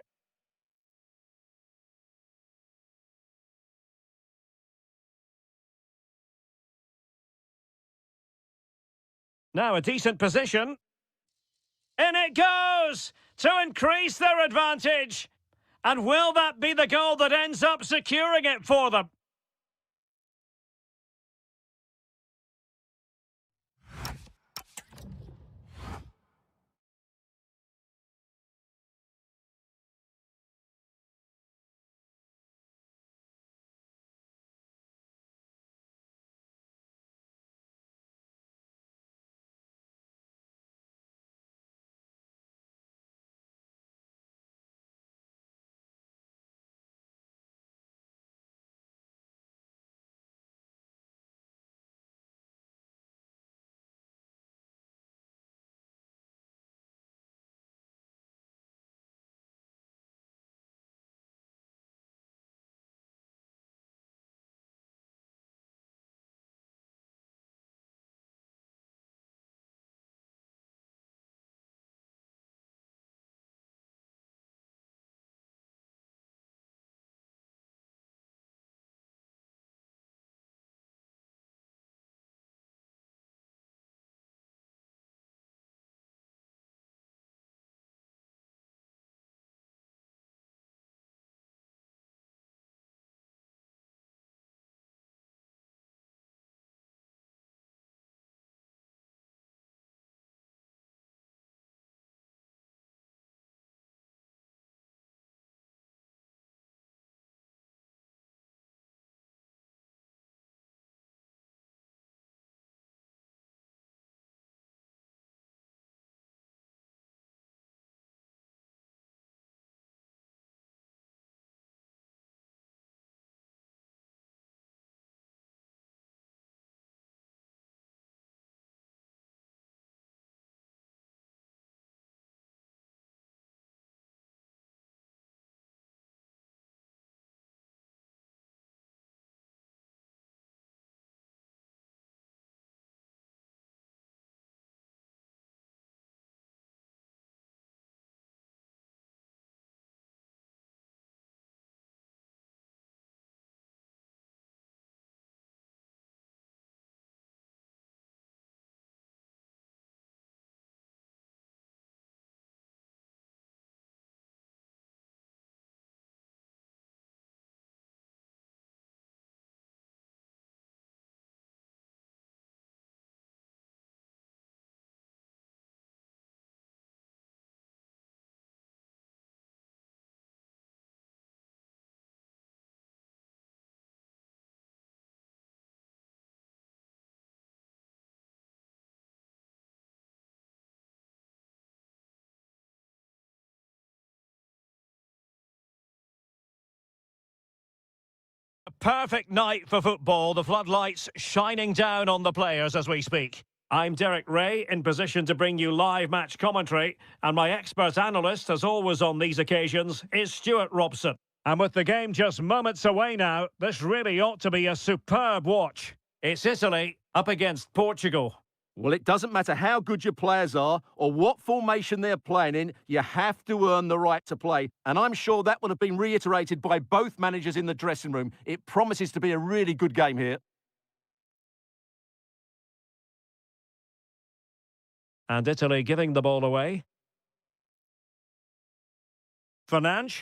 Now a decent position. In it goes! To increase their advantage. And will that be the goal that ends up securing it for them? perfect night for football. The floodlights shining down on the players as we speak. I'm Derek Ray, in position to bring you live match commentary, and my expert analyst, as always on these occasions, is Stuart Robson. And with the game just moments away now, this really ought to be a superb watch. It's Italy up against Portugal. Well, it doesn't matter how good your players are or what formation they're playing in, you have to earn the right to play. And I'm sure that will have been reiterated by both managers in the dressing room. It promises to be a really good game here. And Italy giving the ball away. Fernandes.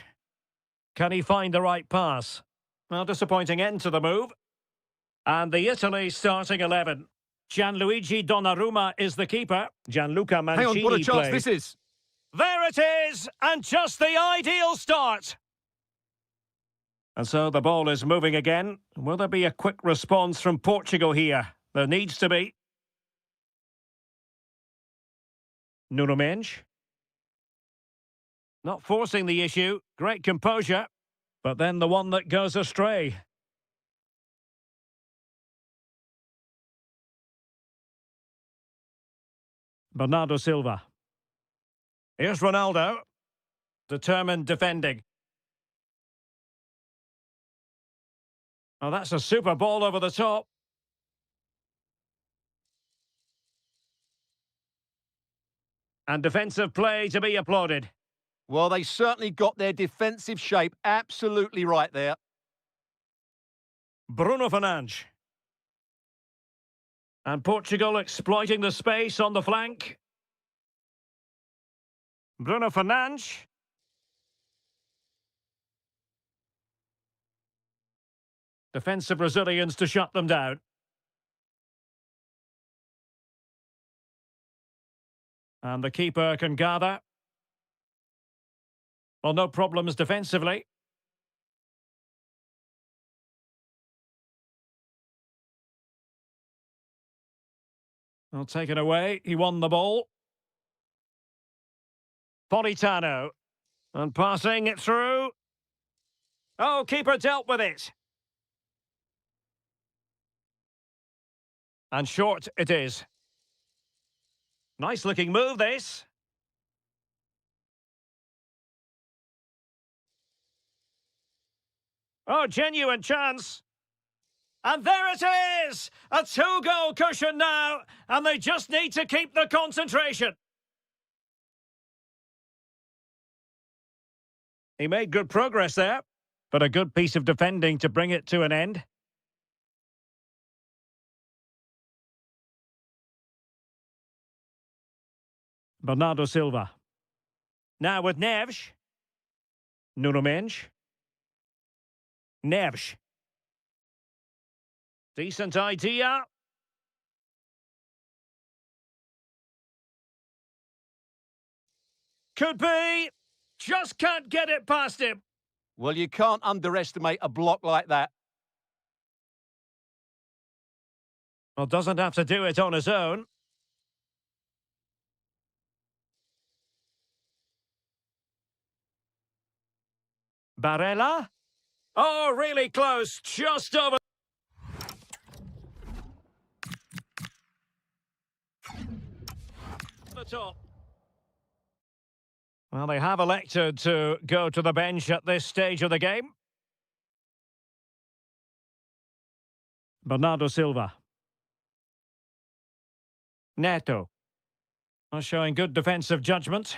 Can he find the right pass? Well, disappointing end to the move. And the Italy starting 11. Gianluigi Donnarumma is the keeper. Gianluca Mancini Hang on, what a chance plays. this is. There it is! And just the ideal start. And so the ball is moving again. Will there be a quick response from Portugal here? There needs to be. Nuno Mendes. Not forcing the issue. Great composure. But then the one that goes astray. Bernardo Silva. Here's Ronaldo. Determined defending. Oh, that's a super ball over the top. And defensive play to be applauded. Well, they certainly got their defensive shape absolutely right there. Bruno Fernandes. And Portugal exploiting the space on the flank. Bruno Fernandes. Defensive Brazilians to shut them down. And the keeper can gather. Well, no problems defensively. Well, taken away. He won the ball. Politano. And passing it through. Oh, keeper dealt with it. And short it is. Nice looking move, this. Oh, genuine chance. And there it is! A two-goal cushion now, and they just need to keep the concentration. He made good progress there, but a good piece of defending to bring it to an end. Bernardo Silva. Now with Neves. Nuno Mendes. Neves. Decent idea. Could be. Just can't get it past him. Well, you can't underestimate a block like that. Well, doesn't have to do it on his own. Barella. Oh, really close. Just over the top. Well, they have elected to go to the bench at this stage of the game. Bernardo Silva. Neto. Showing good defensive judgment.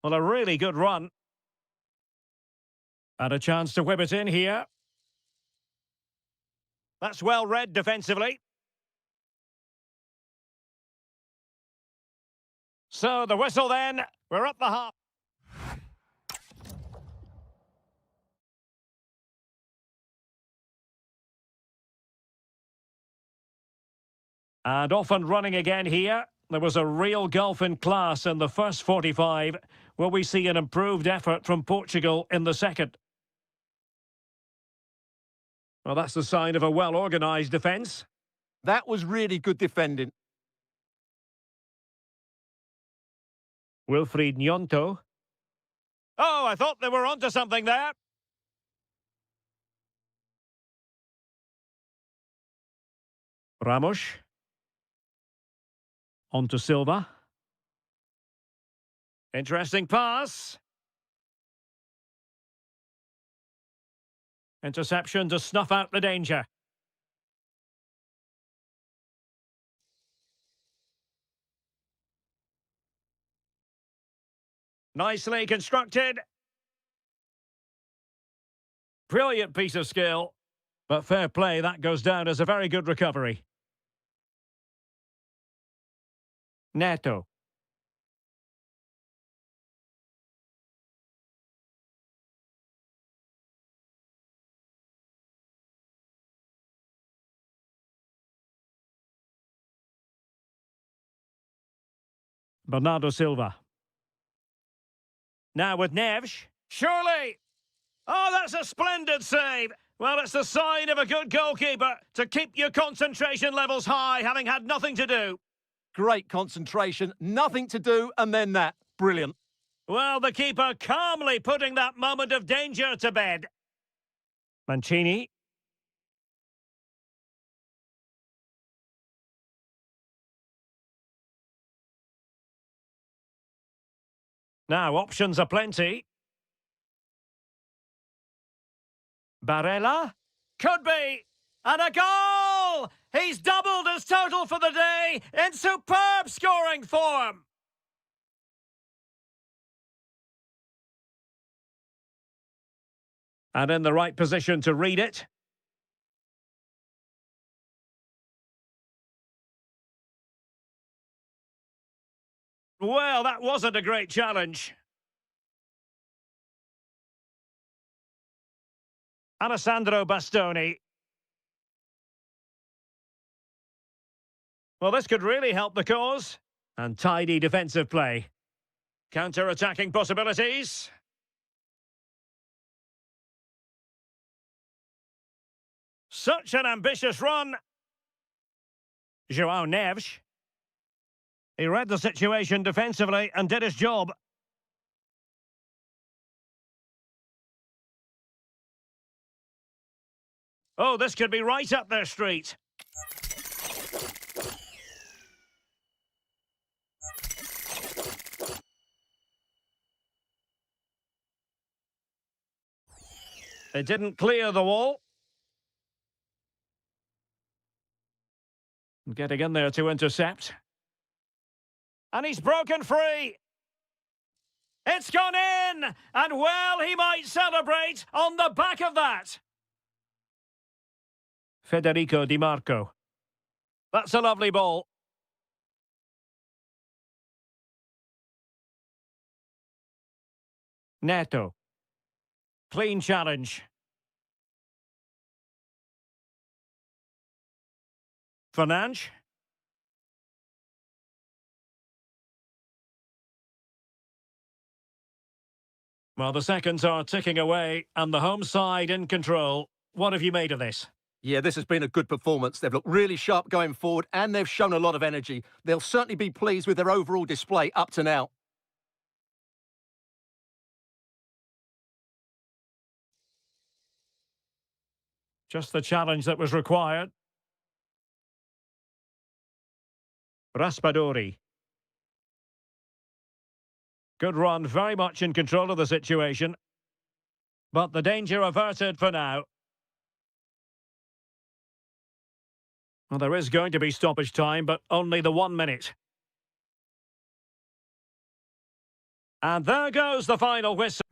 Well, a really good run. And a chance to whip it in here. That's well read defensively. So the whistle then. We're at the half. And off and running again here. There was a real gulf in class in the first 45. Will we see an improved effort from Portugal in the second? Well, that's the sign of a well-organised defence. That was really good defending. Wilfried Nyonto. Oh, I thought they were onto something there. Ramos. On to Silva. Interesting pass. Interception to snuff out the danger. Nicely constructed. Brilliant piece of skill. But fair play, that goes down as a very good recovery. Neto. Bernardo Silva. Now with Neves. Surely! Oh, that's a splendid save! Well, it's the sign of a good goalkeeper to keep your concentration levels high, having had nothing to do. Great concentration, nothing to do, and then that. Brilliant. Well, the keeper calmly putting that moment of danger to bed. Mancini. Now, options are plenty. Barella? Could be! And a goal! He's doubled his total for the day in superb scoring form! And in the right position to read it. Well, that wasn't a great challenge. Alessandro Bastoni. Well, this could really help the cause. And tidy defensive play. Counter-attacking possibilities. Such an ambitious run. João Neves. He read the situation defensively and did his job. Oh, this could be right up their street. It didn't clear the wall. Getting in there to intercept. And he's broken free. It's gone in! And well, he might celebrate on the back of that. Federico Di Marco. That's a lovely ball. Neto. Clean challenge. Fernandes. Well, the seconds are ticking away and the home side in control. What have you made of this? Yeah, this has been a good performance. They've looked really sharp going forward and they've shown a lot of energy. They'll certainly be pleased with their overall display up to now. Just the challenge that was required. Raspadori. Good run, very much in control of the situation. But the danger averted for now. Well, there is going to be stoppage time, but only the 1 minute. And there goes the final whistle.